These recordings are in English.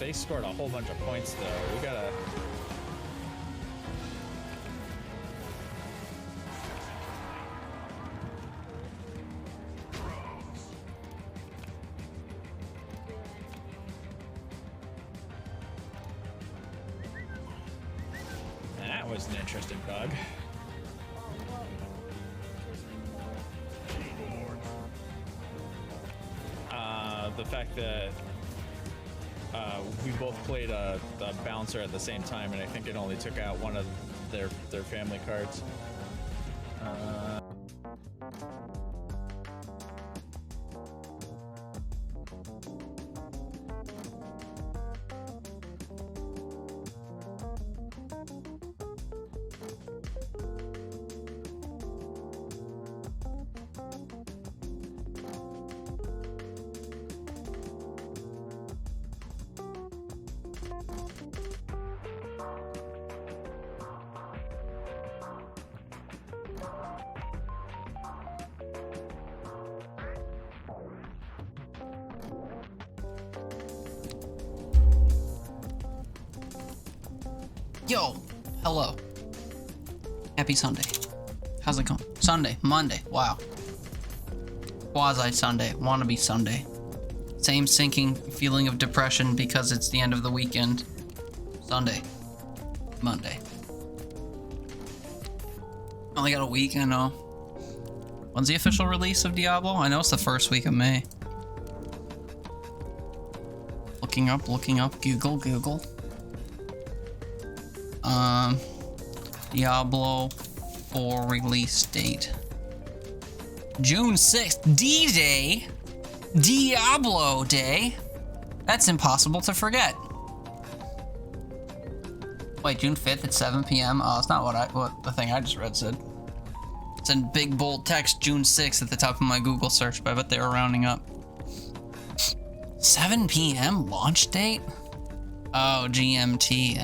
they scored a whole bunch of points though. We gotta. That was an interesting bug. The fact that we both played a bouncer at the same time, and I think it only took out one of their family cards. Yo, hello. Happy Sunday. How's it going? Sunday, Monday, wow. Quasi Sunday, wannabe Sunday. Same sinking feeling of depression because it's the end of the weekend. Sunday, Monday. Only got a week, I know. When's the official release of Diablo? I know it's the first week of May. Looking up, Google. Diablo 4 release date. June 6th, D-Day. Diablo Day. That's impossible to forget. Wait, June 5th at 7 p.m. Oh, it's not what the thing I just read said. It's in big bold text, June 6th at the top of my Google search, but I bet they were rounding up. 7 p.m. launch date? Oh, GMT.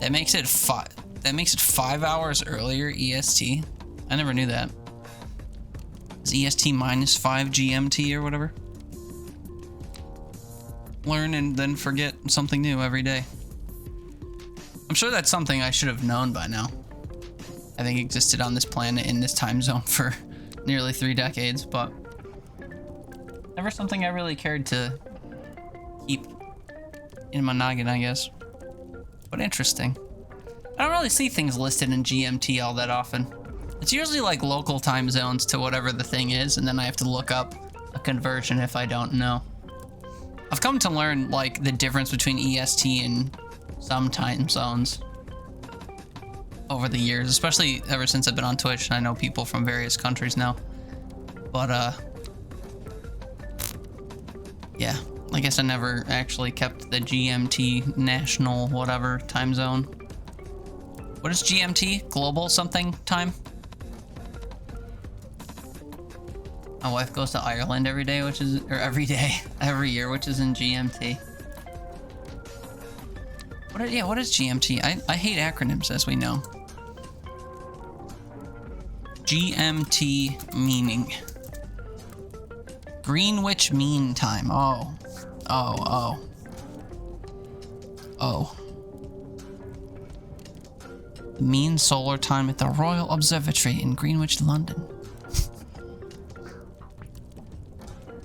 That makes it 5 hours earlier EST. I never knew that. Is EST minus 5 GMT or whatever? Learn and then forget something new every day. I'm sure that's something I should have known by now. I think existed on this planet in this time zone for nearly 3 decades, but never something I really cared to keep in my noggin, I guess. But interesting. I don't really see things listed in GMT all that often. It's usually like local time zones to whatever the thing is, and then I have to look up a conversion if I don't know. I've come to learn like the difference between EST and some time zones over the years, especially ever since I've been on Twitch and I know people from various countries now. But yeah, I guess I never actually kept the GMT national whatever time zone. What is GMT? Global something time? My wife goes to Ireland every day, every year, which is in GMT. What is GMT? I hate acronyms, as we know. GMT meaning. Greenwich Mean Time. Oh. Mean solar time at the Royal Observatory in Greenwich, London.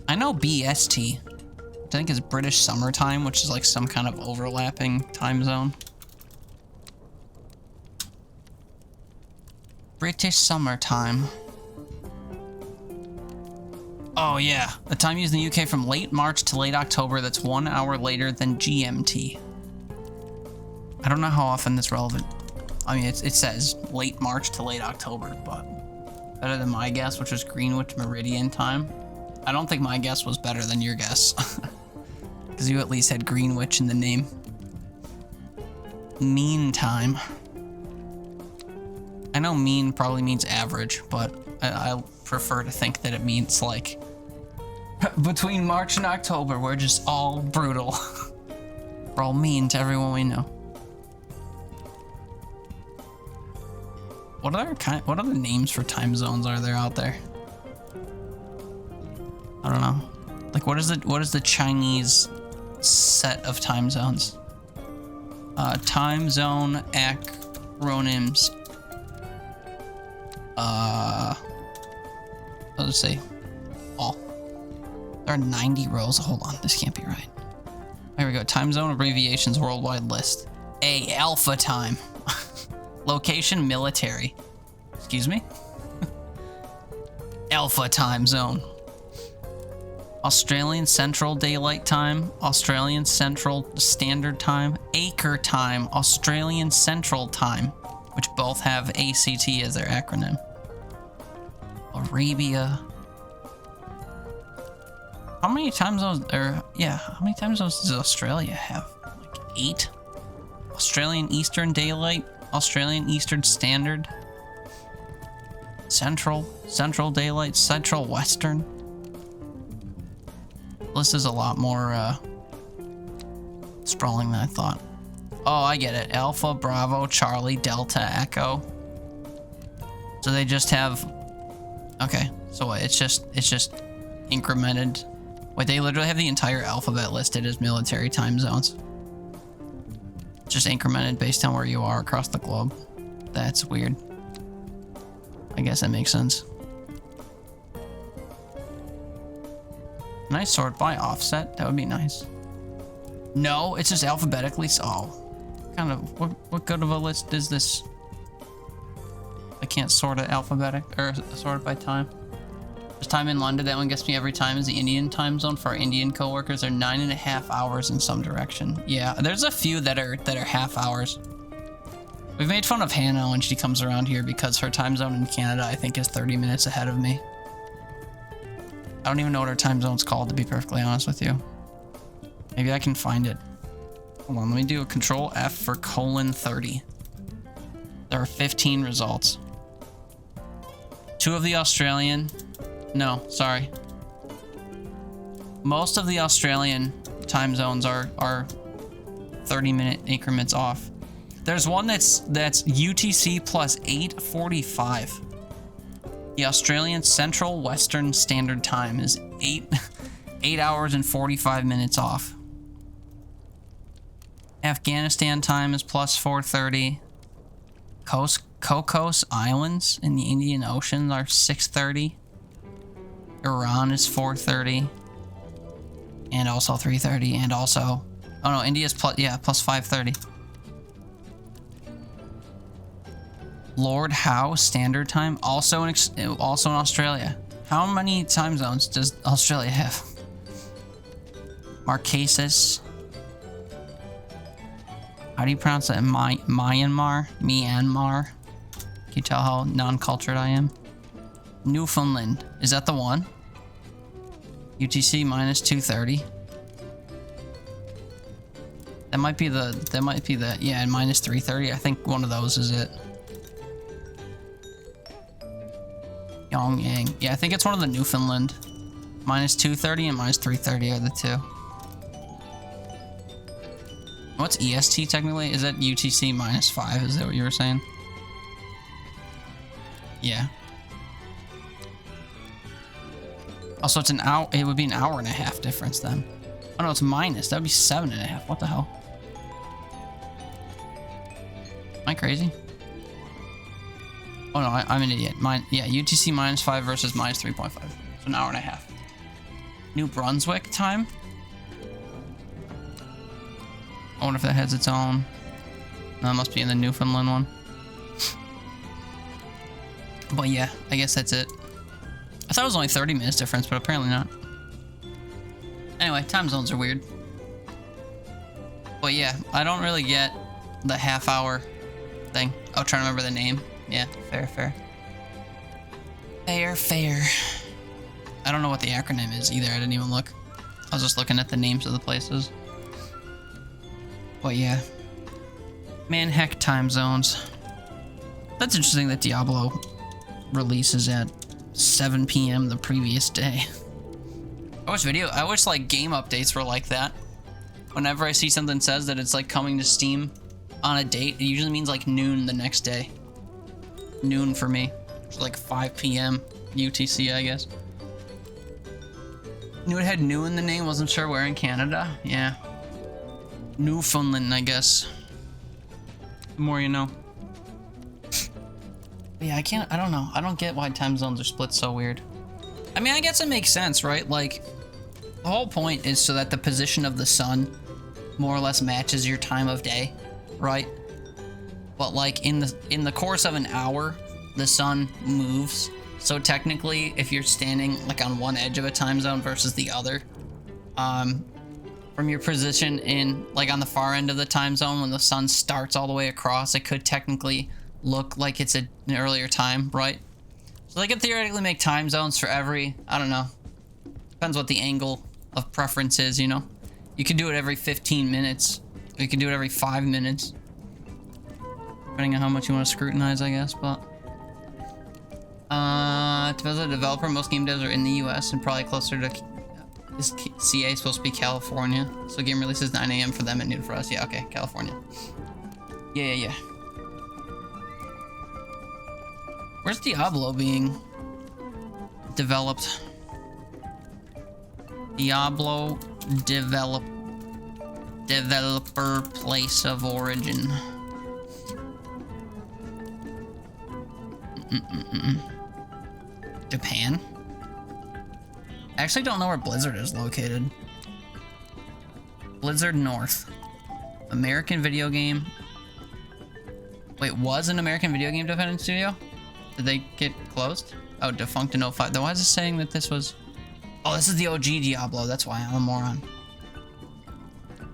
I know BST. I think it's British Summertime, which is like some kind of overlapping time zone. British Summertime. Oh yeah, a time used in the UK from late March to late October that's 1 hour later than GMT. I don't know how often that's relevant. I mean, it says late March to late October, but better than my guess, which was Greenwich Meridian time. I don't think my guess was better than your guess, because you at least had Greenwich in the name. Mean time. I know mean probably means average, but I prefer to think that it means like between March and October, we're just all brutal. We're all mean to everyone we know. What other names for time zones are there out there? I don't know. Like what is the Chinese set of time zones. Time zone acronyms. I'll just say all. There are 90 rows. Hold on, this can't be right. Here we go. Time zone abbreviations worldwide list. A, alpha time. Location, military. Excuse me? Alpha time zone. Australian Central Daylight Time, Australian Central Standard Time, Acre Time, Australian Central Time, which both have ACT as their acronym. Arabia. How many time zones, how many time zones does Australia have? Like 8? Australian Eastern Daylight, Australian Eastern Standard, Central Daylight, Central Western. This is a lot more sprawling than I thought. Oh, I get it. Alpha, Bravo, Charlie, Delta, Echo. So they just have. Okay, so what? It's just incremented. Wait, they literally have the entire alphabet listed as military time zones. Just incremented based on where you are across the globe. That's weird. I guess that makes sense. Can I sort by offset? That would be nice. No, it's just alphabetically. Oh, kind of. What good of a list is this? I can't sort it alphabetic or sort it by time. There's time in London. That one gets me every time. Is the Indian time zone for our Indian coworkers? They're 9.5 hours in some direction. Yeah, there's a few that are half hours. We've made fun of Hannah when she comes around here because her time zone in Canada, I think, is 30 minutes ahead of me. I don't even know what her time zone's called, to be perfectly honest with you. Maybe I can find it. Hold on, let me do a Control F for :30. There are 15 results. 2 of the Australian. No, sorry. Most of the Australian time zones are 30-minute increments off. There's one that's UTC plus 8:45. The Australian Central Western Standard Time is 8 hours and 45 minutes off. Afghanistan time is plus 4:30. Cocos Islands in the Indian Ocean are 6:30. Iran is 4:30. And also 3:30. And also, oh no, India's plus 5:30. Lord Howe Standard Time, also in Australia. How many time zones does Australia have? Marquesas. How do you pronounce that? Myanmar? Myanmar. Can you tell how non-cultured I am? Newfoundland. Is that the one? UTC minus 2:30. That might be the, yeah, and minus 3:30. I think one of those is it. Pyongyang. Yeah, I think it's one of the Newfoundland. Minus 2:30 and minus 3:30 are the two. What's EST technically? Is that UTC minus 5? Is that what you were saying? Yeah. Also, it's an hour. It would be an hour and a half difference then. Oh no, it's minus. That would be 7.5. What the hell? Am I crazy? Oh no, I'm an idiot. Yeah, UTC minus 5 versus minus 3.5. So an hour and a half. New Brunswick time? I wonder if that has its own. No, that must be in the Newfoundland one. But yeah, I guess that's it. I thought it was only 30 minutes difference, but apparently not. Anyway, time zones are weird. But yeah, I don't really get the half hour thing. I'll try to remember the name. Yeah, fair. I don't know what the acronym is either. I didn't even look. I was just looking at the names of the places. But yeah. Man, heck, time zones. That's interesting that Diablo releases at 7 p.m. the previous day. I wish like game updates were like that. Whenever I see something says that it's like coming to Steam on a date, it usually means like noon the next day. Noon for me. It's like 5 p.m. UTC, I guess. Knew it had new in the name, wasn't sure where in Canada. Yeah. Newfoundland, I guess. The more you know. But yeah, I don't know. I don't get why time zones are split so weird. I mean, I guess it makes sense, right? Like, the whole point is so that the position of the sun more or less matches your time of day, right? But like in the course of an hour, the sun moves. So technically, if you're standing like on one edge of a time zone versus the other, from your position in like on the far end of the time zone, when the sun starts all the way across, it could technically look like it's an earlier time, right? So they could theoretically make time zones for every, I don't know, depends what the angle of preference is, you know? You could do it every 15 minutes, or you could do it every 5 minutes, depending on how much you want to scrutinize, I guess, but... depends on the developer. Most game devs are in the US and probably closer to... Is CA supposed to be California? So game releases 9 AM for them and noon for us. Yeah, okay, California. Yeah. Where's Diablo being developed? Diablo developer place of origin. Japan? I actually don't know where Blizzard is located. Blizzard North. American video game. Wait, was an American video game development studio? Did they get closed? Oh, defunct in 05. Then why is it saying that this was... Oh, this is the OG Diablo. That's why I'm a moron.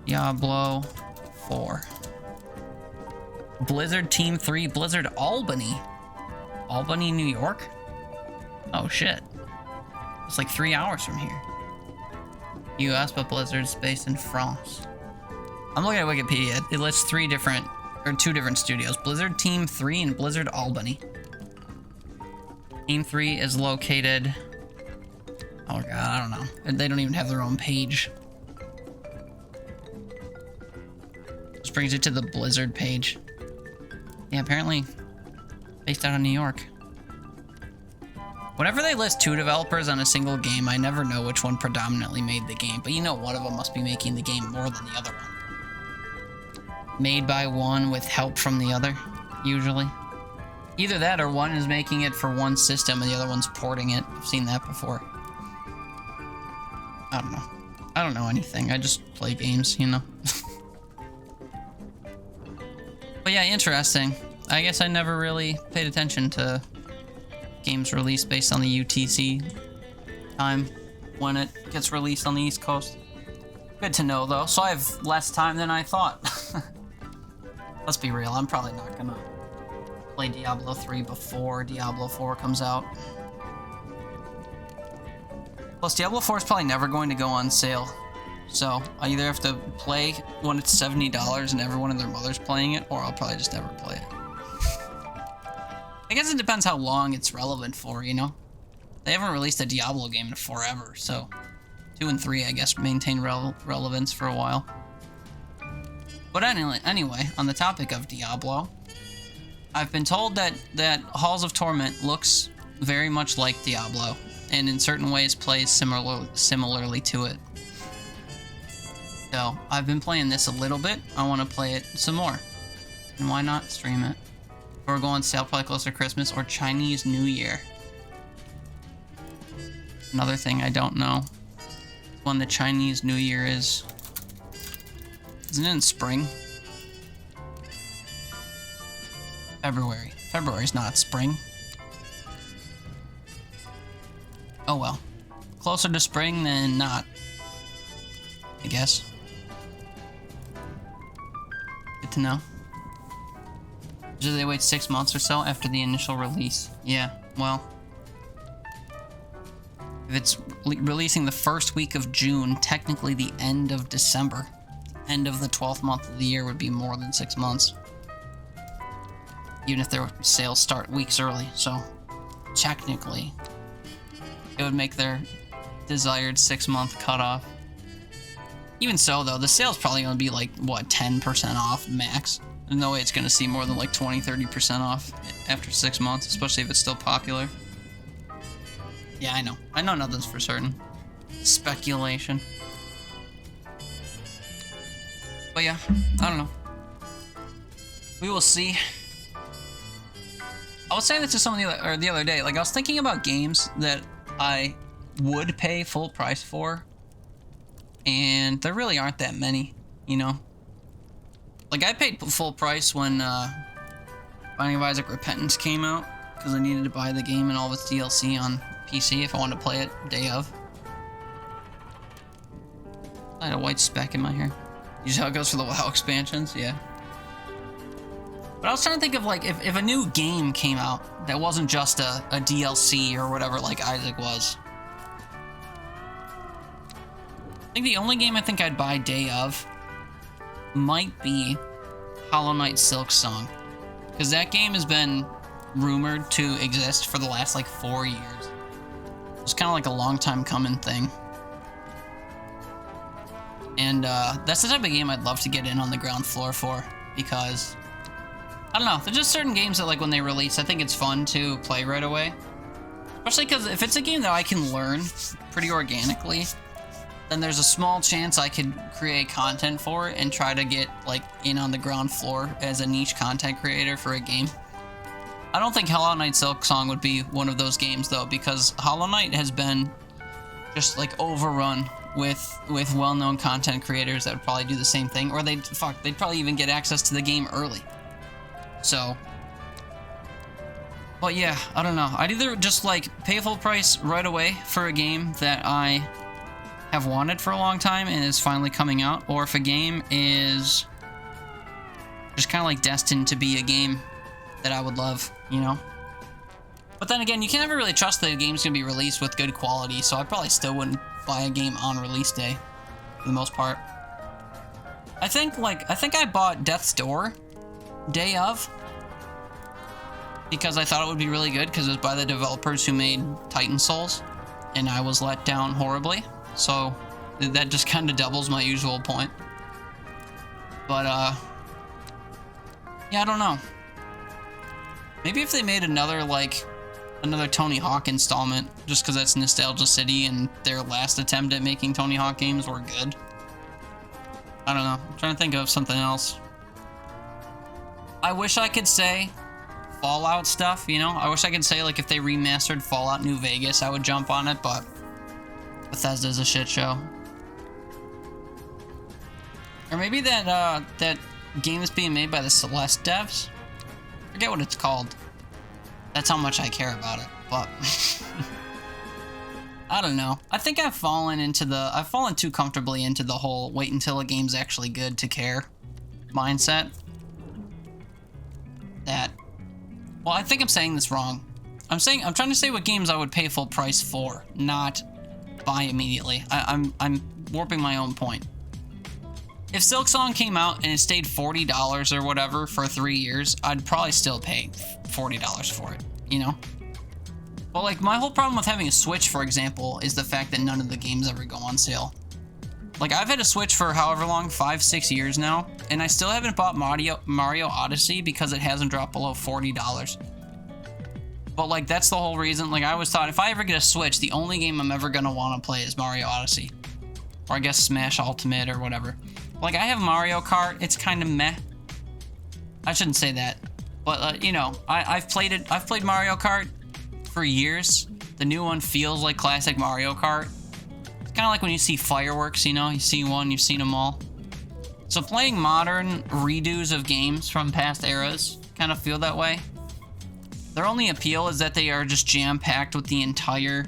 Diablo 4. Blizzard Team 3. Blizzard Albany. Albany, New York? Oh, shit. It's like 3 hours from here. US, but Blizzard's based in France. I'm looking at Wikipedia. It lists two different studios. Blizzard Team 3 and Blizzard Albany. Team 3 is located... Oh god, I don't know. They don't even have their own page. This brings it to the Blizzard page. Yeah, apparently based out of New York. Whenever they list two developers on a single game, I never know which one predominantly made the game, but you know one of them must be making the game more than the other one. Made by one with help from the other, usually. Either that or one is making it for one system and the other one's porting it. I've seen that before. I don't know. I don't know anything. I just play games, you know? But yeah, interesting. I guess I never really paid attention to games released based on the UTC time when it gets released on the East Coast. Good to know, though. So I have less time than I thought. Let's be real. I'm probably not gonna play Diablo 3 before Diablo 4 comes out. Plus, Diablo 4 is probably never going to go on sale. So, I either have to play when it's $70 and everyone and their mother's playing it, or I'll probably just never play it. I guess it depends how long it's relevant for, you know? They haven't released a Diablo game in forever, so 2 and 3, I guess, maintain relevance for a while. But anyway, on the topic of Diablo, I've been told that Halls of Torment looks very much like Diablo, and in certain ways plays similarly to it. So, I've been playing this a little bit. I want to play it some more. And why not stream it? Or go on sale probably closer to Christmas or Chinese New Year. Another thing I don't know when the Chinese New Year is. Isn't it in spring? February. February's not spring. Oh well. Closer to spring than not, I guess. Good to know. Usually they wait 6 months or so after the initial release. Yeah, well. If it's releasing the first week of June, technically the end of December. End of the 12th month of the year would be more than 6 months. Even if their sales start weeks early, so technically it would make their desired 6-month cutoff. Even so, though, the sale's probably going to be like, what, 10% off max? There's no way it's going to see more than like 20-30% off after 6 months, especially if it's still popular. Yeah, I know. I know nothing's for certain. Speculation. But yeah, I don't know. We will see. I was saying this to someone the other day. Like, I was thinking about games that I would pay full price for, and there really aren't that many, you know? Like, I paid full price when Binding of Isaac Repentance came out, because I needed to buy the game and all of its DLC on PC if I wanted to play it day of. I had a white speck in my hair. You see how it goes for the WoW expansions? Yeah. But I was trying to think of, like, if a new game came out that wasn't just a DLC or whatever like Isaac was. I think the only game I think I'd buy day of might be Hollow Knight Silksong. Because that game has been rumored to exist for the last, like, 4 years. It's kind of like a long time coming thing. And that's the type of game I'd love to get in on the ground floor for, because I don't know, there's just certain games that, like, when they release, I think it's fun to play right away. Especially because if it's a game that I can learn pretty organically, then there's a small chance I could create content for it and try to get, like, in on the ground floor as a niche content creator for a game. I don't think Hollow Knight Silksong would be one of those games, though, because Hollow Knight has been just, like, overrun with well-known content creators that would probably do the same thing, or they'd probably even get access to the game early. So, but yeah, I don't know. I'd either just, like, pay full price right away for a game that I have wanted for a long time and is finally coming out, or if a game is just kind of like destined to be a game that I would love, you know? But then again, you can never really trust that a game's gonna be released with good quality, so I probably still wouldn't buy a game on release day, for the most part. I think I bought Death's Door day of, because I thought it would be really good, because it was by the developers who made Titan Souls, and I was let down horribly, so that just kind of doubles my usual point. But, yeah, I don't know. Maybe if they made another Tony Hawk installment, just because that's Nostalgia City and their last attempt at making Tony Hawk games were good. I don't know. I'm trying to think of something else. I wish I could say Fallout stuff, you know? I wish I could say, like, if they remastered Fallout New Vegas, I would jump on it, but Bethesda's a shit show. Or maybe that game that's being made by the Celeste devs? I forget what it's called. That's how much I care about it, but I don't know. I think I've fallen too comfortably into the whole wait until a game's actually good to care mindset. Well, I think I'm saying this wrong. I'm trying to say what games I would pay full price for, not buy immediately. I'm warping my own point. If Silksong came out and it stayed $40 or whatever for 3 years, I'd probably still pay $40 for it, you know? But, like, my whole problem with having a Switch, for example, is the fact that none of the games ever go on sale. Like, I've had a Switch for however long, 5-6 years now, and I still haven't bought Mario Odyssey because it hasn't dropped below $40. But, like, that's the whole reason. Like, I always thought if I ever get a Switch, the only game I'm ever gonna want to play is Mario Odyssey. Or I guess Smash Ultimate or whatever. Like, I have Mario Kart, it's kind of meh. I shouldn't say that. But, you know, I've played Mario Kart for years. The new one feels like classic Mario Kart. It's kind of like when you see fireworks, you know? You see one, you've seen them all. So playing modern redos of games from past eras kind of feel that way. Their only appeal is that they are just jam-packed with the entire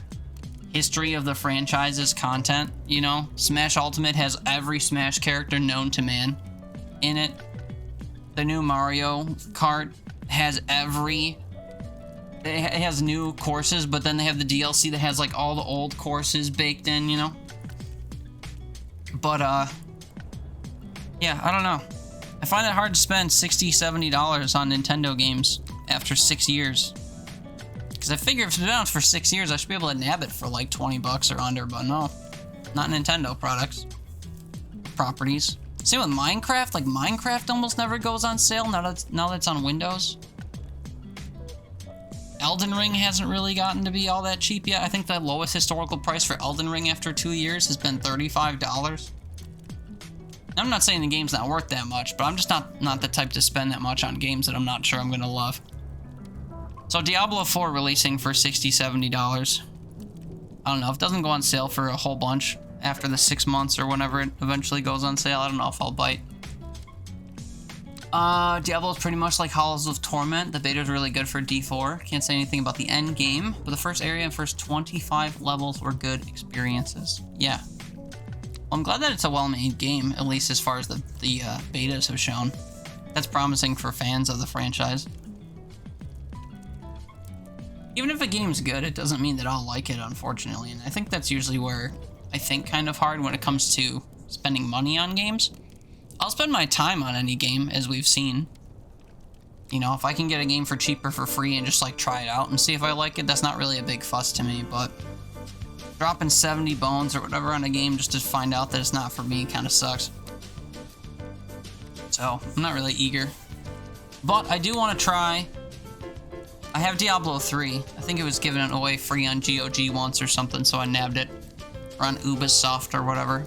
history of the franchise's content, you know? Smash Ultimate has every Smash character known to man in it. The new Mario Kart has it has new courses, but then they have the DLC that has, like, all the old courses baked in, you know? But, yeah, I don't know. I find it hard to spend $60, $70 on Nintendo games after 6 years. Because I figure if it's been out for 6 years, I should be able to nab it for like 20 bucks or under, but no. Not Nintendo properties. Same with Minecraft. Like, Minecraft almost never goes on sale now that it's on Windows. Elden Ring hasn't really gotten to be all that cheap yet. I think the lowest historical price for Elden Ring after 2 years has been $35. I'm not saying the game's not worth that much, but I'm just not the type to spend that much on games that I'm not sure I'm gonna love. So Diablo 4 releasing for $60, $70. I don't know, if it doesn't go on sale for a whole bunch after the 6 months or whenever it eventually goes on sale, I don't know if I'll bite. Diablo is pretty much like Hollows of Torment. The beta is really good for D4. Can't say anything about the end game, but the first area and first 25 levels were good experiences. Yeah. Well, I'm glad that it's a well-made game, at least as far as the betas have shown. That's promising for fans of the franchise. Even if a game's good, it doesn't mean that I'll like it, unfortunately. And I think that's usually where I think kind of hard when it comes to spending money on games. I'll spend my time on any game, as we've seen. You know, if I can get a game for cheaper for free and just like try it out and see if I like it, that's not really a big fuss to me, but dropping 70 bones or whatever on a game just to find out that it's not for me kind of sucks. So, I'm not really eager. But I do want to try. I have Diablo 3. I think it was given away free on GOG once or something, so I nabbed it. Or on Ubisoft or whatever.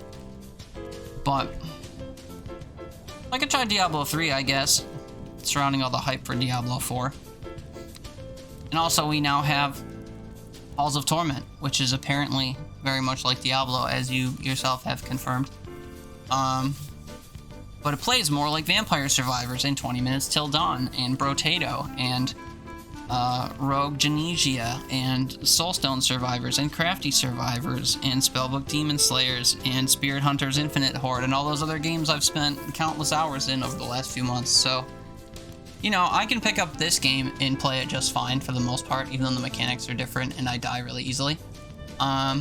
But I could try Diablo 3, I guess, surrounding all the hype for Diablo 4. And also, we now have Halls of Torment, which is apparently very much like Diablo, as you yourself have confirmed. But it plays more like Vampire Survivors in 20 Minutes Till Dawn, and Brotato, and Rogue Genesia, and Soulstone Survivors, and Crafty Survivors, and Spellbook Demon Slayers, and Spirit Hunters Infinite Horde, and all those other games I've spent countless hours in over the last few months. So, you know, I can pick up this game and play it just fine for the most part, even though the mechanics are different and I die really easily. But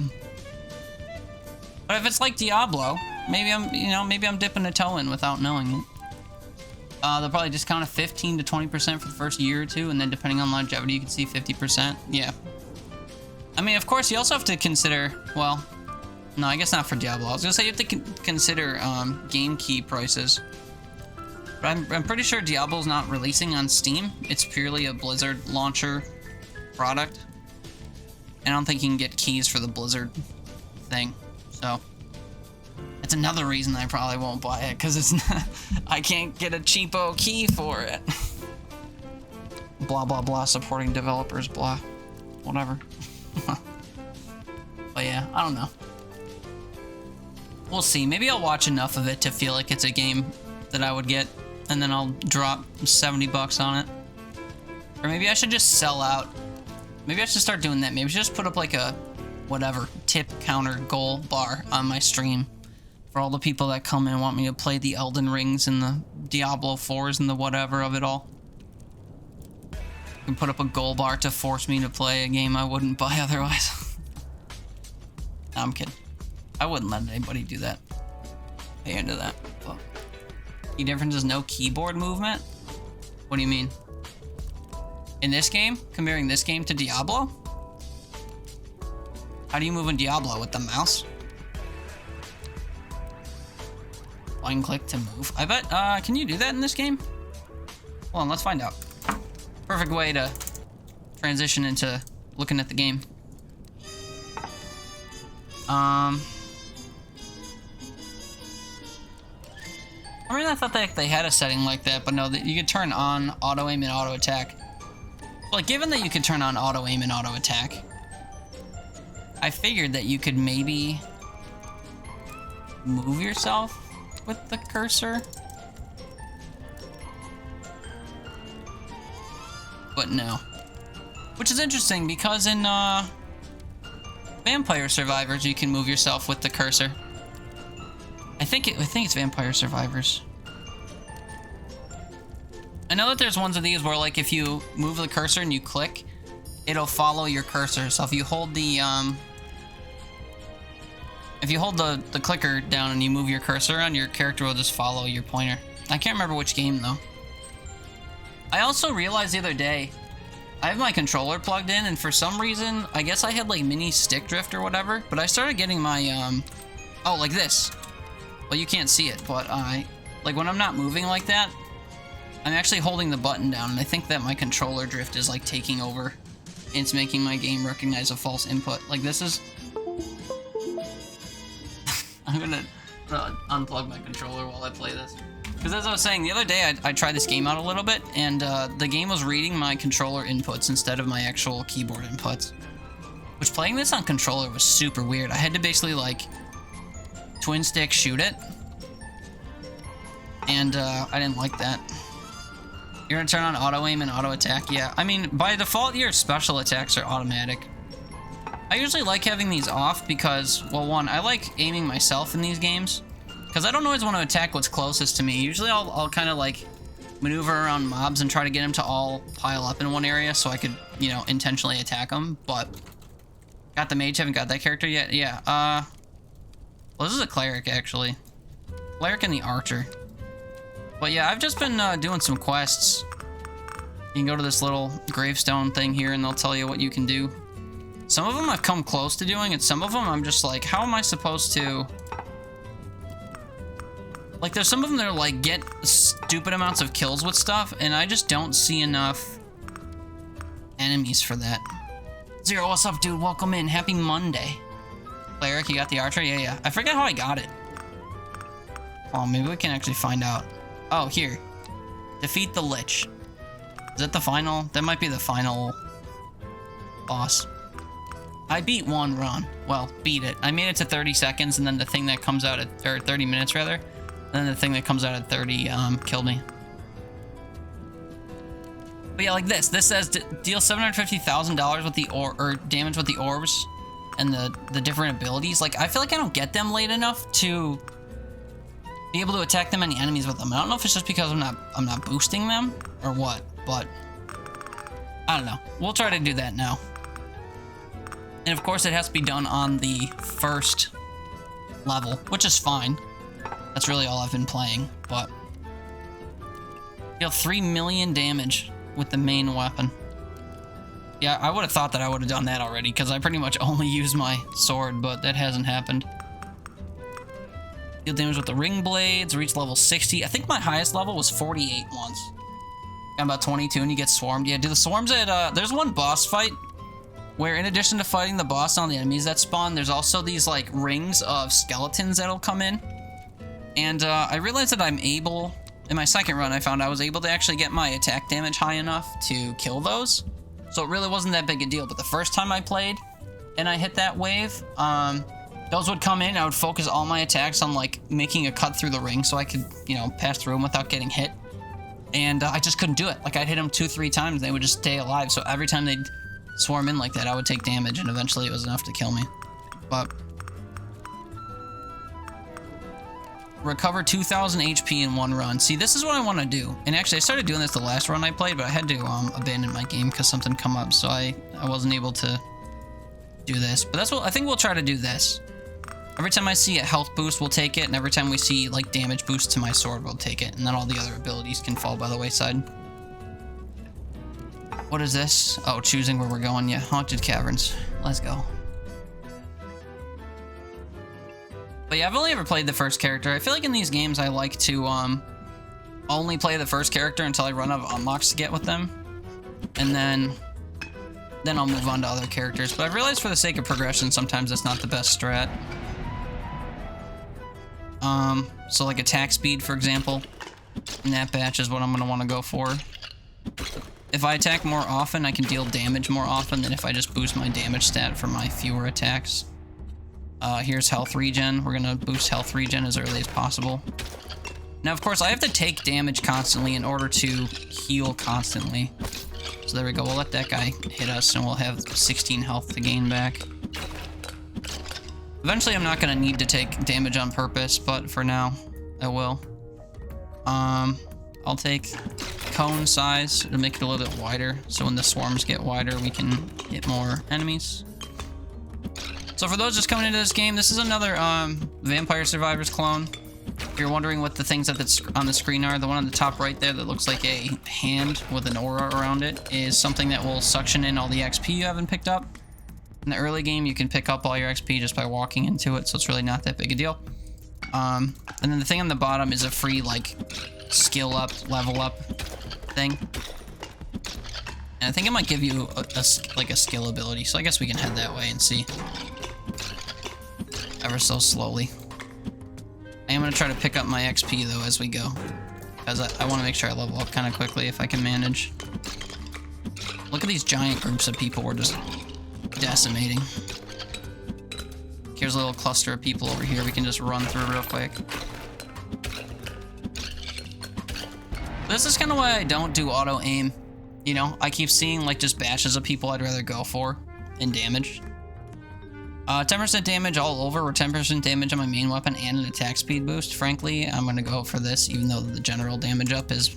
if it's like Diablo, maybe I'm dipping a toe in without knowing it. They'll probably discount it 15 to 20% for the first year or two, and then depending on longevity, you can see 50%. Yeah. I mean, of course, you also have to consider, well, no, I guess not for Diablo. I was gonna say you have to consider game key prices. But I'm pretty sure Diablo's not releasing on Steam. It's purely a Blizzard launcher product. I don't think you can get keys for the Blizzard thing, so it's another reason I probably won't buy it, because it's not, I can't get a cheapo key for it. Blah, blah, blah, supporting developers, blah. Whatever. But yeah, I don't know. We'll see. Maybe I'll watch enough of it to feel like it's a game that I would get, and then I'll drop 70 bucks on it. Or maybe I should just sell out. Maybe I should start doing that. Maybe I should just put up like a, whatever, tip counter goal bar on my stream. For all the people that come and want me to play the Elden Rings and the Diablo 4s and the whatever of it all. I can put up a goal bar to force me to play a game I wouldn't buy otherwise. No, I'm kidding. I wouldn't let anybody do that. Pay into that. But the difference is no keyboard movement? What do you mean? In this game? Comparing this game to Diablo? How do you move in Diablo? With the mouse? One click to move. I bet, can you do that in this game? Hold on, let's find out. Perfect way to transition into looking at the game. I mean, I thought they had a setting like that, but no, that you could turn on auto aim and auto attack. Like, given that you could turn on auto aim and auto attack, I figured that you could maybe move yourself with the cursor. But no. Which is interesting because in Vampire Survivors you can move yourself with the cursor. I think it's Vampire Survivors. I know that there's ones of these where, like, if you move the cursor and you click, it'll follow your cursor. So if you hold the clicker down and you move your cursor on, your character will just follow your pointer. I can't remember which game though. I also realized the other day, I have my controller plugged in, and for some reason, I guess I had like mini stick drift or whatever, but I started getting my, oh, like this. Well, you can't see it, but like when I'm not moving like that, I'm actually holding the button down, and I think that my controller drift is like taking over. It's making my game recognize a false input. Like this is... I'm gonna Unplug my controller while I play this. Because as I was saying, the other day I tried this game out a little bit, and the game was reading my controller inputs instead of my actual keyboard inputs. Which playing this on controller was super weird. I had to basically like twin stick shoot it. And I didn't like that. You're gonna turn on auto aim and auto attack? Yeah, I mean, by default your special attacks are automatic. I usually like having these off because, well, one, I like aiming myself in these games. Because I don't always want to attack what's closest to me. Usually I'll kind of like maneuver around mobs and try to get them to all pile up in one area so I could, you know, intentionally attack them. But got the mage, haven't got that character yet. Yeah, well, this is a cleric actually. Cleric and the archer. But yeah, I've just been doing some quests. You can go to this little gravestone thing here and they'll tell you what you can do. Some of them I've come close to doing, and some of them I'm just like, how am I supposed to... Like, there's some of them that are like, get stupid amounts of kills with stuff, and I just don't see enough enemies for that. Zero, what's up, dude? Welcome in. Happy Monday. Cleric, you got the archer? Yeah, yeah. I forget how I got it. Oh, maybe we can actually find out. Oh, here. Defeat the Lich. Is that the final? That might be the final boss. I beat one run. Well, beat it. I made it to 30 seconds, and then the thing that comes out at... Or 30 minutes, rather. And then the thing that comes out at 30 killed me. But yeah, like this. This says deal $750,000 with the or damage with the orbs and the different abilities. Like, I feel like I don't get them late enough to be able to attack them any enemies with them. I don't know if it's just because I'm not boosting them or what, but I don't know. We'll try to do that now. And of course, it has to be done on the first level, which is fine. That's really all I've been playing, but... Deal 3 million damage with the main weapon. Yeah, I would have thought that I would have done that already, because I pretty much only use my sword, but that hasn't happened. Deal damage with the ring blades, reach level 60. I think my highest level was 48 once. Got about 22 and you get swarmed. Yeah, do the swarms at, there's one boss fight where in addition to fighting the boss and all the enemies that spawn, there's also these like rings of skeletons that'll come in. And I realized that I'm able, in my second run, I found I was able to actually get my attack damage high enough to kill those. So it really wasn't that big a deal. But the first time I played and I hit that wave, those would come in. I would focus all my attacks on like making a cut through the ring so I could, you know, pass through them without getting hit. And I just couldn't do it. Like I'd hit them 2-3 times, they would just stay alive. So every time they'd swarm in like that, I would take damage, and eventually it was enough to kill me. But recover 2,000 HP in one run. See, this is what I want to do. And actually, I started doing this the last run I played, but I had to abandon my game because something come up, so I wasn't able to do this. But that's what I think we'll try to do this. Every time I see a health boost, we'll take it, and every time we see like damage boost to my sword, we'll take it, and then all the other abilities can fall by the wayside. What is this? Oh, choosing where we're going. Yeah, haunted caverns. Let's go. But yeah, I've only ever played the first character. I feel like in these games I like to only play the first character until I run out of unlocks to get with them. And then I'll move on to other characters. But I've realized for the sake of progression, sometimes that's not the best strat. So like attack speed, for example, in that batch is what I'm going to want to go for. If I attack more often, I can deal damage more often than if I just boost my damage stat for my fewer attacks. Here's health regen. We're gonna boost health regen as early as possible. Now, of course, I have to take damage constantly in order to heal constantly. So there we go. We'll let that guy hit us, and we'll have 16 health to gain back. Eventually, I'm not gonna need to take damage on purpose, but for now, I will. I'll take cone size to make it a little bit wider, so when the swarms get wider, we can hit more enemies. So for those just coming into this game, this is another Vampire Survivors clone. If you're wondering what the things that's on the screen are, the one on the top right there that looks like a hand with an aura around it is something that will suction in all the XP you haven't picked up. In the early game, you can pick up all your XP just by walking into it, so it's really not that big a deal. And then the thing on the bottom is a free, like, skill up, level up thing. And I think it might give you a skill ability, so I guess we can head that way and see. Ever so slowly. am going to try to pick up my XP, though, as we go. Because I want to make sure I level up kind of quickly if I can manage. Look at these giant groups of people we're just decimating. Here's a little cluster of people over here we can just run through real quick. This is kind of why I don't do auto aim. You know, I keep seeing like just bashes of people I'd rather go for in damage. 10% damage all over, or 10% damage on my main weapon and an attack speed boost. Frankly, I'm going to go for this, even though the general damage up is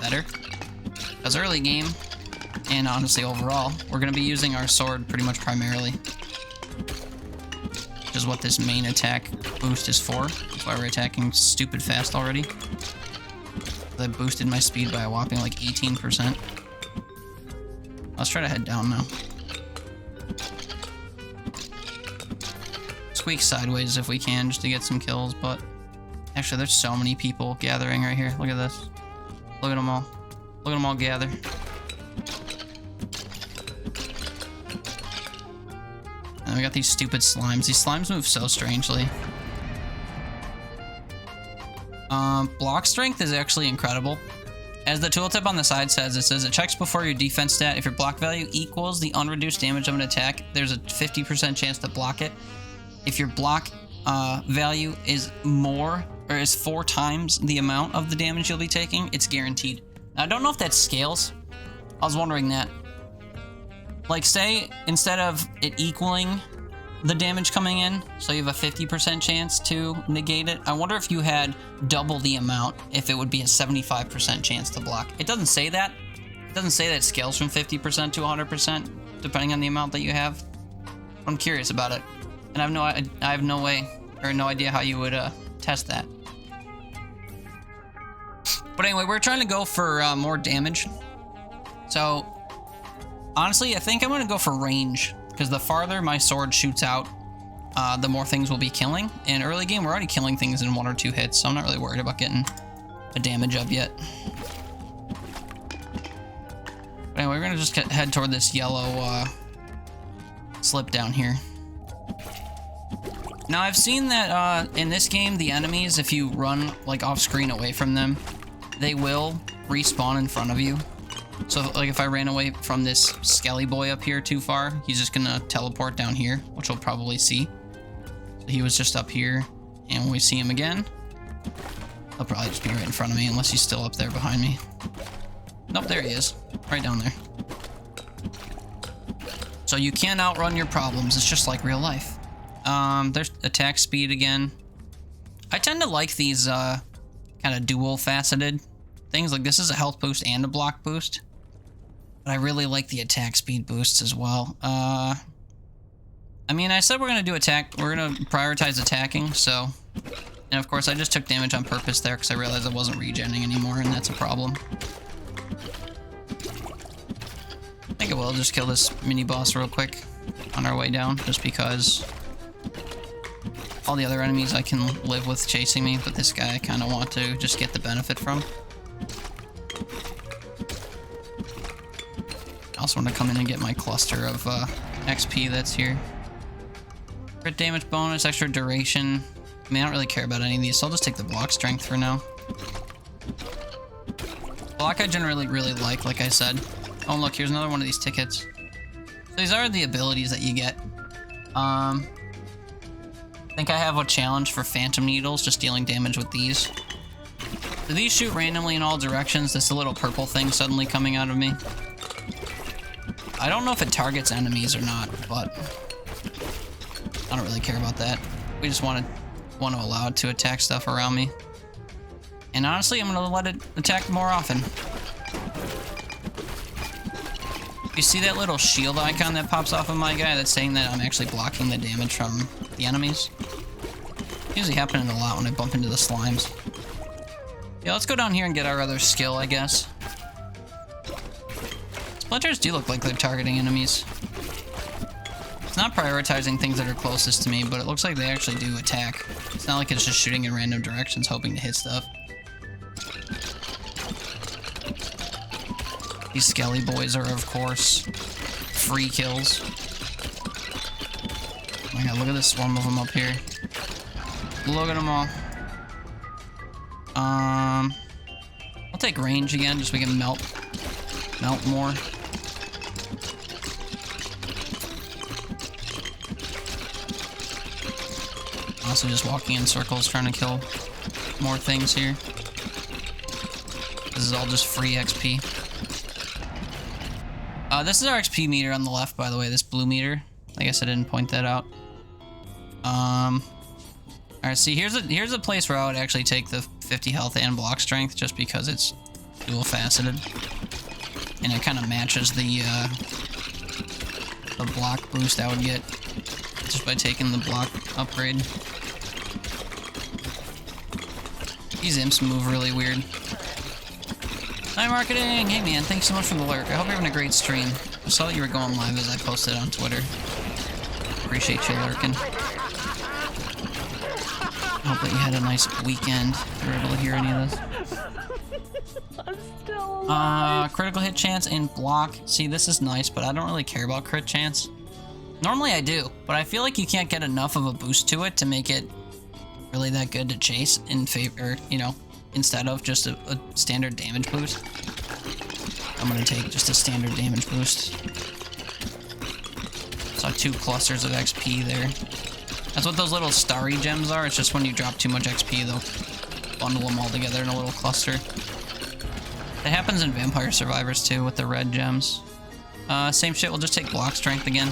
better. Because early game, and honestly overall, we're going to be using our sword pretty much primarily. Which is what this main attack boost is for. That's why we're attacking stupid fast already. I boosted my speed by a whopping like 18%. Let's try to head down now. Squeak sideways if we can, just to get some kills, but actually there's so many people gathering right here. Look at this. Look at them all. Look at them all gather. And we got these stupid slimes. These slimes move so strangely. Block strength is actually incredible. As the tooltip on the side says, it checks before your defense stat. If your block value equals the unreduced damage of an attack, there's a 50% chance to block it. If your block value is more, or is 4 times the amount of the damage you'll be taking, it's guaranteed. Now, I don't know if that scales. I was wondering that. Like, say, instead of it equaling the damage coming in, so you have a 50% chance to negate it, I wonder if you had double the amount, if it would be a 75% chance to block. It doesn't say that. It doesn't say that it scales from 50% to 100%, depending on the amount that you have. I'm curious about it. And I have no way, or no idea how you would test that. But anyway, we're trying to go for more damage. So, honestly, I think I'm going to go for range. Because the farther my sword shoots out, the more things we'll be killing. And early game, we're already killing things in 1 or 2 hits. So I'm not really worried about getting a damage up yet. But anyway, we're going to just head toward this yellow slip down here. Now, I've seen that in this game, the enemies, if you run like off screen away from them, they will respawn in front of you. So, like, if I ran away from this skelly boy up here too far, he's just gonna teleport down here, which we'll probably see. So he was just up here, and when we see him again, he'll probably just be right in front of me, unless he's still up there behind me. Nope, there he is. Right down there. So you can't outrun your problems. It's just like real life. There's attack speed again. I tend to like these kind of dual-faceted things. Like, this is a health boost and a block boost. But I really like the attack speed boosts as well. I mean, I said we're going to do attack. We're going to prioritize attacking, so... And of course, I just took damage on purpose there because I realized I wasn't regenning anymore, and that's a problem. I think I will just kill this mini-boss real quick on our way down, just because... all the other enemies I can live with chasing me, but this guy I kind of want to just get the benefit from. I also want to come in and get my cluster of XP that's here. Crit damage bonus, extra duration. I mean, I don't really care about any of these, so I'll just take the block strength for now. Block I generally really like I said. Oh, look, here's another one of these tickets. So these are the abilities that you get. I think I have a challenge for Phantom Needles, just dealing damage with these. Do these shoot randomly in all directions? This little purple thing suddenly coming out of me. I don't know if it targets enemies or not, but I don't really care about that. We just want to allow it to attack stuff around me. And honestly, I'm going to let it attack more often. You see that little shield icon that pops off of my guy that's saying that I'm actually blocking the damage from the enemies? Usually happening a lot when I bump into the slimes. Yeah, let's go down here and get our other skill, I guess. Splinters do look like they're targeting enemies. It's not prioritizing things that are closest to me, but it looks like they actually do attack. It's not like it's just shooting in random directions hoping to hit stuff. These skelly boys are, of course, free kills. Oh my god, look at this swarm of them up here. Look at them all. I'll take range again, just so we can melt more. Also just walking in circles trying to kill more things here. This is all just free XP. This is our XP meter on the left, by the way, this blue meter. I guess I didn't point that out. Alright, see, here's a place where I would actually take the 50 health and block strength, just because it's dual faceted. And it kind of matches the block boost I would get just by taking the block upgrade. These imps move really weird. Hi, marketing! Hey, man, thanks so much for the lurk. I hope you're having a great stream. I saw that you were going live as I posted on Twitter. Appreciate you lurking. I hope that you had a nice weekend. You were able to hear any of this. I'm still alive. Critical hit chance and block. See, this is nice, but I don't really care about crit chance. Normally I do, but I feel like you can't get enough of a boost to it to make it really that good to chase in favor, you know, instead of just a standard damage boost. I'm gonna take just a standard damage boost. Saw 2 clusters of XP there. That's what those little starry gems are. It's just when you drop too much XP, they'll bundle them all together in a little cluster. It happens in Vampire Survivors too with the red gems. Same shit, we'll just take block strength again.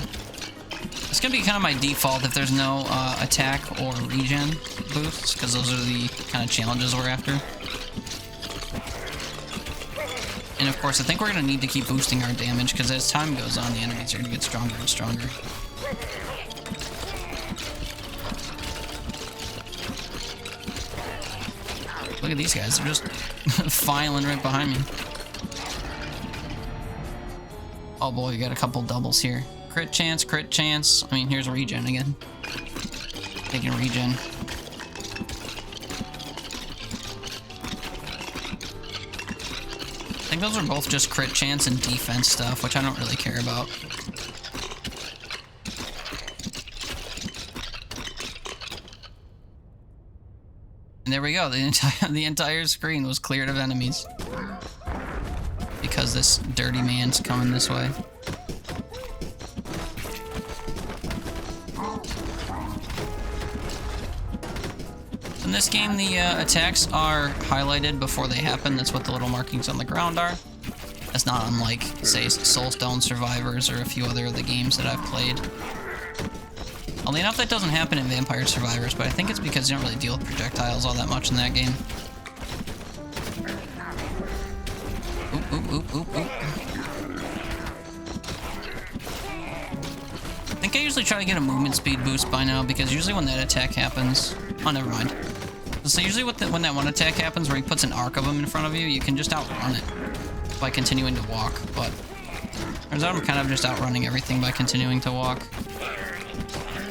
It's gonna be kind of my default if there's no attack or regen boosts, because those are the kind of challenges we're after. And of course, I think we're gonna need to keep boosting our damage, because as time goes on, the enemies are gonna get stronger and stronger. Look at these guys, they're just filing right behind me. Oh boy, we got a couple doubles here. Crit chance, crit chance. I mean, here's regen again. Taking regen. I think those are both just crit chance and defense stuff, which I don't really care about. And there we go. The entire screen was cleared of enemies because this dirty man's coming this way. In this game, the attacks are highlighted before they happen. That's what the little markings on the ground are. That's not unlike, say, Soulstone Survivors or a few other of the games that I've played. Oddly enough, that doesn't happen in Vampire Survivors, but I think it's because you don't really deal with projectiles all that much in that game. Oop, oop, oop, oop, oop. I think I usually try to get a movement speed boost by now, because usually when that attack happens... Oh, never mind. So usually when that one attack happens where he puts an arc of them in front of you, you can just outrun it by continuing to walk, but... Turns out I'm kind of just outrunning everything by continuing to walk.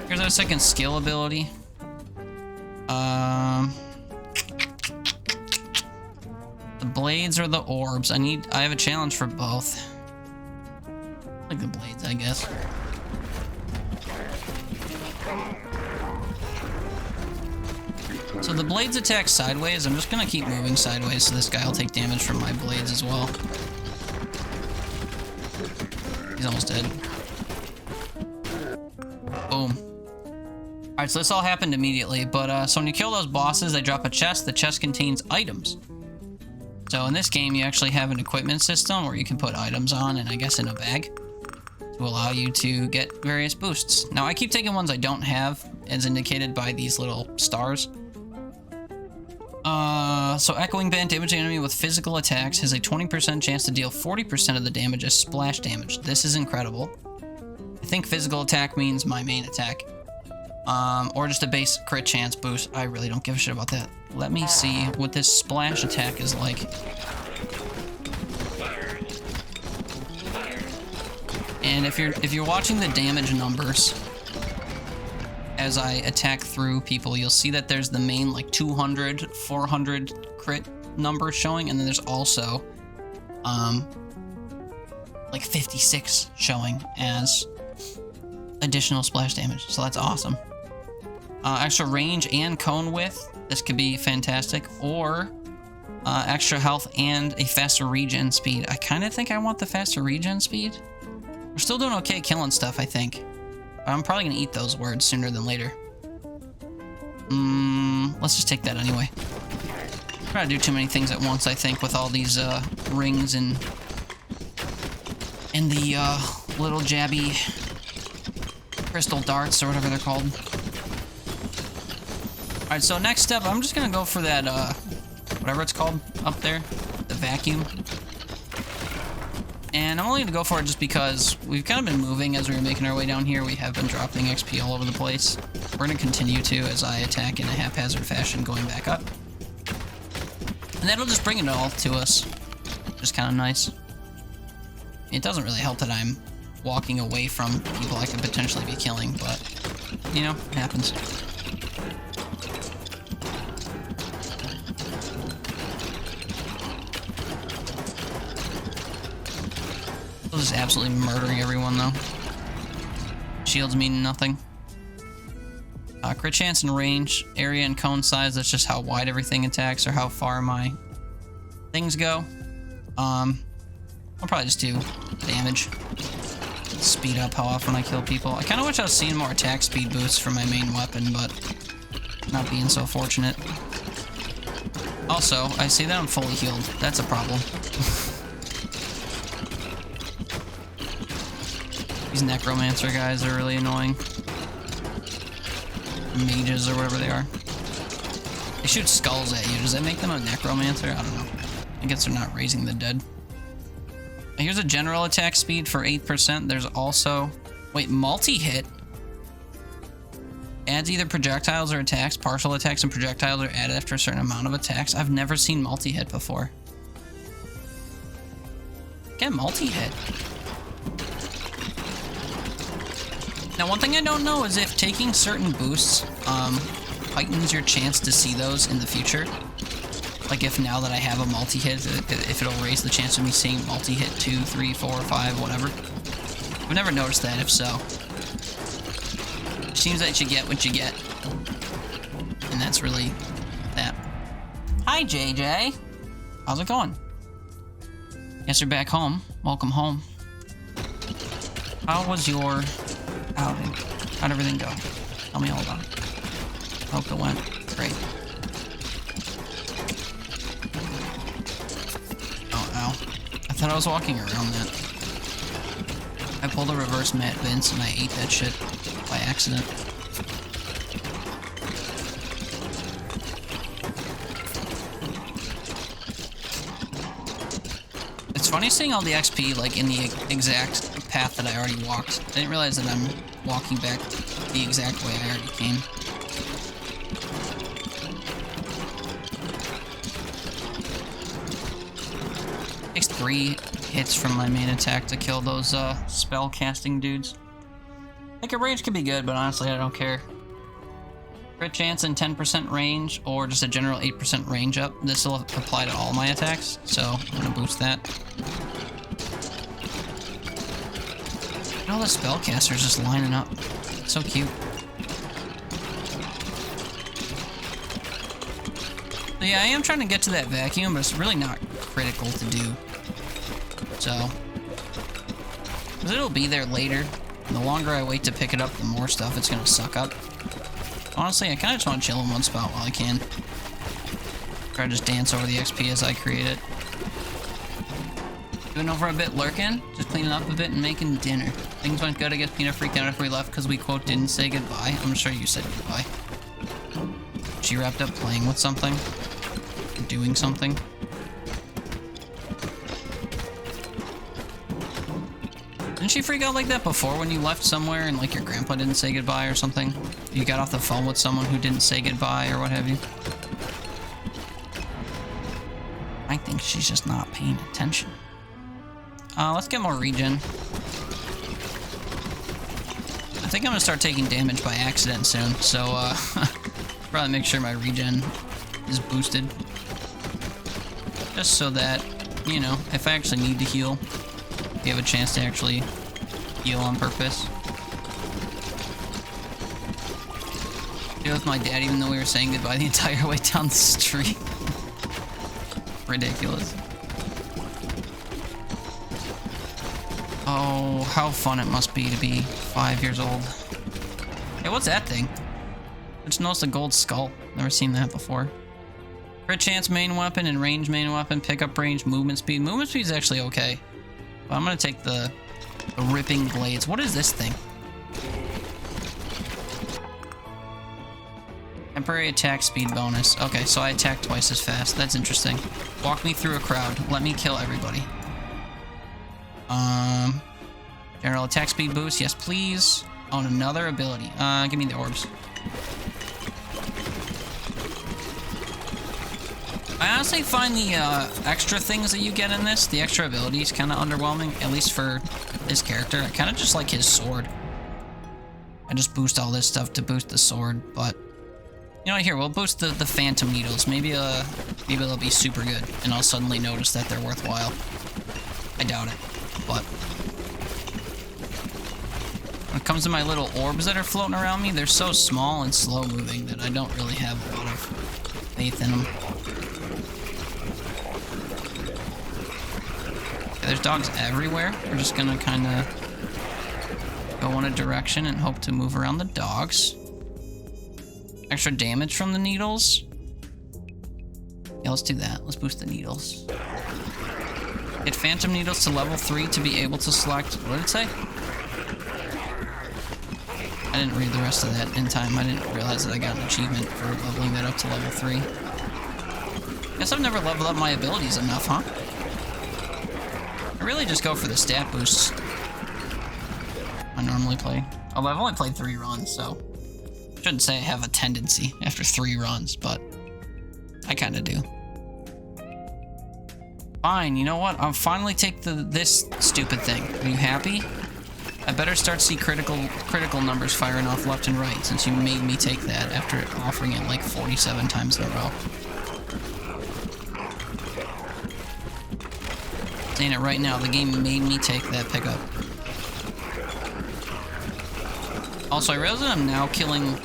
Here's our second skill ability. The blades or the orbs. I have a challenge for both. I like the blades, I guess. So the blades attack sideways. I'm just gonna keep moving sideways so this guy will take damage from my blades as well. He's almost dead. Boom. Alright, so this all happened immediately, but so when you kill those bosses, they drop a chest. The chest contains items. So in this game, you actually have an equipment system where you can put items on, and I guess in a bag, to allow you to get various boosts. Now, I keep taking ones I don't have, as indicated by these little stars. So Echoing Band, damage an enemy with physical attacks, has a 20% chance to deal 40% of the damage as splash damage. This is incredible. I think physical attack means my main attack. Or just a base crit chance boost. I really don't give a shit about that. Let me see what this splash attack is like. And if you're watching the damage numbers as I attack through people, you'll see that there's the main like 200, 400 crit number showing, and then there's also like 56 showing as additional splash damage. So that's awesome. Extra range and cone width. This could be fantastic. Or extra health, and a faster regen speed. I kind of think I want the faster regen speed. We're still doing okay killing stuff, I think. But I'm probably gonna eat those words sooner than later. Let's just take that anyway. Try to do too many things at once, I think, with all these rings and the little jabby crystal darts or whatever they're called. All right, so next step, I'm just gonna go for that whatever it's called up there, the vacuum. And I'm only gonna go for it just because we've kind of been moving as we were making our way down here. We have been dropping XP all over the place. We're gonna continue to as I attack in a haphazard fashion going back up. And that'll just bring it all to us, which is kind of nice. It doesn't really help that I'm walking away from people I could potentially be killing, but, you know, it happens. I'm just absolutely murdering everyone, though. Shields mean nothing. Crit chance and range, area and cone size, that's just how wide everything attacks or how far my things go. I'll probably just do damage. Speed up how often I kill people. I kind of wish I was seeing more attack speed boosts for my main weapon, but not being so fortunate. Also, I see that I'm fully healed. That's a problem. These necromancer guys are really annoying. Mages or whatever they are. They shoot skulls at you. Does that make them a necromancer? I don't know. I guess they're not raising the dead. Here's a general attack speed for 8%. There's also... Wait, multi-hit? Adds either projectiles or attacks. Partial attacks and projectiles are added after a certain amount of attacks. I've never seen multi-hit before. Get multi-hit. Now, one thing I don't know is if taking certain boosts heightens your chance to see those in the future. Like if now that I have a multi-hit, if it'll raise the chance of me seeing multi-hit 2, 3, 4, 5, whatever. I've never noticed that, if so. It seems that you get what you get. And that's really that. Hi, JJ. How's it going? Guess you're back home. Welcome home. How was your outing? How'd everything go? Tell me all about it. Hope it went great. Oh, ow. I thought I was walking around that. I pulled a reverse Matt Vince and I ate that shit by accident. It's funny seeing all the XP like in the exact path that I already walked. I didn't realize that I'm walking back the exact way I already came. Takes 3 hits from my main attack to kill those spell casting dudes. Like a range could be good, but honestly I don't care. Crit chance and 10% range, or just a general 8% range up. This will apply to all my attacks, so I'm gonna boost that. Look at all the spellcasters just lining up. So cute. So yeah, I am trying to get to that vacuum, but it's really not critical to do. So, because it'll be there later. And the longer I wait to pick it up, the more stuff it's gonna suck up. Honestly, I kind of just want to chill in one spot while I can. Try to just dance over the XP as I create it. Doing over a bit lurking, just cleaning up a bit and making dinner. Things went good. I guess Peanut freaked out after we left because we, quote, didn't say goodbye. I'm sure you said goodbye. She wrapped up playing with something. Or doing something. Didn't she freak out like that before when you left somewhere and like your grandpa didn't say goodbye or something? You got off the phone with someone who didn't say goodbye or what have you? I think she's just not paying attention. Let's get more regen. I think I'm gonna start taking damage by accident soon, so probably make sure my regen is boosted. Just so that, you know, if I actually need to heal, you have a chance to actually heal on purpose. Deal with my dad even though we were saying goodbye the entire way down the street. ridiculous. Oh, how fun it must be to be 5 years old. Hey, what's that thing? I just noticed a gold skull. Never seen that before. Crit chance main weapon and range main weapon. Pickup range, movement speed. Movement speed is actually okay. But I'm gonna take the ripping blades. What is this thing? Temporary attack speed bonus. Okay, so I attack twice as fast. That's interesting. Walk me through a crowd. Let me kill everybody. General attack speed boost. Yes, please. On another ability. Give me the orbs. I honestly find the extra things that you get in this, the extra abilities, kind of underwhelming, at least for this character. I kind of just like his sword. I just boost all this stuff to boost the sword, but you know what, here, we'll boost the phantom needles. Maybe they'll be super good, and I'll suddenly notice that they're worthwhile. I doubt it, but when it comes to my little orbs that are floating around me, they're so small and slow moving that I don't really have a lot of faith in them. Okay, there's dogs everywhere. We're just gonna kind of go in a direction and hope to move around the dogs. Extra damage from the needles. Yeah, let's do that. Let's boost the needles. Get phantom needles to level 3 to be able to select... What did it say? I didn't read the rest of that in time. I didn't realize that I got an achievement for leveling that up to level 3. Guess I've never leveled up my abilities enough, huh? I really just go for the stat boosts. I normally play. Although I've only played 3 runs, so... I shouldn't say I have a tendency after 3 runs, but... I kinda do. Fine, you know what? I'll finally take this stupid thing. Are you happy? I better start see critical numbers firing off left and right, since you made me take that after offering it like 47 times in a row. Saying it right now, the game made me take that pickup. Also, I realize that I'm now killing...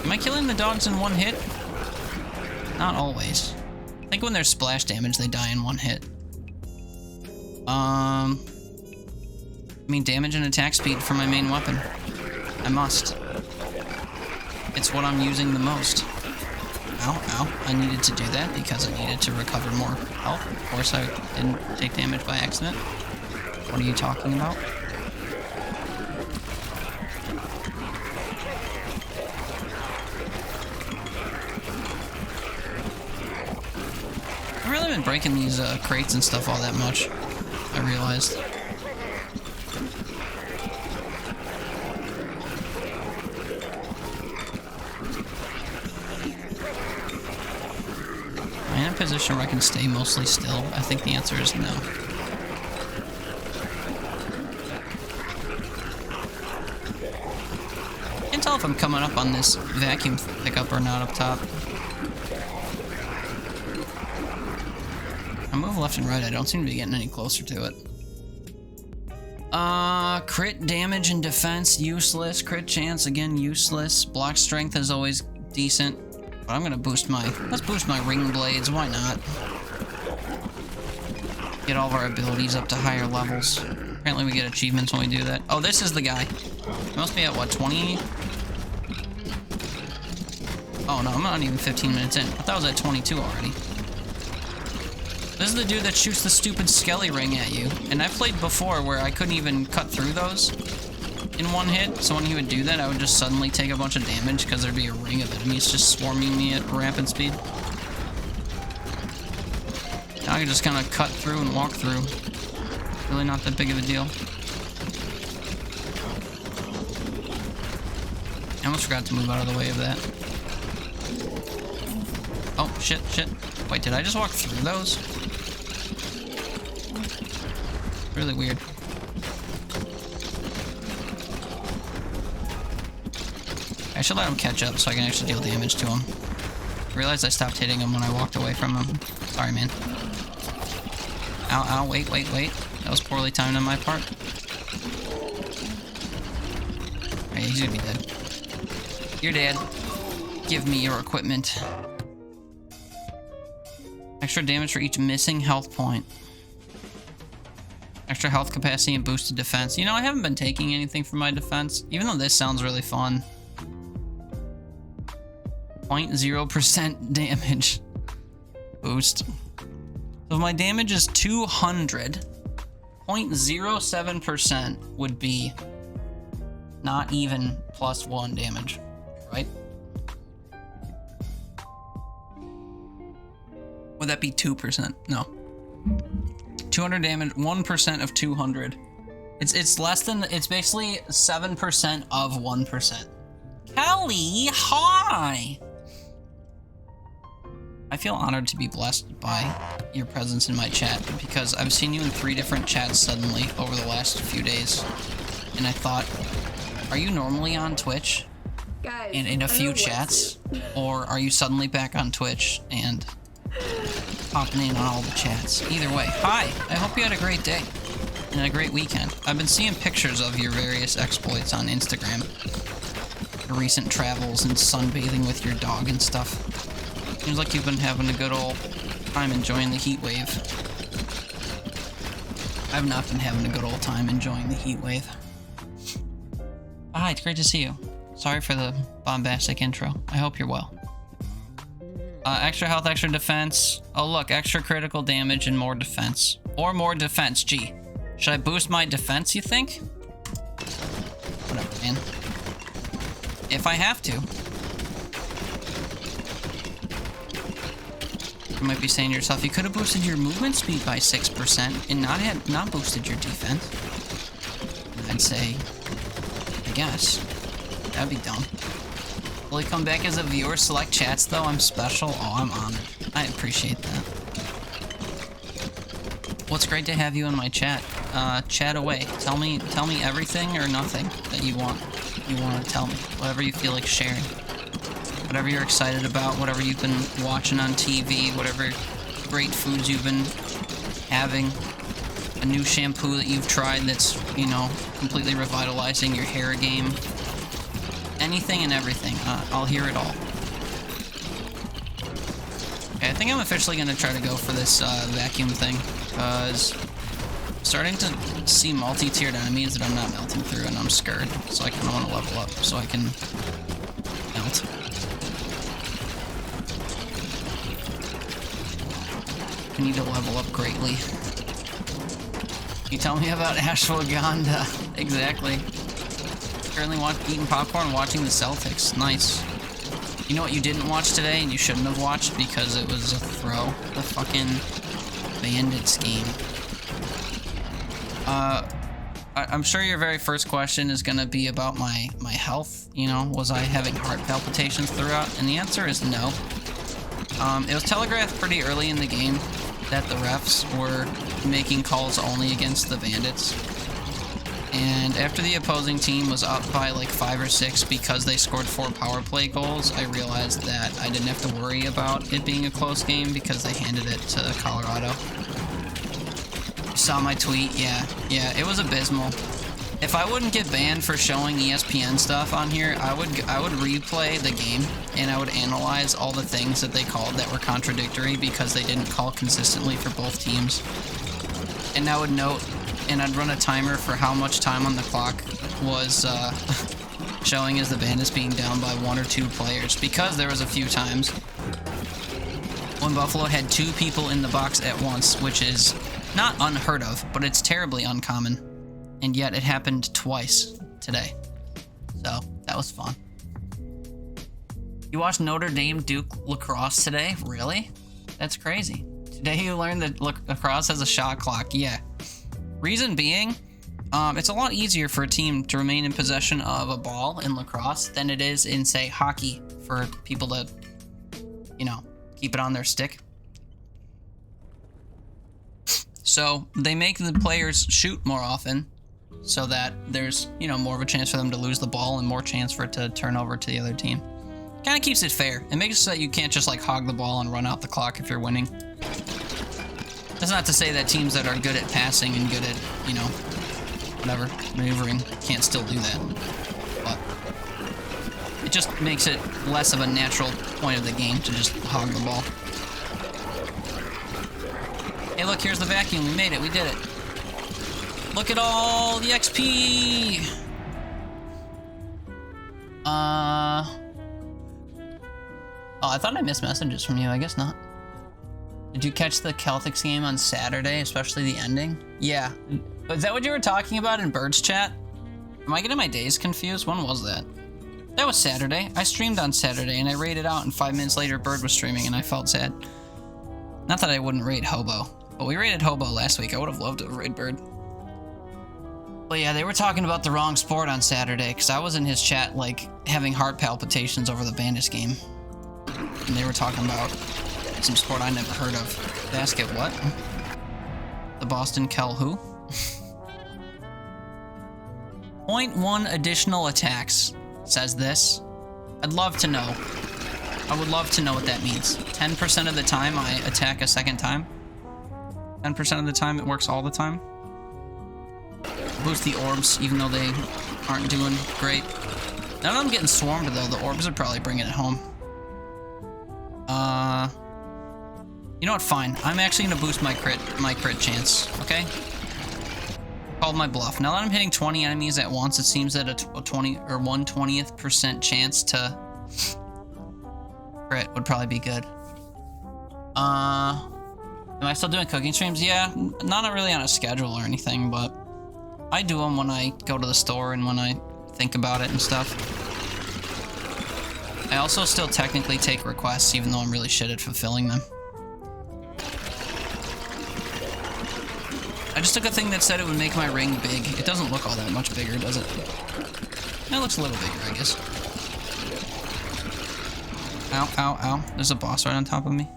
Am I killing the dogs in 1 hit? Not always. I think when there's splash damage, they die in 1 hit. I mean, damage and attack speed for my main weapon. I must. It's what I'm using the most. Ow, ow. I needed to do that because I needed to recover more health. Of course, I didn't take damage by accident. What are you talking about? I've really been breaking these crates and stuff all that much, I realized. Am I in a position where I can stay mostly still? I think the answer is no. I can't tell if I'm coming up on this vacuum pickup or not up top. I move left and right, I don't seem to be getting any closer to it. Crit damage and defense, useless. Crit chance, again, useless. Block strength is always decent. But I'm gonna boost my... Let's boost my ring blades, why not? Get all of our abilities up to higher levels. Apparently we get achievements when we do that. Oh, this is the guy. He must be at, what, 20? Oh, no, I'm not even 15 minutes in. I thought I was at 22 already. This is the dude that shoots the stupid skelly ring at you. And I've played before where I couldn't even cut through those in 1 hit. So when he would do that, I would just suddenly take a bunch of damage because there'd be a ring of enemies just swarming me at rapid speed. Now I can just kind of cut through and walk through. Really not that big of a deal. I almost forgot to move out of the way of that. Oh, shit, shit. Wait, did I just walk through those? Really weird. I should let him catch up so I can actually deal damage to him. I realized I stopped hitting him when I walked away from him. Sorry, man. Ow, ow, wait, wait, wait. That was poorly timed on my part. Alright, he's gonna be dead. You're dead. Give me your equipment. Extra damage for each missing health point. Extra health capacity and boosted defense. You know, I haven't been taking anything for my defense, even though this sounds really fun. 0.0% damage boost. So if my damage is 200, 0.07% would be not even +1 damage, right? Would that be 2%? No. 200 damage, 1% of 200. It's less than, it's basically 7% of 1%. Kelly, hi! I feel honored to be blessed by your presence in my chat because I've seen you in 3 different chats suddenly over the last few days. And I thought, are you normally on Twitch? Guys, in a few chats? Or are you suddenly back on Twitch and popping in on all the chats? Either way, hi! I hope you had a great day and a great weekend. I've been seeing pictures of your various exploits on Instagram. Your recent travels and sunbathing with your dog and stuff. Seems like you've been having a good old time enjoying the heat wave. I've not been having a good old time enjoying the heat wave. Hi, it's great to see you. Sorry for the bombastic intro. I hope you're well. Extra health, extra defense. Oh look, extra critical damage and more defense. Or more defense, gee. Should I boost my defense, you think? Whatever, man. If I have to. You might be saying to yourself, you could have boosted your movement speed by 6% and not boosted your defense. I'd say, I guess. That'd be dumb. Will he come back as a viewer? Select chats though? I'm special? Oh, I'm honored. I appreciate that. Well, it's great to have you in my chat. Chat away. Tell me everything or nothing that you want to tell me. Whatever you feel like sharing. Whatever you're excited about, whatever you've been watching on TV, whatever great foods you've been having, a new shampoo that you've tried that's, you know, completely revitalizing your hair game. Anything and everything. I'll hear it all. Okay, I think I'm officially going to try to go for this vacuum thing, because I'm starting to see multi-tiered enemies that I'm not melting through, and I'm scared, so I kind of want to level up so I can melt. I need to level up greatly. You tell me about ashwagandha. Exactly. Currently eating popcorn, watching the Celtics. Nice. You know what you didn't watch today and you shouldn't have watched because it was a throw? The fucking Bandits game. I'm sure your very first question is gonna be about my health. You know, was I having heart palpitations throughout? And the answer is no. It was telegraphed pretty early in the game that the refs were making calls only against the Bandits. And after the opposing team was up by like 5 or 6 because they scored 4 power play goals, I realized that I didn't have to worry about it being a close game because they handed it to Colorado. You saw my tweet? Yeah, it was abysmal. If I wouldn't get banned for showing ESPN stuff on here, I would replay the game and I would analyze all the things that they called that were contradictory because they didn't call consistently for both teams. And I would note, and I'd run a timer for how much time on the clock was showing as the Bandits being down by 1 or 2 players, because there was a few times when Buffalo had 2 people in the box at once, which is not unheard of, but it's terribly uncommon. And yet it happened twice today. So that was fun. You watched Notre Dame Duke lacrosse today? Really? That's crazy. Today you learned that lacrosse has a shot clock. Yeah. Reason being, it's a lot easier for a team to remain in possession of a ball in lacrosse than it is in, say, hockey for people to, you know, keep it on their stick. So they make the players shoot more often so that there's, you know, more of a chance for them to lose the ball and more chance for it to turn over to the other team. Kind of keeps it fair. It makes it so that you can't just like hog the ball and run out the clock if you're winning. That's not to say that teams that are good at passing and good at, you know, whatever, maneuvering can't still do that. But it just makes it less of a natural point of the game to just hog the ball. Hey, look, here's the vacuum. We made it. We did it. Look at all the XP. Oh, I thought I missed messages from you. I guess not. Did you catch the Celtics game on Saturday, especially the ending? Yeah. Is that what you were talking about in Bird's chat? Am I getting my days confused? When was that? That was Saturday. I streamed on Saturday and I raided out, and 5 minutes later Bird was streaming and I felt sad. Not that I wouldn't raid Hobo, but we raided Hobo last week. I would have loved to raid Bird. But yeah, they were talking about the wrong sport on Saturday because I was in his chat like having heart palpitations over the Bandits game. And they were talking about some sport I never heard of. Basket what? The Boston Kel who? 0.1 additional attacks, says this. I'd love to know. I would love to know what that means. 10% of the time I attack a second time. 10% of the time it works all the time. Boost the orbs, even though they aren't doing great. Now that I'm getting swarmed though, the orbs are probably bringing it home. You know what, fine. I'm actually gonna boost my crit chance, okay? Called my bluff. Now that I'm hitting 20 enemies at once, it seems that a 20 or 1/20th% chance to crit would probably be good. Am I still doing cooking streams? Yeah, not really on a schedule or anything, but I do them when I go to the store and when I think about it and stuff. I also still technically take requests, even though I'm really shit at fulfilling them. I just took a thing that said it would make my ring big. It doesn't look all that much bigger, does it? It looks a little bigger, I guess. Ow, ow, ow. There's a boss right on top of me.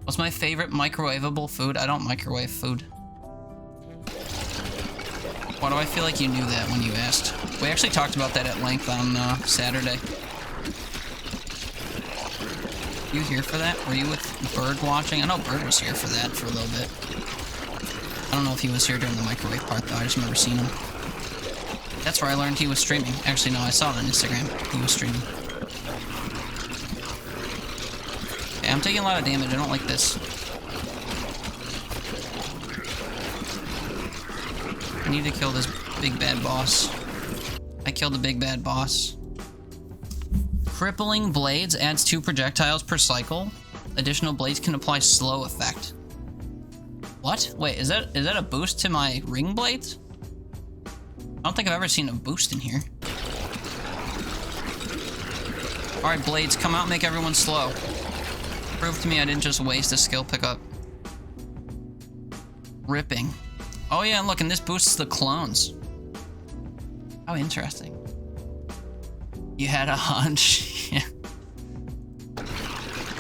What's my favorite microwavable food? I don't microwave food. Why do I feel like you knew that when you asked? We actually talked about that at length on Saturday. You here for that? Were you with Bird watching? I know Bird was here for that for a little bit. I don't know if he was here during the microwave part though, I just remember seeing him. That's where I learned he was streaming. Actually, no, I saw it on Instagram. He was streaming. Okay, I'm taking a lot of damage. I don't like this. I need to kill this big bad boss. I killed the big bad boss. Crippling blades adds 2 projectiles per cycle. Additional blades can apply slow effect. What? Wait, is that a boost to my ring blades? I don't think I've ever seen a boost in here. Alright, blades, come out and make everyone slow. Prove to me I didn't just waste a skill pickup. Ripping. Oh yeah, and look, and this boosts the clones. How interesting. You had a hunch. Yeah.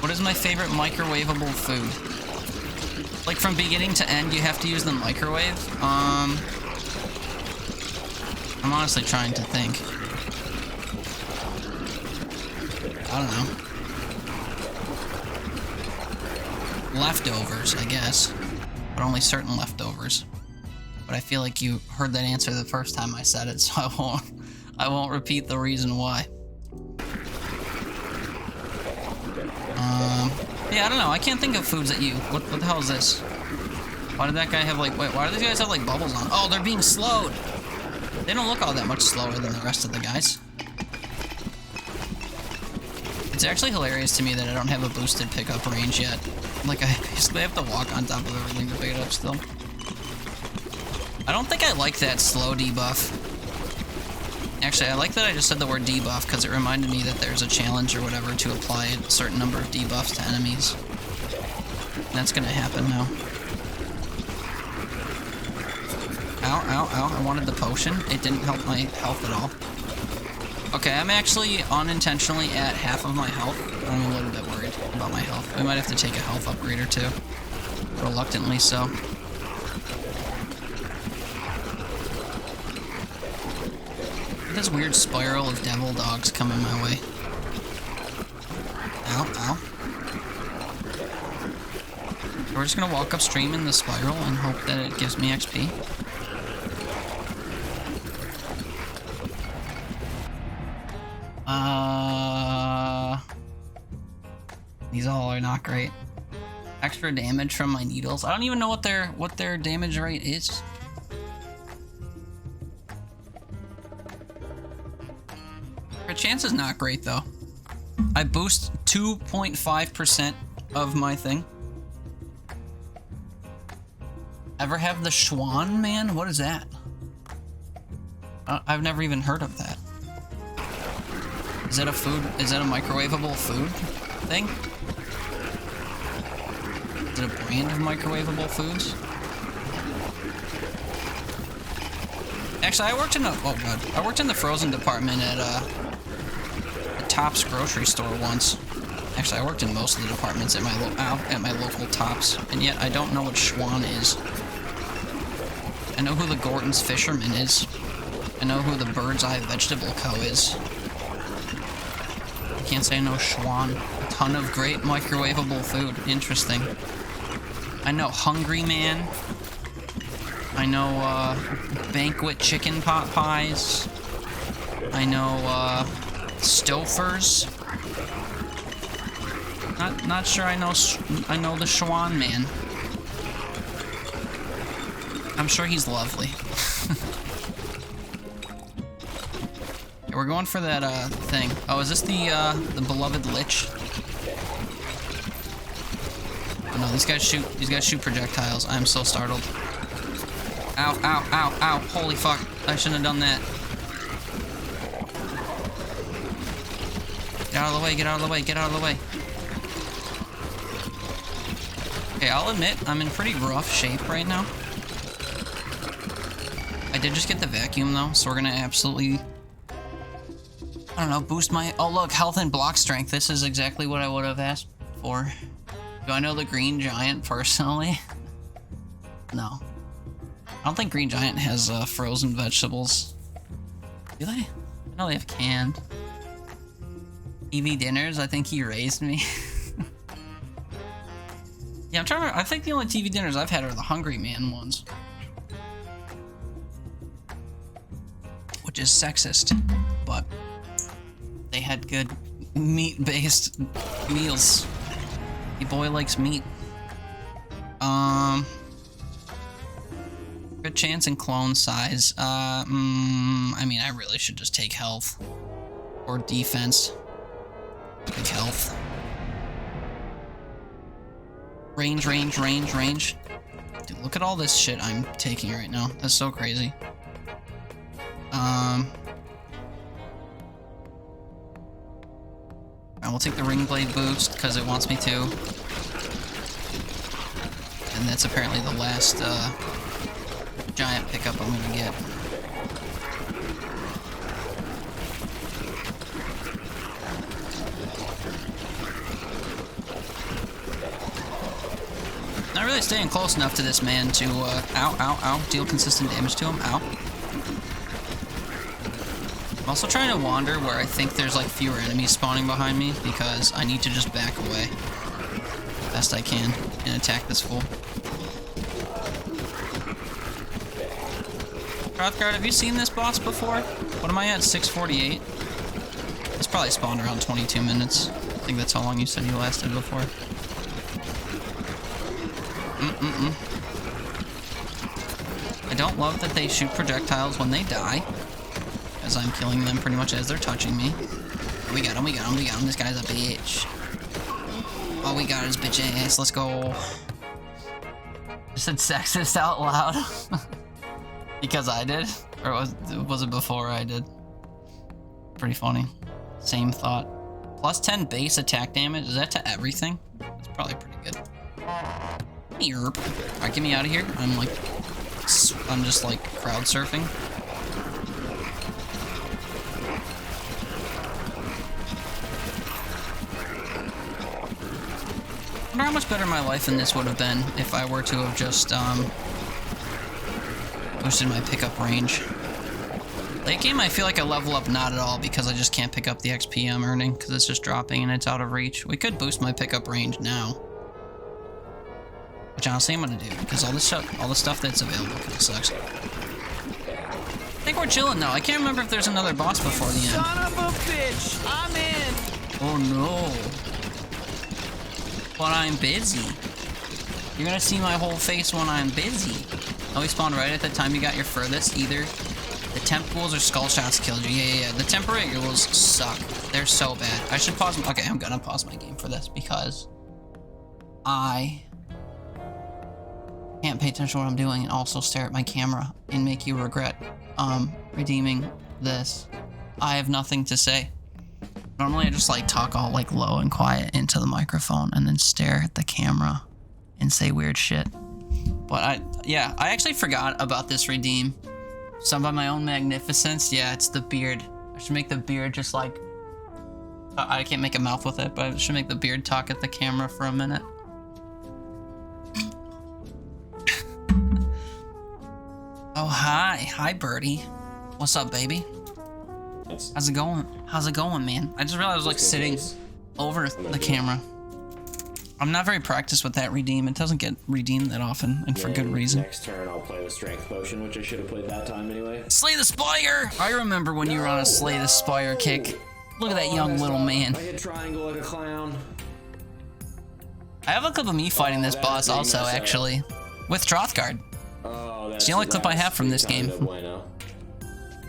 What is my favorite microwavable food? Like from beginning to end, you have to use the microwave? I'm honestly trying to think. I don't know. Leftovers, I guess. But only certain leftovers. But I feel like you heard that answer the first time I said it, so I won't repeat the reason why. Yeah, I don't know. I can't think of foods that you... What the hell is this? Why did that guy have like... Wait, why do these guys have like bubbles on? Oh, they're being slowed! They don't look all that much slower than the rest of the guys. It's actually hilarious to me that I don't have a boosted pickup range yet. Like, I basically have to walk on top of everything to pick it up still. I don't think I like that slow debuff. Actually, I like that I just said the word debuff because it reminded me that there's a challenge or whatever to apply a certain number of debuffs to enemies. And that's gonna happen now. Ow, ow, ow. I wanted the potion. It didn't help my health at all. Okay, I'm actually unintentionally at half of my health. I'm a little bit worried about my health. We might have to take a health upgrade or two. Reluctantly so. This weird spiral of devil dogs coming my way. Ow, ow. We're just gonna walk upstream in the spiral and hope that it gives me XP. These all are not great. Extra damage from my needles. I don't even know what their damage rate is. Their chance is not great though. I boost 2.5% of my thing. Ever have the Schwan man? What is that? I've never even heard of that. Is that a food? Is that a microwavable food thing? Is it a brand of microwavable foods? Actually, I worked in I worked in the frozen department at the Tops grocery store once. Actually, I worked in most of the departments at my local Tops, and yet I don't know what Schwan is. I know who the Gordon's Fisherman is. I know who the Bird's Eye Vegetable Co. is. I can't say no Schwan. A ton of great microwavable food. Interesting. I know Hungry Man. I know Banquet Chicken Pot Pies. I know Stofers. Not sure I know the Schwan Man. I'm sure he's lovely. Yeah, we're going for that thing. Oh, is this the beloved Lich? Oh no, these guys shoot projectiles. I'm so startled. Ow, ow, ow, ow. Holy fuck. I shouldn't have done that. Get out of the way, get out of the way, get out of the way. Okay, I'll admit, I'm in pretty rough shape right now. I did just get the vacuum though, so we're gonna absolutely, I don't know, boost my, oh look, health and block strength. This is exactly what I would have asked for. Do I know the Green Giant personally? No. I don't think Green Giant has frozen vegetables. Do they? I know they have canned. TV dinners, I think he raised me. Yeah, I'm trying to, I think the only TV dinners I've had are the Hungry Man ones. Which is sexist, but they had good meat-based meals. Your boy likes meat. Good chance in clone size. I mean, I really should just take health. Or defense. Take health. Range, range, range, range. Dude, look at all this shit I'm taking right now. That's so crazy. I will take the ring blade boost because it wants me to. And that's apparently the last giant pickup I'm gonna get. Not really staying close enough to this man to ow, ow, ow, deal consistent damage to him. Ow. I'm also trying to wander where I think there's like fewer enemies spawning behind me because I need to just back away best I can and attack this fool. Rothgard, have you seen this boss before? What am I at? 648? It's probably spawned around 22 minutes. I think that's how long you said you lasted before. I don't love that they shoot projectiles when they die, as I'm killing them pretty much as they're touching me. We got him, we got him, we got him. This guy's a bitch. All we got is bitch ass. Let's go. I said sexist out loud. Because I did? Or was it before I did? Pretty funny. Same thought. Plus 10 base attack damage. Is that to everything? That's probably pretty good. Yerp. Alright, get me out of here. I'm just like crowd surfing. I wonder how much better my life in this would have been if I were to have just boosted my pickup range. Late game, I feel like I level up not at all because I just can't pick up the XP I'm earning because it's just dropping and it's out of reach. We could boost my pickup range now. Which honestly I'm gonna do, because all the stuff that's available kind of sucks. I think we're chilling though. I can't remember if there's another boss before the end. Son of a bitch! I'm in! Oh no. But I'm busy. You're gonna see my whole face when I'm busy. Oh, we spawned right at the time you got your furthest. Either the temp ghouls or skull shots killed you. Yeah. The temporary ghouls suck. They're so bad. I should pause. Okay, I'm gonna pause my game for this because I can't pay attention to what I'm doing and also stare at my camera and make you regret redeeming this. I have nothing to say. Normally I just like talk all like low and quiet into the microphone and then stare at the camera and say weird shit. But I actually forgot about this redeem. Some by my own magnificence. Yeah, it's the beard. I should make the beard just like, I can't make a mouth with it, but I should make the beard talk at the camera for a minute. Oh, hi birdie. What's up, baby? How's it going? How's it going, man? I just realized I was like sitting over the camera. I'm not very practiced with that redeem. It doesn't get redeemed that often, and for good reason. Next turn, I'll play with Strength Potion, which I should have played that time anyway. Slay the Spire! I remember when you were on a Slay the Spire kick. Look at that young little man. I hit triangle like a clown. I have a clip of me fighting this boss also, actually. With Trothguard. Oh, It's the only clip I have from this game. What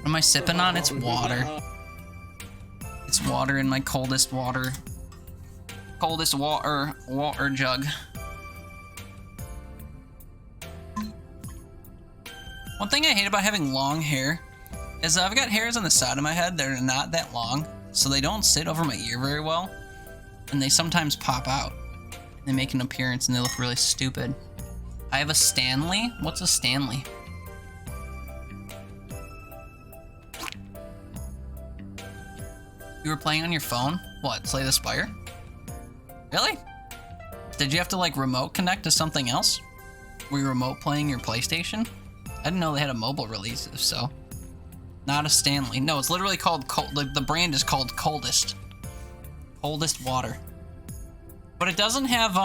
am I sipping on? It's water. It's water in my coldest water jug. One thing I hate about having long hair is I've got hairs on the side of my head that are not that long, so they don't sit over my ear very well, and they sometimes pop out. They make an appearance and they look really stupid. I have a Stanley. What's a Stanley? You were playing on your phone? What, Slay the Spire? Really? Did you have to like remote connect to something else? Were you remote playing your PlayStation? I didn't know they had a mobile release, if so. Not a Stanley. No, it's literally called the brand is called Coldest. Coldest water. But it doesn't have,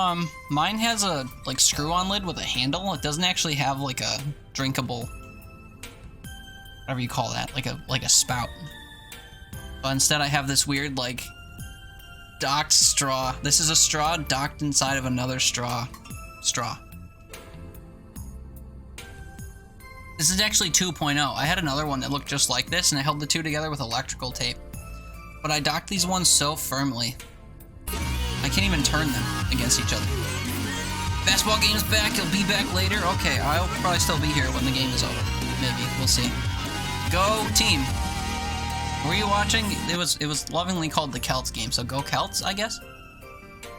mine has a, like, screw-on lid with a handle. It doesn't actually have, like, a drinkable, whatever you call that, like a spout. But instead I have this weird, like, docked straw. This is a straw docked inside of another straw. This is actually 2.0. I had another one that looked just like this, and I held the two together with electrical tape. But I docked these ones so firmly, I can't even turn them against each other. Basketball game's back. It'll be back later. Okay, I'll probably still be here when the game is over. Maybe. We'll see. Go team. Were you watching? It was lovingly called the Celts game, so go Celts, I guess?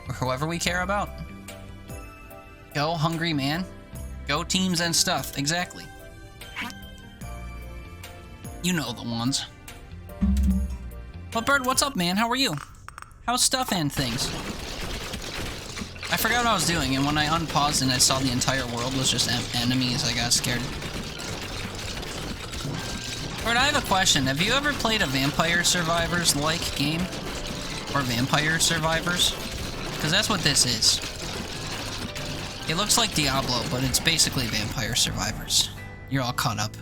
Or whoever we care about. Go hungry man. Go teams and stuff. Exactly. You know the ones. But Bird, what's up, man? How are you? How's stuff and things? I forgot what I was doing, and when I unpaused and I saw the entire world was just enemies, I got scared. Bird, I have a question. Have you ever played a Vampire Survivors-like game? Or Vampire Survivors? Because that's what this is. It looks like Diablo, but it's basically Vampire Survivors. You're all caught up.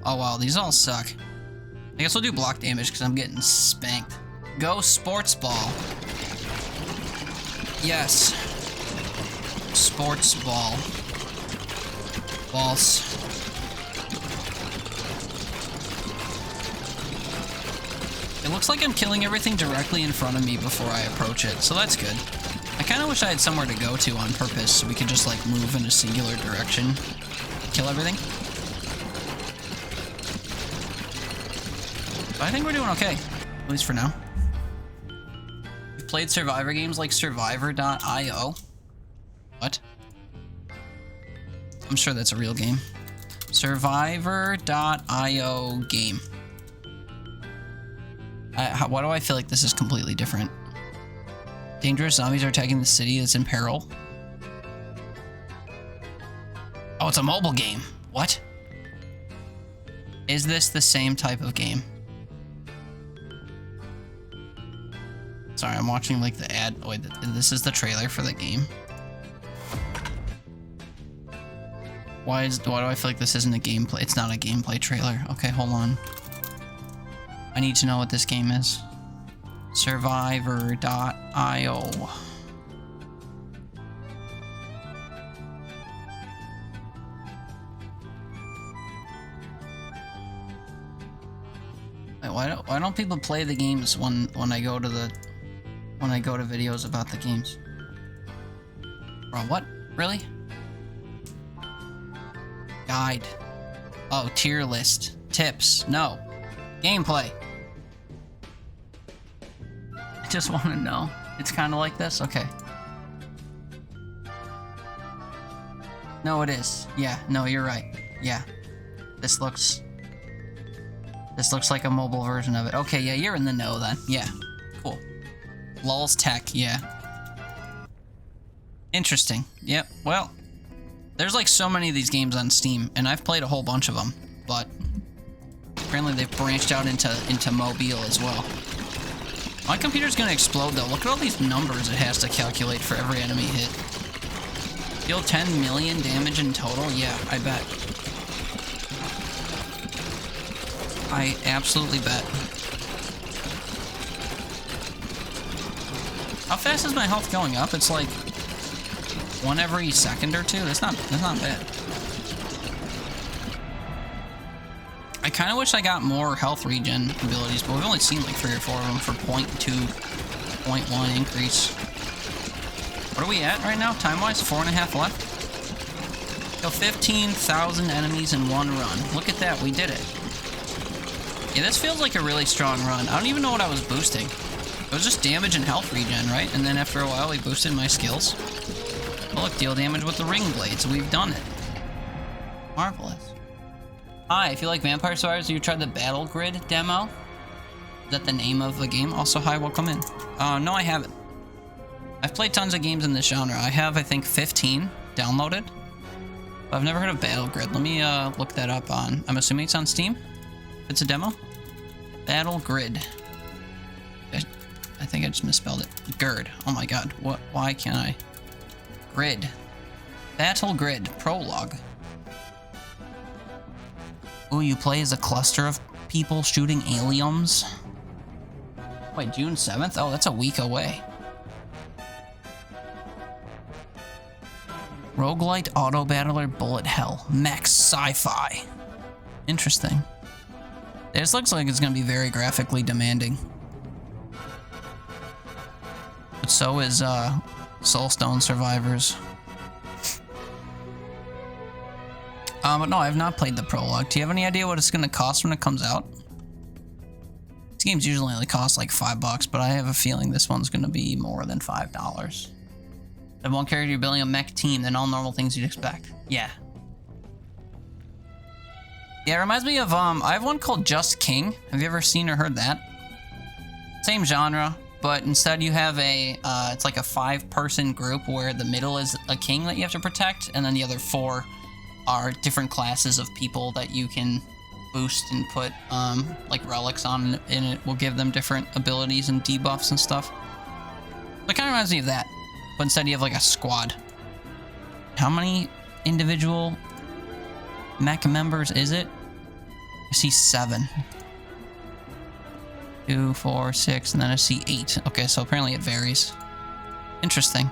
Oh wow, these all suck. I guess we'll do block damage because I'm getting spanked. Go sports ball. Yes. Sports ball. Balls. It looks like I'm killing everything directly in front of me before I approach it, so that's good. I kind of wish I had somewhere to go to on purpose so we could just like move in a singular direction. Kill everything. But I think we're doing okay, at least for now. You've played Survivor games like Survivor.io? What? I'm sure that's a real game. Survivor.io game. Why do I feel like this is completely different? Dangerous zombies are attacking the city that's in peril. Oh, it's a mobile game. What? Is this the same type of game? Sorry, I'm watching like the ad. Oh, wait, this is the trailer for the game. Why do I feel like this isn't a gameplay? It's not a gameplay trailer. Okay, hold on. I need to know what this game is. Survivor.io. Wait, why don't people play the games when I go to videos about the games? Bro, what? Really? Guide. Oh, tier list. Tips. No. Gameplay. I just want to know. It's kind of like this? Okay. No, it is. Yeah, no, you're right. Yeah. This looks like a mobile version of it. Okay, yeah, you're in the know then. Yeah. Cool. Lulz Tech, yeah. Interesting. Yep. Well, there's like so many of these games on Steam, and I've played a whole bunch of them, but apparently they've branched out into mobile as well. My computer's gonna explode though. Look at all these numbers it has to calculate for every enemy hit. Deal 10 million damage in total? Yeah, I bet. I absolutely bet. How fast is my health going up? It's like 1 every second or 2. That's not bad. I kind of wish I got more health regen abilities, but we've only seen like 3 or 4 of them for 0.2, 0.1 increase. What are we at right now, time-wise? 4.5 left? Kill 15,000 enemies in 1 run. Look at that, we did it. Yeah, this feels like a really strong run. I don't even know what I was boosting. It was just damage and health regen, right? And then after a while, we boosted my skills. Oh, look, deal damage with the ring blades. We've done it. Marvelous. Hi, if you like Vampire Survivors, you tried the Battle Grid demo? Is that the name of the game? Also, hi, welcome in. No, I haven't. I've played tons of games in this genre. I have, I think, 15 downloaded. But I've never heard of Battle Grid. Let me look that up on... I'm assuming it's on Steam? It's a demo? Battle Grid. I think I just misspelled it. Gerd. Oh my god. What? Why can't I? Grid. Battle Grid. Prologue. Oh, you play as a cluster of people shooting aliens? Wait, June 7th? Oh, that's a week away. Roguelite Auto Battler Bullet Hell. Mech Sci-Fi. Interesting. This looks like it's going to be very graphically demanding. But so is Soulstone Survivors. But no, I have not played the prologue. Do you have any idea what it's going to cost when it comes out? These games usually only cost like $5, but I have a feeling this one's going to be more than $5. If one character, you're building a mech team, then all normal things you'd expect. Yeah. Yeah, it reminds me of, I have one called Just King. Have you ever seen or heard that? Same genre, but instead you have a, it's like a 5-person group where the middle is a king that you have to protect, and then the other 4 are different classes of people that you can boost and put, like relics on, and it will give them different abilities and debuffs and stuff. It kind of reminds me of that, but instead you have like a squad. How many individual mech members is it? I see 7. 2, 4, 6, and then I see 8. Okay, so apparently it varies. Interesting.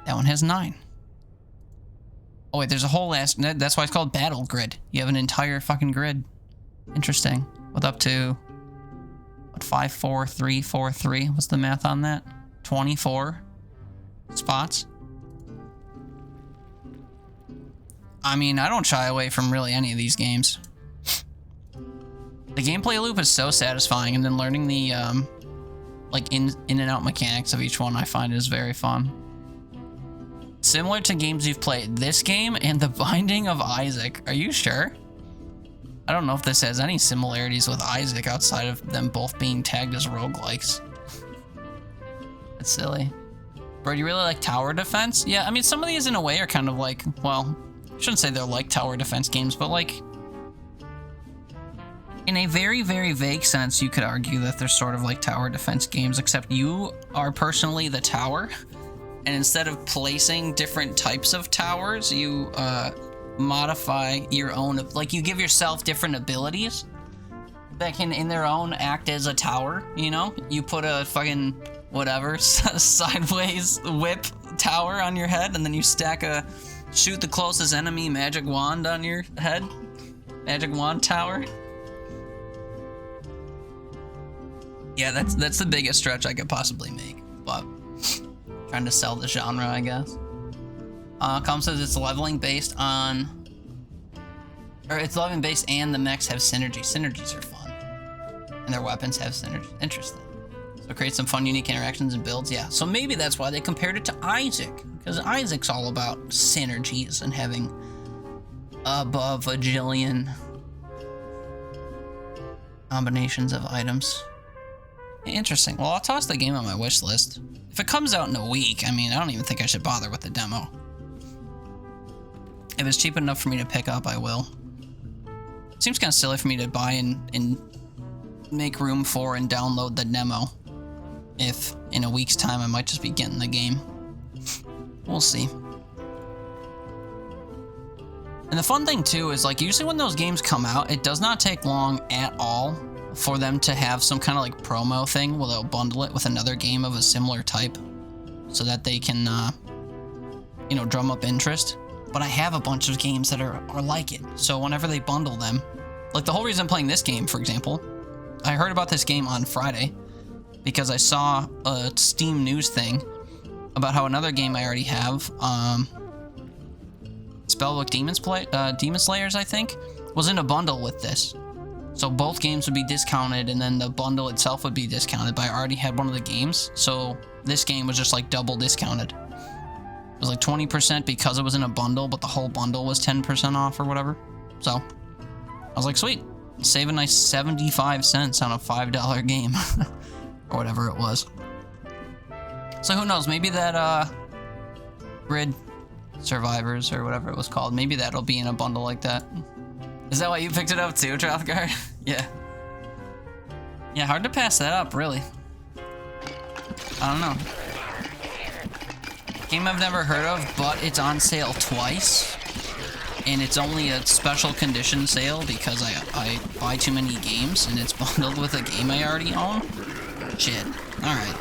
That one has 9. Oh wait, there's a whole ass... That's why it's called Battle Grid. You have an entire fucking grid. Interesting. With up to... What, 5, 4, 3, 4, 3? What's the math on that? 24 spots? I mean, I don't shy away from really any of these games. The gameplay loop is so satisfying, and then learning the, like, in and out mechanics of each one I find is very fun. Similar to games you've played, this game and The Binding of Isaac. Are you sure? I don't know if this has any similarities with Isaac outside of them both being tagged as roguelikes. It's silly. Bro, do you really like tower defense? Yeah, I mean, some of these in a way are kind of like, well, I shouldn't say they're like tower defense games, but like, in a very, very vague sense, you could argue that they're sort of like tower defense games, except you are personally the tower. And instead of placing different types of towers, you modify your own, like you give yourself different abilities that can in their own act as a tower, you know? You put a fucking, whatever, sideways whip tower on your head, and then you stack a shoot the closest enemy magic wand on your head. Magic Wand Tower. Yeah, that's the biggest stretch I could possibly make, but trying to sell the genre, I guess. Com says it's leveling based on, or it's leveling based and the mechs have synergy. Synergies are fun, and their weapons have synergy. Interesting. So create some fun, unique interactions and builds. Yeah, so maybe that's why they compared it to Isaac, because Isaac's all about synergies and having above a jillion combinations of items. Interesting. Well, I'll toss the game on my wish list. If it comes out in a week, I mean, I don't even think I should bother with the demo. If it's cheap enough for me to pick up, I will. Seems kind of silly for me to buy and make room for and download the demo. If in a week's time I might just be getting the game. We'll see. And the fun thing too is, like, usually when those games come out, it does not take long at all for them to have some kind of like promo thing where they'll bundle it with another game of a similar type so that they can, you know, drum up interest. But I have a bunch of games that are like it. So whenever they bundle them, like the whole reason I'm playing this game, for example, I heard about this game on Friday because I saw a Steam news thing about how another game I already have, Spellbook Demon Slayers, I think, was in a bundle with this. So both games would be discounted, and then the bundle itself would be discounted, but I already had one of the games, so this game was just like double discounted. It was like 20% because it was in a bundle, but the whole bundle was 10% off or whatever. So I was like, sweet, save a nice 75 cents on a $5 game or whatever it was. So who knows, maybe that Grid Survivors or whatever it was called, maybe that'll be in a bundle like that. Is that why you picked it up too, Trafguard? Yeah. Yeah, hard to pass that up, really. I don't know. Game I've never heard of, but it's on sale twice. And it's only a special condition sale because I buy too many games and it's bundled with a game I already own. Shit. Alright.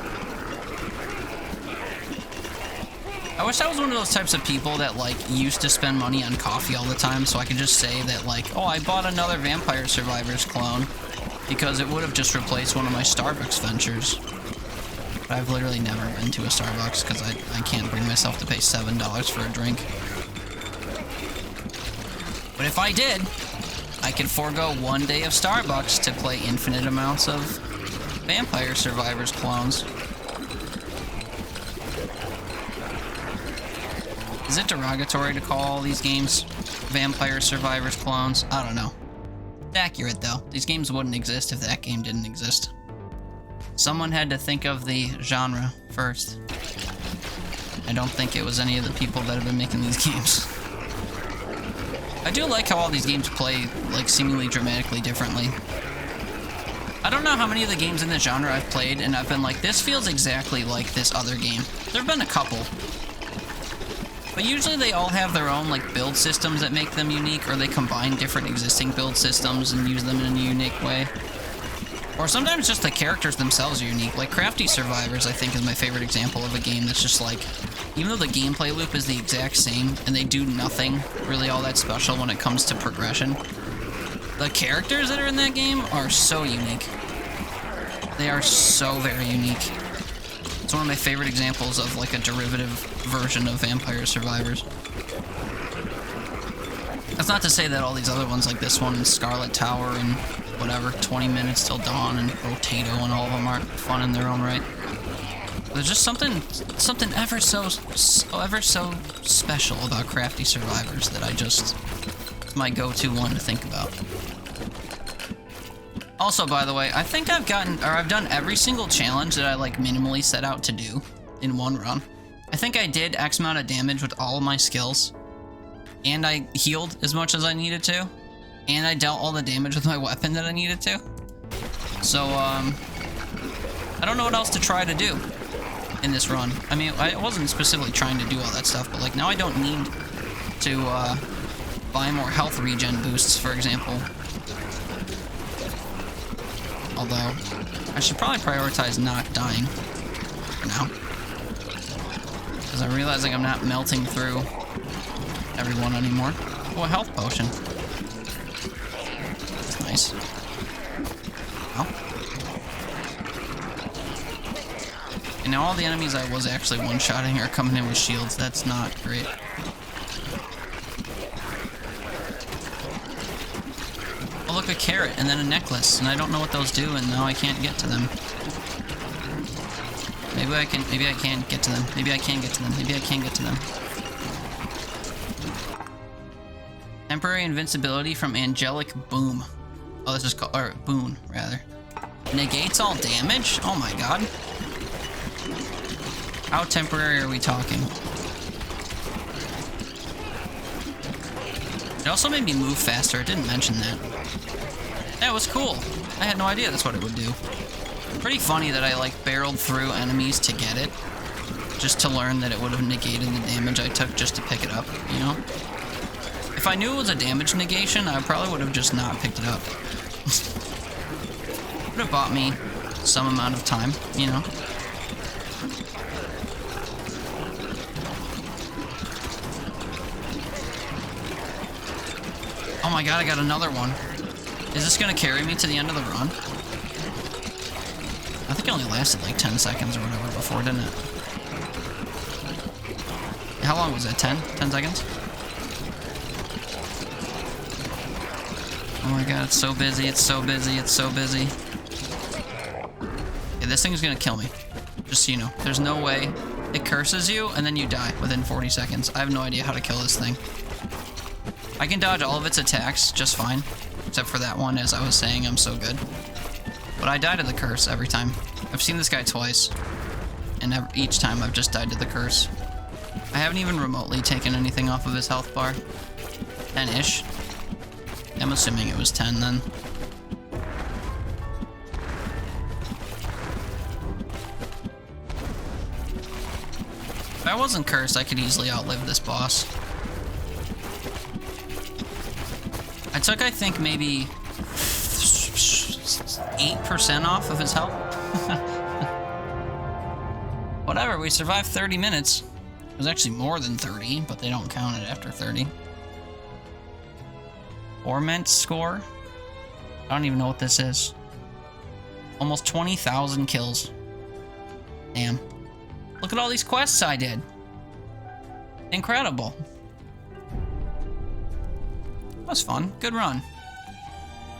I wish I was one of those types of people that, like, used to spend money on coffee all the time, so I could just say that, like, oh, I bought another Vampire Survivors clone, because it would have just replaced one of my Starbucks ventures. But I've literally never been to a Starbucks, because I can't bring myself to pay $7 for a drink. But if I did, I could forego one day of Starbucks to play infinite amounts of Vampire Survivors clones. Is it derogatory to call all these games Vampire Survivors clones? I don't know. It's accurate, though. These games wouldn't exist if that game didn't exist. Someone had to think of the genre first. I don't think it was any of the people that have been making these games. I do like how all these games play, like, seemingly dramatically differently. I don't know how many of the games in the genre I've played, and I've been like, this feels exactly like this other game. There have been a couple. But usually they all have their own, like, build systems that make them unique, or they combine different existing build systems and use them in a unique way. Or sometimes just the characters themselves are unique. Like, Crafty Survivors, I think, is my favorite example of a game that's just like, even though the gameplay loop is the exact same, and they do nothing really all that special when it comes to progression, the characters that are in that game are so unique. They are so very unique. It's one of my favorite examples of, like, a derivative version of Vampire Survivors. That's not to say that all these other ones, like this one and Scarlet Tower and whatever, 20 Minutes Till Dawn and Rotato and all of them aren't fun in their own right. There's just something ever so special about Crafty Survivors that it's my go-to one to think about. Also, by the way, I think I've done every single challenge that I, like, minimally set out to do in one run. I think I did X amount of damage with all of my skills, and I healed as much as I needed to, and I dealt all the damage with my weapon that I needed to. So, I don't know what else to try to do in this run. I mean, I wasn't specifically trying to do all that stuff, but, like, now I don't need to, buy more health regen boosts, for example. Although, I should probably prioritize not dying for now. Because I'm realizing I'm not melting through everyone anymore. Oh, a health potion. Nice. Ow. And now all the enemies I was actually one-shotting are coming in with shields. That's not great. Oh, look, a carrot and then a necklace. And I don't know what those do, and now I can't get to them. Maybe I can get to them. Maybe I can get to them. Maybe I can get to them. Temporary invincibility from angelic boom. Oh, this is called, or boon, rather. Negates all damage? Oh my god. How temporary are we talking? It also made me move faster. It didn't mention that. That was cool. I had no idea that's what it would do. Pretty funny that I like barreled through enemies to get it. Just to learn that it would have negated the damage I took just to pick it up, you know? If I knew it was a damage negation, I probably would have just not picked it up. Would have bought me some amount of time, you know? Oh my god, I got another one. Is this gonna carry me to the end of the run? I think it only lasted like 10 seconds or whatever before, didn't it? How long was it? 10? 10 seconds? Oh my god, it's so busy, it's so busy, it's so busy. Okay, this thing's gonna kill me. Just so you know. There's no way. It curses you, and then you die within 40 seconds. I have no idea how to kill this thing. I can dodge all of its attacks just fine. Except for that one, as I was saying, I'm so good. But I die to the curse every time. I've seen this guy twice. And each time I've just died to the curse. I haven't even remotely taken anything off of his health bar. 10-ish. I'm assuming it was 10 then. If I wasn't cursed, I could easily outlive this boss. I took, I think, maybe 8% off of his health. Whatever, we survived 30 minutes. It was actually more than 30, but they don't count it after 30. Torment score? I don't even know what this is. Almost 20,000 kills. Damn. Look at all these quests I did. Incredible. That was fun. Good run.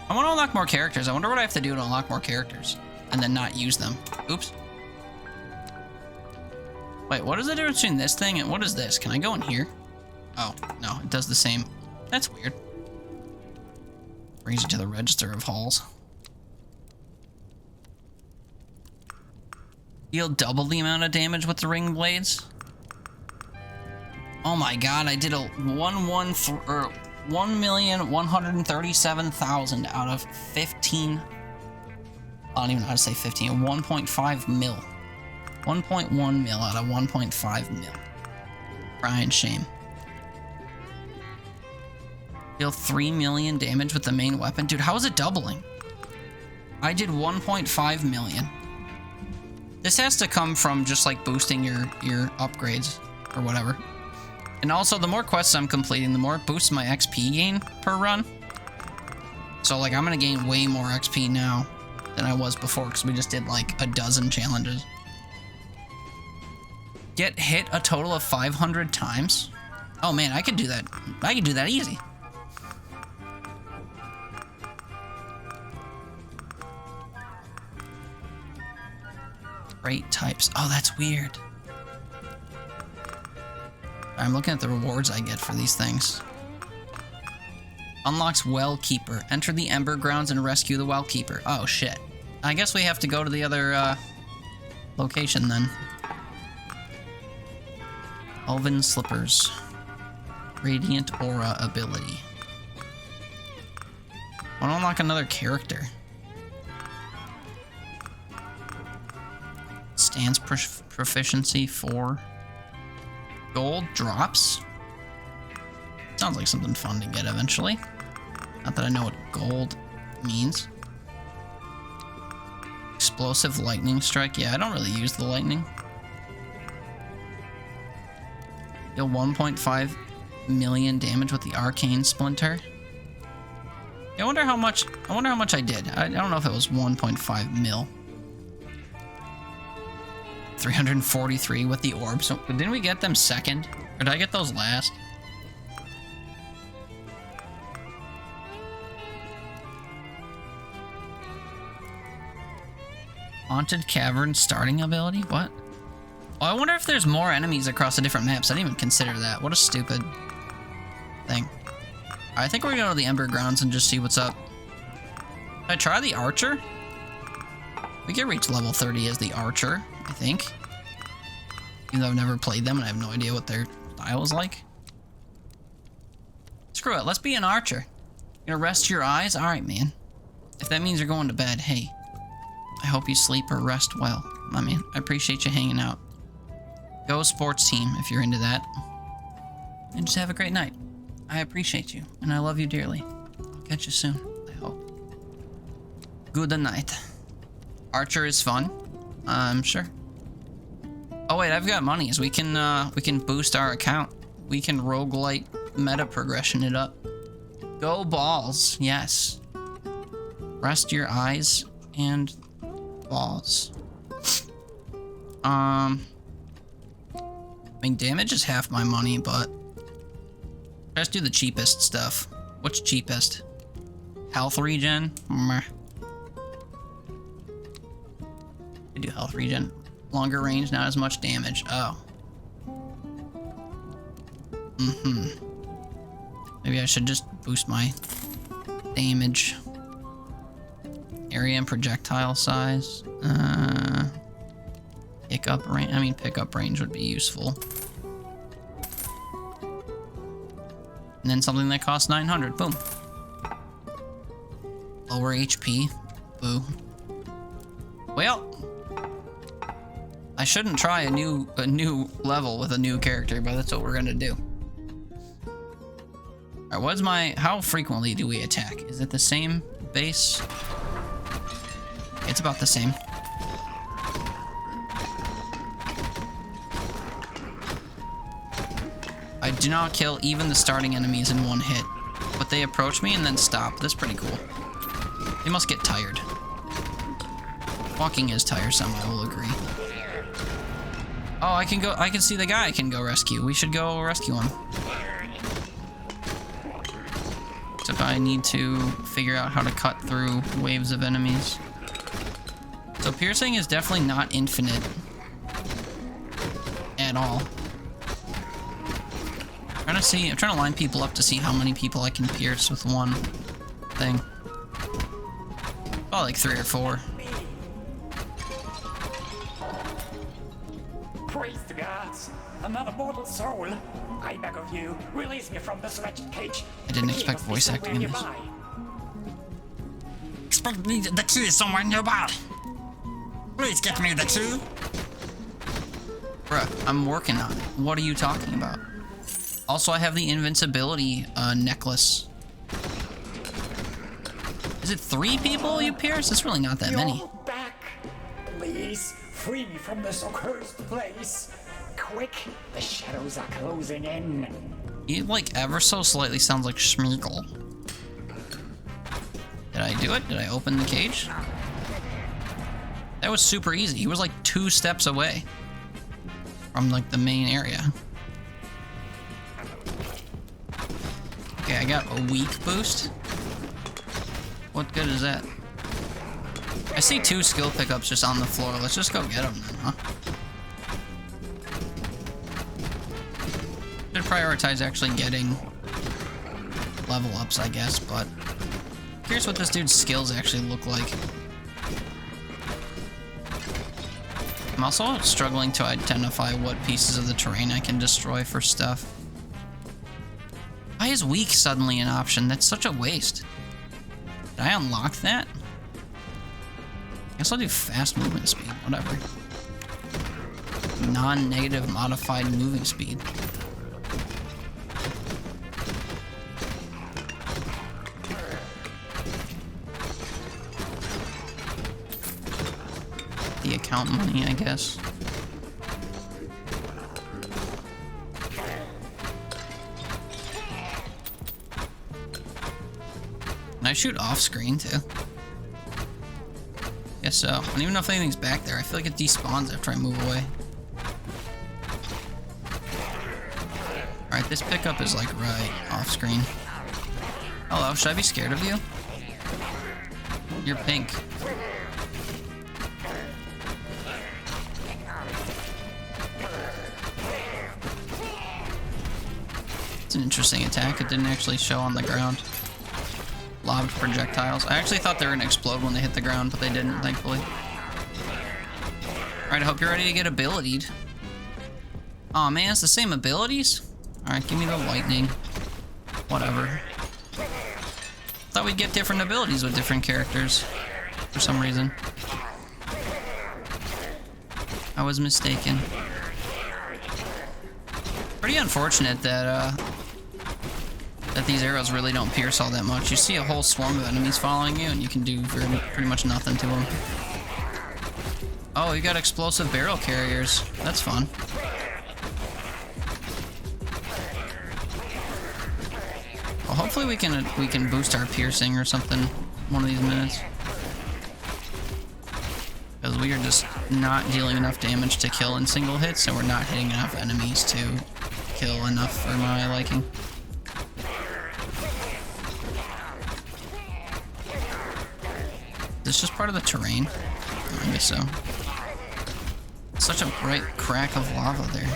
I want to unlock more characters. I wonder what I have to do to unlock more characters. And then not use them. Oops. Wait, what is the difference between this thing and what is this? Can I go in here? Oh, no. It does the same. That's weird. Brings you to the register of halls. Deal double the amount of damage with the ring blades. Oh my god, I did a 1,137,000 out of 15. I don't even know how to say 15. 1.5 mil. 1.1 mil out of 1.5 mil. Brian shame. Deal 3 million damage with the main weapon. Dude, how is it doubling? I did 1.5 million. This has to come from just like boosting your upgrades or whatever. And also, the more quests I'm completing, the more it boosts my XP gain per run. So like, I'm gonna gain way more XP now than I was before because we just did like a dozen challenges. Get hit a total of 500 times. Oh man, I could do that. I could do that easy. Rate types. Oh, that's weird. I'm looking at the rewards I get for these things. Unlocks Well Keeper. Enter the Ember Grounds and rescue the Well Keeper. Oh, shit. I guess we have to go to the other location then. Elven Slippers. Radiant Aura ability. I want to unlock another character. Stance proficiency 4. Gold drops. Sounds like something fun to get eventually. Not that I know what gold means. Explosive lightning strike. Yeah, I don't really use the lightning. Deal 1.5 million damage with the arcane splinter. I wonder how much I did. I don't know if it was 1.5 mil. 343 with the orbs. So, didn't we get them second? Or did I get those last? Haunted Cavern starting ability? What? Oh, I wonder if there's more enemies across the different maps. I didn't even consider that. What a stupid thing. I think we're gonna go to the Ember Grounds and just see what's up. Should I try the Archer? We can reach level 30 as the Archer, I think. Even though I've never played them and I have no idea what their style is like. Screw it, let's be an Archer. Gonna rest your eyes? Alright, man. If that means you're going to bed, hey. I hope you sleep or rest well, my man. I appreciate you hanging out. Go sports team if you're into that. And just have a great night. I appreciate you, and I love you dearly. I'll catch you soon, I hope. Good night. Archer is fun. I'm sure. Oh wait, I've got monies. We can boost our account. We can roguelike meta progression it up. Go balls, yes. Rest your eyes and balls. I mean, damage is half my money, but let's do the cheapest stuff. What's cheapest? Health regen? Meh. I do health regen. Longer range, not as much damage. Oh. Maybe I should just boost my damage. Area and projectile size. Pickup range. I mean, pickup range would be useful. And then something that costs 900. Boom. Lower HP. Boo. Well, I shouldn't try a new level with a new character, but that's what we're gonna do. All right, how frequently do we attack? Is it the same base? It's about the same. I do not kill even the starting enemies in one hit, but they approach me and then stop. That's pretty cool. They must get tired. Walking is tiresome, I will agree. Oh, I can see the guy I can go rescue. We should go rescue him. Except I need to figure out how to cut through waves of enemies. So piercing is definitely not infinite at all. I'm trying to line people up to see how many people I can pierce with one thing. About like 3 or 4. Praise the gods! Another mortal soul! I beg of you, release me from this wretched cage. I didn't expect voice acting in this. Expect me the key is somewhere nearby. Please get me the key. Bruh, I'm working on it. What are you talking about? Also, I have the invincibility necklace. Is it 3 people you pierce? It's really not that many. You're back! Please, free me from this accursed place. Quick, the shadows are closing in. He, like, ever so slightly sounds like Schmeagol. Did I do it? Did I open the cage? That was super easy. He was like 2 steps away from, like, the main area. Okay, I got a weak boost. What good is that? I see 2 skill pickups just on the floor. Let's just go get them then, huh? Should prioritize actually getting level ups, I guess, but here's what this dude's skills actually look like. I'm also struggling to identify what pieces of the terrain I can destroy for stuff. Why is weak suddenly an option? That's such a waste. Did I unlock that? I guess I'll do fast movement speed, whatever. Non-negative modified moving speed. The account money, I guess. Can I shoot off screen too? Guess so. I don't even know if anything's back there. I feel like it despawns after I move away. Alright, this pickup is like right off screen. Hello, should I be scared of you? You're pink. It's an interesting attack. It didn't actually show on the ground. Lobbed projectiles. I actually thought they were gonna explode when they hit the ground, but they didn't, thankfully. Alright, I hope you're ready to get abilitied. Aw, man, it's the same abilities? Alright, give me the lightning. Whatever. Thought we'd get different abilities with different characters. For some reason. I was mistaken. Pretty unfortunate that, that these arrows really don't pierce all that much. You see a whole swarm of enemies following you, and you can do pretty much nothing to them. Oh, you got explosive barrel carriers. That's fun. Well, hopefully we can boost our piercing or something one of these minutes. Because we are just not dealing enough damage to kill in single hits, and we're not hitting enough enemies to kill enough for my liking. Is this just part of the terrain? I guess so. Such a bright crack of lava there.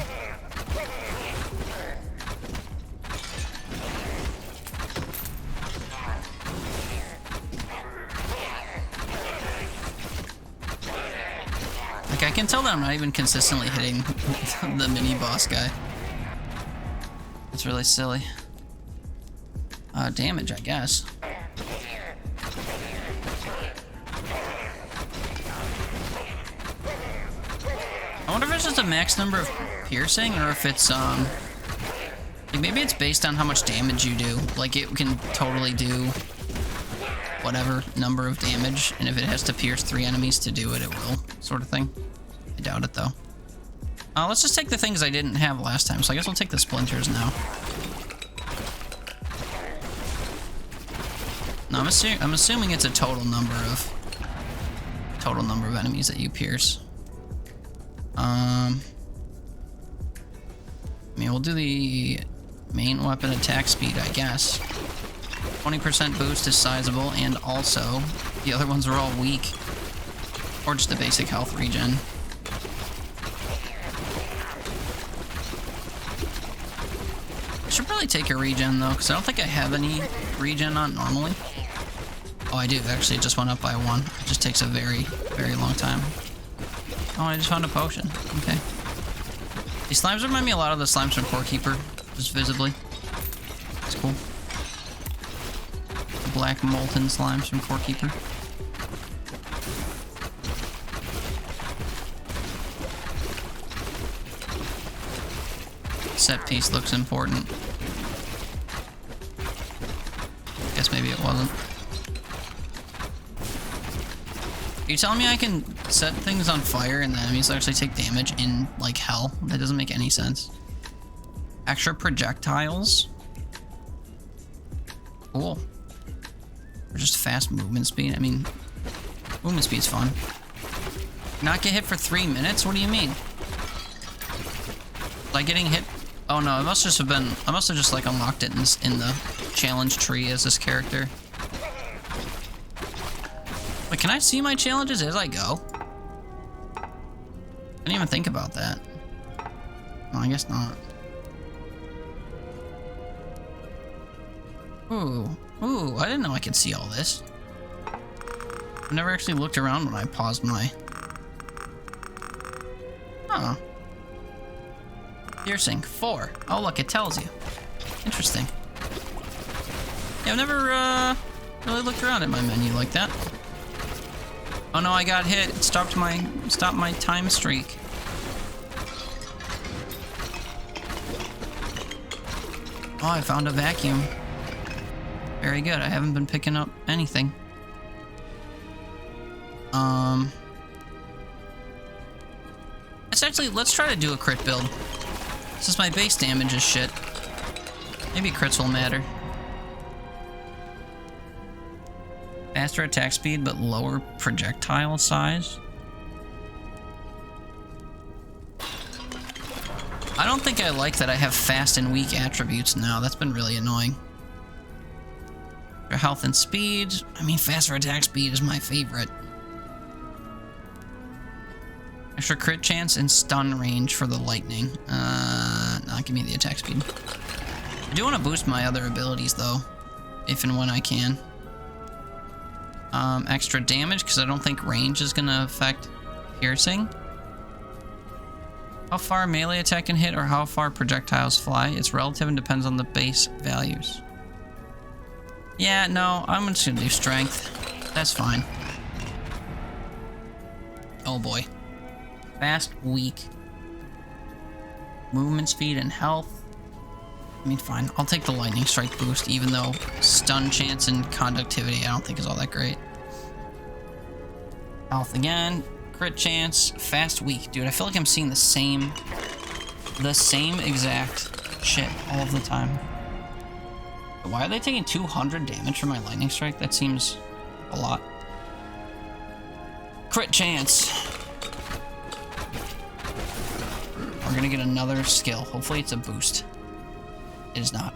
Like, I can tell that I'm not even consistently hitting the mini boss guy. It's really silly. Damage, I guess. I wonder if it's just a max number of piercing, or if it's, like maybe it's based on how much damage you do. Like, it can totally do whatever number of damage, and if it has to pierce 3 enemies to do it, it will, sort of thing. I doubt it, though. Let's just take the things I didn't have last time, so I guess we'll take the splinters now. No, I'm assuming it's a total number of enemies that you pierce. I mean, we'll do the main weapon attack speed, I guess. 20% boost is sizable, and also the other ones are all weak, or just the basic health regen. I should probably take a regen though, because I don't think I have any regen on normally. Oh, I do. Actually, it just went up by 1. It just takes a very, very long time. Oh, I just found a potion. Okay. These slimes remind me a lot of the slimes from Core Keeper, just visibly. It's cool. The black molten slimes from Core Keeper. Set piece looks important. Guess maybe it wasn't. Are you telling me I can set things on fire and the enemies actually take damage in, like, hell? That doesn't make any sense. Extra projectiles? Cool. Or just fast movement speed? I mean, movement speed's fun. Not get hit for 3 minutes? What do you mean? Like getting hit? Oh no, it must just have been, I must have just like unlocked it in the challenge tree as this character. Wait, can I see my challenges as I go? I didn't even think about that. No, I guess not. Ooh, I didn't know I could see all this. I never actually looked around when I paused my... Oh. Piercing, 4. Oh look, it tells you. Interesting. Yeah, I've never really looked around at my menu like that. Oh no, I got hit. It stopped my time streak. Oh, I found a vacuum. Very good. I haven't been picking up anything. Let's try to do a crit build. Since my base damage is shit. Maybe crits will matter. Faster attack speed, but lower projectile size. I don't think I like that I have fast and weak attributes now. That's been really annoying. For health and speed, I mean, faster attack speed is my favorite. Extra crit chance and stun range for the lightning. Nah, give me the attack speed. I do want to boost my other abilities though, if and when I can. Extra damage, because I don't think range is gonna affect piercing. How far melee attack can hit or how far projectiles fly. It's relative and depends on the base values. Yeah, no, I'm just gonna do strength. That's fine. Oh boy. Fast, weak. Movement speed and health. I mean, fine. I'll take the lightning strike boost, even though stun chance and conductivity I don't think is all that great. Health again. Crit chance. Fast, weak. Dude, I feel like I'm seeing the same exact shit all of the time. Why are they taking 200 damage from my lightning strike? That seems a lot. Crit chance. We're gonna get another skill. Hopefully it's a boost. It is not.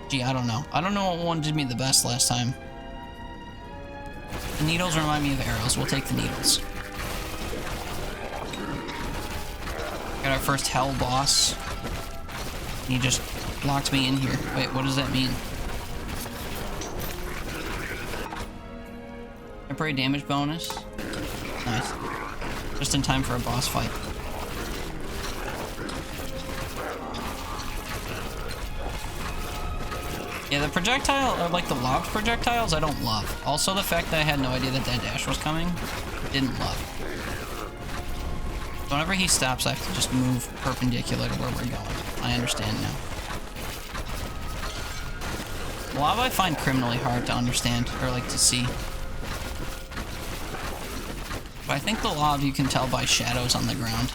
Gee, I don't know. I don't know what one did me the best last time. The needles remind me of arrows. We'll take the needles. Got our first hell boss. He just locked me in here. Wait, what does that mean? Temporary damage bonus. Nice. Just in time for a boss fight. Yeah, the projectile, or like the lobbed projectiles, I don't love. Also, the fact that I had no idea that that dash was coming, didn't love. Whenever he stops, I have to just move perpendicular to where we're going. I understand now. Lava I find criminally hard to understand, or like to see. But I think the lob you can tell by shadows on the ground.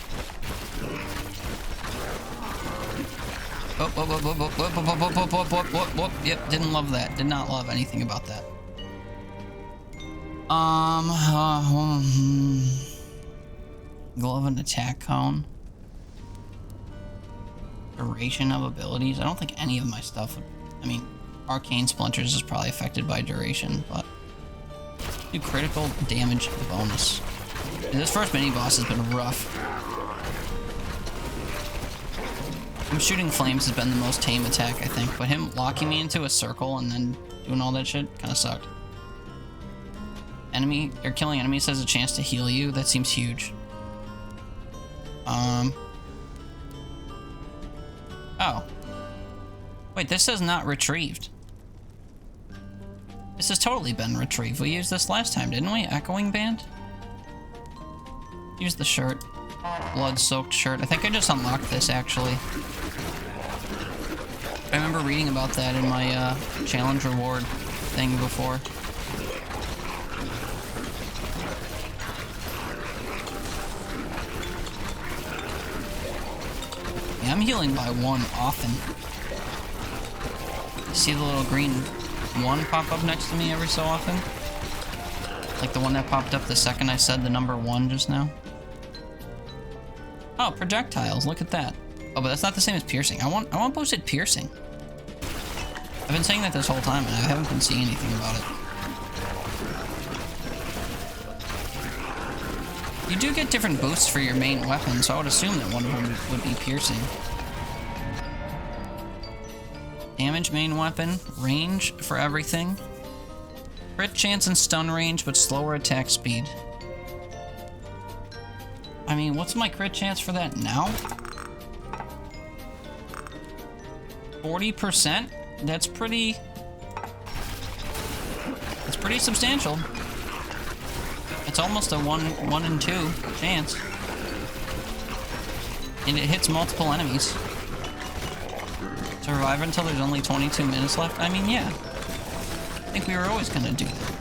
Yep, didn't love that. Did not love anything about that. Glove and attack cone. Duration of abilities. I don't think any of my stuff would... I mean, arcane splinters is probably affected by duration, but... Do critical damage bonus. Dude, this first mini-boss has been rough. Him shooting flames has been the most tame attack, I think, but him locking me into a circle and then doing all that shit kind of sucked. Enemy, or killing enemies has a chance to heal you. That seems huge. Oh. Wait, this says not retrieved. This has totally been retrieved. We used this last time, didn't we? Echoing Band? Use the shirt. Blood-soaked shirt. I think I just unlocked this, actually. I remember reading about that in my challenge reward thing before. Yeah, I'm healing by 1 often. See the little green 1 pop up next to me every so often? Like the one that popped up the second I said the number 1 just now. Oh, projectiles, look at that. Oh, but that's not the same as piercing. I want boosted piercing. I've been saying that this whole time, and I haven't been seeing anything about it. You do get different boosts for your main weapon, so I would assume that one of them would be piercing. Damage main weapon, range for everything. Crit chance and stun range, but slower attack speed. I mean, what's my crit chance for that now? 40%? That's pretty substantial. It's almost a 1 in 2 chance. And it hits multiple enemies. Survive until there's only 22 minutes left? I mean, yeah. I think we were always gonna do that.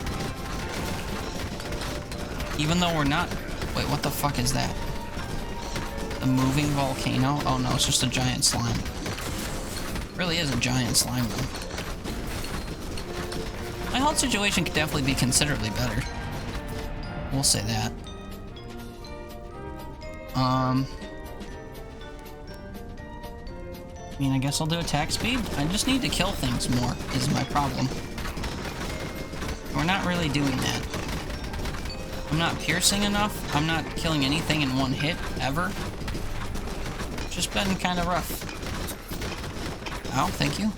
Even though we're not... Wait, what the fuck is that? A moving volcano? Oh no, it's just a giant slime. It really is a giant slime though. My health situation could definitely be considerably better. We'll say that. I mean, I guess I'll do attack speed. I just need to kill things more, is my problem. We're not really doing that. I'm not piercing enough. I'm not killing anything in one hit, ever. It's just been kind of rough. Oh, thank you.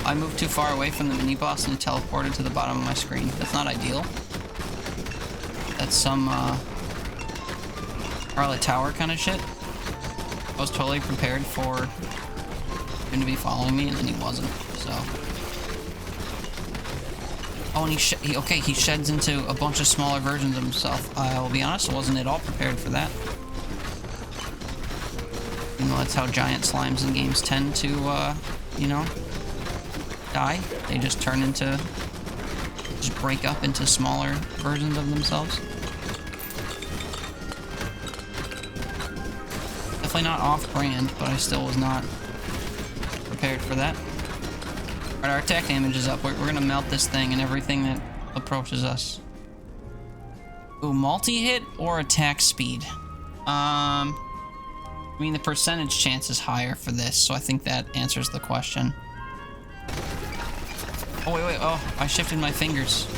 I moved too far away from the mini-boss and it teleported to the bottom of my screen. That's not ideal. That's some, Scarlet Tower kind of shit. I was totally prepared for him to be following me, and then he wasn't, so. Oh, and he sheds into a bunch of smaller versions of himself. I will be honest, I wasn't at all prepared for that. You know, that's how giant slimes in games tend to, you know, die. They just turn into, just break up into smaller versions of themselves. Definitely not off-brand, but I still was not prepared for that. Alright, our attack damage is up. We're gonna melt this thing and everything that approaches us. Ooh, multi-hit or attack speed? I mean, the percentage chance is higher for this, so I think that answers the question. Oh, wait, oh, I shifted my fingers.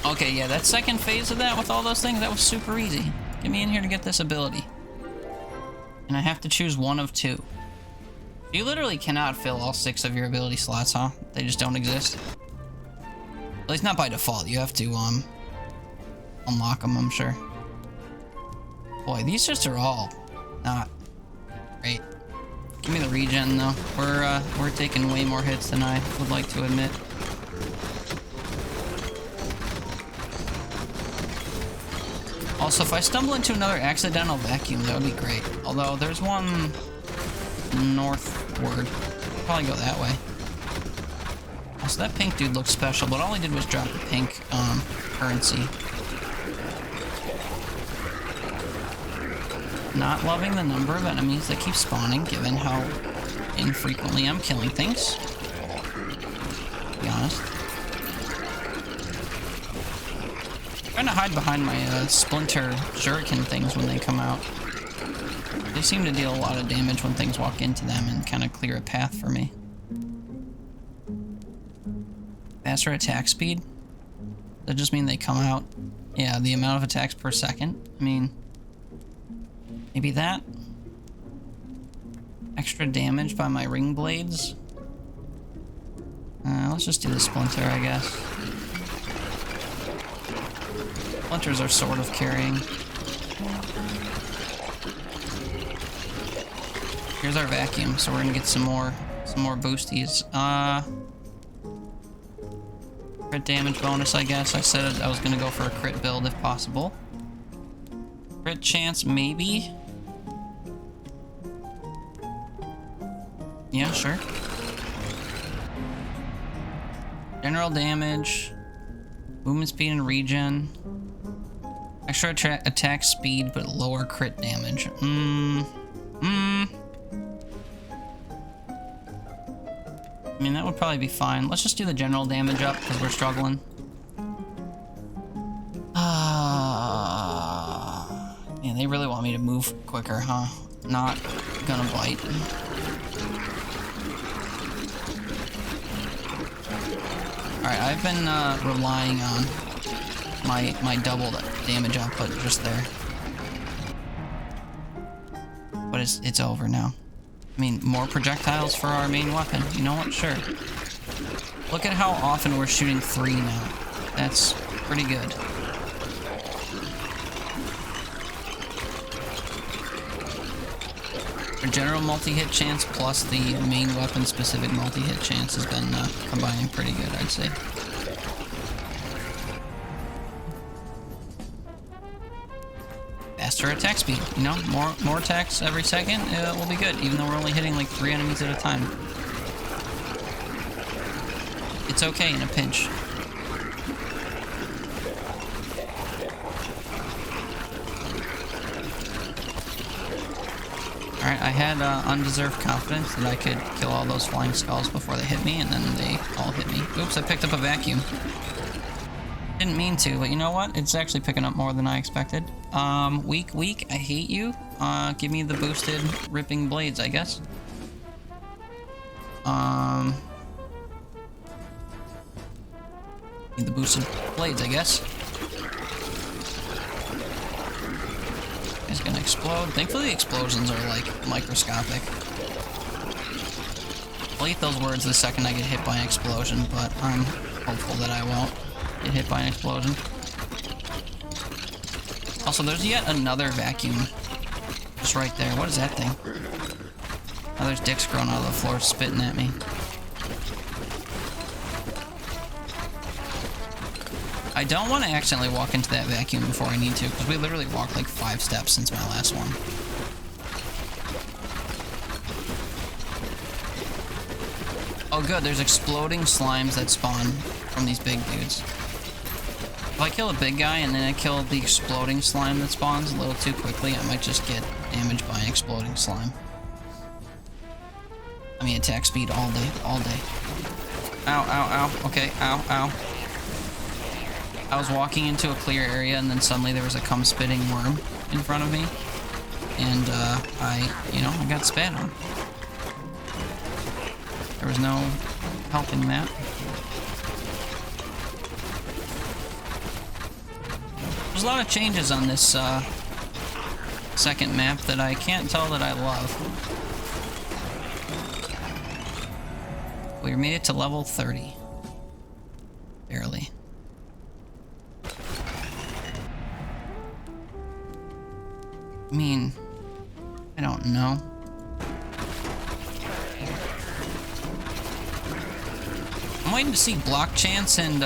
Okay, yeah, that second phase of that with all those things, that was super easy. Get me in here to get this ability. And I have to choose one of two. You literally cannot fill all 6 of your ability slots, huh? They just don't exist. At least not by default. You have to, unlock them, I'm sure. Boy, these just are all not great. Give me the regen, though. We're taking way more hits than I would like to admit. Also, if I stumble into another accidental vacuum, that would be great. Although, there's one northward. I'll probably go that way. Also, that pink dude looks special, but all he did was drop the pink, currency. Not loving the number of enemies that keep spawning, given how infrequently I'm killing things. To be honest. I'm trying to hide behind my splinter shuriken things when they come out. They seem to deal a lot of damage when things walk into them and kind of clear a path for me. Faster attack speed? Does that just mean they come out? Yeah, the amount of attacks per second. I mean, maybe that? Extra damage by my ring blades? Let's just do the splinter, I guess. Splinters are sort of carrying. Here's our vacuum, so we're gonna get some more boosties. Crit damage bonus, I guess. I said I was gonna go for a crit build if possible. Crit chance, maybe? Yeah, sure. General damage, movement speed and regen. Extra attack speed, but lower crit damage. I mean, that would probably be fine. Let's just do the general damage up, because we're struggling. Man, they really want me to move quicker, huh? Not gonna bite. Alright, I've been relying on my doubled damage output just there. But it's over now. I mean, more projectiles for our main weapon. You know what? Sure. Look at how often we're shooting 3 now. That's pretty good. Our general multi-hit chance plus the main weapon-specific multi-hit chance has been combining pretty good, I'd say. Faster attack speed, you know, more attacks every second will be good, even though we're only hitting like 3 enemies at a time. It's okay in a pinch. Alright, I had undeserved confidence that I could kill all those flying skulls before they hit me, and then they all hit me. Oops, I picked up a vacuum. Didn't mean to, but you know what? It's actually picking up more than I expected. Weak, I hate you. Give me the boosted ripping blades, I guess. Need the boosted blades, I guess. It's gonna explode. Thankfully, the explosions are like microscopic. I'll eat those words the second I get hit by an explosion, but I'm hopeful that I won't get hit by an explosion. Also, there's yet another vacuum just right there. What is that thing? Oh, there's dicks growing out of the floor spitting at me. I don't want to accidentally walk into that vacuum before I need to, because we literally walked like 5 steps since my last one. Oh good, there's exploding slimes that spawn from these big dudes. If I kill a big guy and then I kill the exploding slime that spawns a little too quickly, I might just get damaged by an exploding slime. I mean, attack speed all day, all day. Ow, ow, ow. Okay, ow, ow. I was walking into a clear area and then suddenly there was a cum-spitting worm in front of me. And, I got spat on. There was no helping that. There's a lot of changes on this, second map that I can't tell that I love. We made it to level 30. Barely. I mean, I don't know. I'm waiting to see block chance and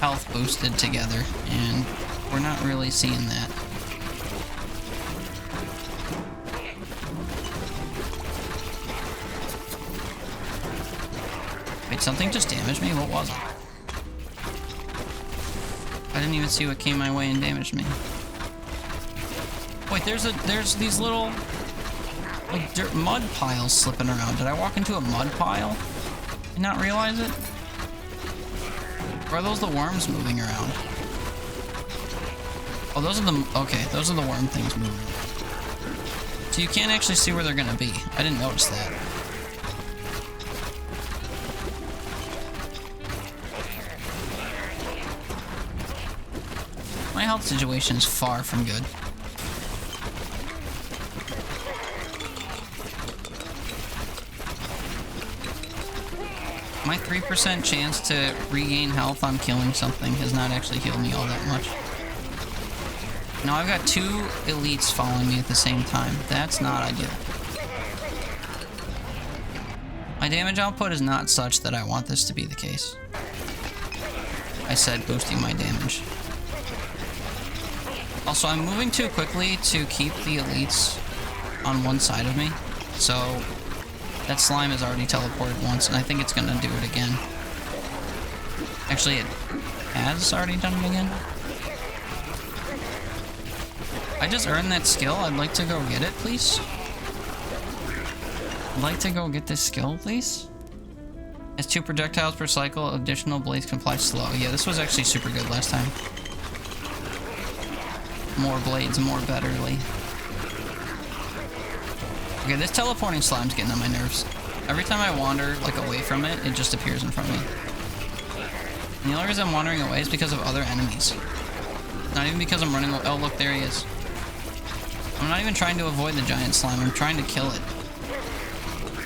health boosted together, and we're not really seeing that. Wait, something just damaged me? What was it? I didn't even see what came my way and damaged me. Wait, there's these little like dirt mud piles slipping around. Did I walk into a mud pile and not realize it? Or are those the worms moving around? Oh, those are the those are the worm things moving. So you can't actually see where they're gonna be. I didn't notice that. My health situation is far from good. My 3% chance to regain health on killing something has not actually healed me all that much. Now I've got 2 elites following me at the same time. That's not ideal. My damage output is not such that I want this to be the case. I said boosting my damage. Also, I'm moving too quickly to keep the elites on one side of me, so that slime has already teleported once, and I think it's gonna do it again. Actually, it has already done it again. I just earned that skill. I'd like to go get it, please. I'd like to go get this skill, please. Has 2 projectiles per cycle. Additional blades can fly slow. Yeah, this was actually super good last time. More blades, more betterly. Okay, this teleporting slime's getting on my nerves. Every time I wander, like, away from it, it just appears in front of me. And the only reason I'm wandering away is because of other enemies. Not even because I'm running away. Oh, look, there he is. I'm not even trying to avoid the giant slime. I'm trying to kill it.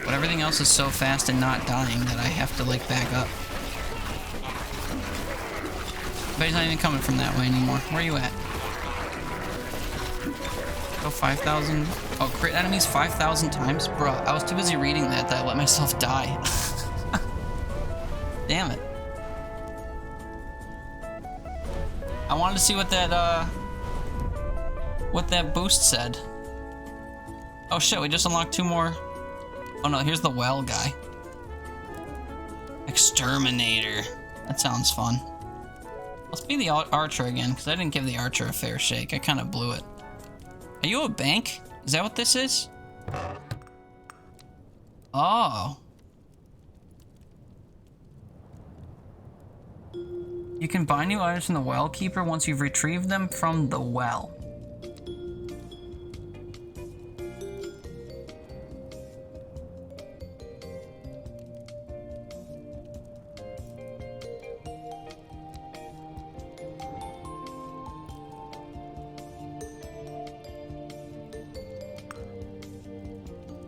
But everything else is so fast and not dying that I have to, like, back up. But he's not even coming from that way anymore. Where are you at? Go 5,000. Oh, crit enemies 5,000 times? Bro, I was too busy reading that I let myself die. Damn it. I wanted to see what that boost said. Oh shit, we just unlocked 2 more. Oh no, here's the well guy. Exterminator. That sounds fun. Let's be the archer again, because I didn't give the archer a fair shake. I kind of blew it. Are you a bank? Is that what this is? Oh. You can buy new items from the well keeper once you've retrieved them from the well.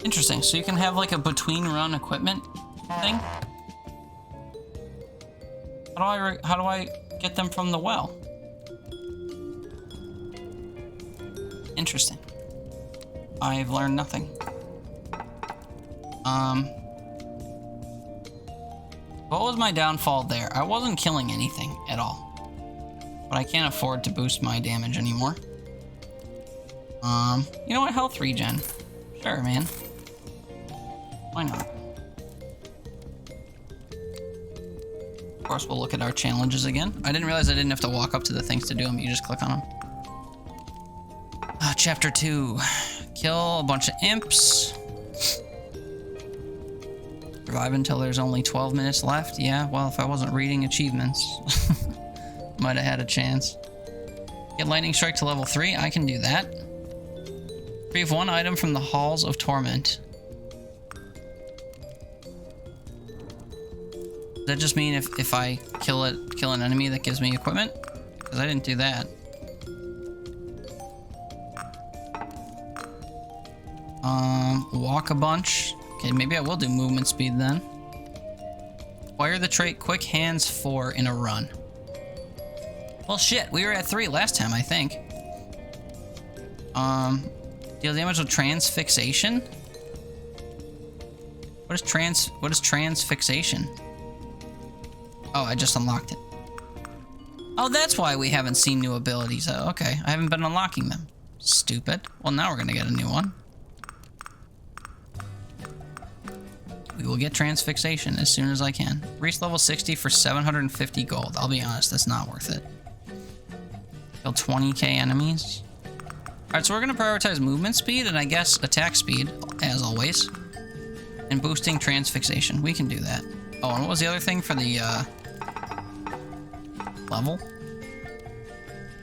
Interesting. So you can have like a between run equipment thing. How do I get them from the well? Interesting. I've learned nothing. What was my downfall there? I wasn't killing anything at all. But I can't afford to boost my damage anymore. You know what? Health regen. Sure, man. Why not? Of course, we'll look at our challenges again. I didn't realize I didn't have to walk up to the things to do them. You just click on them. Chapter 2. Kill a bunch of imps. Survive until there's only 12 minutes left. Yeah, well, if I wasn't reading achievements, might have had a chance. Get lightning strike to level 3. I can do that. Retrieve 1 item from the halls of torment. Does that just mean if I kill an enemy that gives me equipment? Because I didn't do that. Walk a bunch. Okay, maybe I will do movement speed then. Acquire the trait Quick Hands 4 in a run. Well, shit, we were at 3 last time, I think. Deal damage with transfixation? What is transfixation? Oh, I just unlocked it. Oh, that's why we haven't seen new abilities. Oh, okay, I haven't been unlocking them. Stupid. Well, now we're gonna get a new one. We will get transfixation as soon as I can. Reach level 60 for 750 gold. I'll be honest, that's not worth it. Kill 20k enemies. Alright, so we're gonna prioritize movement speed and I guess attack speed, as always. And boosting transfixation. We can do that. Oh, and what was the other thing for the level?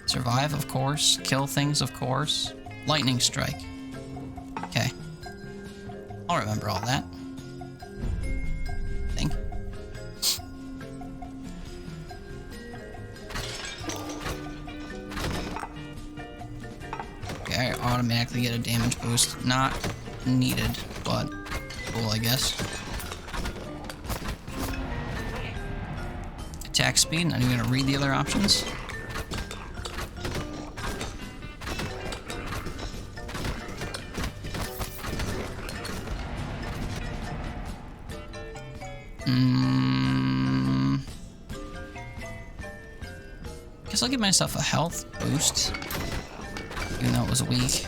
Survive, of course. Kill things, of course. Lightning strike. Okay. I'll remember all that. I think. Okay, I automatically get a damage boost. Not needed, but cool, I guess. Attack speed, not even gonna read the other options. Guess I'll give myself a health boost, even though it was weak.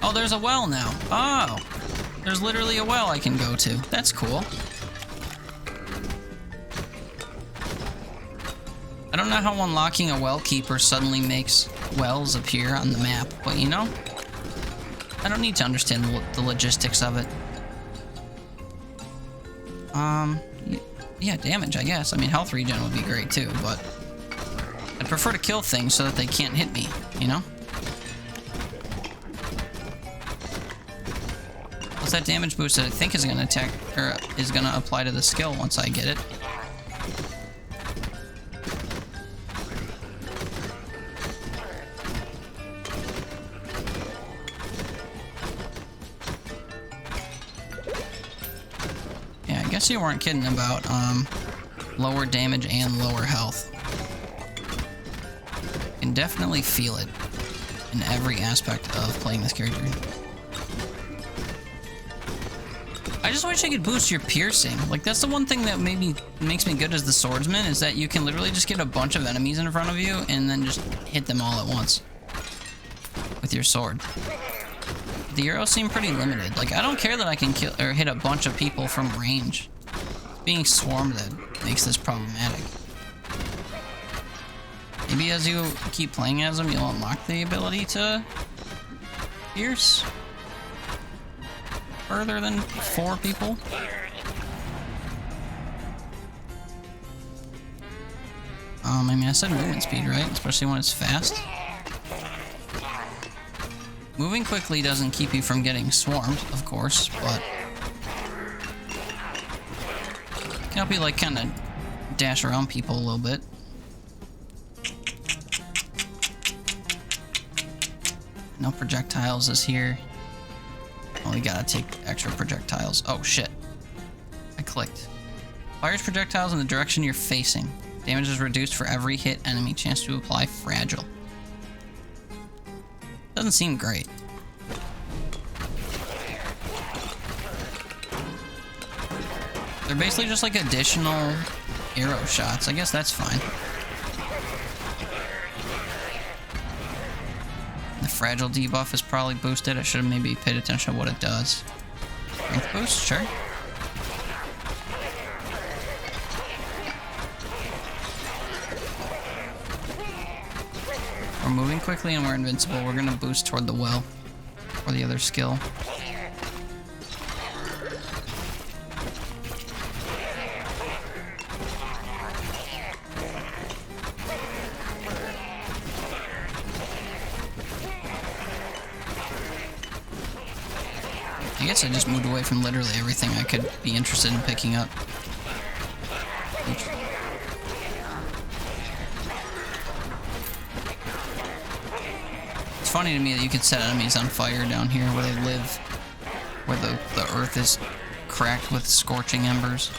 Oh, there's a well now. Oh, there's literally a well I can go to. That's cool. I don't know how unlocking a well keeper suddenly makes wells appear on the map, but you know, I don't need to understand the logistics of it. Yeah, damage, I guess. I mean, health regen would be great too, but I'd prefer to kill things so that they can't hit me, you know? What's that damage boost that I think is gonna attack, or is gonna apply to the skill once I get it? I guess you weren't kidding about lower damage and lower health. You can definitely feel it in every aspect of playing this character. I just wish I could boost your piercing. Like, that's the one thing that maybe makes me good as the swordsman, is that you can literally just get a bunch of enemies in front of you and then just hit them all at once with your sword. The arrows seem pretty limited. Like, I don't care that I can kill or hit a bunch of people from range. Being swarmed that makes this problematic. Maybe as you keep playing as him, you'll unlock the ability to pierce further than 4 people. I mean, I said movement speed, right? Especially when it's fast. Moving quickly doesn't keep you from getting swarmed, of course, but can help you, like, kind of dash around people a little bit. No projectiles is here. Oh, we gotta take extra projectiles. Oh, shit. I clicked. Fires projectiles in the direction you're facing. Damage is reduced for every hit enemy. Chance to apply fragile. Doesn't seem great. They're basically just like additional arrow shots. I guess that's fine. The fragile debuff is probably boosted. I should have maybe paid attention to what it does. Strength boost, sure. We're moving quickly and we're invincible. We're gonna boost toward the well or the other skill. I guess I just moved away from literally everything I could be interested in picking up. Oops. It's funny to me that you can set enemies on fire down here where they live, where the earth is cracked with scorching embers.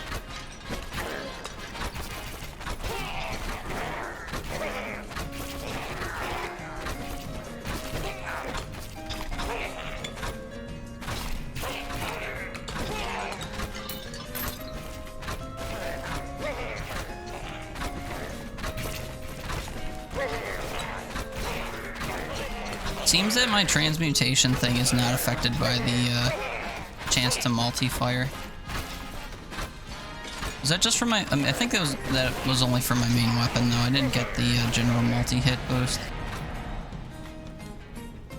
Seems that my transmutation thing is not affected by the chance to multi-fire. Was that just for my... I mean, I think that was only for my main weapon, though. I didn't get the general multi-hit boost.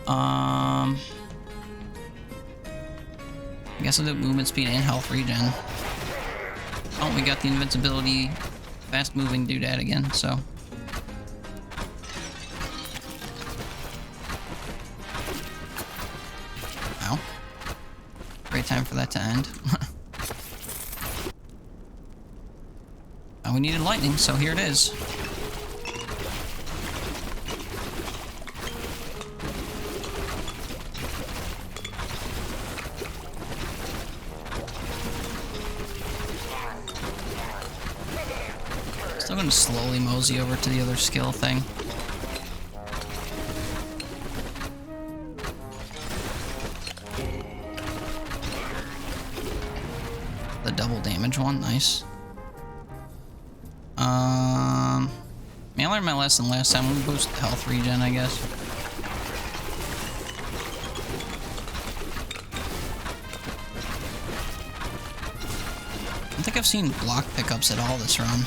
I guess I'll do movement speed and health regen. Oh, we got the invincibility fast-moving doodad again, so... Great time for that to end. We needed lightning, so here it is. Still gonna slowly mosey over to the other skill thing. The double damage one, nice. I learned my lesson last time. We'll boost the health regen, I guess. I don't think I've seen block pickups at all this run.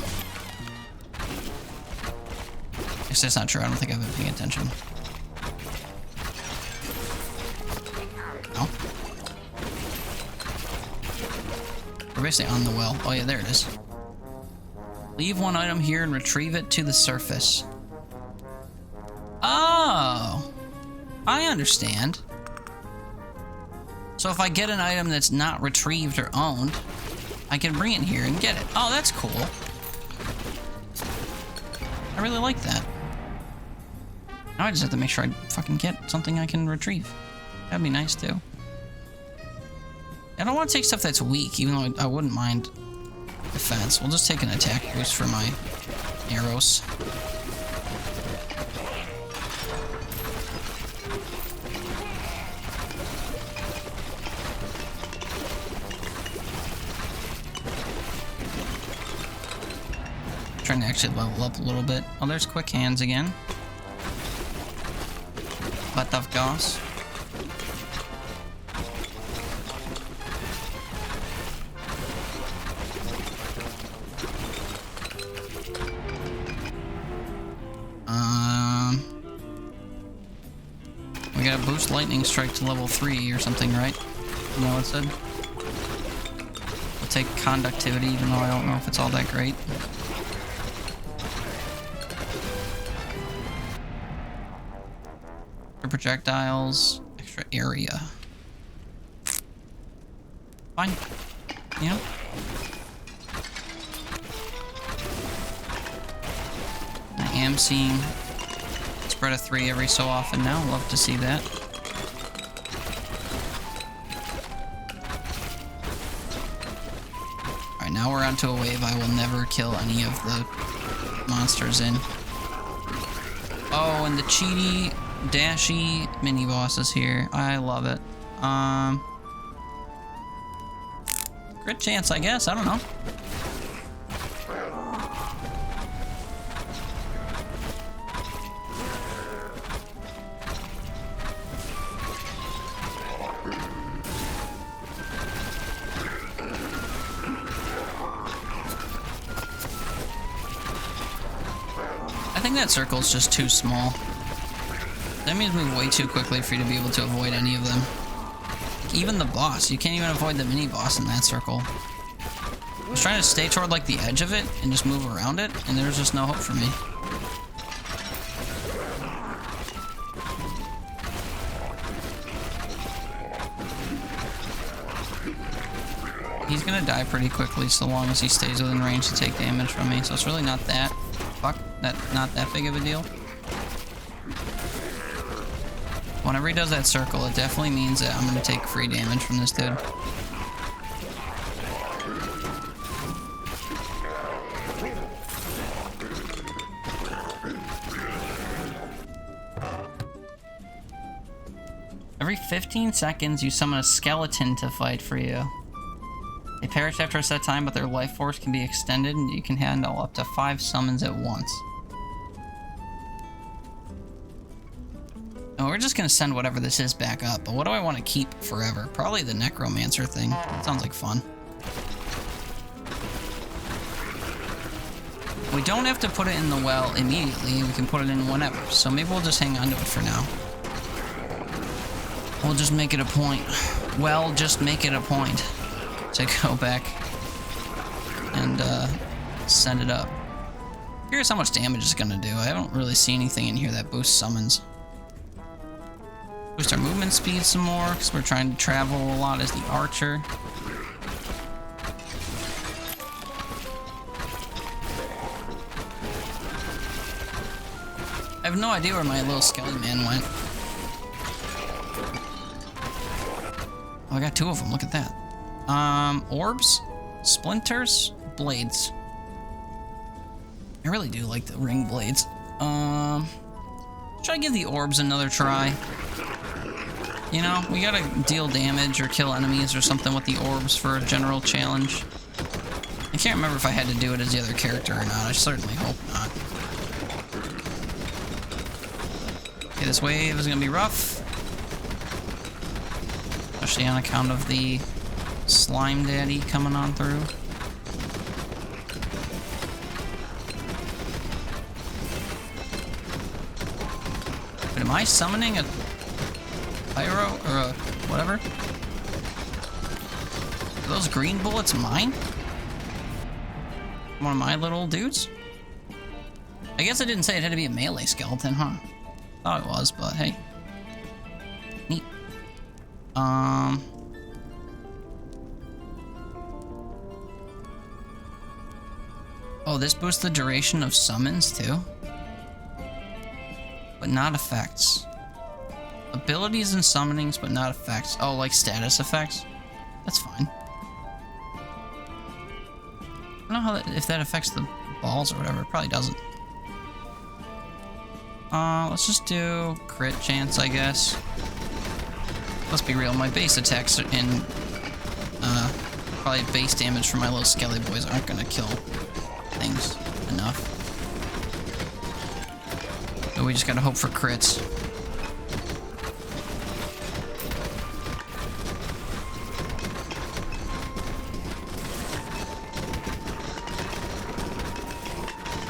I guess that's not true. I don't think I've been paying attention. No. We're basically on the well. Oh yeah, there it is. Leave one item here and retrieve it to the surface. Oh, I understand. So if I get an item that's not retrieved or owned, I can bring it here and get it. Oh, that's cool. I really like that. Now I just have to make sure I fucking get something I can retrieve. That'd be nice too. I don't want to take stuff that's weak, even though I wouldn't mind defense. We'll just take an attack boost for my arrows. Trying to actually level up a little bit. Oh, there's quick hands again. Butt of Goss. increase lightning strike to level 3 or something, right? You know what it said? I'll take conductivity, even though I don't know if it's all that great. Projectiles, extra area. Fine. You know? I am seeing spread of 3 every so often now. Love to see that. Alright, now we're onto a wave I will never kill any of the monsters in. Oh, and the cheaty, dashy mini bosses here. I love it. Crit chance, I guess. I don't know. I think that circle's just too small. That means move way too quickly for you to be able to avoid any of them. Even the boss, you can't even avoid the mini boss in that circle. I was trying to stay toward like the edge of it and just move around it, and there's just no hope for me. He's gonna die pretty quickly so long as he stays within range to take damage from me, so it's really not that not that big of a deal. Whenever he does that circle, it definitely means that I'm gonna take free damage from this dude. Every 15 seconds, you summon a skeleton to fight for you. They perish after a set time, but their life force can be extended, and you can handle up to 5 summons at once. Oh, we're just gonna send whatever this is back up, but what do I want to keep forever? Probably the necromancer thing. That sounds like fun. We don't have to put it in the well immediately, we can put it in whenever, so maybe we'll just hang on to it for now. We'll just make it a point. Well, just make it a point to go back and send it up. Curious how much damage it's gonna do. I don't really see anything in here that boosts summons. Boost our movement speed some more, because we're trying to travel a lot as the archer. I have no idea where my little skelly man went. Oh, I got 2 of them, look at that. Orbs, splinters, blades. I really do like the ring blades. Should I give the orbs another try? You know, we gotta deal damage or kill enemies or something with the orbs for a general challenge. I can't remember if I had to do it as the other character or not. I certainly hope not. Okay, this wave is gonna be rough. Especially on account of the slime daddy coming on through. But am I summoning a pyro or a whatever? Are those green bullets mine? One of my little dudes? I guess I didn't say it had to be a melee skeleton, huh? Thought it was, but hey. Neat. Oh, this boosts the duration of summons too? But not effects. Abilities and summonings, but not effects. Oh, like status effects? That's fine. I don't know how if that affects the balls or whatever. It probably doesn't. Let's just do crit chance, I guess. Let's be real, my base attacks and probably base damage from my little skelly boys aren't gonna kill things enough. So we just gotta hope for crits.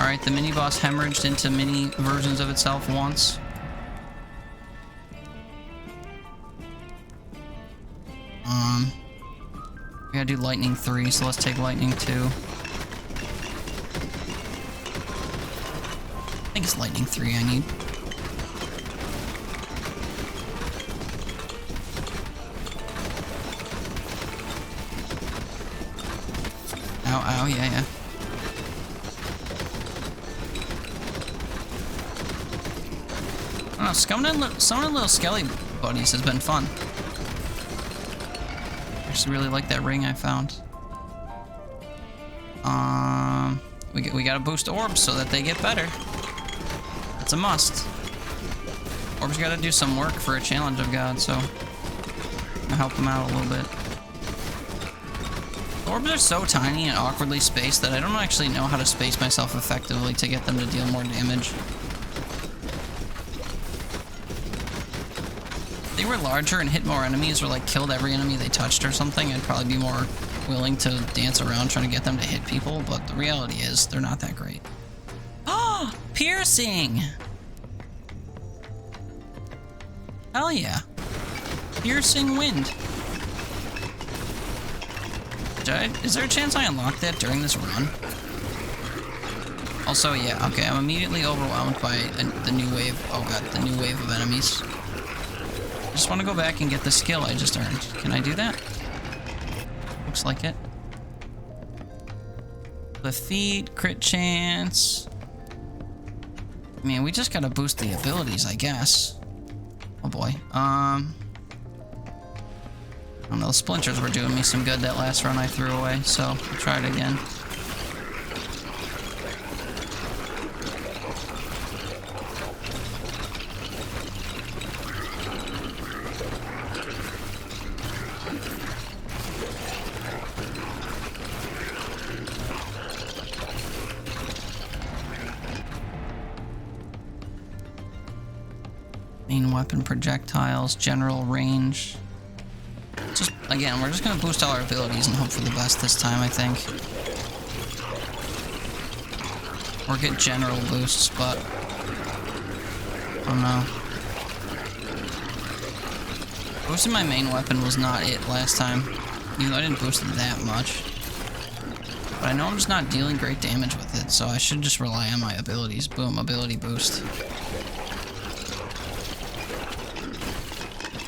Alright, the mini boss hemorrhaged into mini versions of itself once. We gotta do lightning 3, so let's take lightning 2. I think it's lightning 3 I need. Ow, ow, yeah. I don't know, summoning little skelly buddies has been fun. I just really like that ring I found. We gotta boost orbs so that they get better. It's a must. Orbs gotta do some work for a challenge of God, so I'm gonna help them out a little bit. Orbs are so tiny and awkwardly spaced that I don't actually know how to space myself effectively to get them to deal more damage. If they were larger and hit more enemies or like killed every enemy they touched or something, I'd probably be more willing to dance around trying to get them to hit people, but the reality is they're not that great. Oh, piercing! Hell yeah. Piercing wind. Is there a chance I unlock that during this run? Also, yeah, okay, I'm immediately overwhelmed by the new wave. Oh god, the new wave of enemies. I just want to go back and get the skill I just earned. Can I do that? Looks like it. The feet, crit chance. I mean, we just gotta boost the abilities, I guess. Oh boy. I don't know, the splinters were doing me some good that last run I threw away, so I'll try it again. Main weapon projectiles, general range. Just, again, we're just gonna boost all our abilities and hope for the best this time, I think. Or get general boosts, but I don't know. Boosting my main weapon was not it last time, even though I didn't boost it that much. But I know I'm just not dealing great damage with it, so I should just rely on my abilities. Boom, ability boost.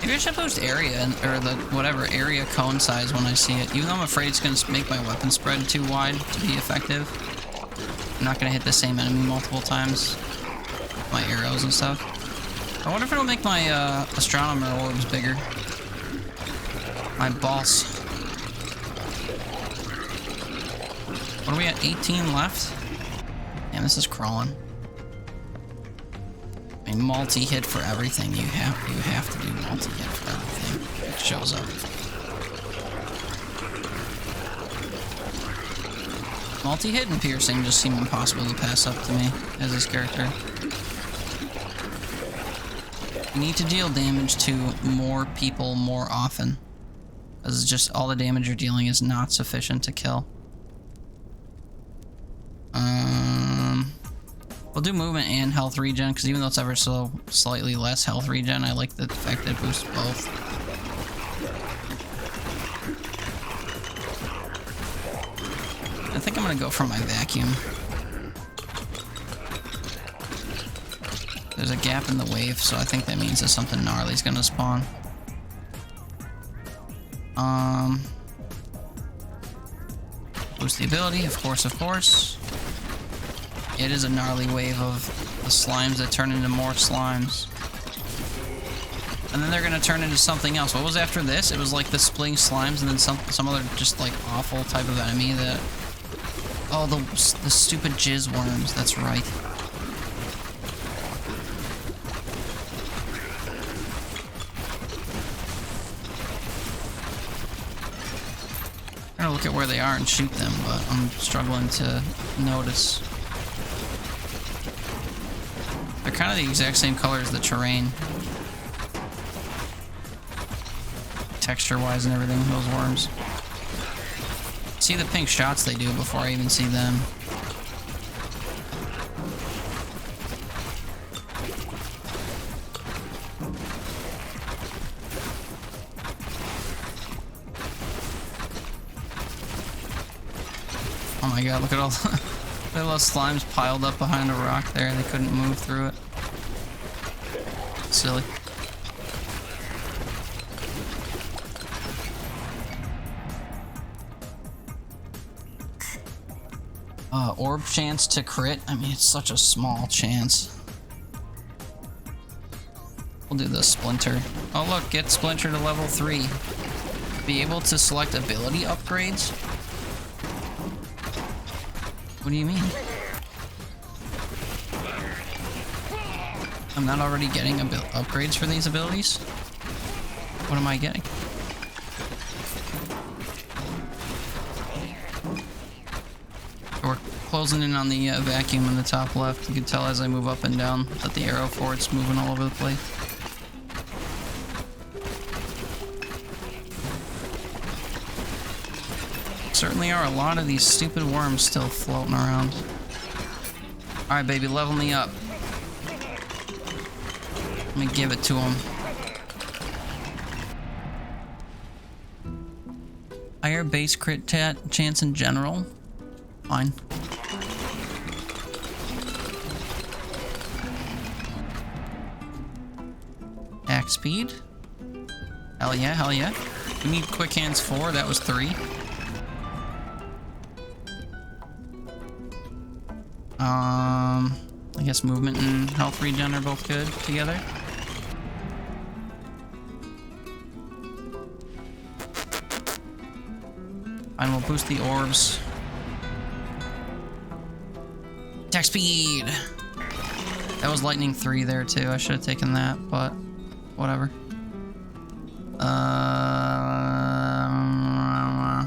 Maybe I should boost area, or the whatever area cone size when I see it. Even though I'm afraid it's going to make my weapon spread too wide to be effective. I'm not going to hit the same enemy multiple times. My arrows and stuff. I wonder if it'll make my astronomer orbs bigger. My boss. What are we at? 18 left? Damn, this is crawling. A multi-hit for everything. You have to do multi-hit for everything. It shows up. Multi-hit and piercing just seem impossible to pass up to me as this character. You need to deal damage to more people more often. Because just all the damage you're dealing is not sufficient to kill. We'll do movement and health regen, because even though it's ever so slightly less health regen, I like the fact that it boosts both. I think I'm going to go for my vacuum. There's a gap in the wave, so I think that means that something gnarly is going to spawn. Boost the ability, of course, of course. It is a gnarly wave of the slimes that turn into more slimes. And then they're gonna turn into something else. What was after this? It was like the splitting slimes and then some other just like awful type of enemy that... Oh, the stupid jizz worms, that's right. I'm gonna look at where they are and shoot them, but I'm struggling to notice. They're kind of the exact same color as the terrain. Texture-wise and everything, those worms. See the pink shots they do before I even see them. Oh my god, look at all look at those slimes piled up behind a rock there. They couldn't move through it. Silly. Orb chance to crit. I mean, it's such a small chance. We'll do the Splinter. Oh look, get Splinter to level 3. Be able to select ability upgrades? What do you mean? I'm not already getting upgrades for these abilities? What am I getting? We're closing in on the vacuum in the top left. You can tell as I move up and down that the arrow for it's moving all over the place. Certainly are a lot of these stupid worms still floating around. Alright, baby, level me up. Let me give it to him. Higher base crit chance in general. Fine. Attack speed. Hell yeah, hell yeah. We need quick hands 4, that was 3. I guess movement and health regen are both good together. And we'll boost the orbs. Attack speed! That was lightning 3 there too. I should have taken that, but whatever.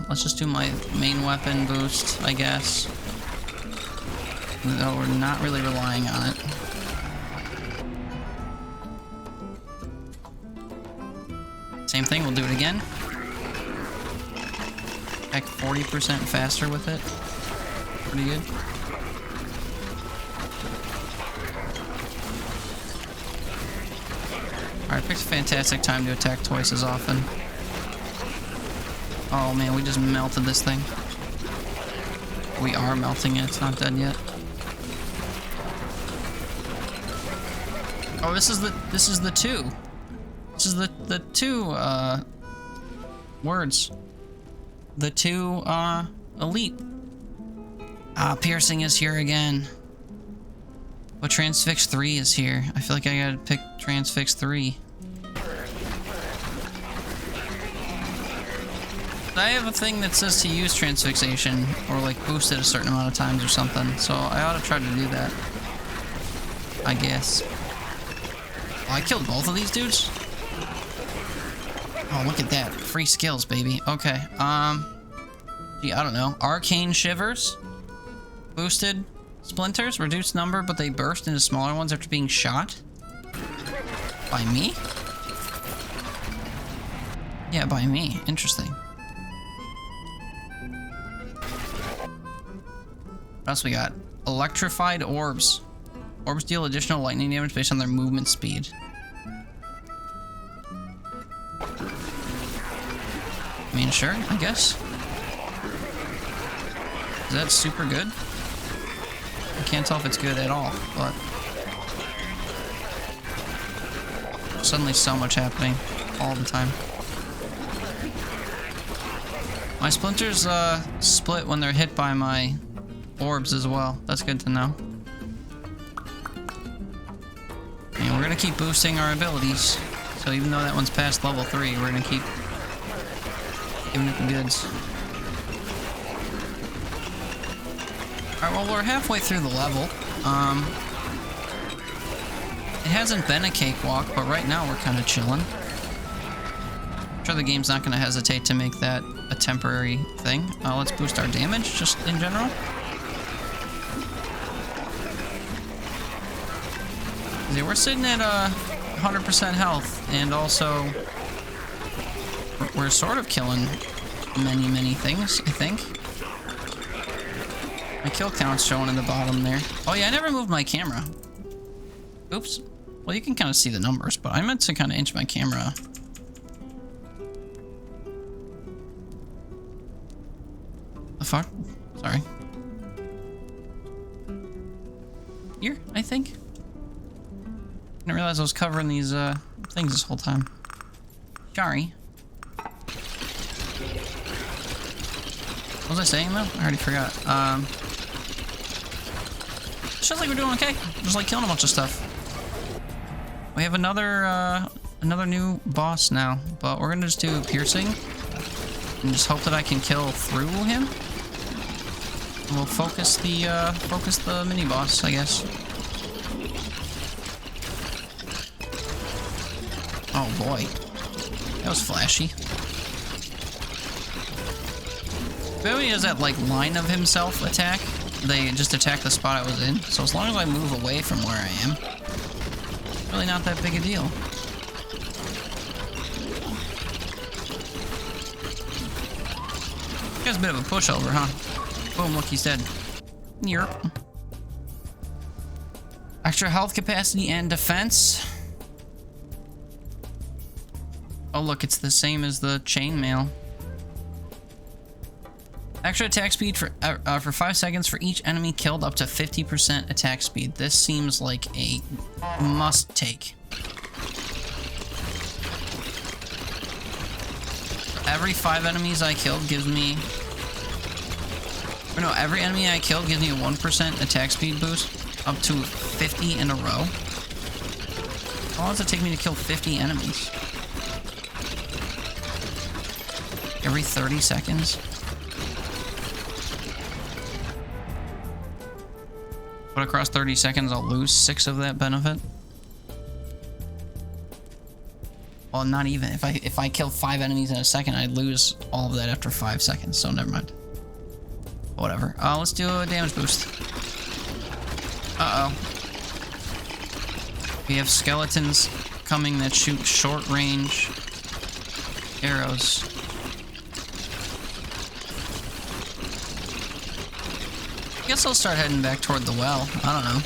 Let's just do my main weapon boost, I guess. Though we're not really relying on it. Same thing, we'll do it again. Heck, 40% faster with it. Pretty good. Alright, picked a fantastic time to attack twice as often. Oh man, we just melted this thing. We are melting it, it's not dead yet. Oh, this is the 2. This is the 2 words. The 2 elite. Piercing is here again. But Transfix 3 is here. I feel like I gotta pick Transfix 3. I have a thing that says to use Transfixation or like boost it a certain amount of times or something, so I ought to try to do that. I guess. Oh, I killed both of these dudes? Oh, look at that. Free skills, baby. Okay, gee, I don't know. Arcane Shivers? Boosted Splinters? Reduced number, but they burst into smaller ones after being shot? By me? Yeah, by me. Interesting. What else we got? Electrified Orbs. Orbs deal additional lightning damage based on their movement speed. I mean, sure, I guess. Is that super good? I can't tell if it's good at all, but... Suddenly so much happening all the time. My splinters split when they're hit by my orbs as well. That's good to know. And we're gonna keep boosting our abilities. So even though that one's past level 3, we're gonna keep giving it the goods. Alright, well, we're halfway through the level. It hasn't been a cakewalk, but right now we're kind of chilling. I'm sure the game's not gonna hesitate to make that a temporary thing. Let's boost our damage, just in general. See, we're sitting at 100% health, and also we're sort of killing many things, I think. My kill count's showing in the bottom there. Oh yeah, I never moved my camera. Oops. Well, you can kind of see the numbers, but I meant to kind of inch my camera. The fuck? Sorry. here, I think. Didn't realize I was covering these things this whole time. Sorry. What was I saying though? I already forgot. Feels like we're doing okay. Just like killing a bunch of stuff. We have another new boss now, but we're gonna just do piercing and just hope that I can kill through him. And we'll focus the mini boss, I guess. Oh boy, that was flashy. But he has that like line of himself attack. They just attack the spot I was in. So as long as I move away from where I am, really not that big a deal. Guy's a bit of a pushover, huh? Boom, look, he's dead. Yerp. Extra health capacity and defense. Oh, look, it's the same as the chainmail. Extra attack speed for 5 seconds for each enemy killed, up to 50% attack speed. This seems like a must take. Every 5 enemies I killed gives me... Or no, every enemy I killed gives me a 1% attack speed boost, up to 50 in a row. How long does it take me to kill 50 enemies? Every 30 seconds? But across 30 seconds, I'll lose 6 of that benefit. Well, not even. If I kill 5 enemies in a second, I'd lose all of that after 5 seconds, so never mind. Whatever. Let's do a damage boost. Uh-oh. We have skeletons coming that shoot short-range arrows. I guess I'll start heading back toward the well. I don't know.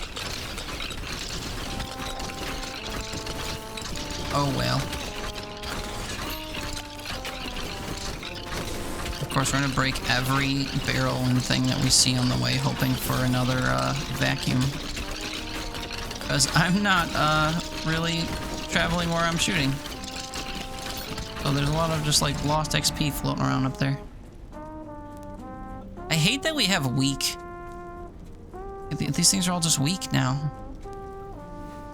Oh well. Of course, we're gonna break every barrel and thing that we see on the way, hoping for another vacuum. Because I'm not really traveling where I'm shooting. So there's a lot of just like lost XP floating around up there. I hate that we have weak. These things are all just weak now.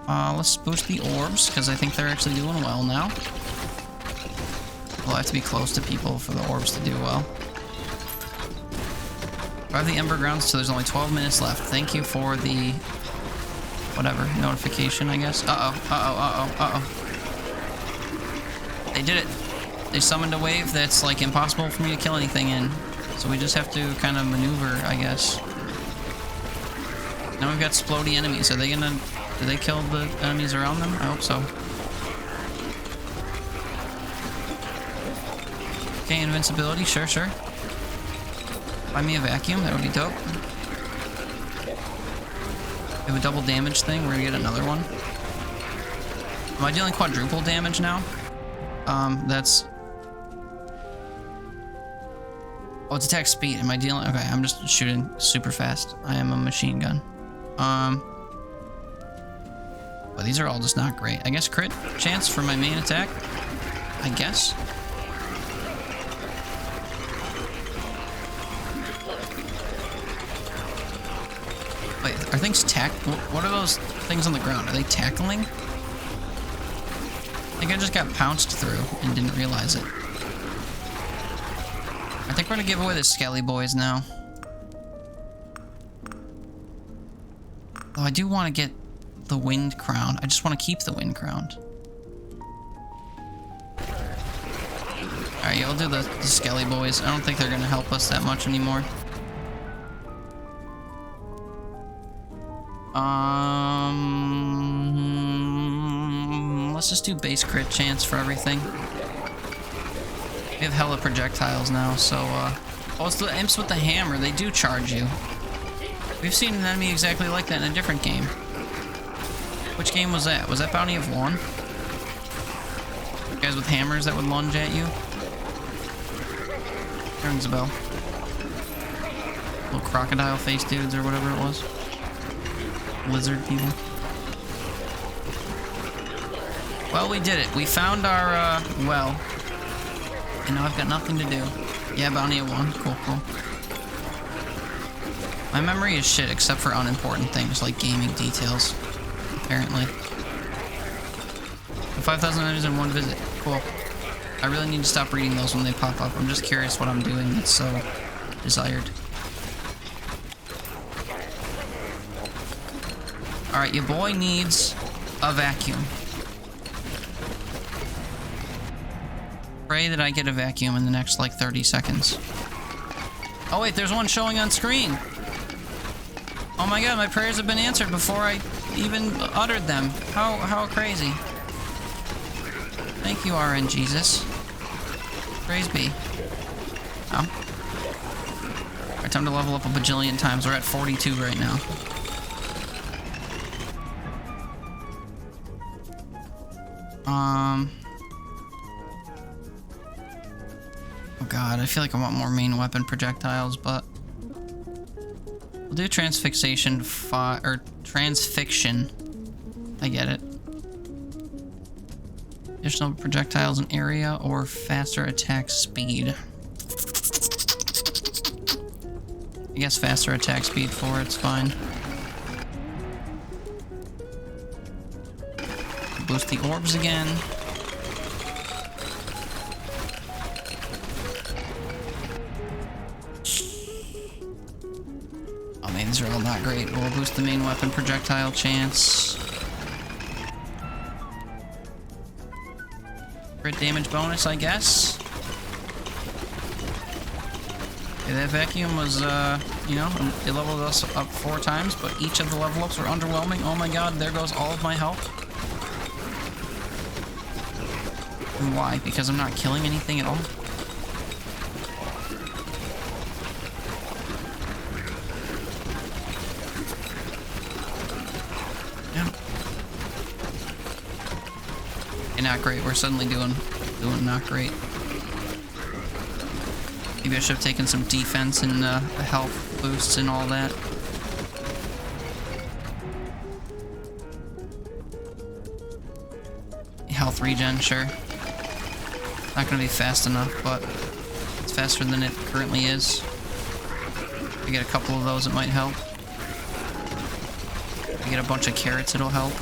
Let's boost the orbs, because I think they're actually doing well now. We'll have to be close to people for the orbs to do well. I have the Ember Grounds, so there's only 12 minutes left. Thank you for the... whatever, notification, I guess. Uh-oh. They did it. They summoned a wave that's, like, impossible for me to kill anything in. So we just have to kind of maneuver, I guess. Now we've got splody enemies. Are they gonna... do they kill the enemies around them? I hope so. Okay, invincibility. Sure. Find me a vacuum. That would be dope. We have a double damage thing. We're gonna get another one. Am I dealing quadruple damage now? That's... oh, it's attack speed. Am I dealing... okay, I'm just shooting super fast. I am a machine gun. Well, these are all just not great. I guess crit chance for my main attack. I guess. Wait, are things what are those things on the ground? Are they tackling? I think I just got pounced through and didn't realize it. I think we're gonna give away the Skelly Boys now. Oh, I do want to get the Wind Crown. I just want to keep the Wind Crown. Alright, yeah, we'll do the Skelly Boys. I don't think they're going to help us that much anymore. Let's just do base crit chance for everything. We have hella projectiles now, so, oh, it's the imps with the hammer. They do charge you. We've seen an enemy exactly like that in a different game. Which game was that? Was that Bounty of One? Guys with hammers that would lunge at you? Rings a bell. Little crocodile face dudes or whatever it was. lizard people. Well, we did it. We found our, well. And now I've got nothing to do. Yeah, bounty at 1. Cool, cool. My memory is shit except for unimportant things like gaming details, apparently. 5,000 items in 1 visit. Cool. I really need to stop reading those when they pop up. I'm just curious what I'm doing that's so desired. Alright, your boy needs a vacuum. Pray that I get a vacuum in the next, like, 30 seconds. Oh wait, there's one showing on screen! Oh my god, my prayers have been answered before I even uttered them. How crazy. Thank you, RN Jesus. Praise be. Oh. Alright, time to level up a bajillion times. We're at 42 right now. Oh god, I feel like I want more main weapon projectiles, but we'll do transfixation or transfixion. I get it. Additional projectiles in area or faster attack speed. I guess faster attack speed for it's fine. Boost the orbs again. Oh man, these are all not great. We'll boost the main weapon projectile chance. Crit damage bonus, I guess. Okay, that vacuum was, you know, it leveled us up 4 times, but each of the level ups were underwhelming. Oh my god, there goes all of my health. And why? Because I'm not killing anything at all? Yeah. Okay, not great. We're suddenly doing not great. Maybe I should have taken some defense and health boosts and all that. Health regen, sure. Not gonna be fast enough, but it's faster than it currently is. If I get a couple of those, it might help. If I get a bunch of carrots, it'll help.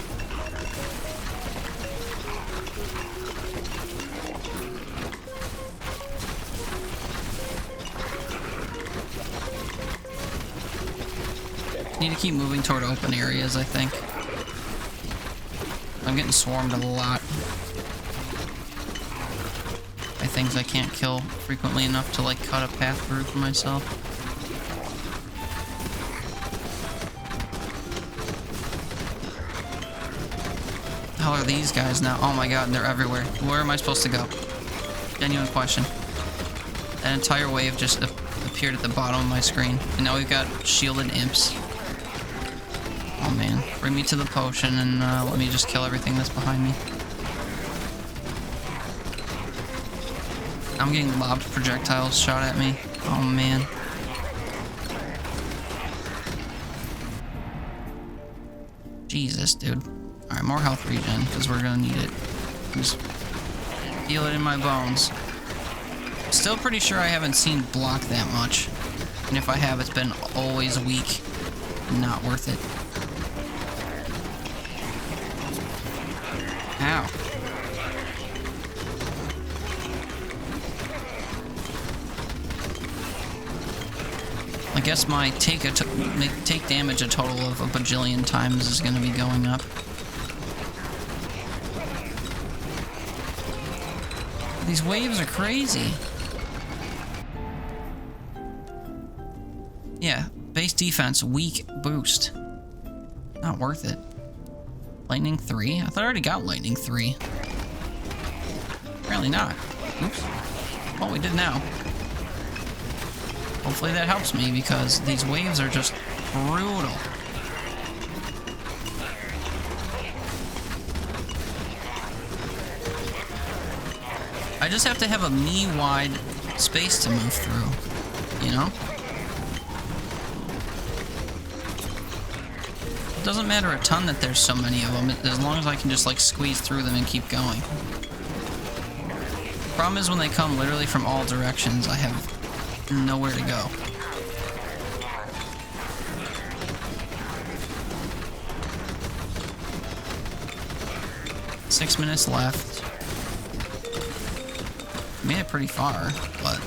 Need to keep moving toward open areas, I think. I'm getting swarmed a lot by things I can't kill frequently enough to, like, cut a path through for myself. What the hell are these guys now? Oh my god, they're everywhere. Where am I supposed to go? Genuine question. That entire wave just appeared at the bottom of my screen. And now we've got shielded imps. Oh man, bring me to the potion and let me just kill everything that's behind me. I'm getting lobbed projectiles shot at me. Oh man. Jesus, dude. Alright, more health regen, because we're gonna need it. Just feel it in my bones. Still pretty sure I haven't seen block that much. And if I have, it's been always weak. Not worth it. Ow. I guess my take damage a total of a bajillion times is going to be going up. These waves are crazy. Yeah, base defense, weak boost. Not worth it. Lightning 3? I thought I already got Lightning 3. Apparently not. Oops. Well, we did now. Hopefully that helps me, because these waves are just brutal. I just have to have a me-wide space to move through, you know? doesn't matter a ton that there's so many of them, as long as I can just like squeeze through them and keep going. Problem is when they come literally from all directions, I have nowhere to go. Six minutes left. Made it pretty far, but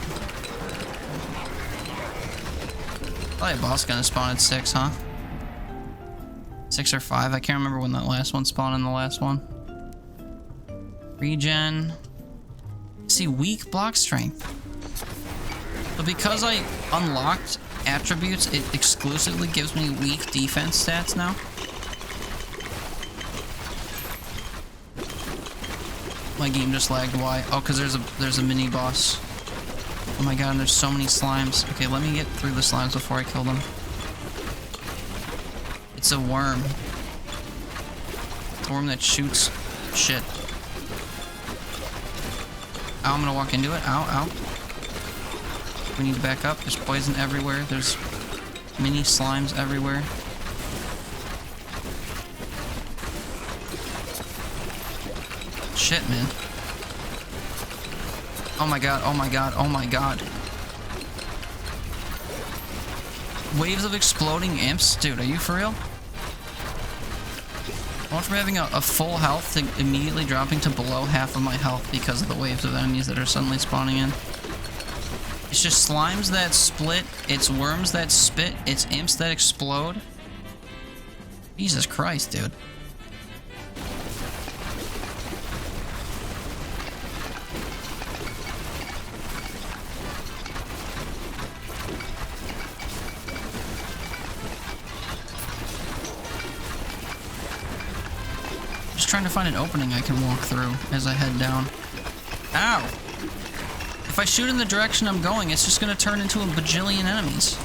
probably a boss gonna spawn at 6, huh? 6 or 5. I can't remember when that last one spawned in the last one. Regen. See, weak block strength. But because I unlocked attributes, it exclusively gives me weak defense stats now. My game just lagged. Why? Oh, because there's a mini boss. Oh my god, and there's so many slimes. Okay, let me get through the slimes before I kill them. It's a worm. It's a worm that shoots shit. Ow, I'm gonna walk into it. Ow, ow. We need to back up. There's poison everywhere. There's mini slimes everywhere. Shit, man. Oh my god, oh my god, oh my god. Waves of exploding imps? Dude, are you for real? I went from having a full health to immediately dropping to below half of my health because of the waves of enemies that are suddenly spawning in. It's just slimes that split, it's worms that spit, it's imps that explode. Jesus Christ, dude. Trying to find an opening I can walk through as I head down. Ow! If I shoot in the direction I'm going, it's just gonna turn into a bajillion enemies.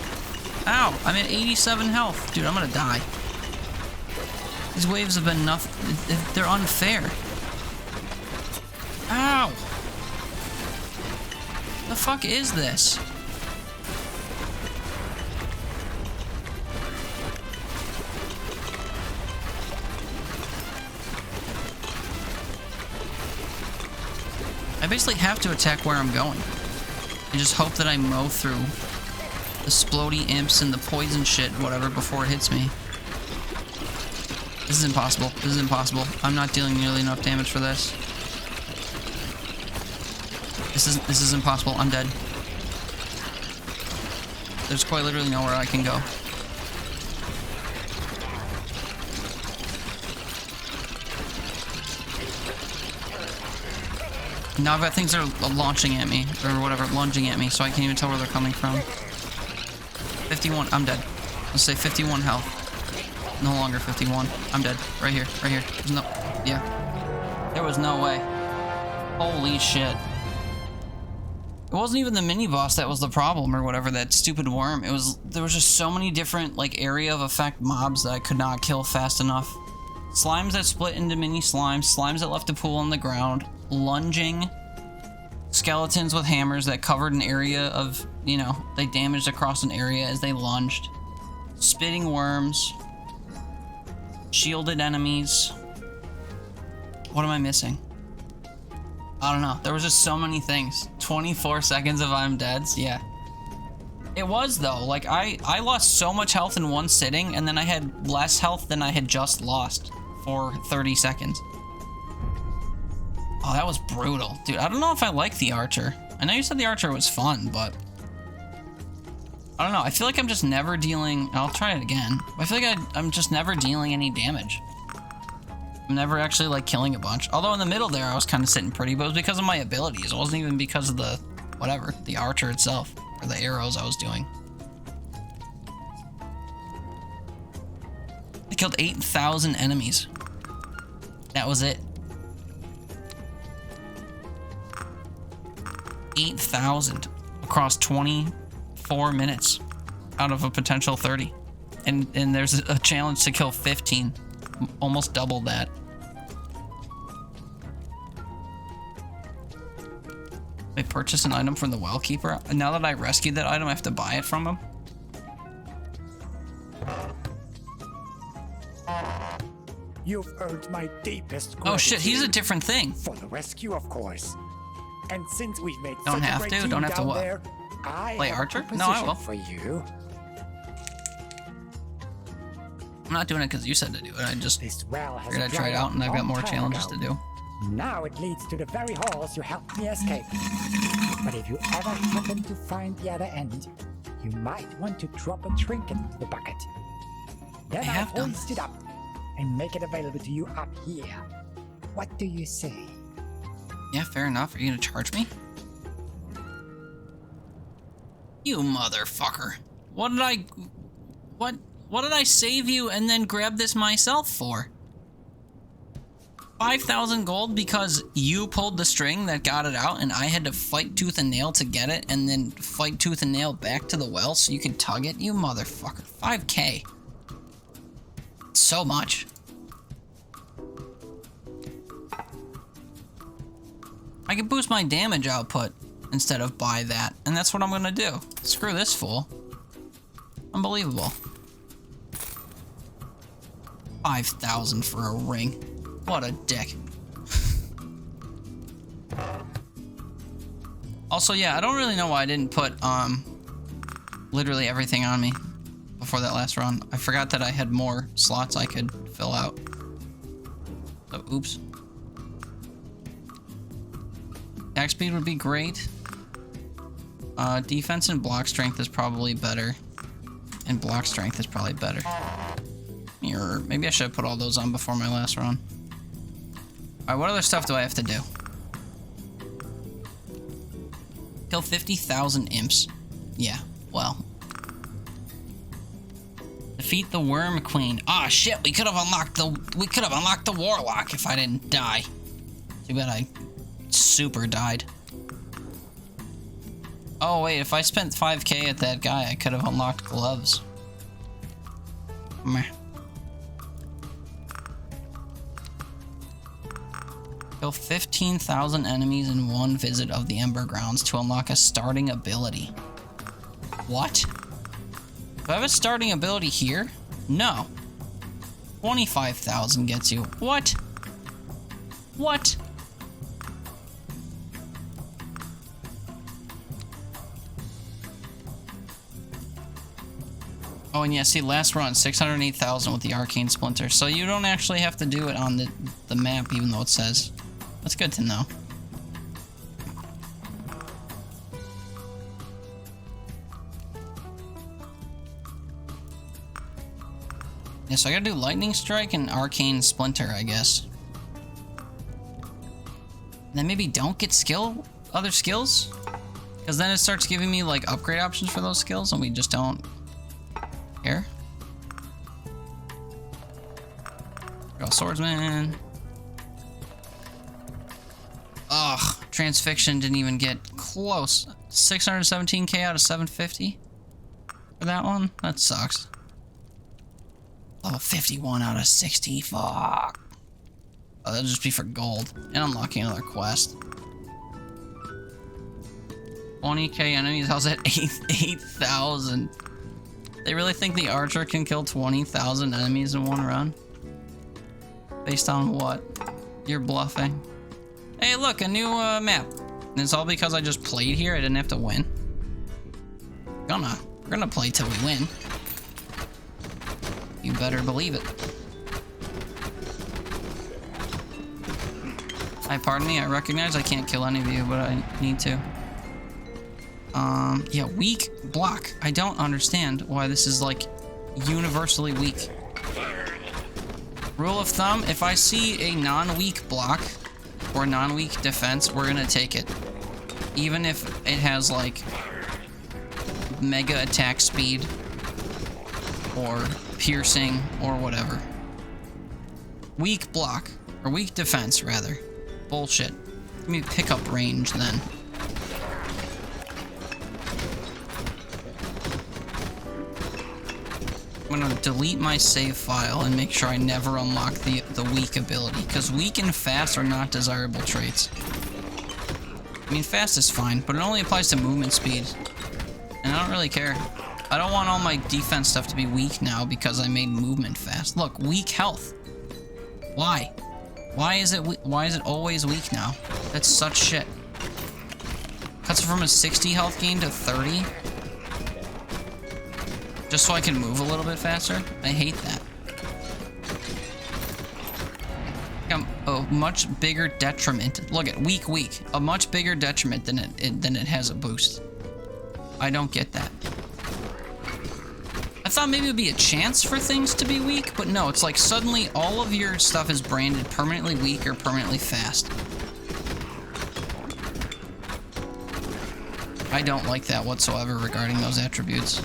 Ow! I'm at 87 health. Dude, I'm gonna die. These waves have been nothing. They're unfair. Ow! The fuck is this? I basically have to attack where I'm going. And just hope that I mow through the splody imps and the poison shit, whatever, before it hits me. This is impossible. This is impossible. I'm not dealing nearly enough damage for this. This is impossible. I'm dead. There's quite literally nowhere I can go. Now I've got things that are launching at me, or whatever, lunging at me, so I can't even tell where they're coming from. 51, I'm dead. Let's say 51 health. No longer 51. I'm dead. Right here, right here. There's no, yeah. There was no way. Holy shit. It wasn't even the mini boss that was the problem, or whatever, that stupid worm. There was just so many different, like, area of effect mobs that I could not kill fast enough. Slimes that split into mini slimes, slimes that left a pool on the ground, lunging skeletons with hammers that covered an area of, you know, they damaged across an area as they lunged, spitting worms, shielded enemies. What am I missing? I don't know. There was just so many things. 24 seconds of I'm dead. Yeah. It was, though. Like, I lost so much health in one sitting, and then I had less health than I had just lost for 30 seconds. Oh, that was brutal. Dude, I don't know if I like the archer. I know you said the archer was fun, but I don't know. I feel like I'm just never dealing... I'll try it again. I feel like I'm just never dealing any damage. I'm never actually, like, killing a bunch. Although in the middle there, I was kind of sitting pretty, but it was because of my abilities. It wasn't even because of the... whatever. The archer itself. Or the arrows I was doing. I killed 8,000 enemies. That was it. 8,000 across 24 minutes out of a potential 30. And there's a challenge to kill 15. Almost double that. I purchased an item from the well keeper. Now that I rescued that item, I have to buy it from him. You've earned my deepest Oh shit, he's a gratitude different thing. for the rescue, of course. And since we've made Don't such have a great to, team don't have to down what? there, I Play have Archer? a No, I proposition will. for you. I'm not doing it because you said to do it. I just This well has figured I'd try it dried out, and up I've got long more time challenges ago. to do. Now it leads to the very halls you helped me escape. But if you ever happen to find the other end, you might want to drop a trinket into the bucket. Then I I'll have done. hoist it up and make it available to you up here. What do you say? Yeah, fair enough. Are you gonna charge me? You motherfucker. What did I save you and then grab this myself for? 5,000 gold because you pulled the string that got it out and I had to fight tooth and nail to get it and then fight tooth and nail back to the well so you could tug it? You motherfucker. 5k. So much. I can boost my damage output instead of buy that, and that's what I'm gonna do. Screw this fool. Unbelievable. 5,000 for a ring. What a dick. Also, yeah, I don't really know why I didn't put literally everything on me before that last run. I forgot that I had more slots I could fill out. So, oops. Attack speed would be great. Defense and block strength is probably better. And block strength is probably better. Or maybe I should have put all those on before my last run. Alright, what other stuff do I have to do? Kill 50,000 imps. Yeah, well. Defeat the Worm Queen. Ah, shit, we could have unlocked the Warlock if I didn't die. Too bad I super died. Oh wait, if I spent 5k at that guy, I could have unlocked gloves. Meh. Kill 15,000 enemies in one visit of the Ember Grounds to unlock a starting ability. What? Do I have a starting ability here? No. 25,000 gets you. What? What? Oh, and yeah, see, last run, 608,000 with the Arcane Splinter. So you don't actually have to do it on the map, even though it says. That's good to know. Yeah, so I gotta do Lightning Strike and Arcane Splinter, I guess. And then maybe don't get other skills? Because then it starts giving me, like, upgrade options for those skills, and we just don't care. Go Swordsman. Ugh, Transfixion didn't even get close. 617k out of 750 for that one? That sucks. Level 51 out of 60, fuck. Oh, that'll just be for gold. And unlocking another quest. 20k enemies, how's that? 8,000. They really think the archer can kill 20,000 enemies in one run? Based on what? You're bluffing. Hey, look, a new map. And it's all because I just played here. I didn't have to win. We're gonna play till we win. You better believe it. Hi, pardon me. I recognize I can't kill any of you, but I need to. Yeah, weak block. I don't understand why this is, like, universally weak. Rule of thumb, if I see a non-weak block or non-weak defense, we're gonna take it. Even if it has, like, mega attack speed or piercing or whatever. Weak block, or weak defense, rather. Bullshit. Give me pickup range, then. I'm gonna delete my save file and make sure I never unlock the weak ability, because weak and fast are not desirable traits. I mean, fast is fine, but it only applies to movement speed. And I don't really care. I don't want all my defense stuff to be weak now because I made movement fast. Look, weak health. Why? Why is it always weak now? That's such shit. Cuts it from a 60 health gain to 30. Just so I can move a little bit faster? I hate that. A much bigger detriment. Look at weak. A much bigger detriment than it has a boost. I don't get that. I thought maybe it would be a chance for things to be weak, but no, it's like suddenly all of your stuff is branded permanently weak or permanently fast. I don't like that whatsoever regarding those attributes.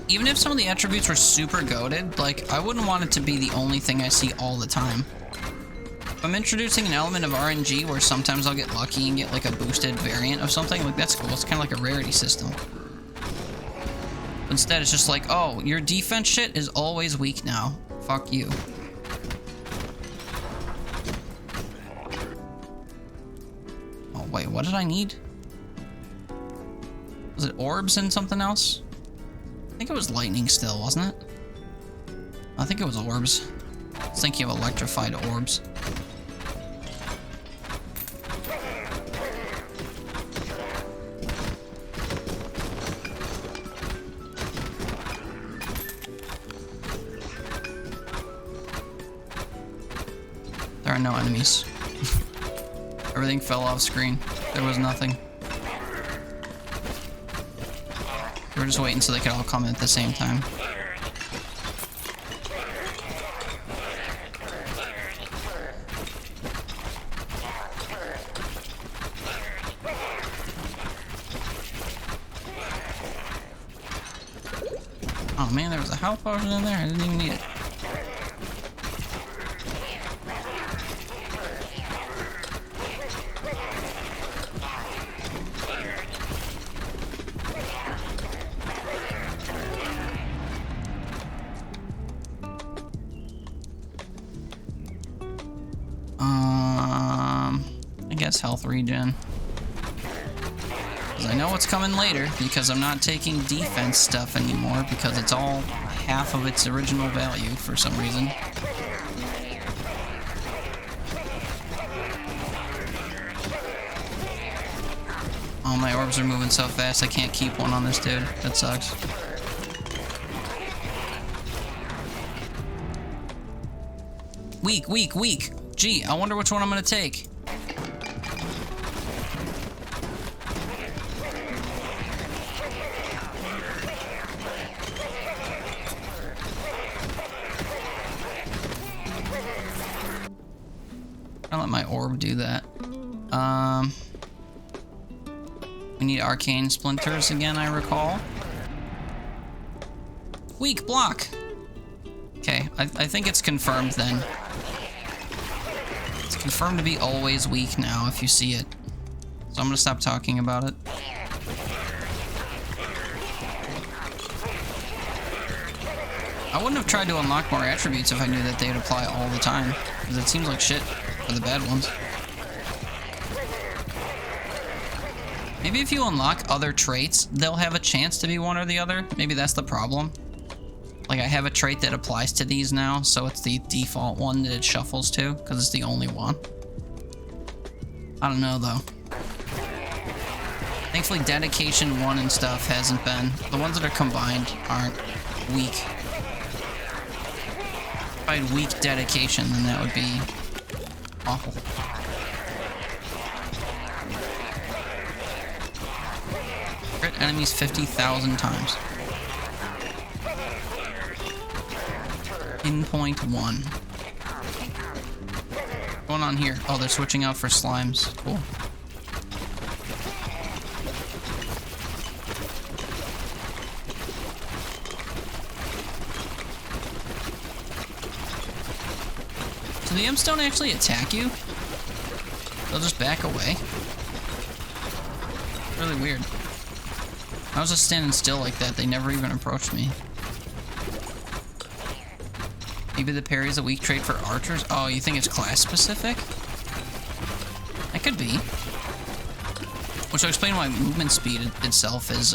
Even if some of the attributes were super goated, like, I wouldn't want it to be the only thing I see all the time. If I'm introducing an element of RNG where sometimes I'll get lucky and get, like, a boosted variant of something, like, that's cool. It's kind of like a rarity system. Instead, it's just like, oh, your defense shit is always weak now. Fuck you. Oh, wait, what did I need? Was it orbs and something else? I think it was lightning still, wasn't it? I think it was orbs. I was thinking of electrified orbs. There are no enemies. Everything fell off screen. There was nothing. We were just waiting so they could all come at the same time. Oh man, there was a health potion in there. I didn't even need it. I guess health regen. Because I know what's coming later, because I'm not taking defense stuff anymore, because it's all half of its original value for some reason. Oh, my orbs are moving so fast I can't keep one on this dude. That sucks. Weak. Gee, I wonder which one I'm gonna take. I'll let my orb do that. We need arcane splinters again, I recall. Weak block. Okay, I think it's confirmed then. It's confirmed to be always weak now if you see it. So I'm gonna stop talking about it. I wouldn't have tried to unlock more attributes if I knew that they'd apply all the time, because it seems like shit for the bad ones. Maybe if you unlock other traits, they'll have a chance to be one or the other. Maybe that's the problem. Like, I have a trait that applies to these now, so it's the default one that it shuffles to, because it's the only one. I don't know, though. Thankfully, Dedication 1 and stuff hasn't been. The ones that are combined aren't weak. If I had weak Dedication, then that would be awful. Crit enemies 50,000 times. Pinpoint 1. What's going on here? Oh, they're switching out for slimes. Cool. So the imps don't actually attack you? They'll just back away? Really weird. I was just standing still like that. They never even approached me. Maybe the parry is a weak trait for archers? Oh, you think it's class specific? That could be. Which will explain why movement speed itself is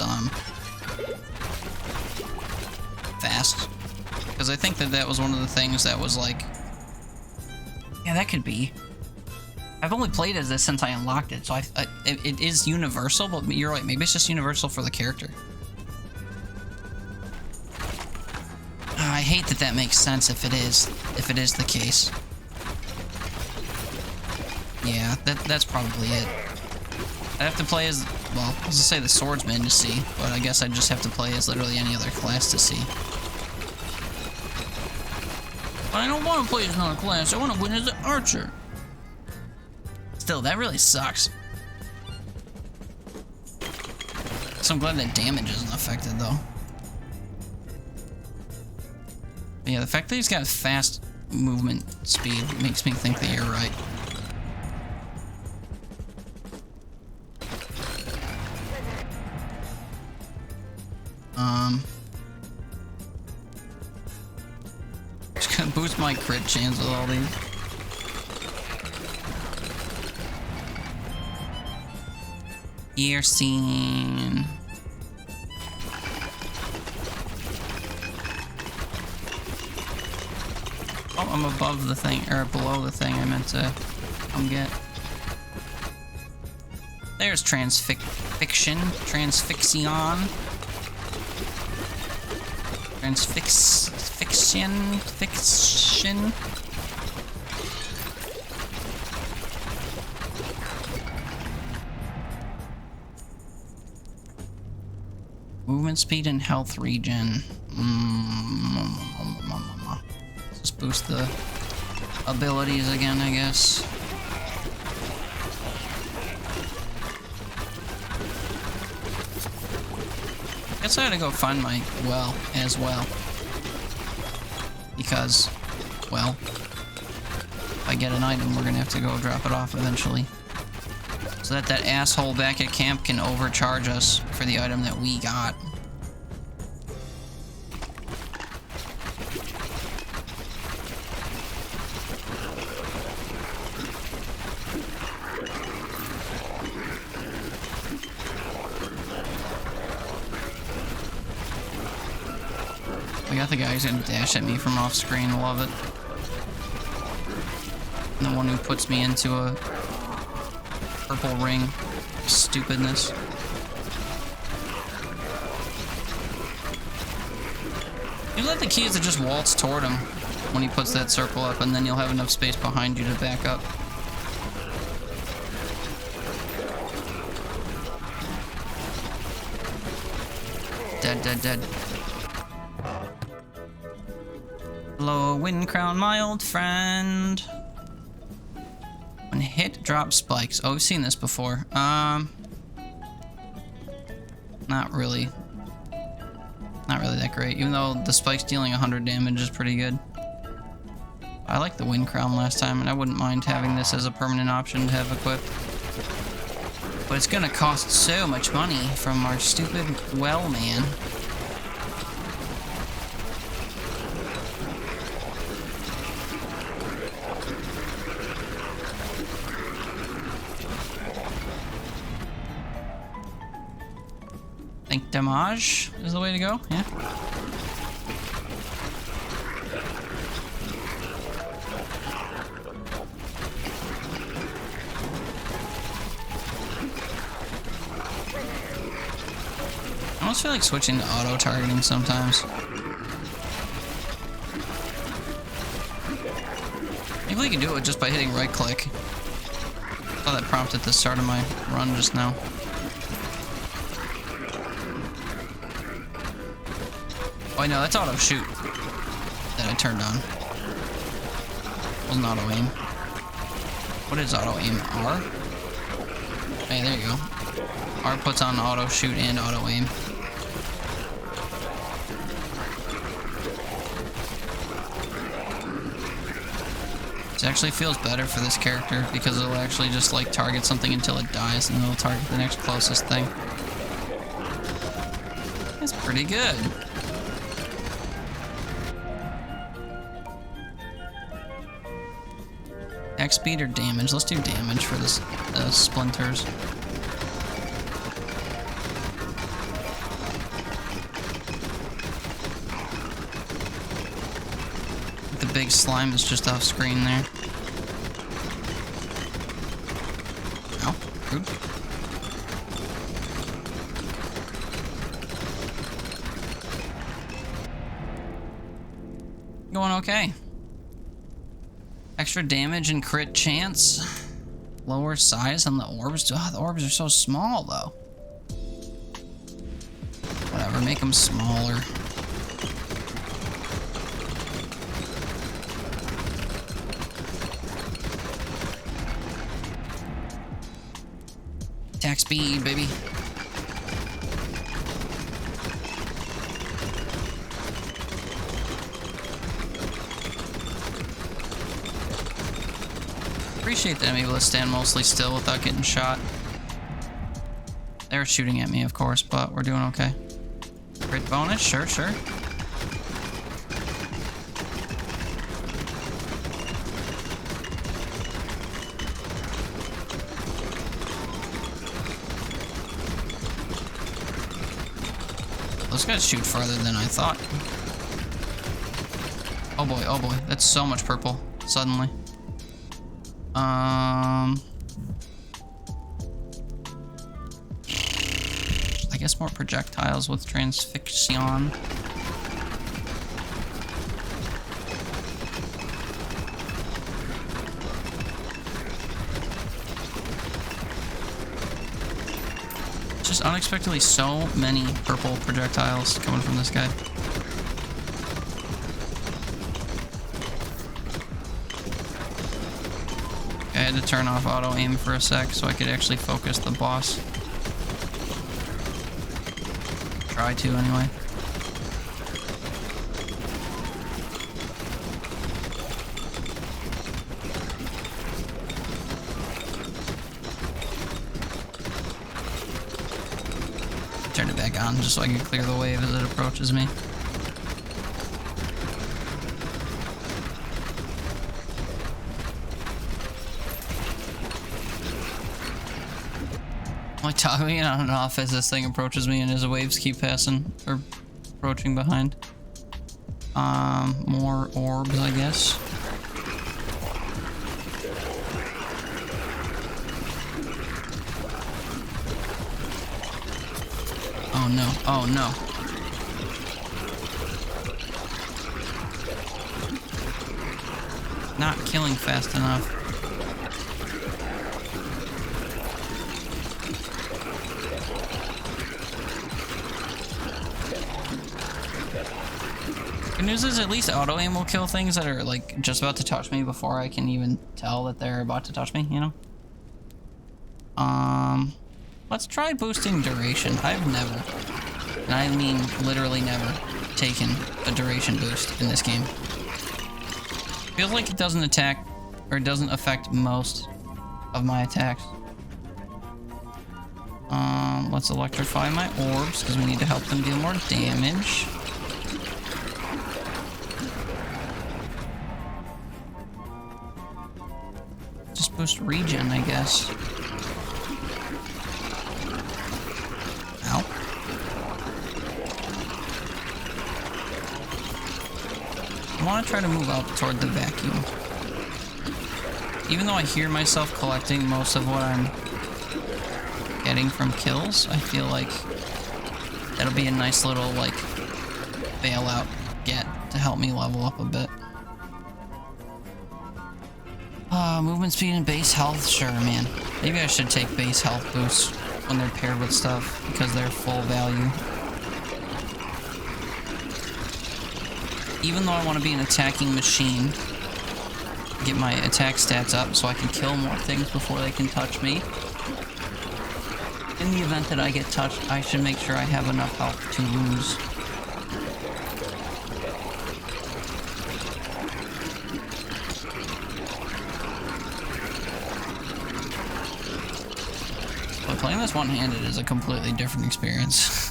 fast. Because I think that was one of the things that was like... Yeah, that could be. I've only played as this since I unlocked it, so it is universal, but you're right, maybe it's just universal for the character. I hate that makes sense if it is the case. Yeah, that's probably it. I'd have to play as, well, I was gonna say the swordsman to see, but I guess I'd just have to play as literally any other class to see. But I don't want to play as another class, I want to win as an archer. Still, that really sucks. So I'm glad that damage isn't affected, though. But yeah, the fact that he's got fast movement speed makes me think that you're right. Just gonna boost my crit chance with all these. Ear scene. Oh, I'm above the thing, or below the thing I meant to come get. There's transfixion. Fiction. Movement speed and health regen. Just boost the abilities again, I guess. Guess I gotta go find my well as well. Because, well, if I get an item, we're gonna have to go drop it off eventually. So that asshole back at camp can overcharge us for the item that we got. We got the guy who's gonna dash at me from off screen, love it. And the one who puts me into a purple ring. Stupidness. You let the key is to just waltz toward him when he puts that circle up, and then you'll have enough space behind you to back up. Dead. Hello, Wind Crown, my old friend. When hit, drop spikes. Oh, we've seen this before. Not really. Not really that great, even though the spikes dealing 100 damage is pretty good. I like the Wind Crown last time, and I wouldn't mind having this as a permanent option to have equipped. But it's gonna cost so much money from our stupid well man. I think damage is the way to go, yeah. I almost feel like switching to auto-targeting sometimes. Maybe we can do it just by hitting right-click. I saw that prompt at the start of my run just now. Oh, no, that's auto-shoot that I turned on. Wasn't auto-aim. What is auto-aim? R? Hey, there you go. R puts on auto-shoot and auto-aim. It actually feels better for this character because it'll actually just like target something until it dies and it'll target the next closest thing. That's pretty good. X speed or damage? Let's do damage for this splinters. big slime is just off screen there. Ow, rude. Going okay. Extra damage and crit chance. Lower size on the orbs. Oh, the orbs are so small though. Whatever, make them smaller. Attack speed, baby. Appreciate that I'm able to stand mostly still without getting shot. They're shooting at me, of course, but we're doing okay. Crit bonus, sure, sure. Those guys shoot farther than I thought. Oh boy, that's so much purple, suddenly. I guess more projectiles with transfixion. Just unexpectedly so many purple projectiles coming from this guy. I had to turn off auto aim for a sec so I could actually focus the boss. Try to anyway. Turn it back on just so I can clear the wave as it approaches me. Like toggling it on and off as this thing approaches me and as the waves keep passing or approaching behind. More orbs, I guess. Oh no, oh no. Not killing fast enough. Good news is at least auto aim will kill things that are like just about to touch me before I can even tell that they're about to touch me, you know? Let's try boosting duration. I've never, and I mean literally never, taken a duration boost in this game. Feels like it doesn't attack, or it doesn't affect most of my attacks. Let's electrify my orbs, because we need to help them deal more damage. Just boost regen, I guess. Ow. I want to try to move out toward the vacuum. Even though I hear myself collecting most of what I'm getting from kills, I feel like that'll be a nice little, like, bailout get to help me level up a bit. Movement speed and base health, sure, man. Maybe I should take base health boosts when they're paired with stuff, because they're full value. Even though I want to be an attacking machine, get my attack stats up so I can kill more things before they can touch me. In the event that I get touched, I should make sure I have enough health to lose. But playing this one-handed is a completely different experience.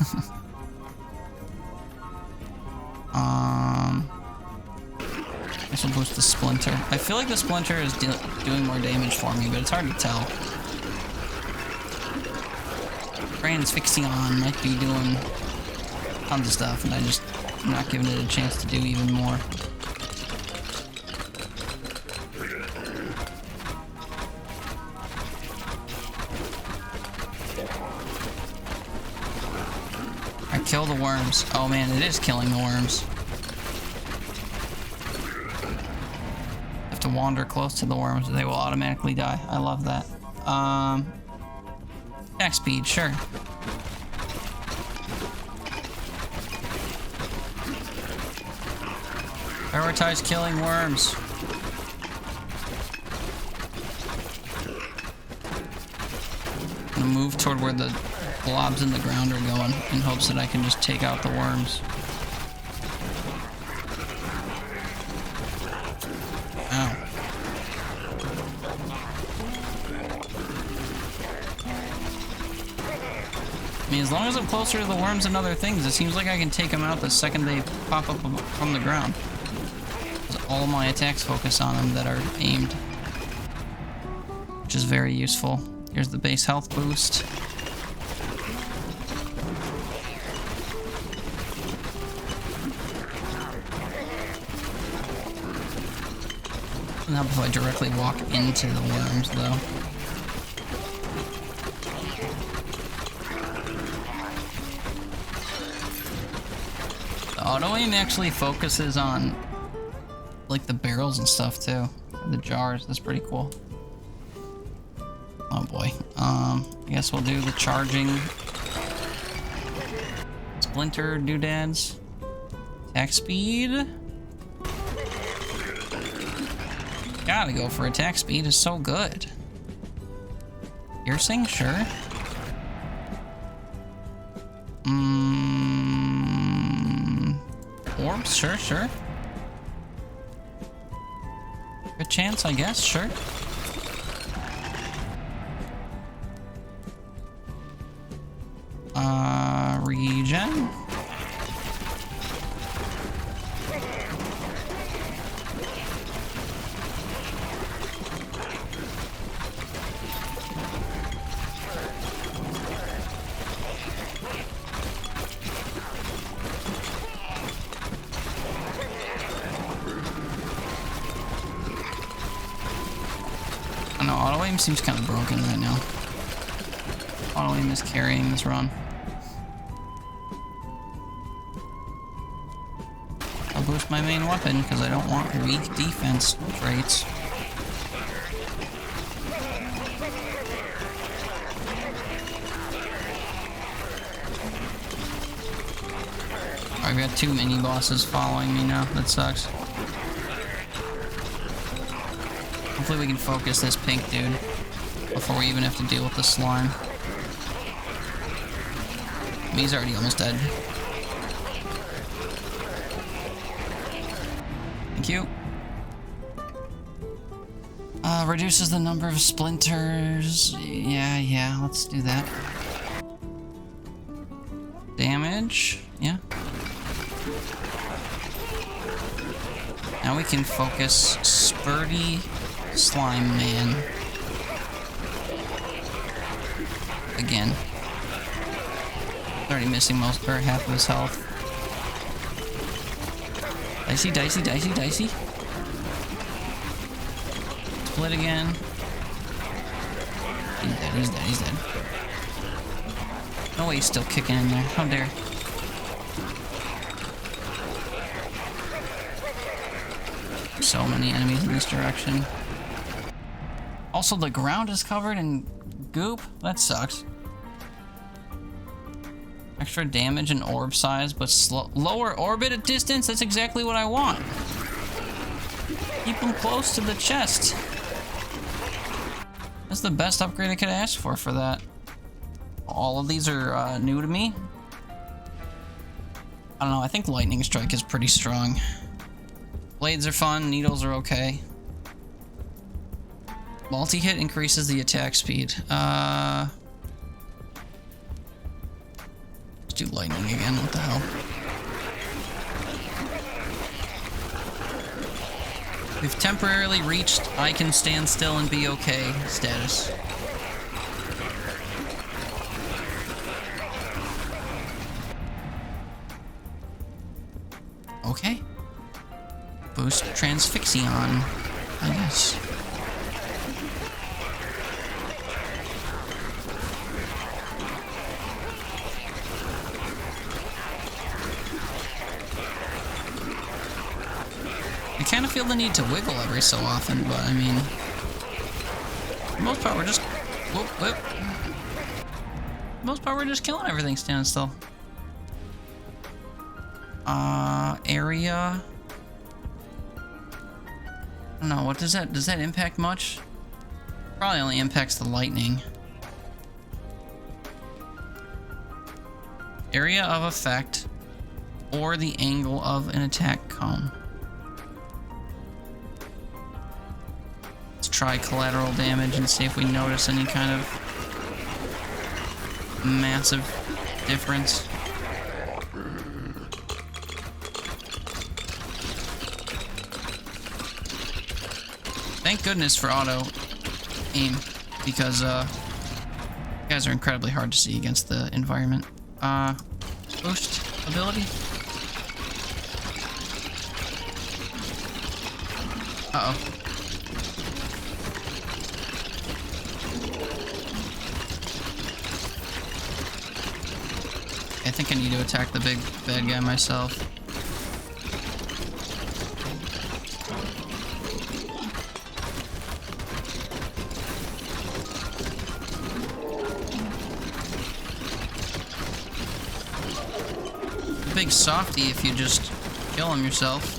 This will boost the splinter. I feel like the splinter is doing more damage for me, but it's hard to tell. Transfixion might be doing tons of stuff, and I'm not giving it a chance to do even more. kill the worms. Oh man, it is killing the worms. Have to wander close to the worms, they will automatically die. I love that. Attack speed, sure. Prioritize killing worms. I'm gonna move toward where the blobs in the ground are going in hopes that I can just take out the worms. Ow. I mean, as long as I'm closer to the worms and other things, it seems like I can take them out the second they pop up from the ground. All my attacks focus on them that are aimed, which is very useful. Here's the base health boost. Doesn't help if I directly walk into the worms, though. The auto aim actually focuses on like the barrels and stuff too, the jars. That's pretty cool. Oh boy. I guess we'll do the charging splinter doodads. Attack speed. Gotta go for attack speed. Is so good. Piercing, sure. Orbs, sure. Good chance, I guess, sure. Regen. I know, auto aim seems kind of broken right now. Auto aim is carrying this run. I'll boost my main weapon because I don't want weak defense traits. I've got 2 mini bosses following me now. That sucks. Hopefully we can focus this pink dude before we even have to deal with the slime. He's already almost dead. Thank you. Reduces the number of splinters. Yeah, let's do that. Damage. Yeah. Now we can focus Spurty Slime Man. Again. Already missing most or half of his health. Dicey. Split again. He's dead. No way he's still kicking in there. How dare. So many enemies in this direction. Also, the ground is covered in goop. That sucks. Extra damage and orb size, but lower orbit at distance. That's exactly what I want. Keep them close to the chest. That's the best upgrade I could ask for that. All of these are new to me. I don't know. I think Lightning Strike is pretty strong. Blades are fun. Needles are okay. Multi-hit increases the attack speed. Let's do lightning again. What the hell? We've temporarily reached I can stand still and be okay status. Okay. Boost Transfixion, I guess. I kind of feel the need to wiggle every so often, but I mean, for the most part we're just whoop. For the most part we're just killing everything standing still. Area. I don't know, what does that impact much? Probably only impacts the lightning. Area of effect or the angle of an attack cone. Let's try collateral damage and see if we notice any kind of massive difference. Thank goodness for auto aim, because you guys are incredibly hard to see against the environment. Boost ability. Uh-oh. I think I need to attack the big bad guy myself. Big softy if you just kill him yourself.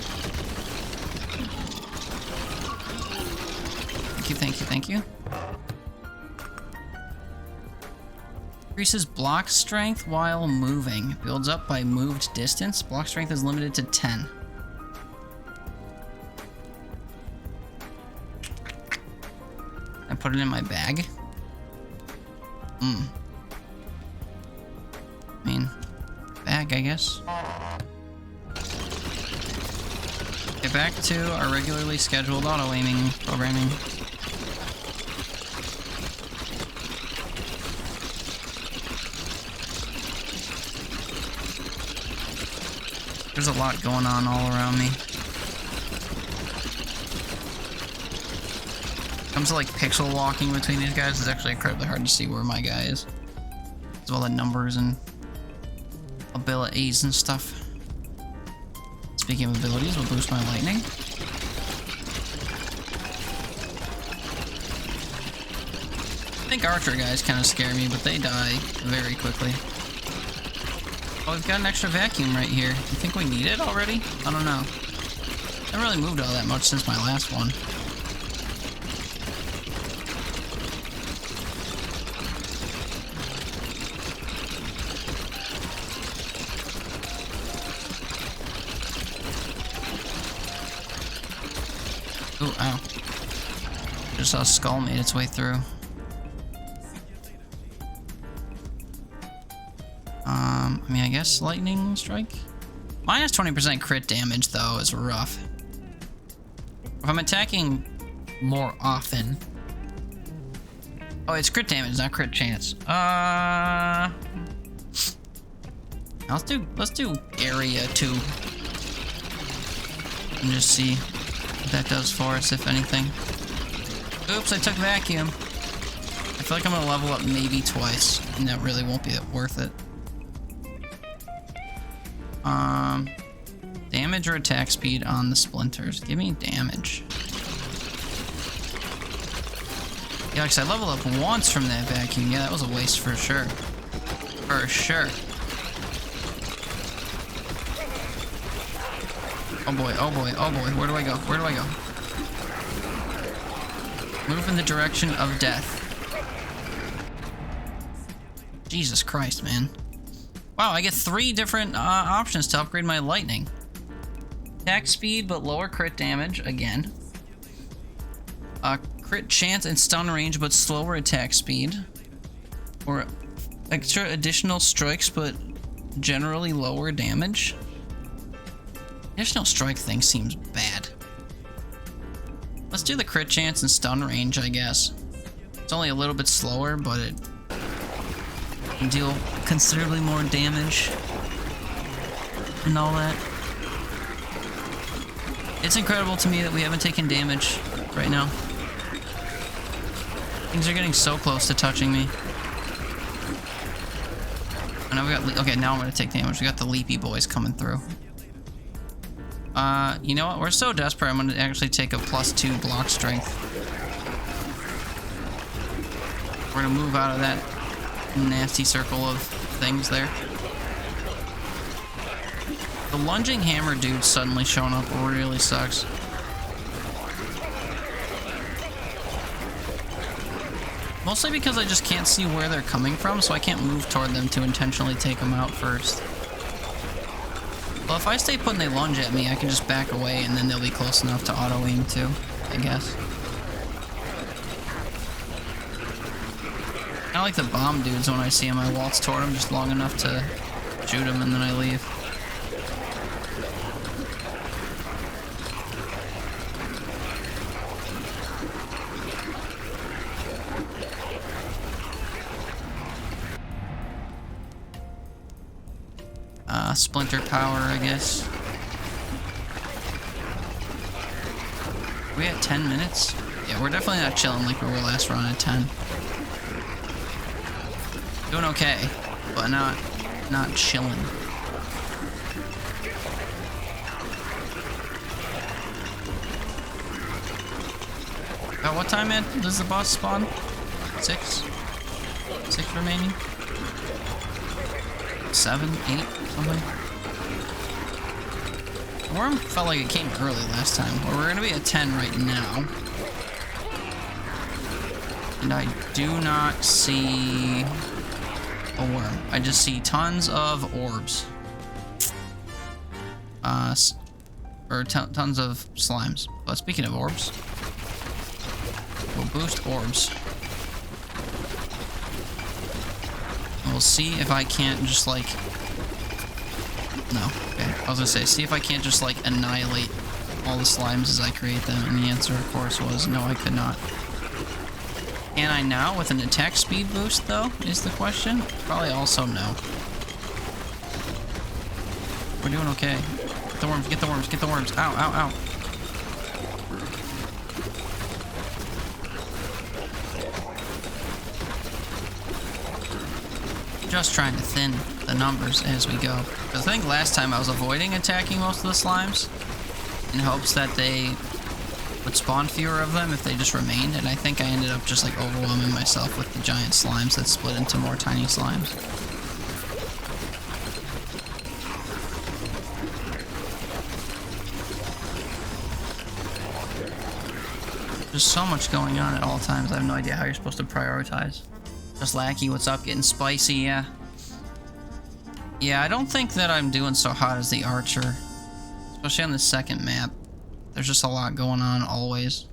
Thank you. Increases block strength while moving. Builds up by moved distance. Block strength is limited to 10. I put it in my bag. I mean, bag, I guess. Okay, back to our regularly scheduled auto-aiming programming. There's a lot going on all around me. Comes to like pixel walking between these guys, it's actually incredibly hard to see where my guy is. There's all the numbers and abilities and stuff. Speaking of abilities, we'll boost my lightning. I think archer guys kind of scare me, but they die very quickly. Oh, we've got an extra vacuum right here. You think we need it already? I don't know. I haven't really moved all that much since my last one. Ooh, ow. Just saw a skull made its way through. I mean, I guess lightning strike? Minus 20% crit damage, though, is rough. If I'm attacking more often... Oh, it's crit damage, not crit chance. Let's do area 2. And just see what that does for us, if anything. Oops, I took vacuum. I feel like I'm gonna level up maybe twice, and that really won't be worth it. Damage or attack speed on the splinters. Give me damage. Yeah, because I leveled up once from that vacuum. Yeah, that was a waste for sure. For sure. Oh boy, oh boy, oh boy. Where do I go? Where do I go? Move in the direction of death. Jesus Christ, man. Wow, I get 3 different options to upgrade my lightning. Attack speed, but lower crit damage, again. Crit chance and stun range, but slower attack speed. Or extra additional strikes, but generally lower damage. Additional strike thing seems bad. Let's do the crit chance and stun range, I guess. It's only a little bit slower, but it can deal considerably more damage and all that. It's incredible to me that we haven't taken damage right now. Things are getting so close to touching me. And now we got okay, now I'm gonna take damage. We got the leapy boys coming through. You know what? We're so desperate, I'm gonna actually take a +2 block strength. We're gonna move out of that nasty circle of things there. The lunging hammer dude suddenly showing up really sucks. Mostly because I just can't see where they're coming from, so I can't move toward them to intentionally take them out first. Well, if I stay put and they lunge at me, I can just back away and then they'll be close enough to auto-aim too, I guess. I like the bomb dudes when I see them. I waltz toward them just long enough to shoot them and then I leave. Splinter power, I guess. Are we at 10 minutes? Yeah, we're definitely not chilling like we were last run at 10. Doing okay, but not chilling. About what time does the boss spawn? 6? 6 remaining? 7, 8, something. The worm felt like it came early last time. Well, we're gonna be at 10 right now. And I do not see a worm. I just see tons of orbs. Tons of slimes. But speaking of orbs, we'll boost orbs. We'll see if I can't just like... No, okay. I was gonna say, see if I can't just like annihilate all the slimes as I create them, and the answer of course was no, I could not. Can I now with an attack speed boost though, is the question? Probably also no. We're doing okay. Get the worms, get the worms, get the worms. Ow, ow, ow. Just trying to thin the numbers as we go. Because I think last time I was avoiding attacking most of the slimes in hopes that they would spawn fewer of them if they just remained, and I think I ended up just like overwhelming myself with the giant slimes that split into more tiny slimes. There's so much going on at all times, I have no idea how you're supposed to prioritize. Just Lackey, what's up? Getting spicy, yeah. Yeah, I don't think that I'm doing so hot as the Archer. Especially on the second map. There's just a lot going on always.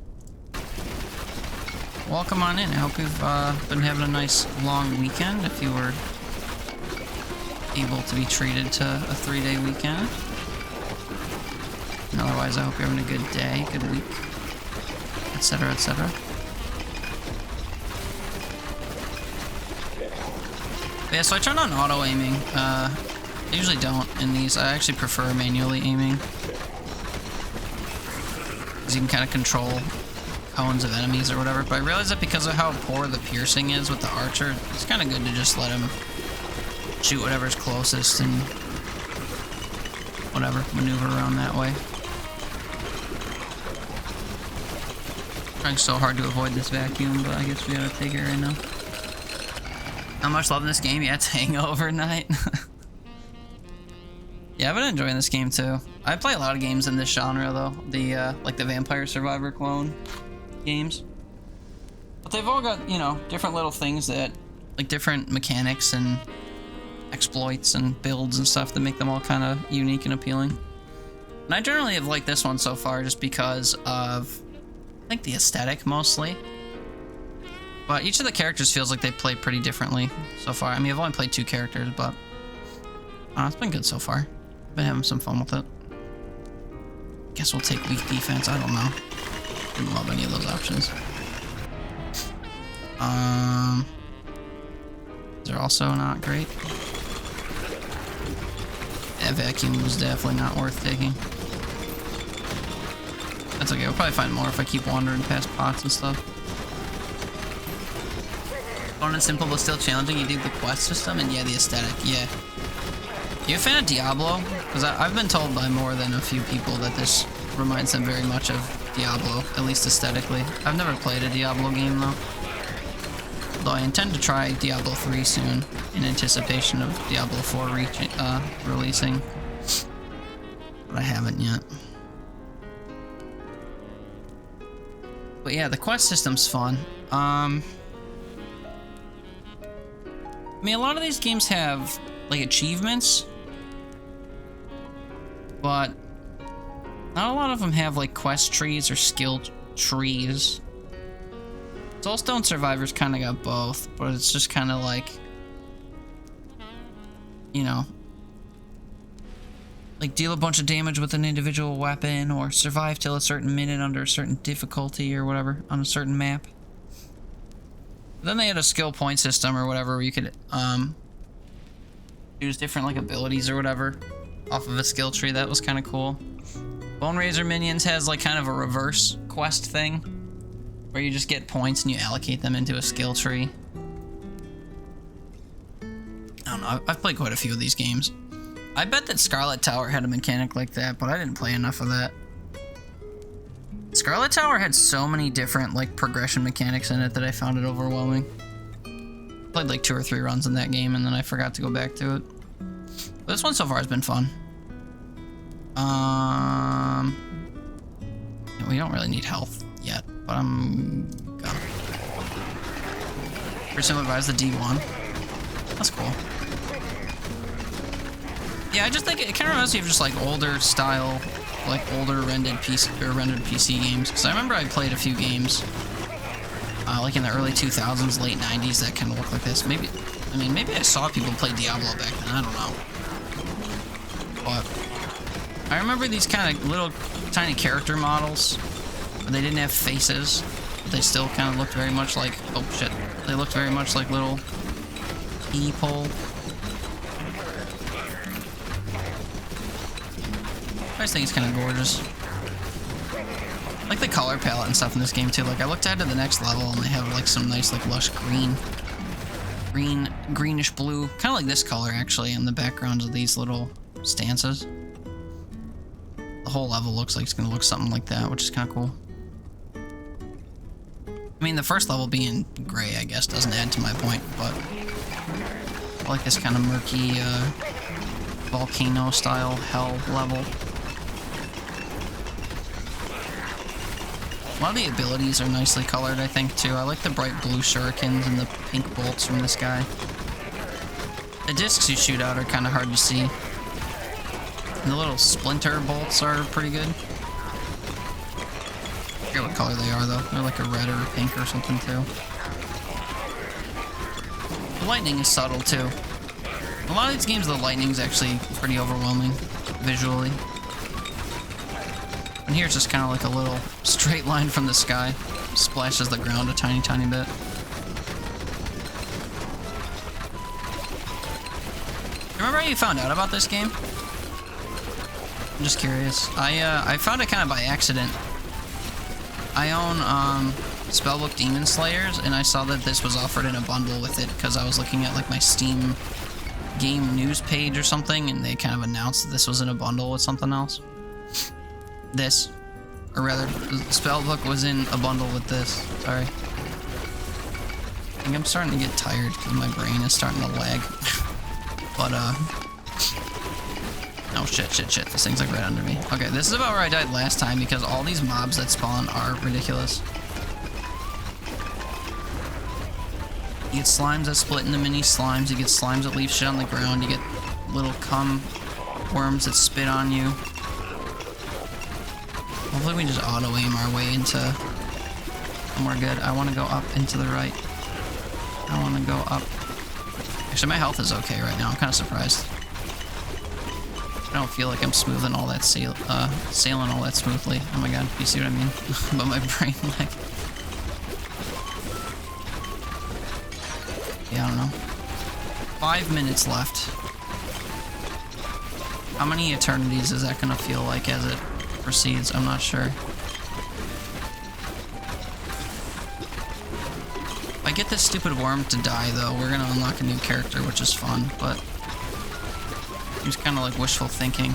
Welcome on in. I hope you've been having a nice long weekend if you were able to be treated to a 3-day weekend. And otherwise, I hope you're having a good day, good week, etc., etc. Yeah, so I turned on auto-aiming. I usually don't in these. I actually prefer manually aiming. Because you can kind of control cones of enemies or whatever. But I realized that because of how poor the piercing is with the Archer, it's kind of good to just let him shoot whatever's closest and whatever, maneuver around that way. Trying so hard to avoid this vacuum, but I guess we gotta take it right now. How much love in this game? Yeah, it's Hangover night. Yeah, I've been enjoying this game too. I play a lot of games in this genre though. The like the Vampire Survivor clone games. But they've all got, you know, different little things that, like different mechanics and exploits and builds and stuff that make them all kind of unique and appealing. And I generally have liked this one so far just because of, I think, the aesthetic mostly. But each of the characters feels like they play pretty differently so far. I mean, I've only played 2 characters, but it's been good so far. I've been having some fun with it. Guess we'll take weak defense. I don't know. Didn't love any of those options. They're also not great. That vacuum was definitely not worth taking. That's okay. We'll probably find more if I keep wandering past pots and stuff. Fun and simple, but still challenging. You dig the quest system, and yeah, the aesthetic. Yeah. You a fan of Diablo? Because I've been told by more than a few people that this reminds them very much of Diablo, at least aesthetically. I've never played a Diablo game though. Though I intend to try Diablo 3 soon, in anticipation of Diablo 4 releasing. But I haven't yet. But yeah, the quest system's fun. I mean, a lot of these games have, like, achievements. But not a lot of them have, like, quest trees or skill trees. Soulstone Survivors kind of got both, but it's just kind of like, you know, like deal a bunch of damage with an individual weapon or survive till a certain minute under a certain difficulty or whatever on a certain map. Then they had a skill point system or whatever where you could choose different like abilities or whatever off of a skill tree. That was kind of cool. Bone Razor Minions has like kind of a reverse quest thing where you just get points and you allocate them into a skill tree. I don't know, I've played quite a few of these games. I bet that Scarlet Tower had a mechanic like that, but I didn't play enough of that. Scarlet Tower had so many different like progression mechanics in it that I found it overwhelming. Played like 2 or 3 runs in that game and then I forgot to go back to it. But this one so far has been fun. We don't really need health yet, but I'm gonna. Pretty similar vibes to D1. That's cool. Yeah, I just think it kind of reminds me of just like older style, like older rendered PC games. Because I remember I played a few games, like in the early 2000s, late 90s, that kind of looked like this. Maybe I saw people play Diablo back then. I don't know. But I remember these kind of little tiny character models. They didn't have faces, but they still kind of looked very much like, oh shit, they looked very much like little people. I just think it's kind of gorgeous. I like the color palette and stuff in this game too. Like I looked ahead to the next level and they have like some nice like lush greenish blue, kind of like this color actually in the backgrounds of these little stances. The whole level looks like it's gonna look something like that, which is kind of cool. I mean, the first level being gray, I guess, doesn't add to my point, but I like this kind of murky, volcano-style hell level. A lot of the abilities are nicely colored, I think, too. I like the bright blue shurikens and the pink bolts from this guy. The discs you shoot out are kind of hard to see. And the little splinter bolts are pretty good. I forget what color they are, though. They're like a red or a pink or something, too. The lightning is subtle, too. A lot of these games, the lightning's actually pretty overwhelming, visually. And here it's just kind of like a little straight line from the sky. Splashes the ground a tiny, tiny bit. Remember how you found out about this game? I'm just curious. I found it kind of by accident. I own Spellbook Demon Slayers, and I saw that this was offered in a bundle with it because I was looking at like my Steam game news page or something, and they kind of announced that this was in a bundle with something else. This, or rather, Spellbook was in a bundle with this. Sorry. I think I'm starting to get tired because my brain is starting to lag. But oh shit, this thing's like right under me. Okay, this is about where I died last time because all these mobs that spawn are ridiculous. You get slimes that split into mini slimes, you get slimes that leave shit on the ground, you get little cum worms that spit on you. Hopefully we just auto-aim our way into... And we're good. I want to go up into the right. I want to go up. Actually, my health is okay right now. I'm kind of surprised. I don't feel like I'm smoothing all that sailing all that smoothly. Oh my god, you see what I mean? But my brain, like... Yeah, I don't know. 5 minutes left. How many eternities is that gonna feel like as it proceeds? I'm not sure. If I get this stupid worm to die, though, we're gonna unlock a new character, which is fun, but... Seems kind of like wishful thinking.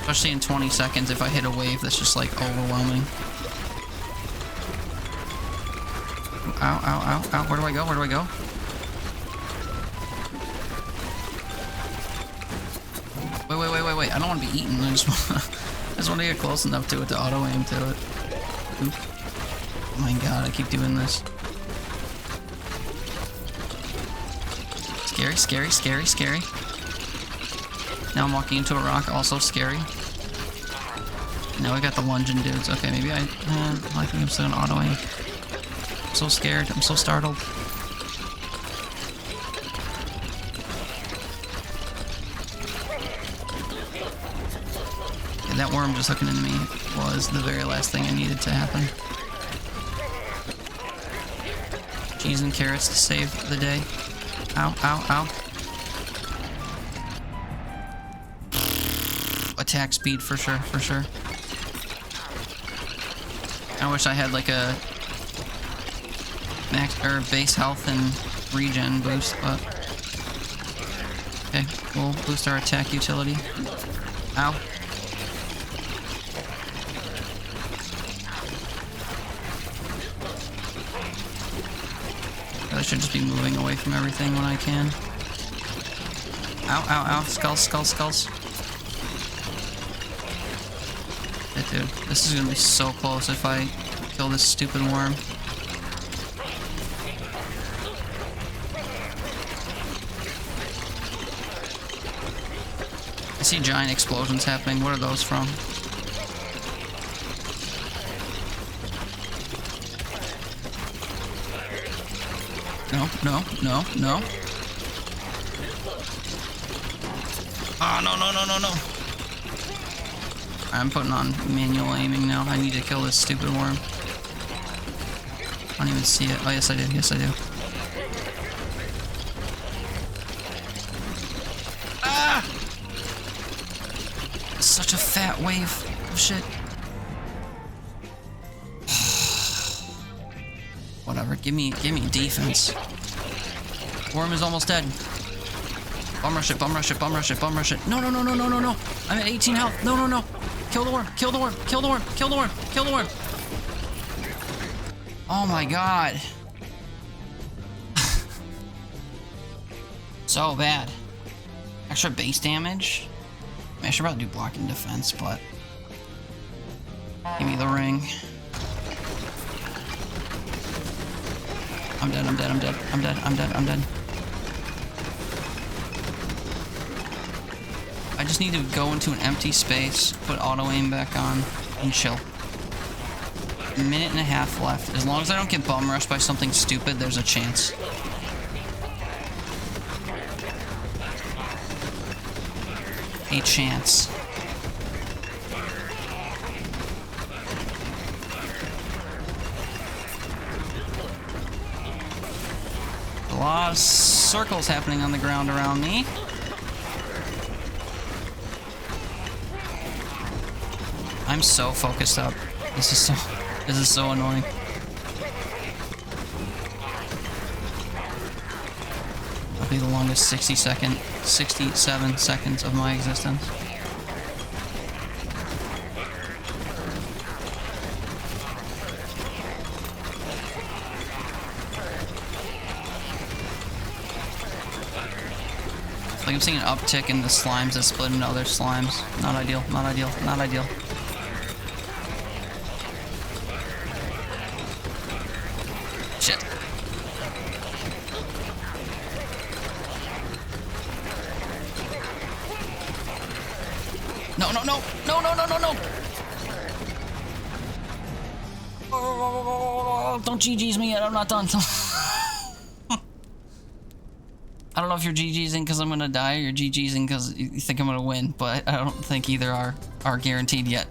Especially in 20 seconds if I hit a wave that's just like overwhelming. Ow, ow, ow, ow. Where do I go? Where do I go? Wait. I don't want to be eaten. I just want to get close enough to it to auto aim to it. Oop. Oh my god, I keep doing this. Scary, scary, scary, scary. Now I'm walking into a rock, also scary. Now I got the lunging dudes. Okay, maybe I think I'm still gonna auto aim. I'm so scared. I'm so startled. Yeah, that worm just hooking into me was the very last thing I needed to happen. Cheese and carrots to save the day. Ow, ow, ow. Attack speed for sure, for sure. I wish I had like a max or base health and regen boost, but okay, we'll boost our attack utility. Ow. I should just be moving away from everything when I can. Ow, ow, ow. Skulls, skulls, skulls. Yeah, dude, this is gonna be so close if I kill this stupid worm. I see giant explosions happening. What are those from? No. Oh, no. I'm putting on manual aiming now. I need to kill this stupid worm. I don't even see it. Oh, yes, I do. Yes, I do. Ah! Such a fat wave of shit. Whatever. Give me defense. Worm is almost dead. Bum rush it, bum rush it, bum rush it, bum rush it. No. I'm at 18 health. No. Kill the worm, kill the worm, kill the worm, kill the worm, kill the worm. Oh my god. So bad. Extra base damage. I mean, I should probably do block and defense, but give me the ring. I'm dead. I just need to go into an empty space, put auto aim back on, and chill. A minute and a half left. As long as I don't get bum rushed by something stupid, there's a chance. A chance. A lot of circles happening on the ground around me. I'm so focused up. This is so annoying. That'll be the longest 67 seconds of my existence. Like I'm seeing an uptick in the slimes that split into other slimes. Not ideal, not ideal, not ideal. Shit. No. Oh, don't GG's me yet, I'm not done. I don't know if you're GG'ing because I'm gonna die or you're GG'ing because you think I'm gonna win, but I don't think either are guaranteed yet.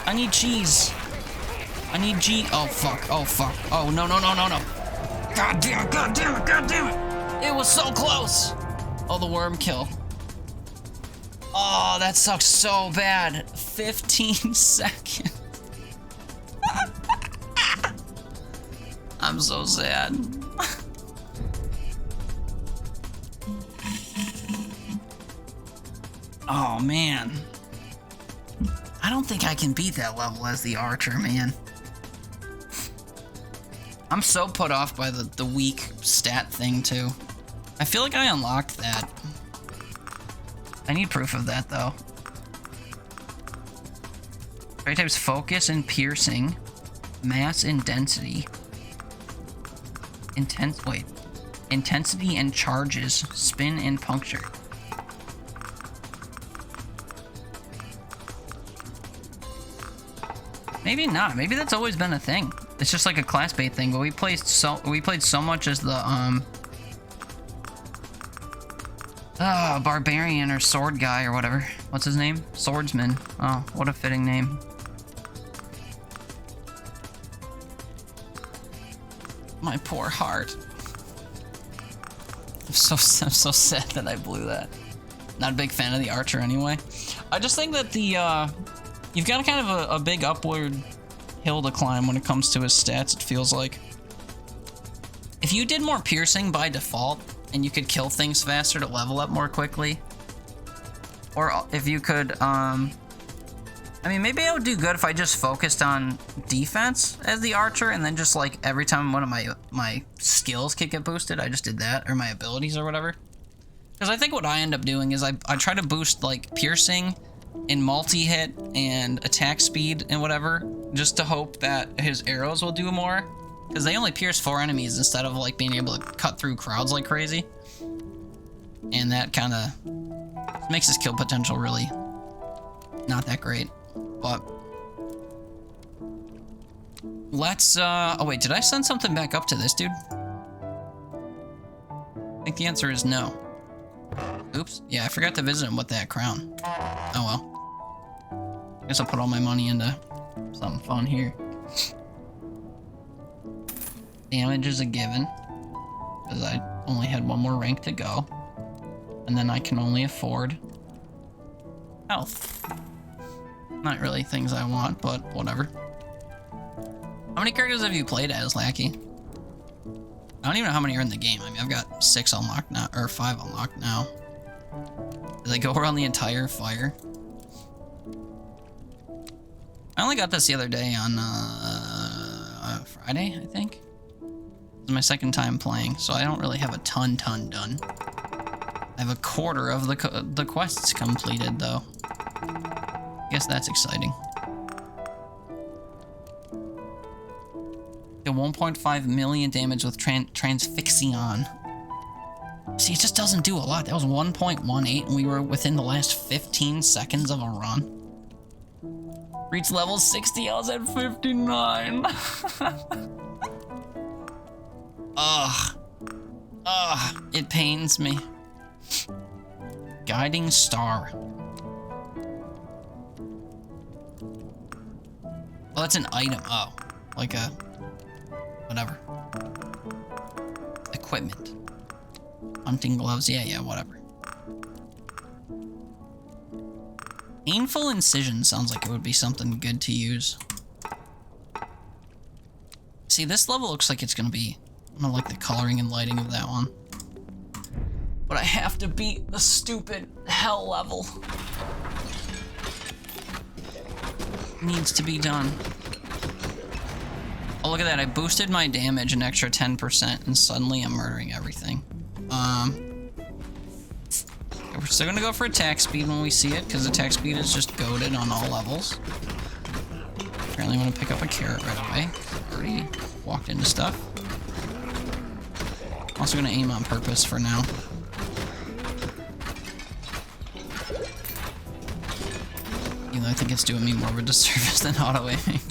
I need cheese. I need oh fuck. Oh no. God damn it. It was so close. Oh, the worm kill. Oh, that sucks so bad. 15 seconds. I'm so sad. Oh man. I don't think I can beat that level as the archer, man. I'm so put off by the weak stat thing too. I feel like I unlocked that. I need proof of that though. Trait types focus and piercing, mass and density. Intensity and charges, spin and puncture. Maybe not. Maybe that's always been a thing. It's just like a class bait thing. But we played so much as the barbarian or sword guy or whatever. What's his name? Swordsman. Oh, what a fitting name. My poor heart. I'm so sad that I blew that. Not a big fan of the archer anyway. I just think that the you've got kind of a big upward hill to climb when it comes to his stats, it feels like. If you did more piercing by default, and you could kill things faster to level up more quickly, or if you could, I mean, maybe I would do good if I just focused on defense as the archer, and then just like every time one of my skills could get boosted, I just did that, or my abilities or whatever. Because I think what I end up doing is I try to boost like piercing and multi-hit and attack speed and whatever, just to hope that his arrows will do more. Because they only pierce 4 enemies instead of like being able to cut through crowds like crazy. And that kind of makes his kill potential really not that great. But let's oh wait, did I send something back up to this dude? I think the answer is no. Oops. Yeah, I forgot to visit him with that crown. Oh well. Guess I'll put all my money into something fun here. Damage is a given, because I only had one more rank to go. And then I can only afford health. Not really things I want, but whatever. How many characters have you played as, Lackey? I don't even know how many are in the game. I mean, I've got 6 unlocked now, or 5 unlocked now. Do they go around the entire fire? I only got this the other day on Friday, I think. This is my second time playing, so I don't really have a ton done. I have a quarter of the quests completed, though. Guess that's exciting. Did 1.5 million damage with Transfixion. See, it just doesn't do a lot. That was 1.18, and we were within the last 15 seconds of a run. Reached level 60, I was at 59. Ugh, it pains me. Guiding Star. Oh, that's an item. Oh, like a whatever. Equipment. Hunting gloves. Yeah, whatever. Painful Incision sounds like it would be something good to use. See, this level looks like it's gonna be... I don't like the coloring and lighting of that one. But I have to beat the stupid hell level. Needs to be done. Oh, look at that. I boosted my damage an extra 10%, and suddenly I'm murdering everything. We're still gonna go for attack speed when we see it, because attack speed is just goated on all levels. Apparently I'm gonna pick up a carrot right away. Already walked into stuff. Also gonna aim on purpose for now. Even though I think it's doing me more of a disservice than auto-aiming.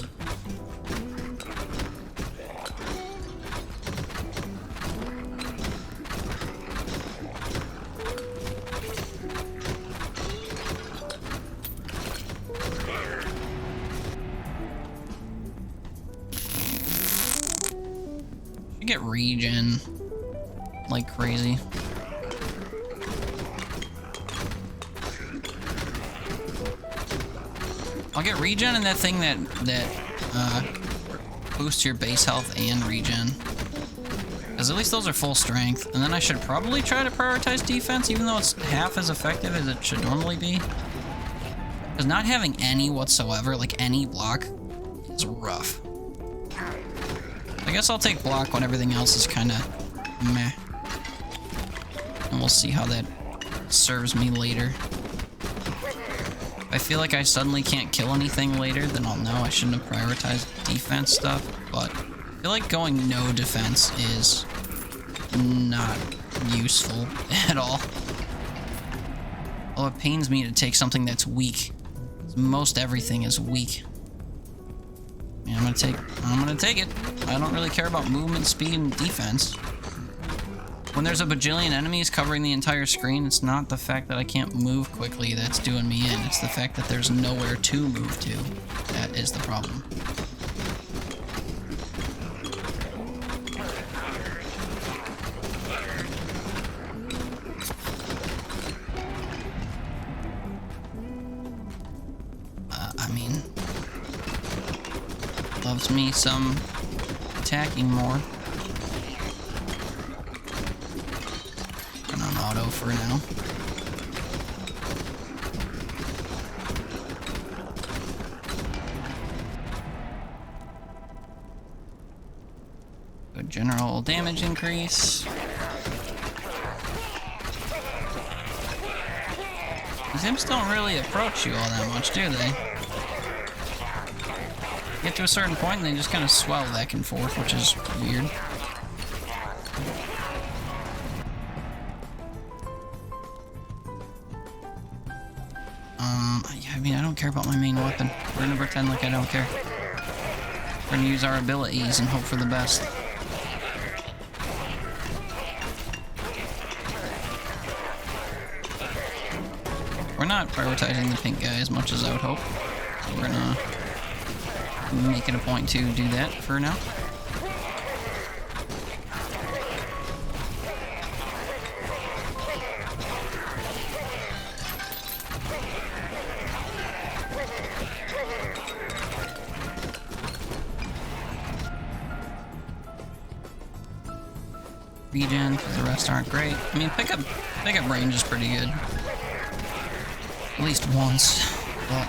Get regen like crazy. I'll get regen and that thing that boosts your base health and regen. Because at least those are full strength. And then I should probably try to prioritize defense, even though it's half as effective as it should normally be. Because not having any whatsoever, like any block, is rough. I guess I'll take block when everything else is kind of meh. And we'll see how that serves me later. If I feel like I suddenly can't kill anything later, then I'll know I shouldn't have prioritized defense stuff. But I feel like going no defense is not useful at all. Well, it pains me to take something that's weak. Most everything is weak. Yeah, I'm gonna take it. I don't really care about movement, speed, and defense. When there's a bajillion enemies covering the entire screen, it's not the fact that I can't move quickly that's doing me in. It's the fact that there's nowhere to move to. That is the problem. I mean, loves me some attacking more. Auto for now. Good general damage increase. These imps don't really approach you all that much, do they? Get to a certain point and they just kind of swell back and forth, which is weird. I mean, I don't care about my main weapon. We're gonna pretend like I don't care. We're gonna use our abilities and hope for the best. We're not prioritizing the pink guy as much as I would hope. So we're gonna make it a point to do that for now. Regen, because the rest aren't great. I mean, pickup range is pretty good. At least once, but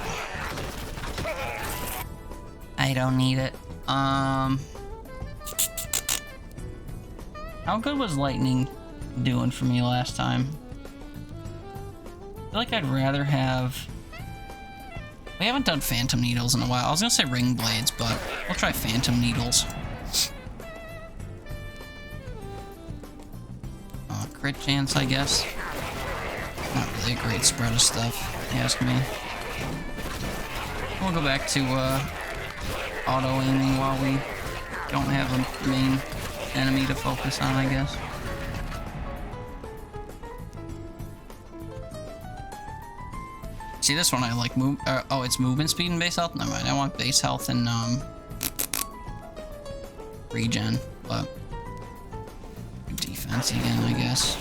I don't need it. How good was lightning doing for me last time? I feel like I'd rather have... We haven't done phantom needles in a while. I was gonna say ring blades, but we'll try phantom needles. Crit chance, I guess. Not really a great spread of stuff, if you ask me. We'll go back to auto aiming while we don't have a main enemy to focus on, I guess. See, this one I like move. Oh, it's movement speed and base health. Never mind. I want base health and regen, but. Defense again, I guess.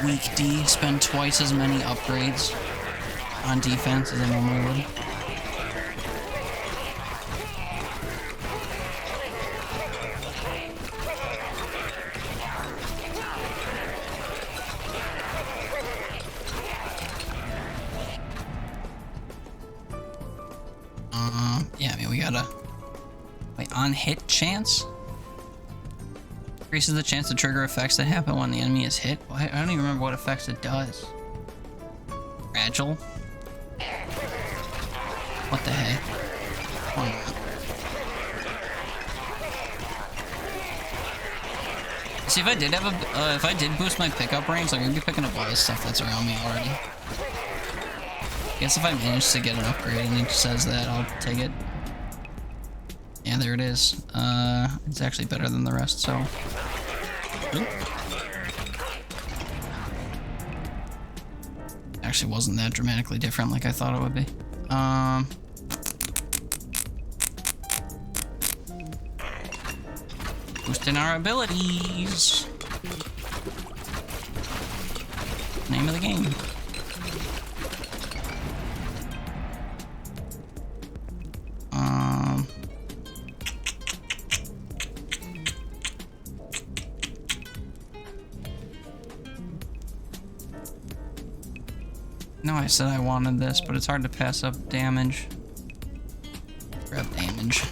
Weak D, spend twice as many upgrades on defense as I normally would. Yeah, I mean, we gotta... Wait, on hit chance? Increases the chance to trigger effects that happen when the enemy is hit. Well, I don't even remember what effects it does. Fragile? What the heck? Why not? See, if I did have a, if I did boost my pickup range, like, I'd be picking up all this stuff that's around me already. I guess if I manage to get an upgrade and it says that, I'll take it. Yeah, there it is. It's actually better than the rest, so... Oop. Actually wasn't that dramatically different like I thought it would be. Boosting our abilities. Name of the game. No, I said I wanted this, but it's hard to pass up damage. Grab damage.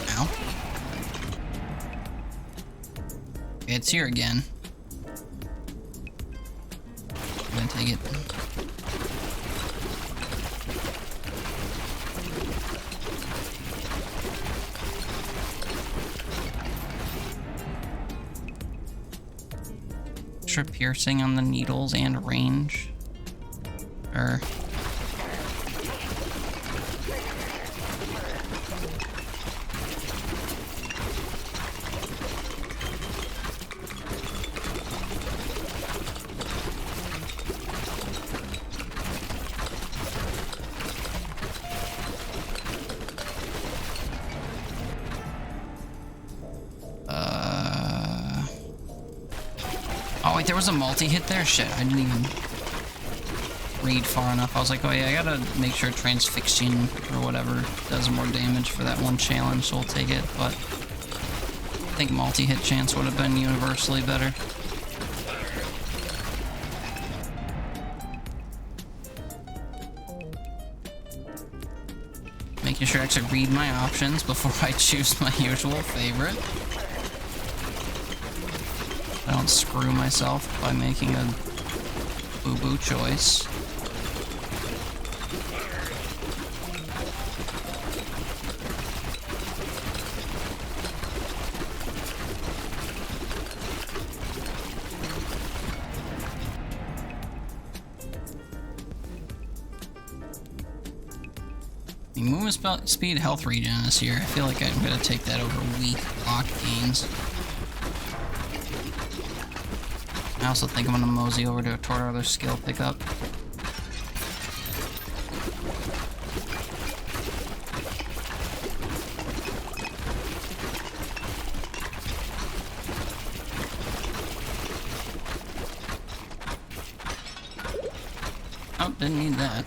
Ow. Okay, it's here again. I'm gonna take it. Extra piercing on the needles and range. Or oh wait, there was a multi-hit there? Shit, I didn't even read far enough. I was like, oh yeah, I gotta make sure transfixion or whatever does more damage for that one challenge, so we'll take it, but I think multi-hit chance would have been universally better. Making sure I actually read my options before I choose my usual favorite. I don't screw myself by making a boo-boo choice. The movement speed health regen this year. I feel like I'm gonna take that over weak block gains. I also think I'm gonna mosey over to toward our other skill pickup. Oh, didn't need that.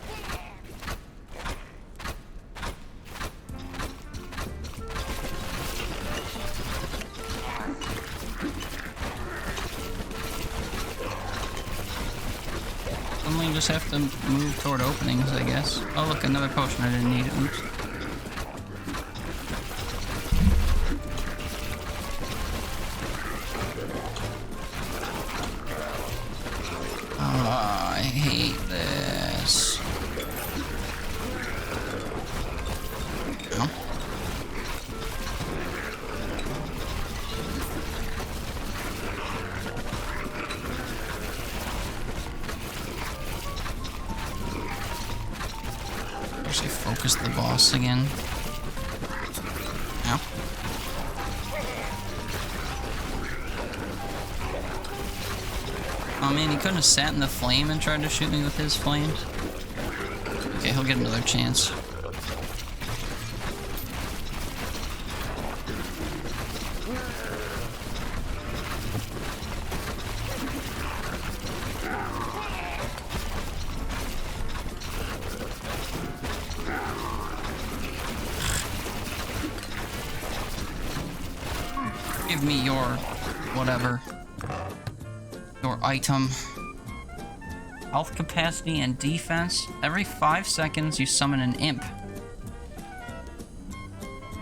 Suddenly just have to move toward openings, I guess. Oh look, another potion I didn't need. Oops. Oh, I hate this. No. Actually focus the boss again. Ow. Oh man, he couldn't have sat in the flame and tried to shoot me with his flames. Okay, he'll get another chance. Give me your whatever. Your item. Health capacity and defense. Every 5 seconds you summon an imp.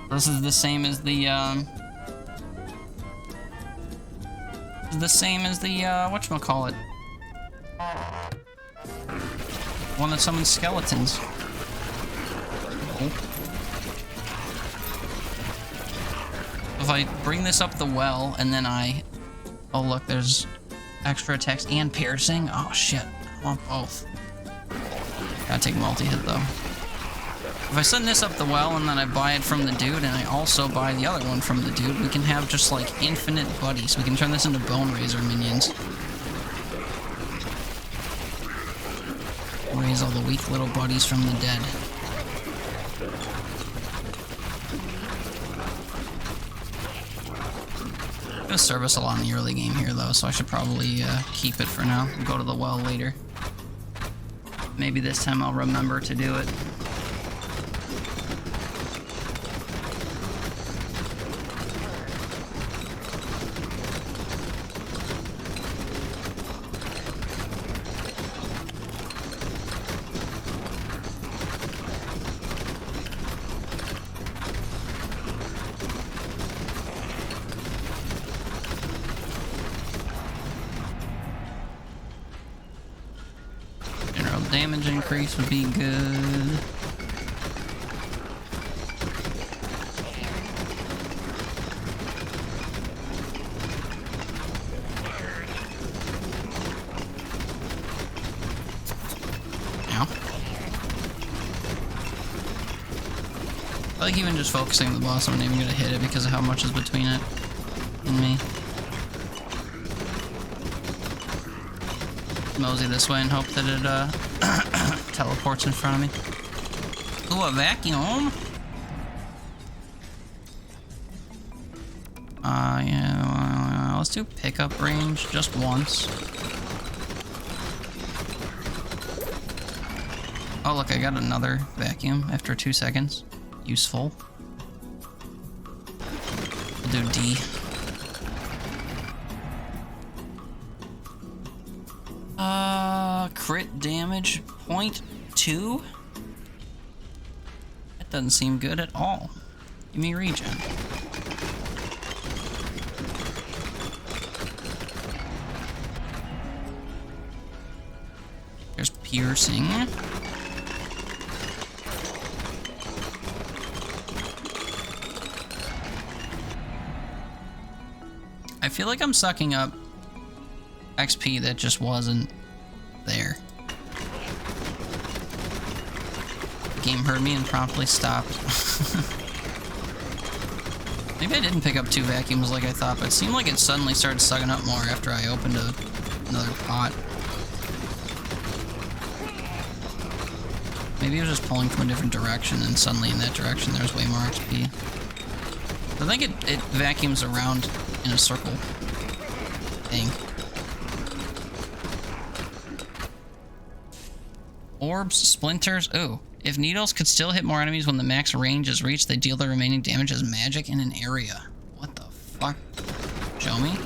This is the same as the whatchamacallit. One that summons skeletons. Oh. If I bring this up the well and then oh look, there's extra attacks and piercing. Oh shit, I want both. Gotta take multi-hit though. If I send this up the well and then I buy it from the dude and I also buy the other one from the dude, we can have just like infinite buddies. We can turn this into Bone Razor minions. Raise all the weak little buddies from the dead. Gonna serve us a lot in the early game here though, so I should probably keep it for now and go to the well later. Maybe this time I'll remember to do it. damage increase would be good. Ow. I like even just focusing on the boss, I'm not even gonna hit it because of how much is between it and me. Mosey this way and hope that it teleports in front of me. Ooh, a vacuum. Yeah, let's do pickup range just once. Oh, look, I got another vacuum after 2 seconds. Useful. We'll do D. Crit damage 0.2? That doesn't seem good at all. Give me regen. There's piercing. I feel like I'm sucking up XP that just wasn't there. The game heard me and promptly stopped. Maybe I didn't pick up 2 vacuums like I thought, but it seemed like it suddenly started sucking up more after I opened another pot. Maybe it was just pulling from a different direction, and suddenly in that direction there's way more XP. I think it vacuums around in a circle thing. Orbs, splinters. Ooh. If needles could still hit more enemies when the max range is reached, they deal the remaining damage as magic in an area. What the fuck? Show me.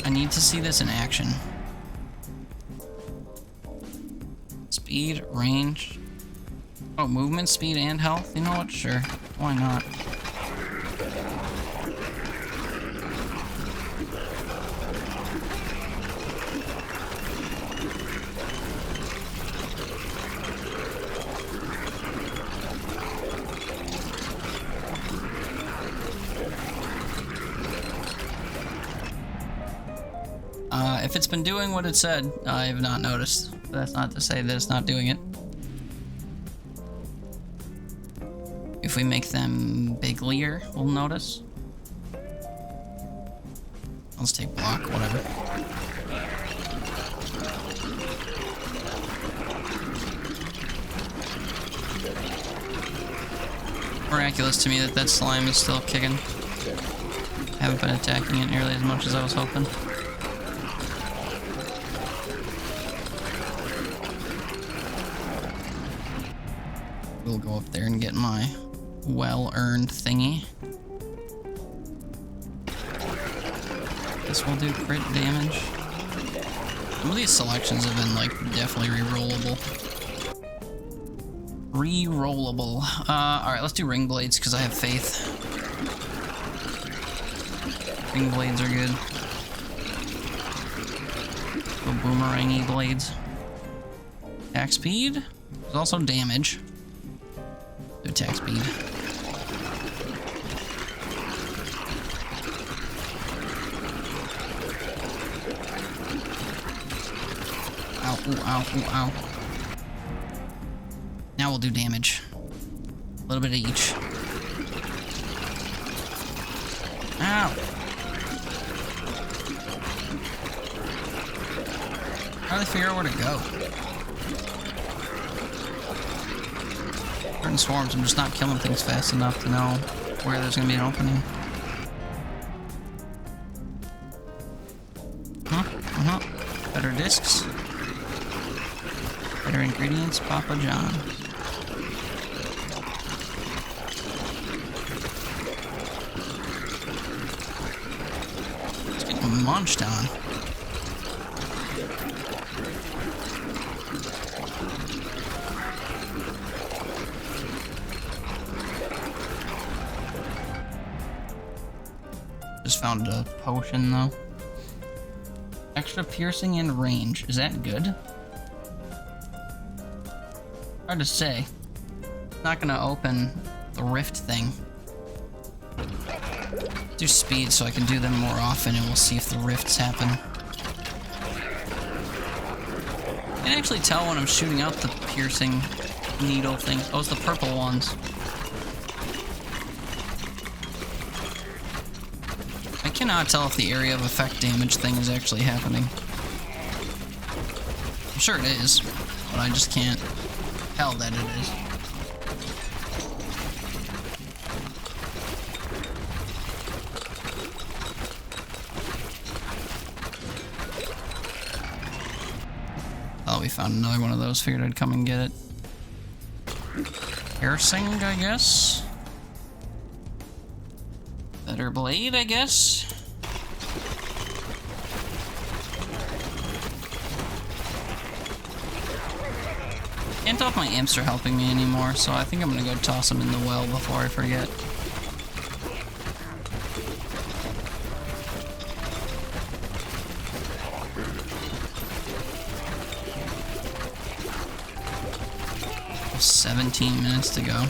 I need to see this in action. Speed, range. Oh, movement, speed, and health? You know what? Sure. Why not? If it's been doing what it said, I have not noticed. But that's not to say that it's not doing it. If we make them biglier, we'll notice. Let's take block, whatever. Miraculous to me that that slime is still kicking. Haven't been attacking it nearly as much as I was hoping. We'll go up there and get my well-earned thingy. This will do crit damage. Some of these selections have been, like, definitely re-rollable. Re-rollable. Alright, let's do ring blades, because I have faith. Ring blades are good. Go boomerangy blades. Attack speed. There's also damage. Do attack speed. Ow, ooh, ow, ooh, ow. Now we'll do damage. A little bit of each. Ow! How do they figure out where to go? Certain swarms, I'm just not killing things fast enough to know where there's gonna be an opening. Better discs. Better ingredients, Papa John. It's getting munched on. Just found a potion though. Extra piercing and range. Is that good? Hard to say. Not gonna open the rift thing. Do speed so I can do them more often and we'll see if the rifts happen. I can actually tell when I'm shooting out the piercing needle thing. Oh, it's the purple ones. I cannot tell if the area of effect damage thing is actually happening. I'm sure it is, but I just can't tell that it is. Oh, we found another one of those. Figured I'd come and get it. Piercing, I guess. Better blade, I guess. Can't tell if my imps are helping me anymore, so I think I'm gonna go toss them in the well before I forget. There's 17 minutes to go.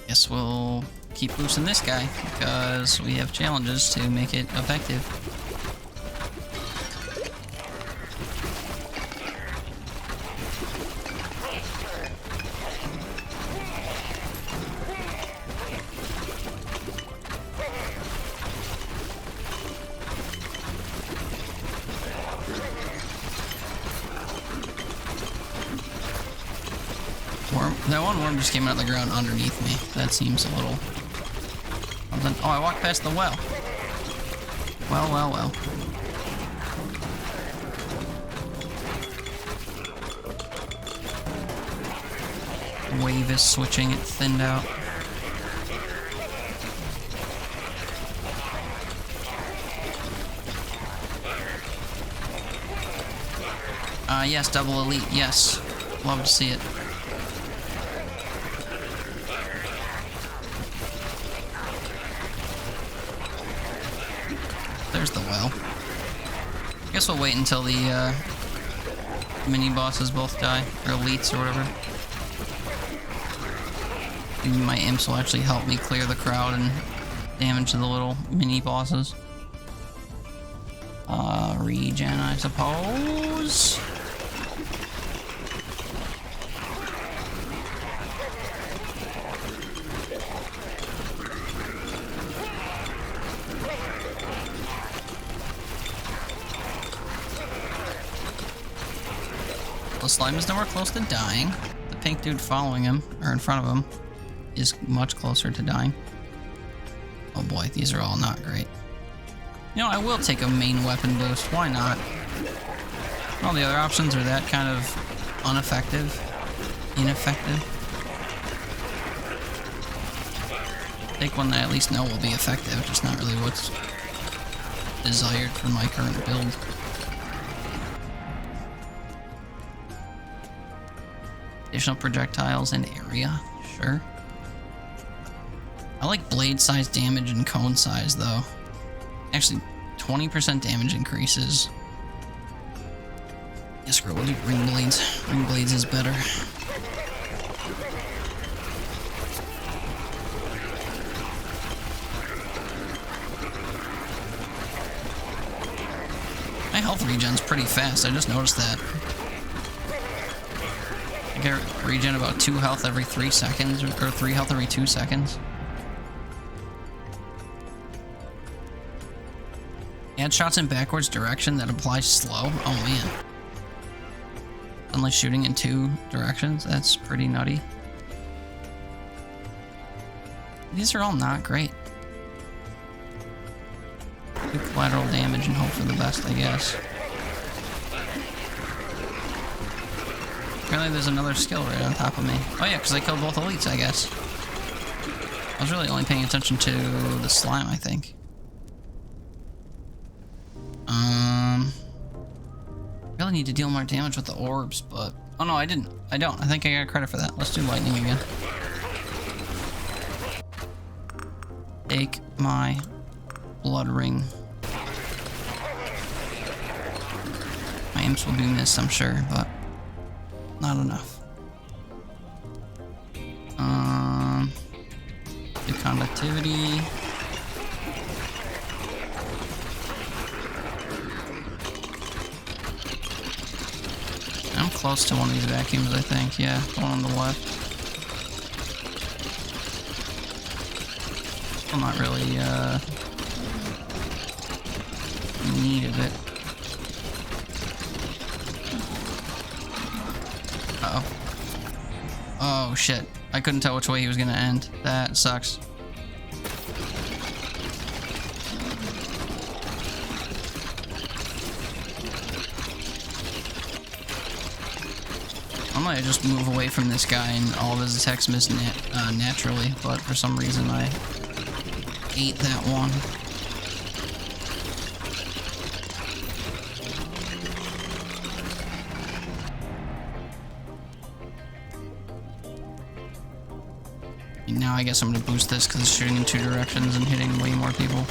Guess we'll keep boosting this guy because we have challenges to make it effective. That one worm just came out of the ground underneath me. That seems a little... something. Oh, I walked past the well. Well. Wave is switching, it thinned out. Yes, double elite, yes. Love to see it. There's the well. I guess we'll wait until the mini bosses both die, or elites or whatever. Maybe my imps will actually help me clear the crowd and damage the little mini bosses. Regen, I suppose. The slime is nowhere close to dying. The pink dude following him, or in front of him, is much closer to dying. Oh boy, these are all not great. You know, I will take a main weapon boost. Why not? All the other options are that kind of ineffective. Take one that I at least know will be effective, just not really what's desired for my current build. Additional projectiles in area, sure. I like blade size damage and cone size though. Actually, 20% damage increases. Yeah, screw it, we'll do ring blades. Ring blades is better. My health regen's pretty fast, I just noticed that. I get regen about 2 health every 3 seconds, or 3 health every 2 seconds. Add shots in backwards direction that applies slow. Oh man. Only shooting in 2 directions? That's pretty nutty. These are all not great. Do collateral damage and hope for the best, I guess. Apparently there's another skill right on top of me. Oh yeah, because I killed both elites, I guess. I was really only paying attention to the slime, I think. Really need to deal more damage with the orbs, but... Oh no, I didn't. I don't. I think I got credit for that. Let's do lightning again. Take my blood ring. My imps will do this, I'm sure, but not enough. Do conductivity. I'm close to one of these vacuums, I think. Yeah, the one on the left. I'm not really, in need of it. Uh-oh. Oh, shit. I couldn't tell which way he was gonna end. That sucks. I might just move away from this guy and all of his attacks miss naturally, but for some reason I ate that one. And now I guess I'm gonna boost this because it's shooting in two directions and hitting way more people.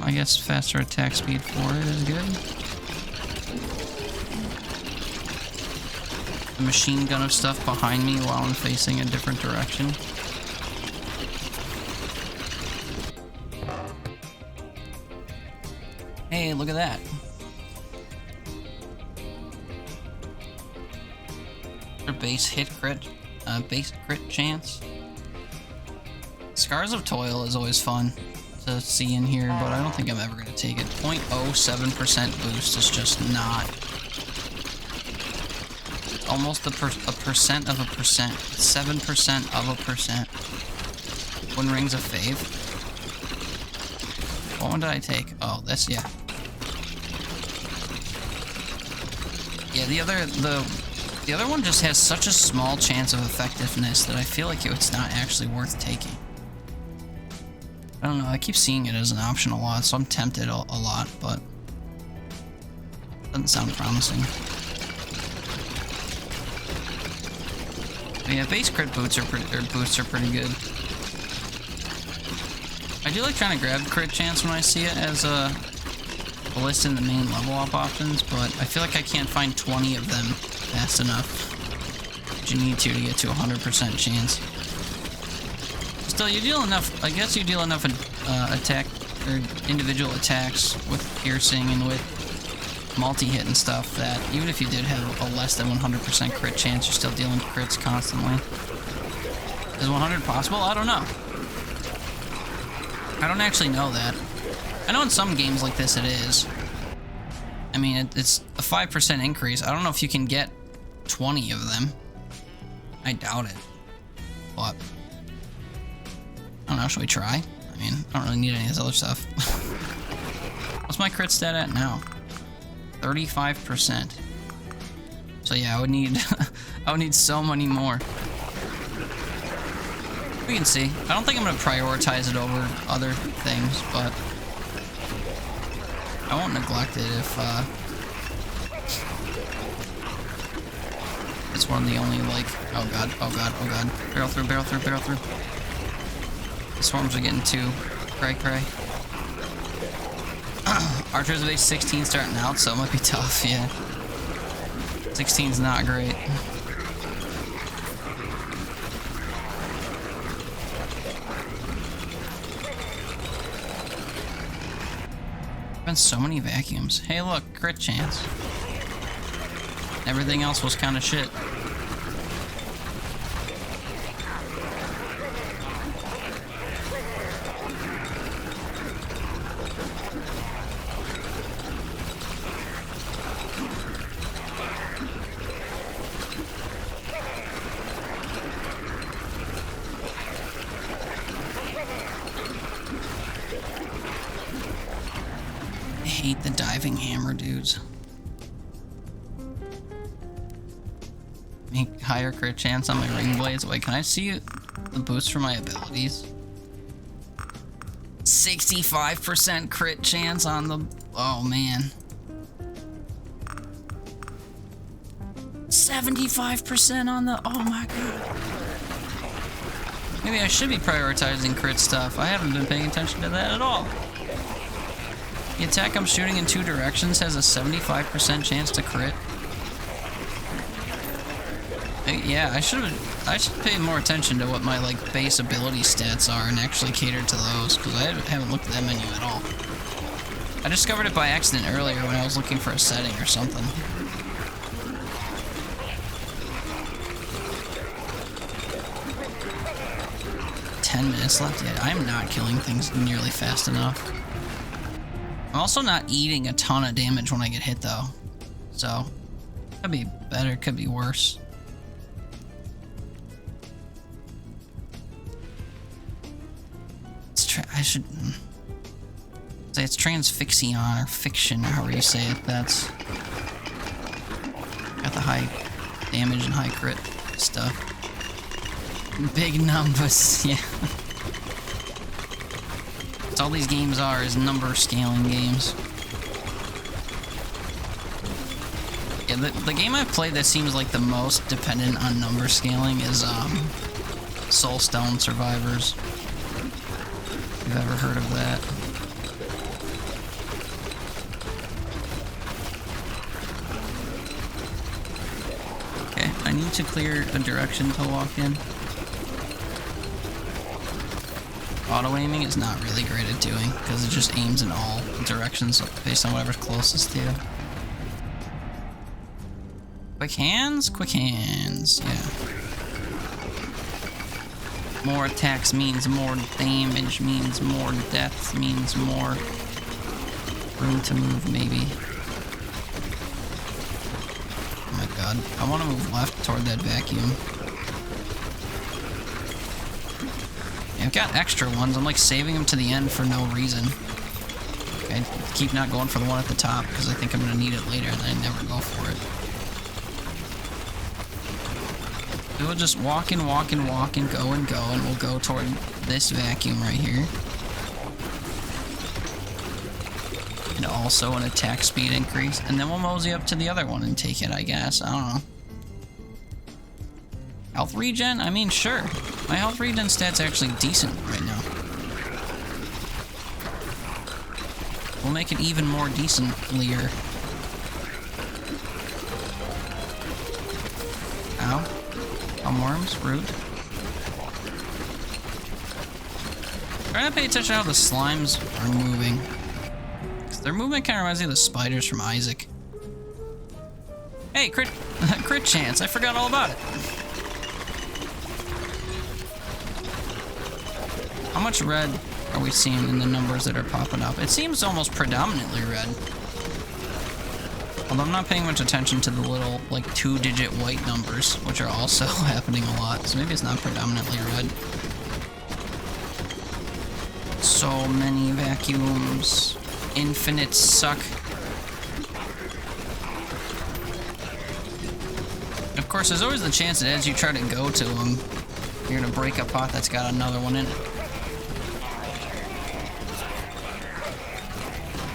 I guess faster attack speed for it is good. The machine gun of stuff behind me while I'm facing a different direction. Hey, look at that. Base hit crit, base crit chance. Scars of Toil is always fun to see in here, but I don't think I'm ever going to take it. 0.07% boost is just not. Almost a percent of a percent. 7% of a percent. One ring's a fave. What one did I take? Oh, that's, yeah. Yeah, the other one just has such a small chance of effectiveness that I feel like it's not actually worth taking. I don't know, I keep seeing it as an option a lot, so I'm tempted a lot, but doesn't sound promising. But yeah, base crit boots are pretty good. I do like trying to grab crit chance when I see it as a list in the main level up options, but I feel like I can't find 20 of them fast enough. But you need to get to 100% chance. Still, you deal enough. I guess you deal enough attack or individual attacks with piercing and with multi-hit and stuff that even if you did have a less than 100% crit chance, you're still dealing crits constantly. Is 100 possible? I don't know. I don't actually know that. I know in some games like this it is. I mean, it's a 5% increase. I don't know if you can get 20 of them. I doubt it. But I don't know, should we try? I mean, I don't really need any of this other stuff. What's my crit stat at now? 35%. So yeah, I would need I would need so many more. We can see. I don't think I'm gonna prioritize it over other things, but I won't neglect it if it's one of the only, like, oh god, oh god, oh god. Barrel through, barrel through, barrel through. The swarms are getting too cray. Archer's base 16 starting out, so it might be tough, yeah. 16's not great. Been so many vacuums. Hey look, crit chance. Everything else was kind of shit. hate the diving hammer dudes. Make higher crit chance on my ring blades. Wait, can I see the boost for my abilities? 65% crit chance on the... Oh, man. 75% on the... Oh, my God. Maybe I should be prioritizing crit stuff. I haven't been paying attention to that at all. The attack I'm shooting in 2 directions has a 75% chance to crit. Yeah, I should pay more attention to what my like base ability stats are and actually cater to those, because I haven't looked at that menu at all. I discovered it by accident earlier when I was looking for a setting or something. Minutes left yet. I'm not killing things nearly fast enough. I'm also not eating a ton of damage when I get hit though. So, could be better, could be worse. I should say it's transfixion or fiction, or however you say it. That's got the high damage and high crit stuff. Big numbers, yeah. That's all these games are, is number scaling games. Yeah, the game I've played that seems like the most dependent on number scaling is Soulstone Survivors. If you've ever heard of that. Okay, I need to clear a direction to walk in. Auto-aiming is not really great at doing, because it just aims in all directions based on whatever's closest to you. Quick hands? Quick hands, yeah. More attacks means more damage, means more death, means more room to move, maybe. Oh my god. I want to move left toward that vacuum. Yeah, I've got extra ones. I'm like saving them to the end for no reason. Okay, keep not going for the one at the top because I think I'm going to need it later and I never go for it. We'll just walk and walk and walk and go, and we'll go toward this vacuum right here. And also an attack speed increase. And then we'll mosey up to the other one and take it, I guess. I don't know. Health regen? I mean, sure. My health regen stat's actually decent right now. We'll make it even more decentlier. Ow. Worms, root. Try to pay attention to how the slimes are moving. Cause their movement kind of reminds me of the spiders from Isaac. Hey, crit chance. I forgot all about it. How much red are we seeing in the numbers that are popping up? It seems almost predominantly red. Although I'm not paying much attention to the little, like, 2-digit white numbers, which are also happening a lot, so maybe it's not predominantly red. So many vacuums. Infinite suck. Of course, there's always the chance that as you try to go to them, you're gonna break a pot that's got another one in it.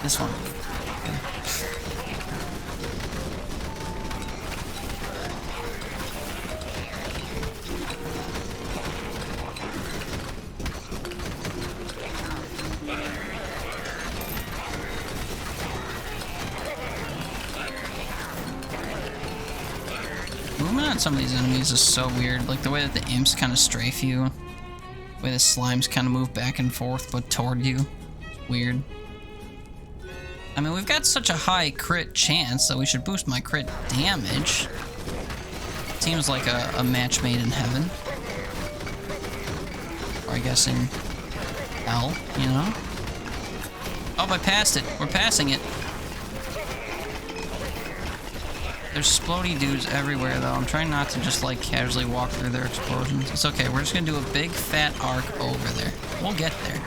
This one. Some of these enemies is so weird, like the way that the imps kind of strafe you, the way the slimes kind of move back and forth but toward you. It's weird. I mean, we've got such a high crit chance that we should boost my crit damage. Seems like a match made in heaven. Or I guess in hell, you know? Oh, I passed it. We're passing it. There's explodey dudes everywhere, though. I'm trying not to just, like, casually walk through their explosions. It's okay. We're just gonna do a big, fat arc over there. We'll get there.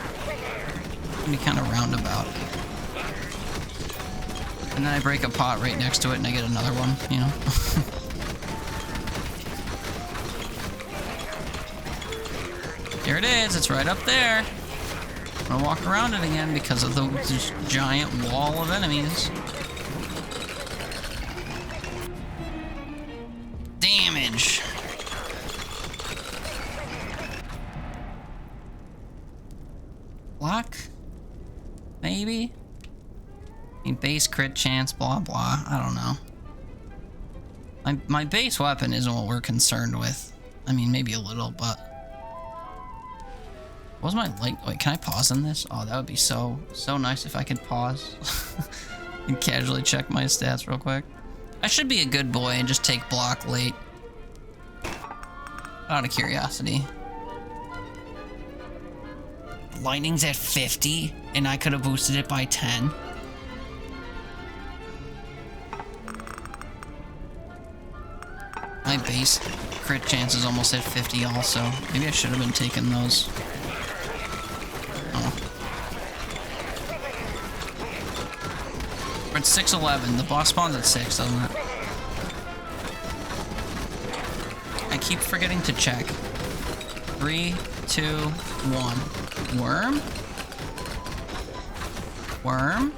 It's gonna be kind of roundabout. And then I break a pot right next to it and I get another one, you know? There it is, it's right up there. I'm gonna walk around it again because of this giant wall of enemies. Damage. Luck? Maybe? I mean, base crit chance, blah blah, I don't know. My base weapon isn't what we're concerned with. I mean, maybe a little, but... What was my light? Wait, can I pause in this? Oh, that would be so nice if I could pause. And casually check my stats real quick. I should be a good boy and just take block late. Out of curiosity. Lightning's at 50, and I could have boosted it by 10. My base crit chance is almost at 50 also. Maybe I should have been taking those. Oh. We're at 611. The boss spawns at 6, doesn't it? I keep forgetting to check. 3, 2, 1. Worm? Worm?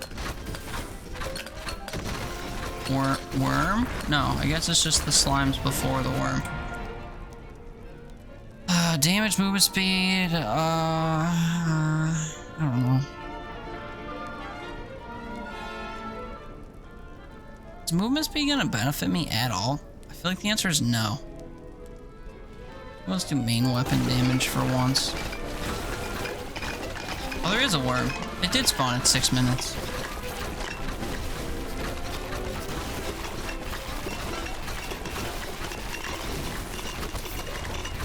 Worm? No, I guess it's just the slimes before the worm. Damage, movement speed, I don't know. Is movement speed gonna benefit me at all? I feel like the answer is no. Let's do main weapon damage for once. Oh, there is a worm. It did spawn at 6 minutes.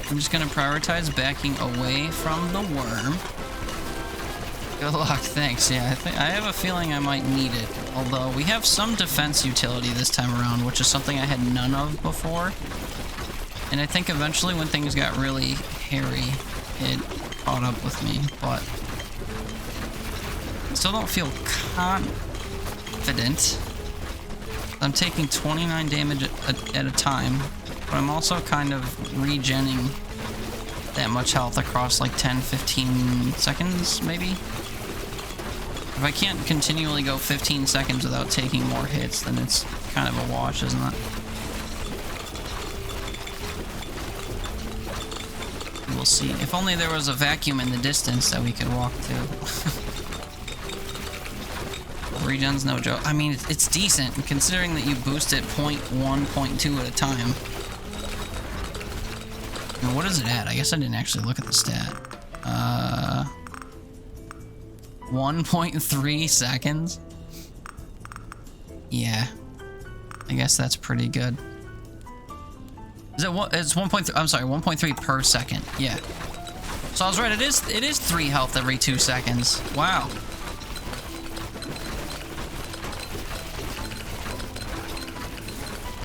I'm just gonna prioritize backing away from the worm. Good luck, thanks. Yeah, I have a feeling I might need it. Although we have some defense utility this time around, which is something I had none of before. And I think eventually when things got really hairy, it caught up with me, but I still don't feel confident. I'm taking 29 damage at a time, but I'm also kind of regenning that much health across like 10-15 seconds, maybe? If I can't continually go 15 seconds without taking more hits, then it's kind of a wash, isn't it? We'll see. If only there was a vacuum in the distance that we could walk to. Regen's no joke. I mean, it's decent, considering that you boost it 0.1, 0.2 at a time. Now, what is it at? I guess I didn't actually look at the stat. 1.3 seconds? Yeah. I guess that's pretty good. Is it what? It's 1.3. I'm sorry, 1.3 per second. Yeah. So I was right. It is 3 health every 2 seconds. Wow.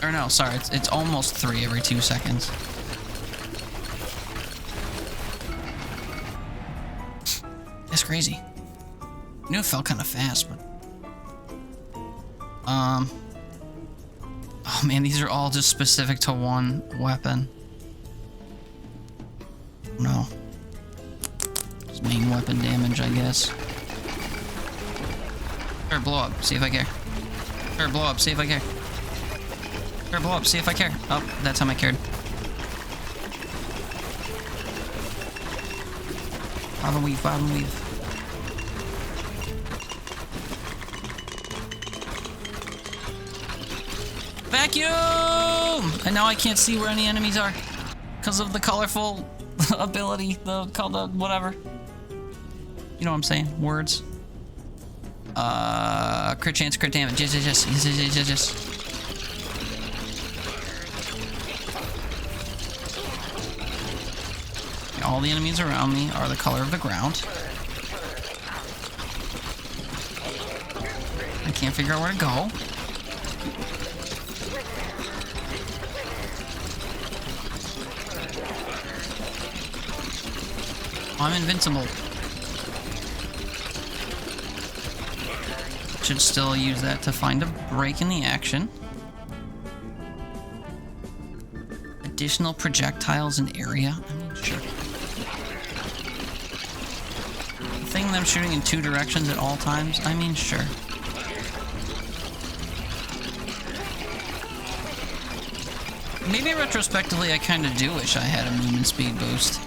Or no, sorry. It's almost 3 every 2 seconds. That's crazy. I knew it felt kind of fast, but oh man, these are all just specific to one weapon. No. Just main weapon damage, I guess. Sure, blow up, see if I care. Sure, blow up, see if I care. Sure, blow up, see if I care. Oh, that time I cared. Bob and weave, bob and weave. Vacuum! And now I can't see where any enemies are because of the colorful ability, the whatever. You know what I'm saying? Words. Crit chance, crit damage. Yes. All the enemies around me are the color of the ground. I can't figure out where to go. I'm invincible. Should still use that to find a break in the action. Additional projectiles in area? I mean, sure. The thing that I'm shooting in 2 directions at all times? I mean, sure. Maybe retrospectively I kind of do wish I had a movement speed boost.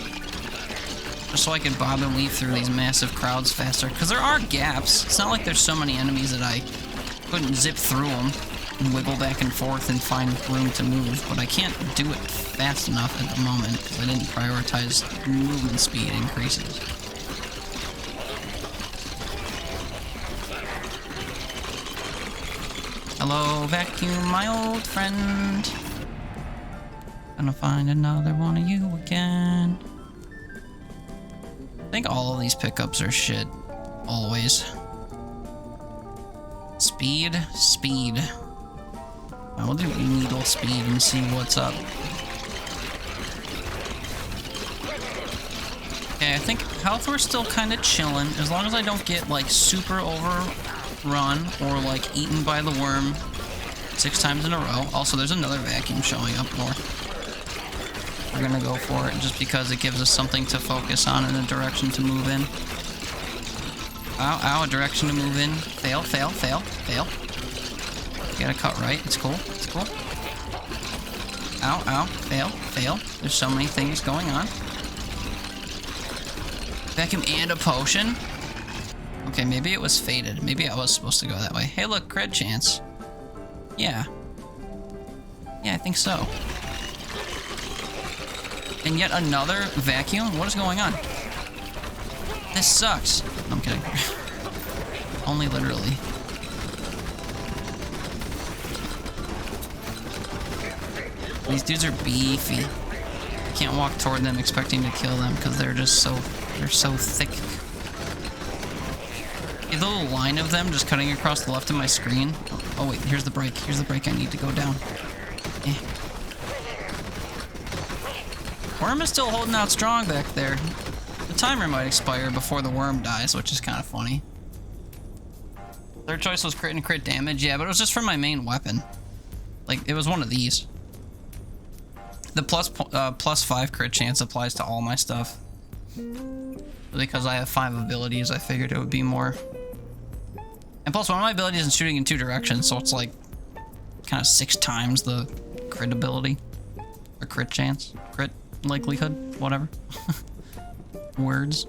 Just so I could bob and weave through these massive crowds faster. Because there are gaps. It's not like there's so many enemies that I couldn't zip through them and wiggle back and forth and find room to move. But I can't do it fast enough at the moment because I didn't prioritize movement speed increases. Hello, vacuum, my old friend. Gonna find another one of you again. I think all of these pickups are shit. Always. Speed, speed. I will do needle speed and see what's up. Okay, I think health we're still kind of chilling. As long as I don't get like super overrun or like eaten by the worm 6 times in a row. Also, there's another vacuum showing up north. We're gonna go for it just because it gives us something to focus on and a direction to move in. Ow, ow, a direction to move in. Fail, fail, fail, fail. You gotta cut right. It's cool. It's cool. Ow, ow, fail, fail. There's so many things going on. Vacuum and a potion. Okay, maybe it was fated. Maybe I was supposed to go that way. Hey, look, crit chance. Yeah. Yeah, I think so. And yet another vacuum? What is going on? This sucks. I'm kidding. Only literally. These dudes are beefy. Can't walk toward them expecting to kill them because they're just so thick. A little line of them just cutting across the left of my screen. Oh wait, here's the break. Here's the break I need to go down. Eh. Worm is still holding out strong back there. The timer might expire before the worm dies, which is kind of funny. Third choice was crit and crit damage. Yeah, but it was just from my main weapon. Like, it was one of these. The plus 5 crit chance applies to all my stuff. Because I have 5 abilities, I figured it would be more. And plus, one of my abilities is shooting in 2 directions, so it's like kind of 6 times the crit ability. Or crit chance. Crit likelihood. Whatever. Words.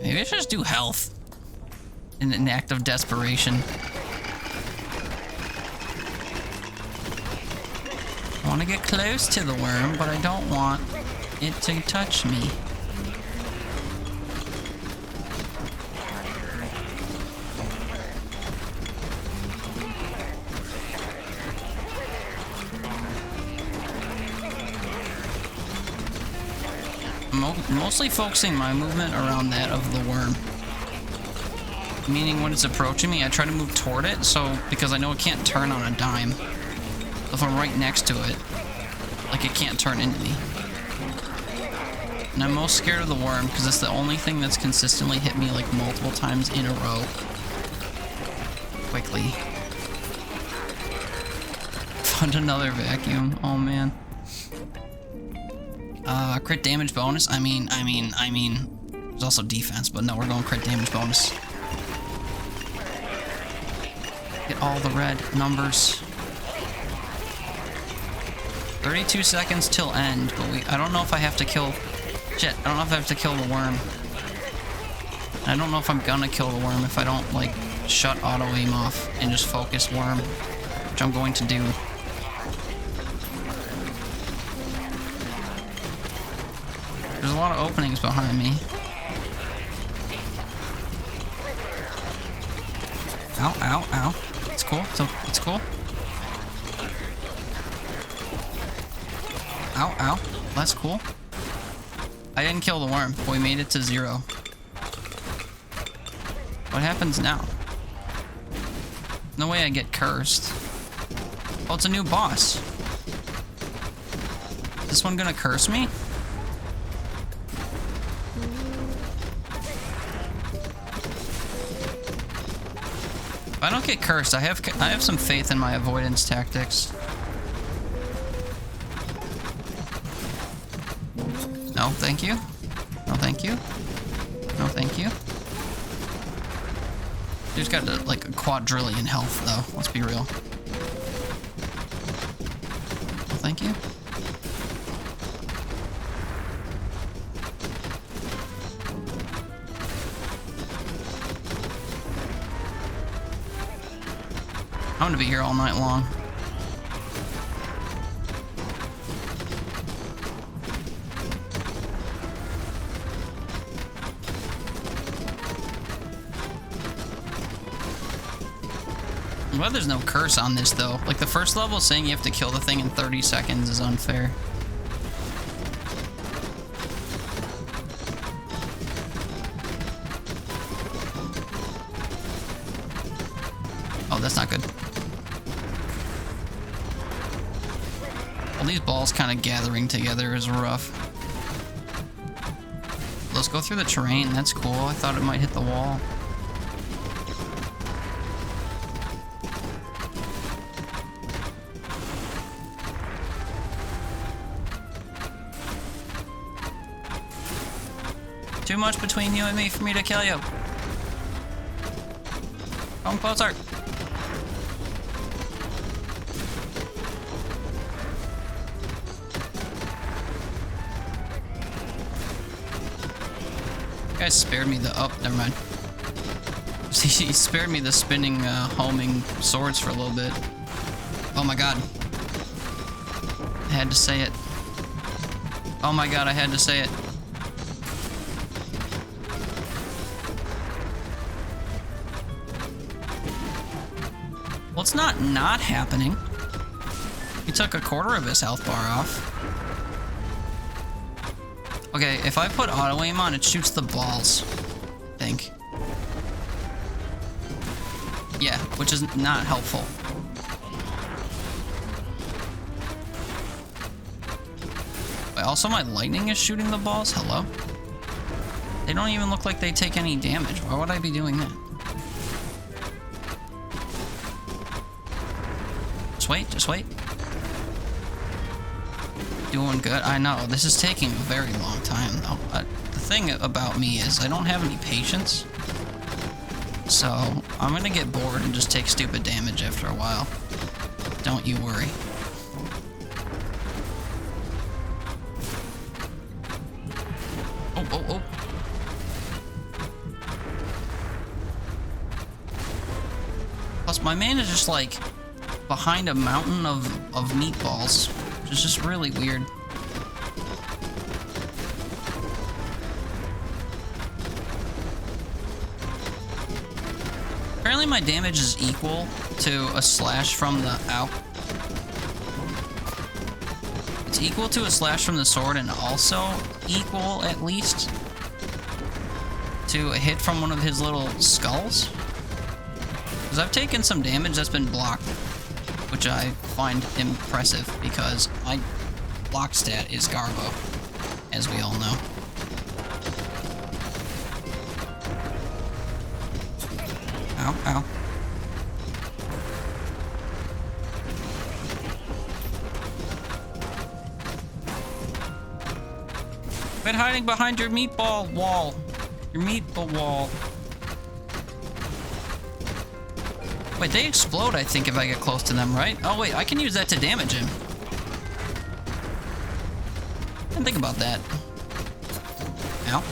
Maybe I should just do health. In an act of desperation. I want to get close to the worm, but I don't want it to touch me. I'm mostly focusing my movement around that of the worm. Meaning when it's approaching me, I try to move toward it, so because I know it can't turn on a dime. If I'm right next to it, like it can't turn into me. And I'm most scared of the worm because it's the only thing that's consistently hit me like multiple times in a row. Quickly. Found another vacuum. Oh man. Crit damage bonus. I mean. There's also defense, but no, we're going crit damage bonus. Get all the red numbers. 32 seconds till end, but I don't know if I have to kill... Shit, I don't know if I have to kill the worm. I don't know if I'm gonna kill the worm if I don't, like, shut auto-aim off and just focus worm, which I'm going to do. There's a lot of openings behind me. Ow, ow, ow. It's cool, it's cool. Ow, ow. That's cool. I didn't kill the worm, but we made it to 0. What happens now? No way I get cursed. Oh, it's a new boss. Is this one gonna curse me? I don't get cursed, I have some faith in my avoidance tactics. No, thank you. No, thank you. No, thank you. Dude's got like a quadrillion health, though. Let's be real. No, thank you. I'm gonna be here all night long. I'm glad there's no curse on this, though. Like, the first level saying you have to kill the thing in 30 seconds is unfair. Oh, that's not good. All these balls kind of gathering together is rough. Let's go through the terrain. That's cool. I thought it might hit the wall. Too much between you and me for me to kill you. Come closer. You guys spared me the... Oh, never mind. He spared me the spinning, homing swords for a little bit. Oh my god. I had to say it. Oh my god, I had to say it. Well, it's not happening. He took a quarter of his health bar off. Okay, if I put auto aim on, it shoots the balls. I think. Yeah, which is not helpful. Wait, also my lightning is shooting the balls? Hello? They don't even look like they take any damage. Why would I be doing that? Just wait, just wait. Doing good. I know, this is taking a very long time, though. The thing about me is I don't have any patience. So, I'm gonna get bored and just take stupid damage after a while. Don't you worry. Oh, oh, oh. Plus, my man is just like behind a mountain of meatballs, which is just really weird. Apparently my damage is equal to a slash from the... Ow. It's equal to a slash from the sword and also equal, at least, to a hit from one of his little skulls. Because I've taken some damage that's been blocked, which I find impressive because my block stat is Garbo, as we all know. Ow, ow. Quit hiding behind your meatball wall. Your meatball wall. Wait, they explode, I think, if I get close to them, right? Oh, wait, I can use that to damage him. I didn't think about that. Ow.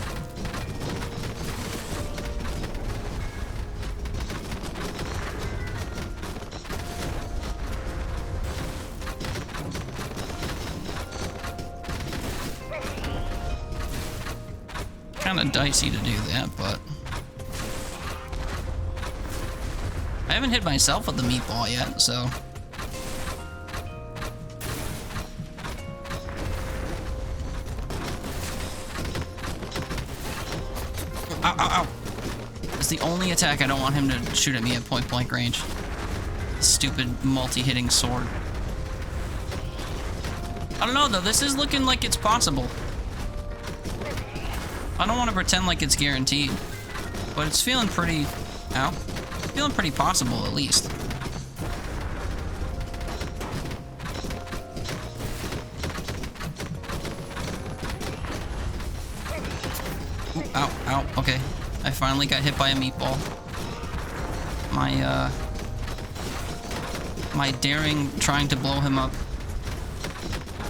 Kind of dicey to do that, but... I haven't hit myself with the meatball yet, so... Ow, ow, ow! It's the only attack I don't want him to shoot at me at point-blank range. Stupid multi-hitting sword. I don't know, though. This is looking like it's possible. I don't want to pretend like it's guaranteed, but it's feeling pretty... Ow. Feeling pretty possible, at least. Ooh, ow, ow, okay. I finally got hit by a meatball. My daring trying to blow him up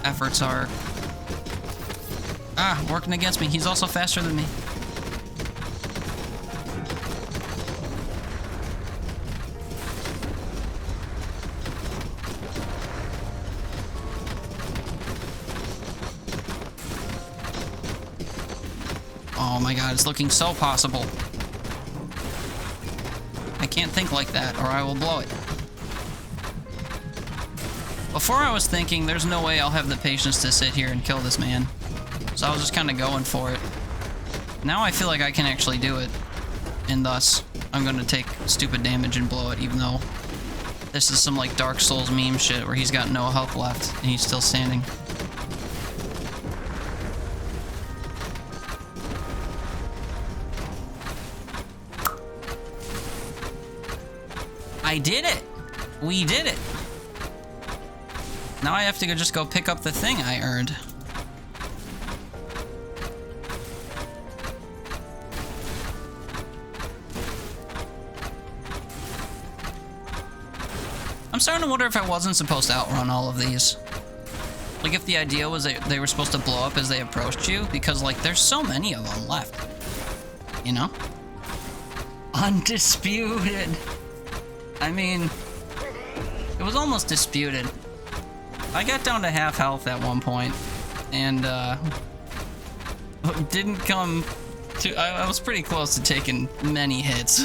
efforts are working against me. He's also faster than me. Oh my god, it's looking so possible. I can't think like that or I will blow it. Before I was thinking, there's no way I'll have the patience to sit here and kill this man. So I was just kind of going for it. Now I feel like I can actually do it. And thus, I'm going to take stupid damage and blow it, even though this is some like Dark Souls meme shit where he's got no health left and he's still standing. I did it! We did it! Now I have to just go pick up the thing I earned. I'm starting to wonder if I wasn't supposed to outrun all of these. Like if the idea was that they were supposed to blow up as they approached you, because like there's so many of them left. You know? Undisputed! I mean, it was almost disputed. I got down to half health at one point, and didn't come to. I was pretty close to taking many hits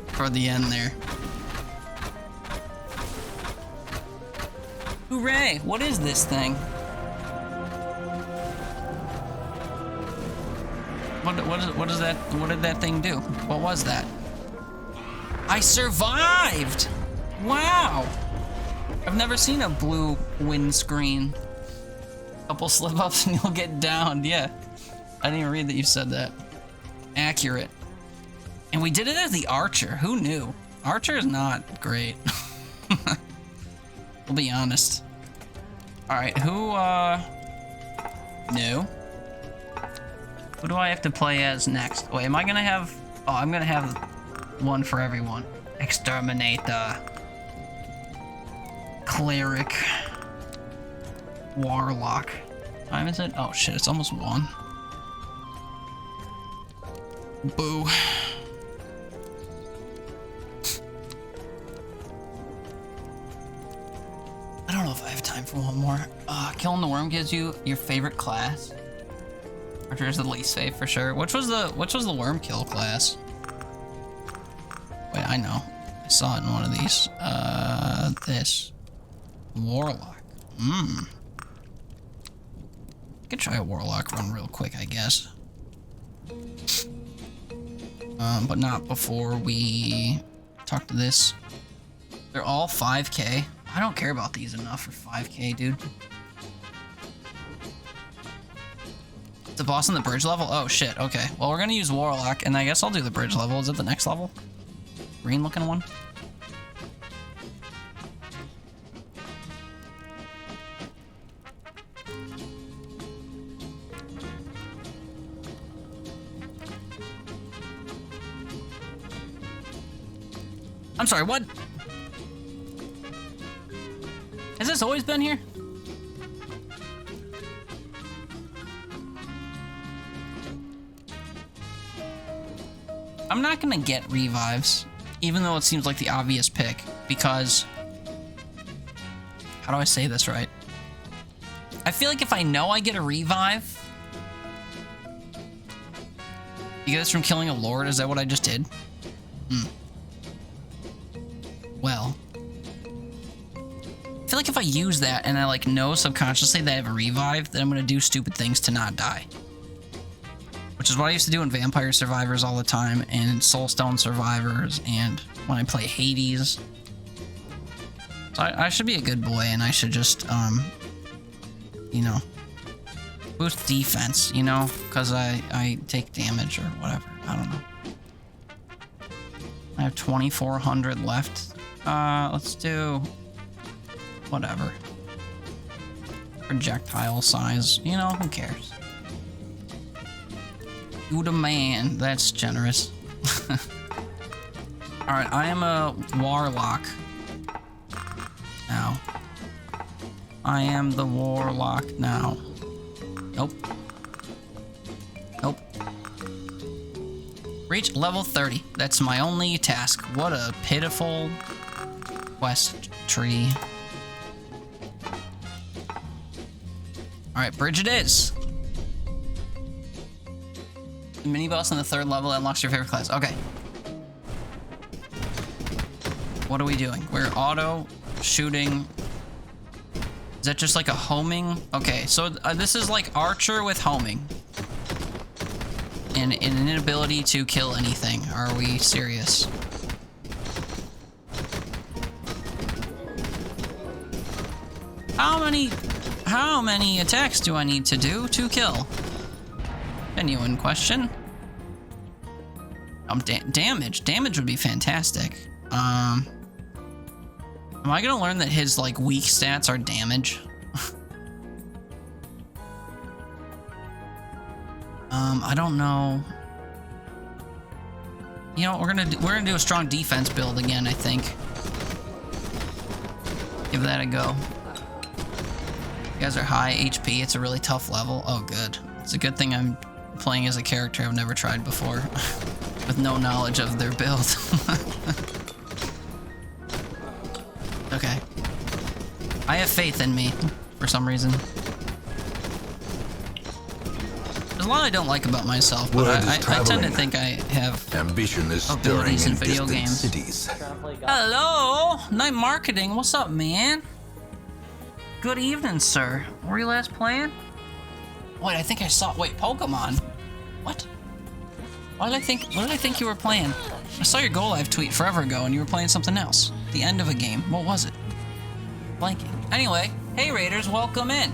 for the end there. Hooray! What is this thing? What is that? What did that thing do? What was that? I survived! Wow! I've never seen a blue windscreen. Couple slip-ups and you'll get downed. Yeah. I didn't even read that you said that. Accurate. And we did it as the archer. Who knew? Archer is not great. We'll be honest. Alright, who, no. Who do I have to play as next? Wait, am I gonna have... Oh, I'm gonna have one for everyone. Exterminator. Cleric. Warlock. What time is it? Oh shit, it's almost 1. Boo. I don't know if I have time for one more. Killing the worm gives you your favorite class. Archer is the least safe for sure. Which was the worm kill class? Wait, I know. I saw it in one of these. This. Warlock. I could try a warlock run real quick, I guess. But not before we talk to this. They're all 5k. I don't care about these enough for 5k, dude. The boss on the bridge level? Oh shit, okay. Well, we're gonna use warlock, and I guess I'll do the bridge level. Is it the next level? Green looking one? I'm sorry, what? Has this always been here? I'm not gonna get revives, even though it seems like the obvious pick, because... How do I say this right? I feel like if I know I get a revive... You get this from killing a lord? Is that what I just did? Well... I feel like if I use that and I like know subconsciously that I have a revive, then I'm gonna do stupid things to not die. Which is what I used to do in Vampire Survivors all the time, and in Soulstone Survivors, and when I play Hades. So I should be a good boy, and I should just, you know, boost defense, you know, because I take damage or whatever. I don't know. I have 2,400 left. Let's do whatever. Projectile size, you know, who cares? You the man, that's generous. Alright, I am a warlock. Now. I am the warlock now. Nope. Nope. Reach level 30. That's my only task. What a pitiful quest tree. Alright, bridge it is. The mini boss on the 3rd level unlocks your favorite class. Okay. What are we doing? We're auto shooting. Is that just like a homing? Okay, so this is like archer with homing. And an inability to kill anything. Are we serious? How many attacks do I need to do to kill? Genuine question. Damage. Damage would be fantastic. Am I gonna learn that his like weak stats are damage? I don't know. You know, we're gonna do a strong defense build again, I think. Give that a go. You guys are high HP. It's a really tough level. Oh, good. It's a good thing I'm playing as a character I've never tried before, with no knowledge of their build. Okay. I have faith in me, for some reason. There's a lot I don't like about myself, but I tend to think I have ambition is abilities in video games. Cities. Hello! Night Marketing, what's up, man? Good evening, sir. Were you last playing? Wait, I think I saw... Wait, Pokemon? What? What did I think you were playing? I saw your Go Live tweet forever ago and you were playing something else. The end of a game. What was it? Blanking. Anyway, hey Raiders, welcome in.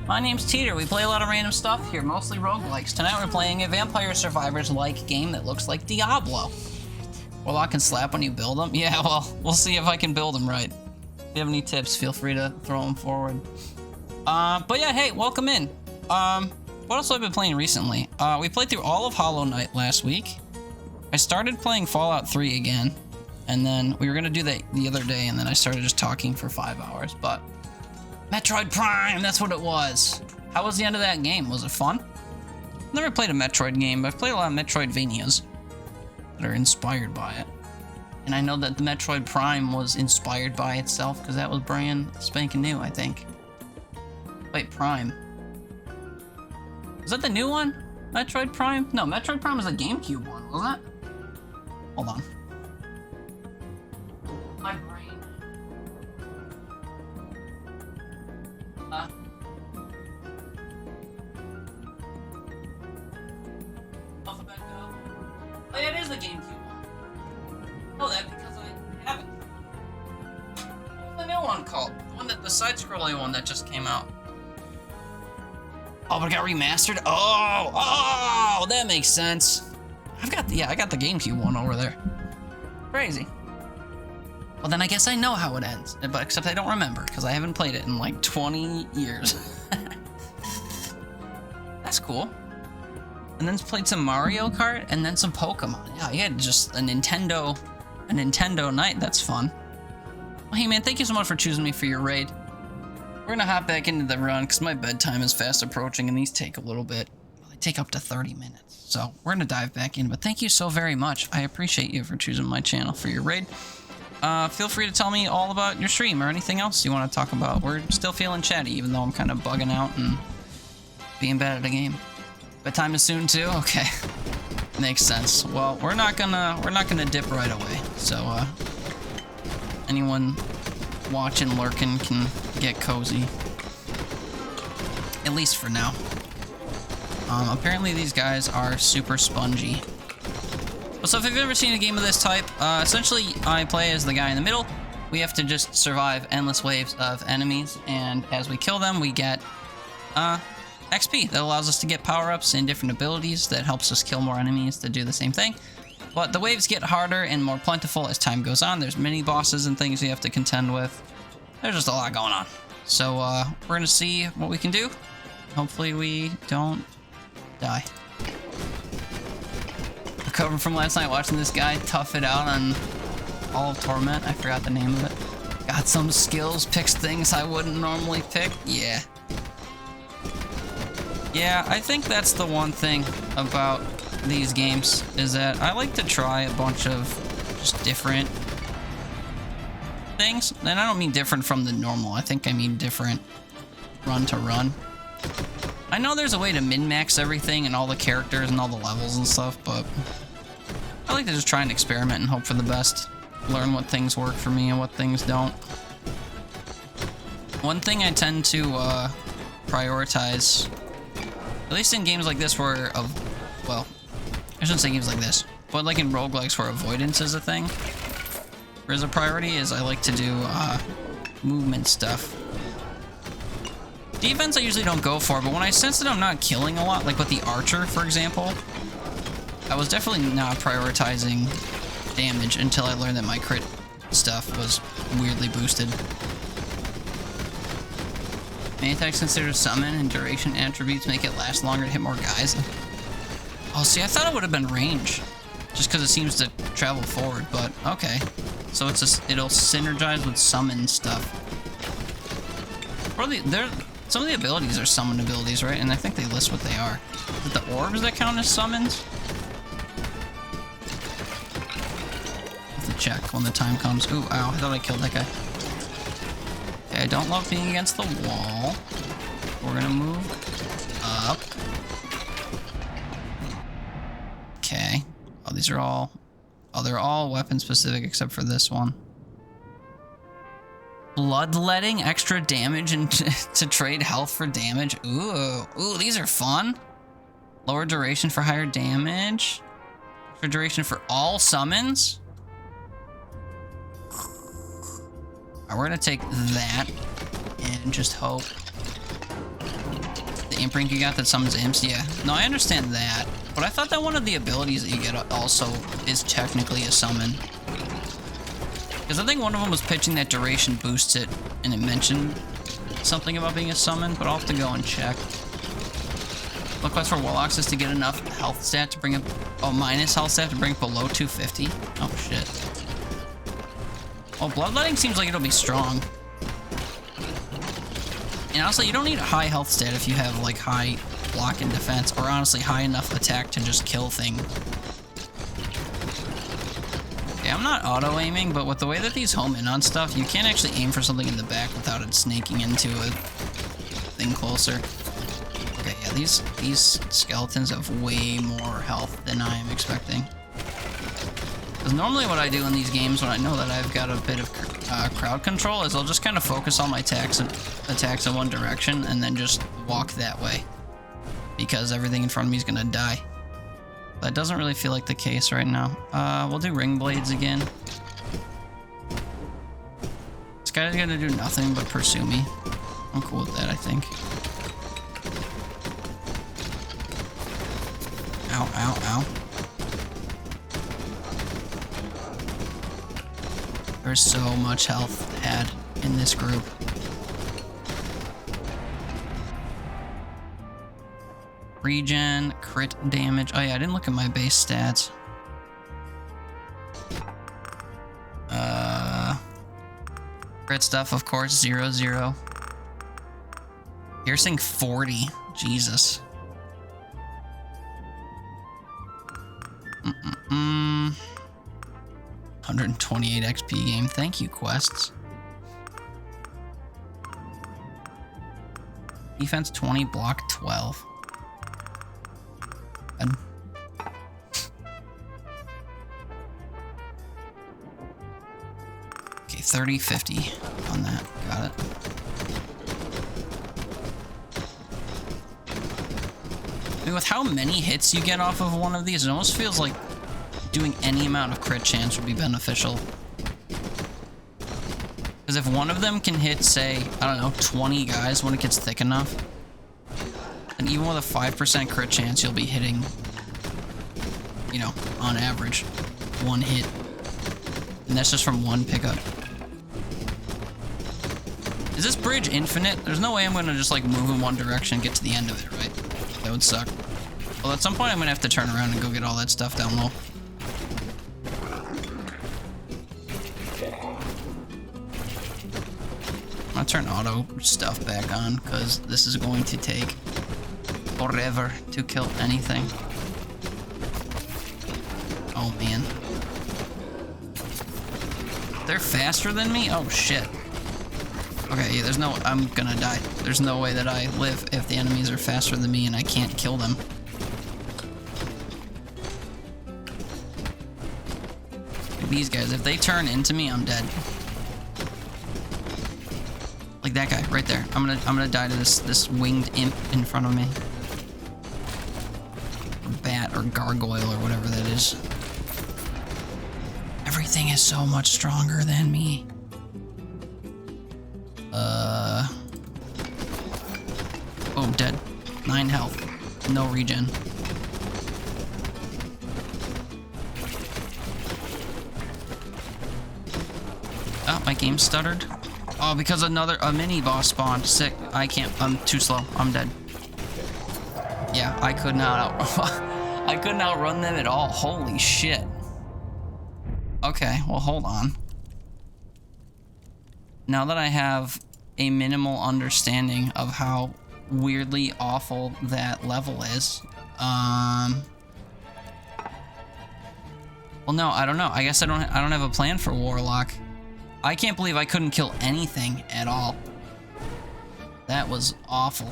My name's Teeter. We play a lot of random stuff here, mostly roguelikes. Tonight we're playing a Vampire Survivors-like game that looks like Diablo. Warlock can slap when you build them? Yeah, well, we'll see if I can build them right. If you have any tips, feel free to throw them forward. But yeah, hey, welcome in. What else have I been playing recently? We played through all of Hollow Knight last week. I started playing Fallout 3 again, and then we were gonna do that the other day, and then I started just talking for 5 hours, but... Metroid Prime, that's what it was. How was the end of that game? Was it fun? I've never played a Metroid game, but I've played a lot of Metroidvanias that are inspired by it. And I know that the Metroid Prime was inspired by itself, because that was brand spanking new, I think. Wait, Prime. Was that the new one? Metroid Prime? No, Metroid Prime was a GameCube one, wasn't it? Hold on. My brain. Alphabet Go. Oh yeah, it is the GameCube one. I know that because I have it. What's the new one called? The one that the side-scrolling one that just came out. Oh, but it got remastered? Oh, that makes sense. I got the GameCube one over there. Crazy. Well, then I guess I know how it ends, but except I don't remember because I haven't played it in like 20 years. That's cool. And then played some Mario Kart and then some Pokemon. Yeah, you had just a Nintendo night. That's fun. Well, hey man, thank you so much for choosing me for your raid. We're gonna hop back into the run because my bedtime is fast approaching and these take a little bit. Well, they take up to 30 minutes. So we're gonna dive back in, but thank you so very much. I appreciate you for choosing my channel for your raid. Feel free to tell me all about your stream or anything else you want to talk about. We're still feeling chatty, even though I'm kind of bugging out and being bad at a game. Bedtime is soon too? Okay. Makes sense. Well, we're not gonna dip right away. So, anyone watching, lurking can get cozy. At least for now. Apparently these guys are super spongy. So if you've ever seen a game of this type, essentially I play as the guy in the middle. We have to just survive endless waves of enemies, and as we kill them, we get XP that allows us to get power-ups and different abilities that helps us kill more enemies to do the same thing. But the waves get harder and more plentiful as time goes on. There's mini bosses and things you have to contend with. There's just a lot going on. So we're gonna see what we can do. Hopefully we don't die. Recovered from last night watching this guy tough it out on all of Torment. I forgot the name of it. Got some skills, picks things I wouldn't normally pick. Yeah. Yeah, I think that's the one thing about these games is that I like to try a bunch of just different things. And I don't mean different from the normal. I think I mean different run to run. I know there's a way to min-max everything and all the characters and all the levels and stuff, but I like to just try and experiment and hope for the best. Learn what things work for me and what things don't. One thing I tend to prioritize, at least in games like this where, well, I shouldn't say games like this, but like in roguelikes where avoidance is a thing, or is a priority, is I like to do movement stuff. Defense I usually don't go for, but when I sense that I'm not killing a lot, like with the archer, for example, I was definitely not prioritizing damage until I learned that my crit stuff was weirdly boosted. Main attacks considered summon and duration attributes make it last longer to hit more guys. Oh, see, I thought it would have been range, just because it seems to travel forward, but okay. So it'll synergize with summon stuff. Probably some of the abilities are summon abilities, right? And I think they list what they are. Is it the orbs that count as summons? Have to check when the time comes. Ooh, ow, I thought I killed that guy. Okay, I don't love being against the wall. We're gonna move up. Okay. Oh, these are all... Oh, they're all weapon specific except for this one. Bloodletting, extra damage and to trade health for damage. Ooh, these are fun. Lower duration for higher damage. For duration for all summons. Alright, we're gonna take that and just hope. The imp ring you got that summons imps, yeah. No, I understand that, but I thought that one of the abilities that you get also is technically a summon. Because I think one of them was pitching that duration boosts it, and it mentioned something about being a summon, but I'll have to go and check. The quest for warlocks is to get enough health stat to bring it, minus health stat to bring it below 250. Oh shit. Oh, bloodletting seems like it'll be strong. And honestly, you don't need a high health stat if you have like high block and defense, or honestly high enough attack to just kill things. Okay, I'm not auto-aiming, but with the way that these home in on stuff, you can't actually aim for something in the back without it snaking into a thing closer. Okay, yeah, these skeletons have way more health than I am expecting. Because normally what I do in these games when I know that I've got a bit of crowd control is I'll just kind of focus all my attacks in one direction and then just walk that way. Because everything in front of me is going to die. That doesn't really feel like the case right now. We'll do ring blades again. This guy's going to do nothing but pursue me. I'm cool with that, I think. Ow, ow, ow. There's so much health had in this group. Regen, crit damage. Oh yeah, I didn't look at my base stats. Crit stuff, of course, 0, 0. Piercing 40. Jesus. 128 XP game. Thank you, quests. Defense 20, block 12. Good. Okay, 30, 50 on that. Got it. I mean, with how many hits you get off of one of these, it almost feels like doing any amount of crit chance would be beneficial. Because if one of them can hit, say, I don't know, 20 guys when it gets thick enough, then even with a 5% crit chance, you'll be hitting you know, on average, 1 hit. And that's just from 1 pickup. Is this bridge infinite? There's no way I'm gonna just like move in one direction and get to the end of it, right? That would suck. Well, at some point I'm gonna have to turn around and go get all that stuff down low. I'm gonna turn auto stuff back on because this is going to take forever to kill anything. Oh man. They're faster than me? Oh shit. Okay, yeah, there's no, I'm gonna die. There's no way that I live if the enemies are faster than me and I can't kill them. These guys, if they turn into me, I'm dead. Like that guy right there. I'm gonna die to this winged imp in front of me. Or bat or gargoyle or whatever that is. Everything is so much stronger than me. Boom, dead. 9 health. No regen. Oh, my game stuttered. Oh, because a mini boss spawned. Sick. I can't. I'm too slow. I'm dead. Yeah, I could not I couldn't outrun them at all. Holy shit. Okay, well, hold on. Now that I have a minimal understanding of how weirdly awful that level is, well, no, I don't know. I guess I don't have a plan for Warlock. I can't believe I couldn't kill anything at all. That was awful.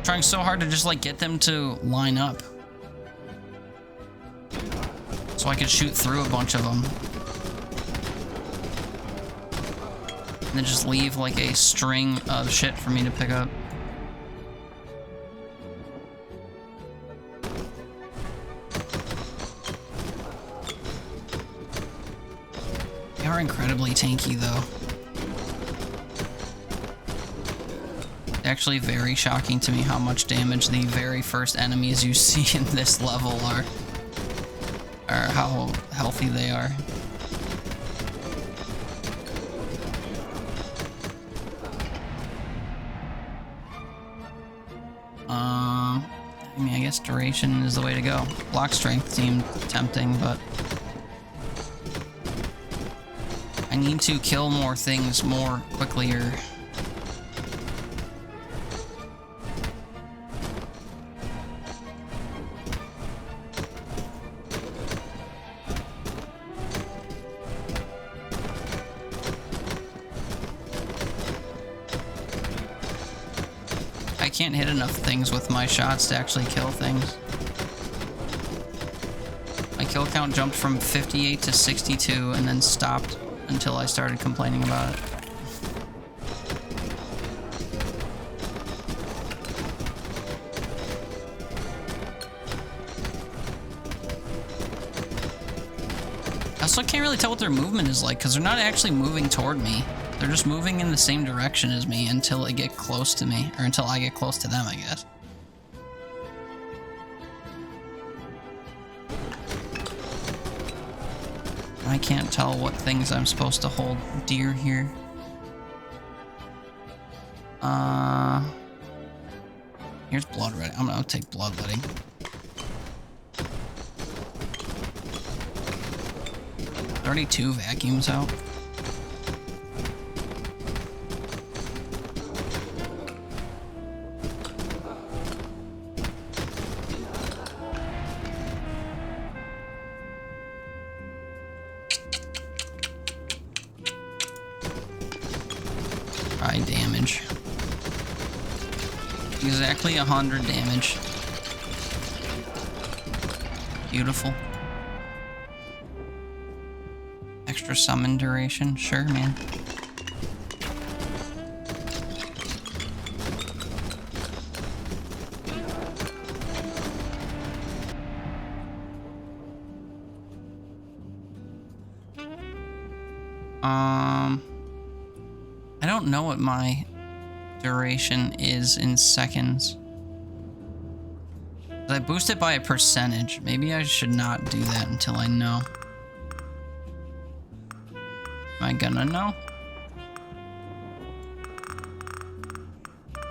Trying so hard to just like get them to line up so I could shoot through a bunch of them and then just leave like a string of shit for me to pick up. They are incredibly tanky though. Actually very shocking to me how much damage the very first enemies you see in this level are, or how healthy they are. I mean, I guess duration is the way to go. Block strength seemed tempting, but I need to kill more things more quickly or I can't hit enough things with my shots to actually kill things. My kill count jumped from 58 to 62 and then stopped until I started complaining about it. I also can't really tell what their movement is like because they're not actually moving toward me. They're just moving in the same direction as me until they get close to me, or until I get close to them, I guess. I can't tell what things I'm supposed to hold dear here. Here's bloodletting. I'm gonna take bloodletting. Already 2 vacuums out. High damage. Exactly 100 damage. Beautiful. Extra summon duration. Sure, man. I don't know what my duration is in seconds. I boost it by a percentage. Maybe I should not do that until I know. Am I gonna know?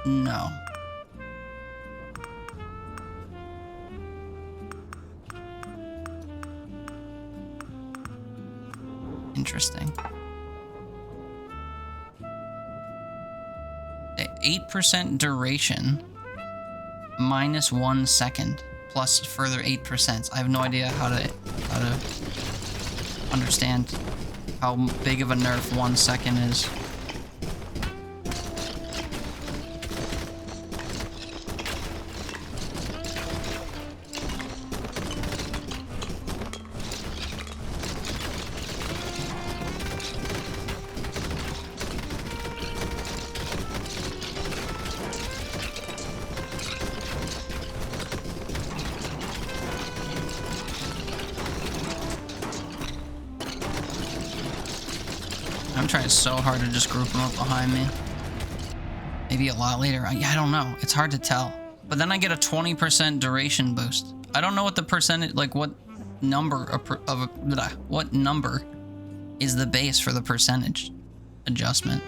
No. Interesting. 8% duration minus 1 second plus further 8%. I have no idea how to understand how big of a nerf 1 second is. I'm trying so hard to just group them up behind me. Maybe a lot later. I don't know. It's hard to tell. But then I get a 20% duration boost. I don't know what the percentage, like what number what number is the base for the percentage adjustment.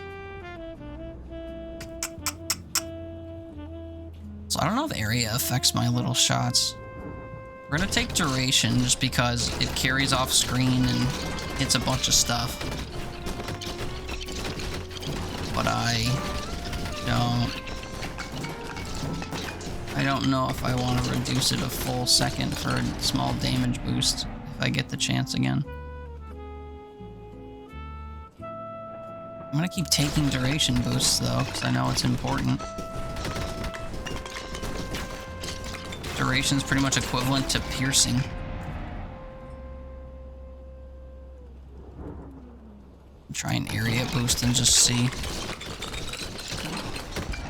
So I don't know if area affects my little shots. We're gonna take duration just because it carries off screen and hits a bunch of stuff. But I don't know if I want to reduce it a full second for a small damage boost if I get the chance again. I'm gonna keep taking duration boosts though, because I know it's important. Duration's pretty much equivalent to piercing. Try an area boost and just see.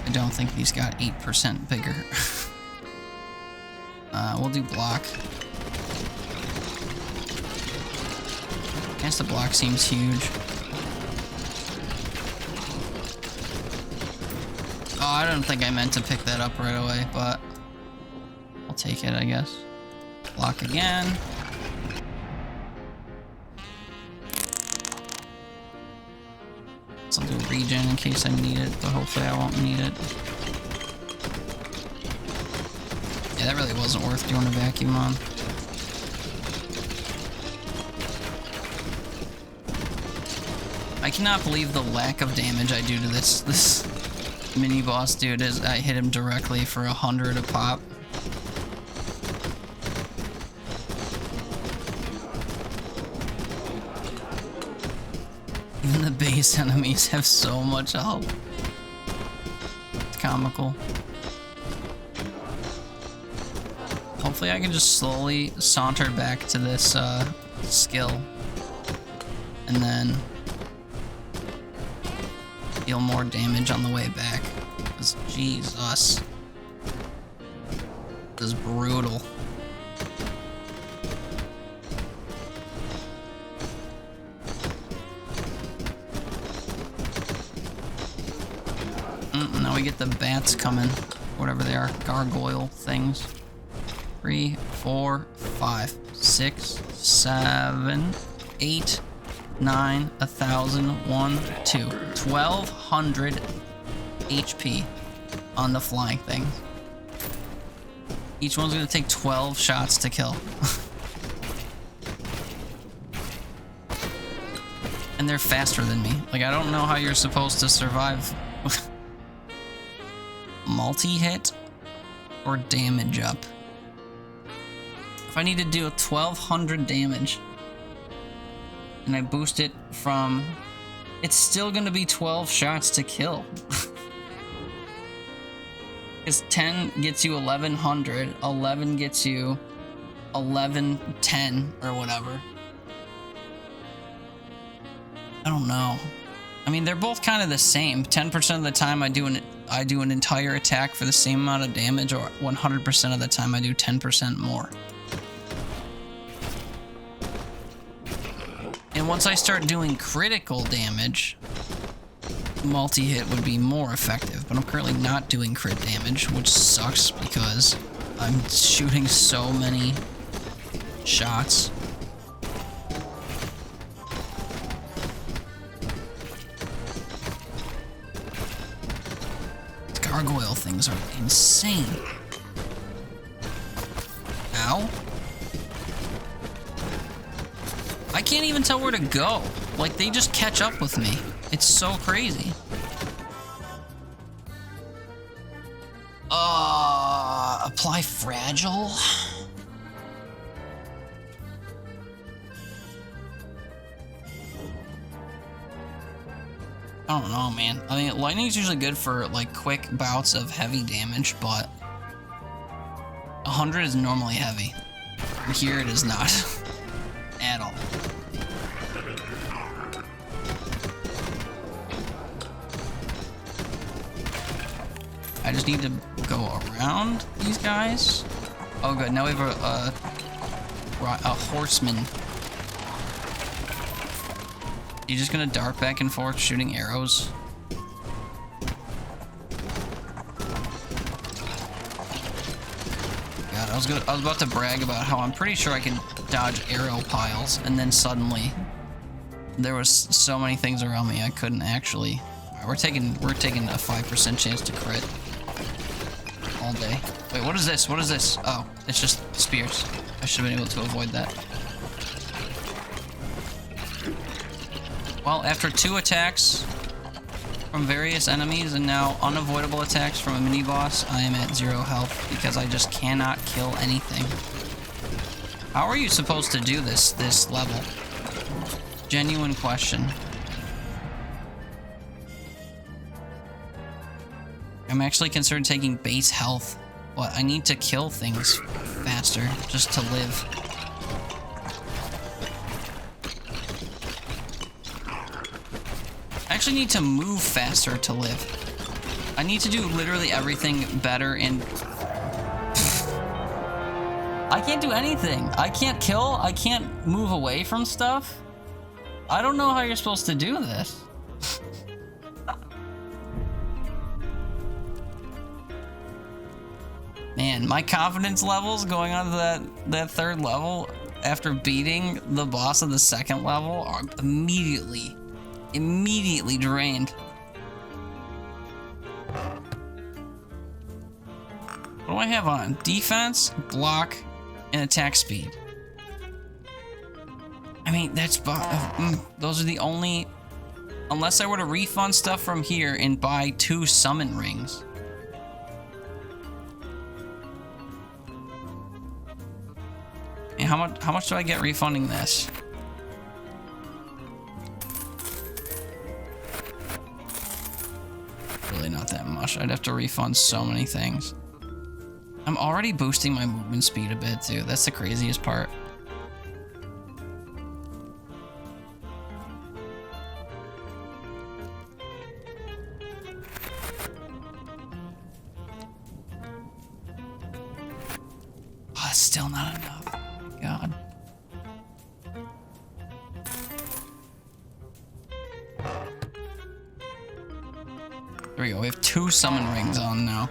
I don't think these got 8% bigger. We'll do block. I guess the block seems huge. Oh, I don't think I meant to pick that up right away, but I'll take it, I guess. Block again. I'll do regen in case I need it, but hopefully I won't need it. Yeah, that really wasn't worth doing a vacuum on. I cannot believe the lack of damage I do to this mini boss dude as I hit him directly for 100 a pop. Even the base enemies have so much health. It's comical. Hopefully I can just slowly saunter back to this skill. And then deal more damage on the way back. Because Jesus. This is brutal. Now we get the bats coming. Whatever they are. Gargoyle things. 3, 4, 5, 6, 7, 8, 9, 1,000, 1, 2. 1,200 HP on the flying thing. Each one's gonna take 12 shots to kill. And they're faster than me. Like, I don't know how you're supposed to survive multi-hit or damage up. If I need to do 1,200 damage and I boost it from, it's still gonna be 12 shots to kill. Because 10 gets you 1,100, 11 gets you 1,110 or whatever. I don't know. I mean, they're both kind of the same. 10% of the time I do an entire attack for the same amount of damage, or 100% of the time I do 10% more. It then once I start doing critical damage, multi-hit would be more effective. But I'm currently not doing crit damage, which sucks because I'm shooting so many shots. Gargoyle things are insane. Ow. I can't even tell where to go. Like, they just catch up with me. It's so crazy. Apply fragile? I don't know, man. I mean, lightning's usually good for, like, quick bouts of heavy damage, but 100 is normally heavy. And here it is not. At all. I just need to go around these guys. Oh, good. Now we have a horseman. You just gonna dart back and forth shooting arrows? God, I was about to brag about how I'm pretty sure I can dodge arrow piles, and then suddenly there was so many things around me I couldn't actually. All right, we're taking a 5% chance to crit all day. Wait, what is this? What is this? Oh, it's just spears. I should have been able to avoid that. Well, after 2 attacks from various enemies and now unavoidable attacks from a mini-boss, I am at 0 health because I just cannot kill anything. How are you supposed to do this level? Genuine question. I'm actually considering taking base health. What? I need to kill things faster just to live. I actually need to move faster to live. I need to do literally everything better and... I can't do anything. I can't kill. I can't move away from stuff. I don't know how you're supposed to do this. Man, my confidence levels going on to that 3rd level after beating the boss of the 2nd level are immediately drained. What do I have on? Defense, block, and attack speed. I mean, that's those are the only... Unless I were to refund stuff from here and buy 2 summon rings. And how much do I get refunding this? Really not that much. I'd have to refund so many things. I'm already boosting my movement speed a bit too. That's the craziest part. Oh, it's still not enough. God. There we go. We have 2 summon rings on now.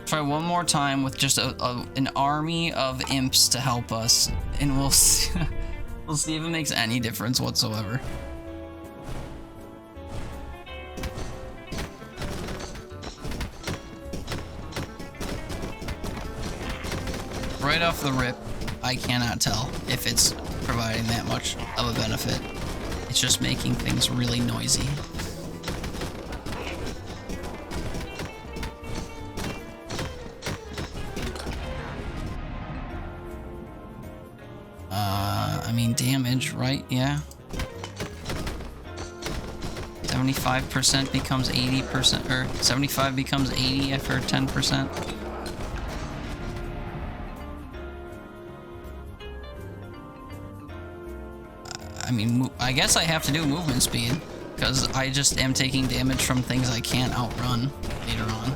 Try one more time with just an army of imps to help us, and we'll see, we'll see if it makes any difference whatsoever. Right off the rip, I cannot tell if it's providing that much of a benefit. It's just making things really noisy. I mean, damage, right? Yeah. 75% becomes 80%, or 75 becomes 80 after 10%. I mean, I guess I have to do movement speed, because I just am taking damage from things I can't outrun later on.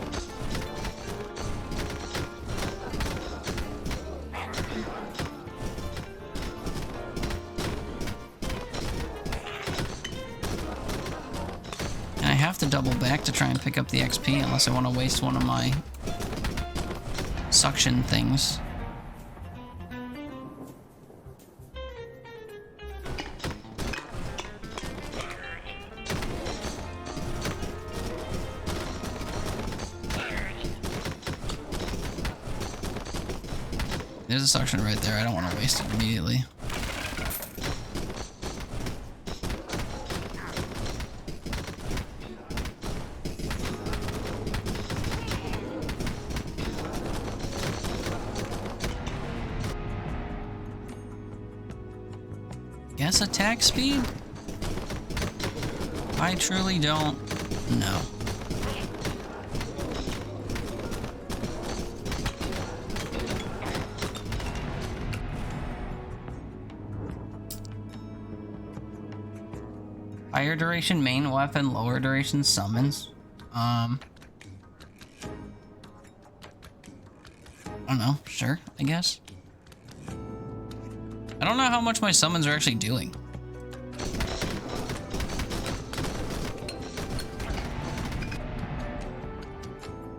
to double back to try and pick up the XP unless I want to waste one of my suction things. There's a suction right there. I don't want to waste it immediately. Guess attack speed? I truly don't know. Higher duration main weapon, lower duration summons. I don't know. Sure, I guess. I don't know how much my summons are actually doing.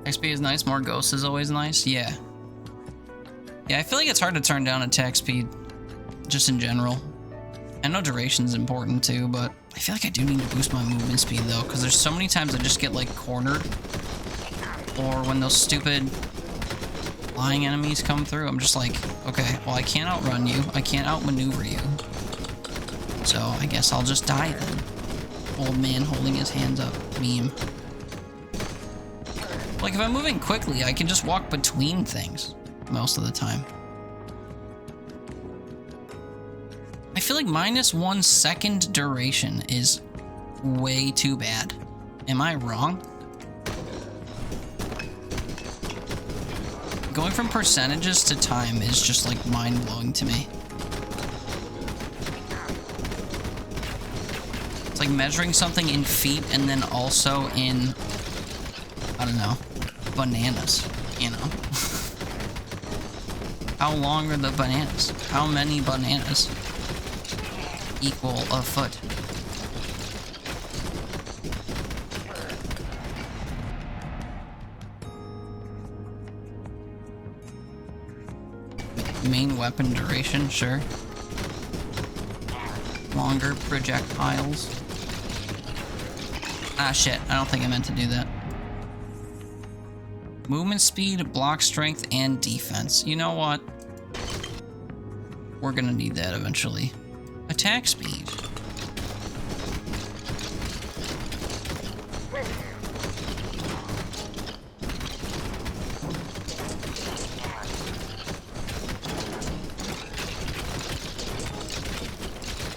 XP is nice, more ghosts is always nice. Yeah. Yeah, I feel like it's hard to turn down attack speed, just in general. I know duration's important too, but I feel like I do need to boost my movement speed though, because there's so many times I just get like cornered, or when those stupid flying enemies come through, I'm just like, okay, well I can't outrun you, I can't outmaneuver you, so I guess I'll just die then. Old man holding his hands up meme. Like if I'm moving quickly, I can just walk between things most of the time. I feel like -1 second duration is way too bad. Am I wrong? Going from percentages to time is just like mind-blowing to me. It's like measuring something in feet and then also in, I don't know, bananas, you know? How long are the bananas? How many bananas equal a foot? Main weapon duration, sure. Longer projectiles. Ah, shit. I don't think I meant to do that. Movement speed, block strength, and defense. You know what? We're gonna need that eventually. Attack speed.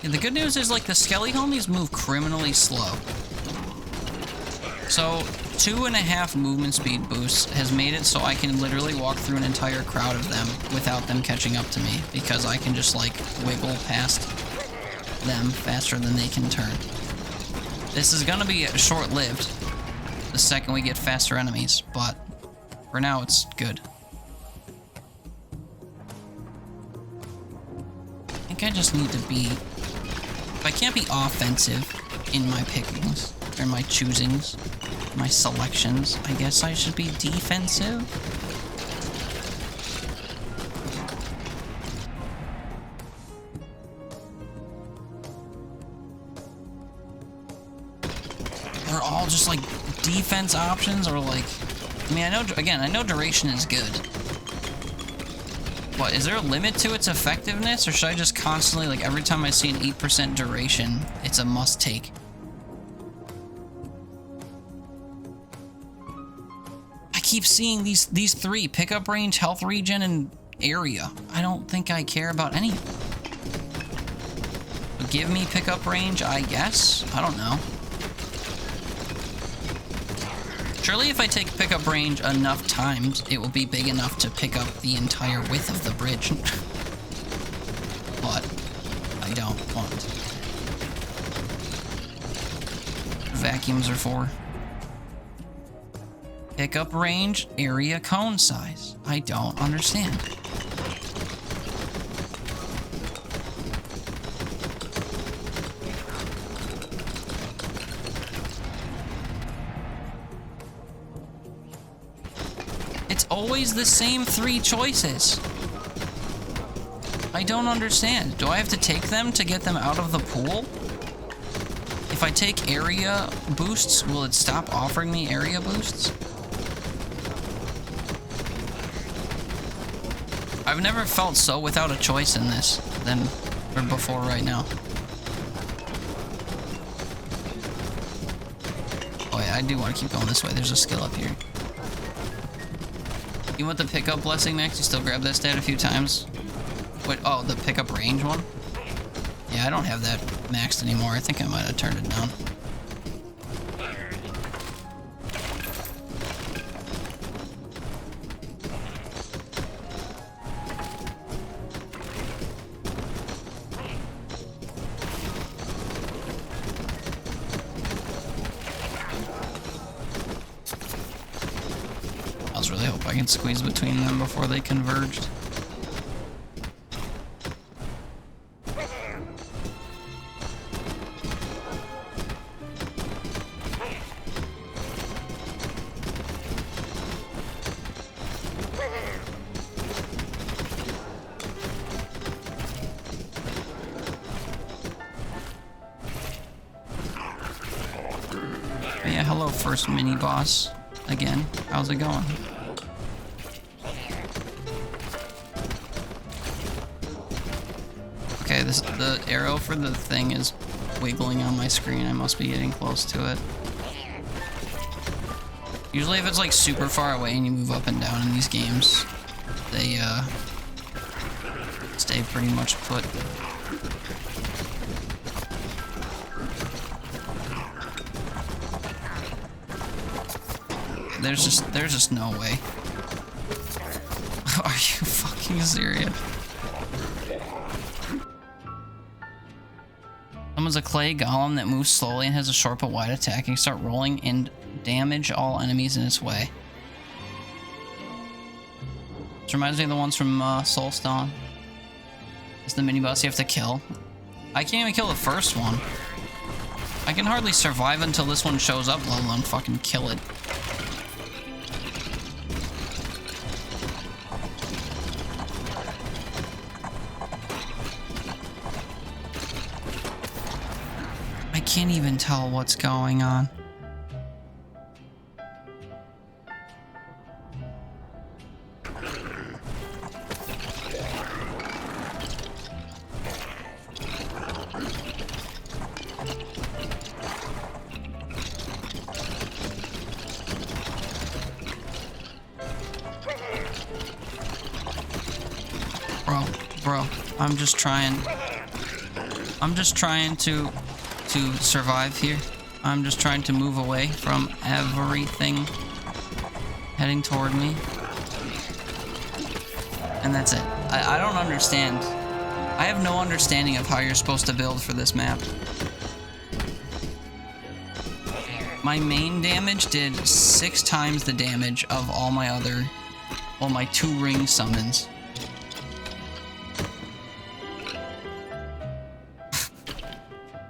And the good news is, like, the skelly homies move criminally slow. So, 2.5 movement speed boosts has made it so I can literally walk through an entire crowd of them without them catching up to me, because I can just, like, wiggle past them faster than they can turn. This is gonna be short-lived the second we get faster enemies, but for now it's good. I think I just need to be... If I can't be offensive in my pickings, or my choosings, my selections, I guess I should be defensive? They're all just like defense options, or like... I mean, I know, again, I know duration is good. What, is there a limit to its effectiveness, or should I just constantly, like, every time I see an 8% duration, it's a must-take? I keep seeing these three: pickup range, health regen, and area. I don't think I care about any. Give me pickup range, I guess? I don't know. Surely if I take pickup range enough times, it will be big enough to pick up the entire width of the bridge. But I don't want. Vacuums are for. Pickup range, area, cone size. I don't understand. It's always the same 3 choices. I don't understand. Do I have to take them to get them out of the pool? If I take area boosts, will it stop offering me area boosts? I've never felt so without a choice in this than before right now. Oh yeah, I do want to keep going this way. There's a skill up here. You want the pickup blessing, Max? You still grab that stat a few times? Wait, oh, the pickup range one? Yeah, I don't have that maxed anymore. I think I might have turned it down. I was really hoping I can squeeze between them before they converged. Yeah, hello, first mini boss. Again, how's it going? Okay, the arrow for the thing is wiggling on my screen. I must be getting close to it. Usually if it's like super far away and you move up and down in these games, they stay pretty much put. There's just no way. Are you fucking serious? Someone's a clay golem that moves slowly and has a short but wide attack. And can start rolling and damage all enemies in its way. This reminds me of the ones from Soulstone. It's the mini boss you have to kill. I can't even kill the first one. I can hardly survive until this one shows up, let alone fucking kill it. I can't even tell what's going on. Bro, I'm just trying to survive here. I'm just trying to move away from everything heading toward me. And that's it. I don't understand. I have no understanding of how you're supposed to build for this map. My main damage did 6 times the damage of all my other, well, my 2 ring summons.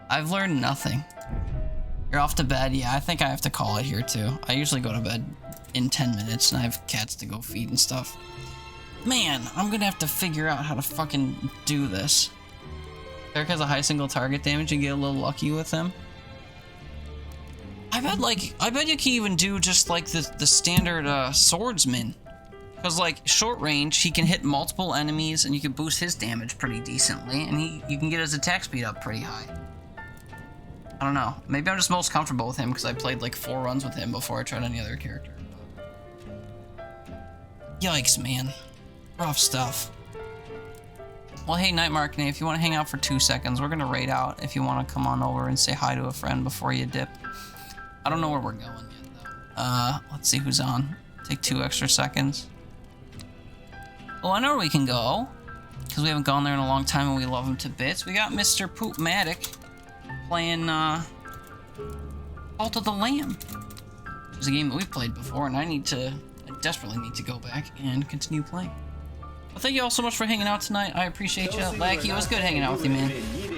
I've learned nothing. You're off to bed? Yeah, I think I have to call it here too. I usually go to bed in 10 minutes and I have cats to go feed and stuff. Man, I'm gonna have to figure out how to fucking do this. Eric has a high single target damage and get a little lucky with him. I bet you can even do just like the standard swordsman. Because like short range, he can hit multiple enemies and you can boost his damage pretty decently, and you can get his attack speed up pretty high. I don't know. Maybe I'm just most comfortable with him because I played like 4 runs with him before I tried any other character. Yikes, man. Rough stuff. Well, hey, Nightmark, if you want to hang out for 2 seconds, we're going to raid out if you want to come on over and say hi to a friend before you dip. I don't know where we're going yet, though. Let's see who's on. Take 2 extra seconds. Oh, I know where we can go. Because we haven't gone there in a long time and we love him to bits. We got Mr. Poopmatic playing Cult of the Lamb. It was a game that we've played before, and I desperately need to go back and continue playing. Well, thank you all so much for hanging out tonight. I appreciate you. Lackey, it was good hanging out with you, man.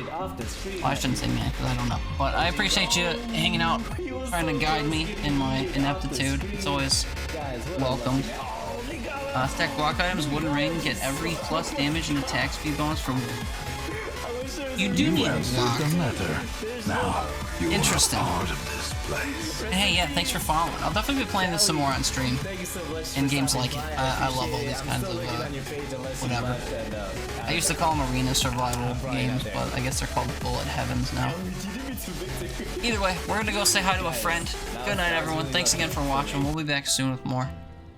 Well, I shouldn't say man, because I don't know. But I appreciate you hanging out, trying to guide me in my ineptitude. It's always welcome. Stack block items, wooden ring, get every plus damage and attack speed bonus from. You do need a block. Now, you Interesting. are part of this place. Hey, yeah, thanks for following. I'll definitely be playing this some more on stream. And games like it. I love all these kinds of, whatever. I used to call them arena survival games, but I guess they're called bullet heavens now. Either way, we're gonna go say hi to a friend. Good night, everyone. Thanks again for watching. We'll be back soon with more.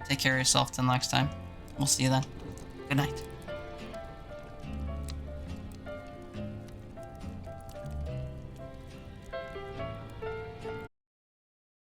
Take care of yourself till next time. We'll see you then. Good night.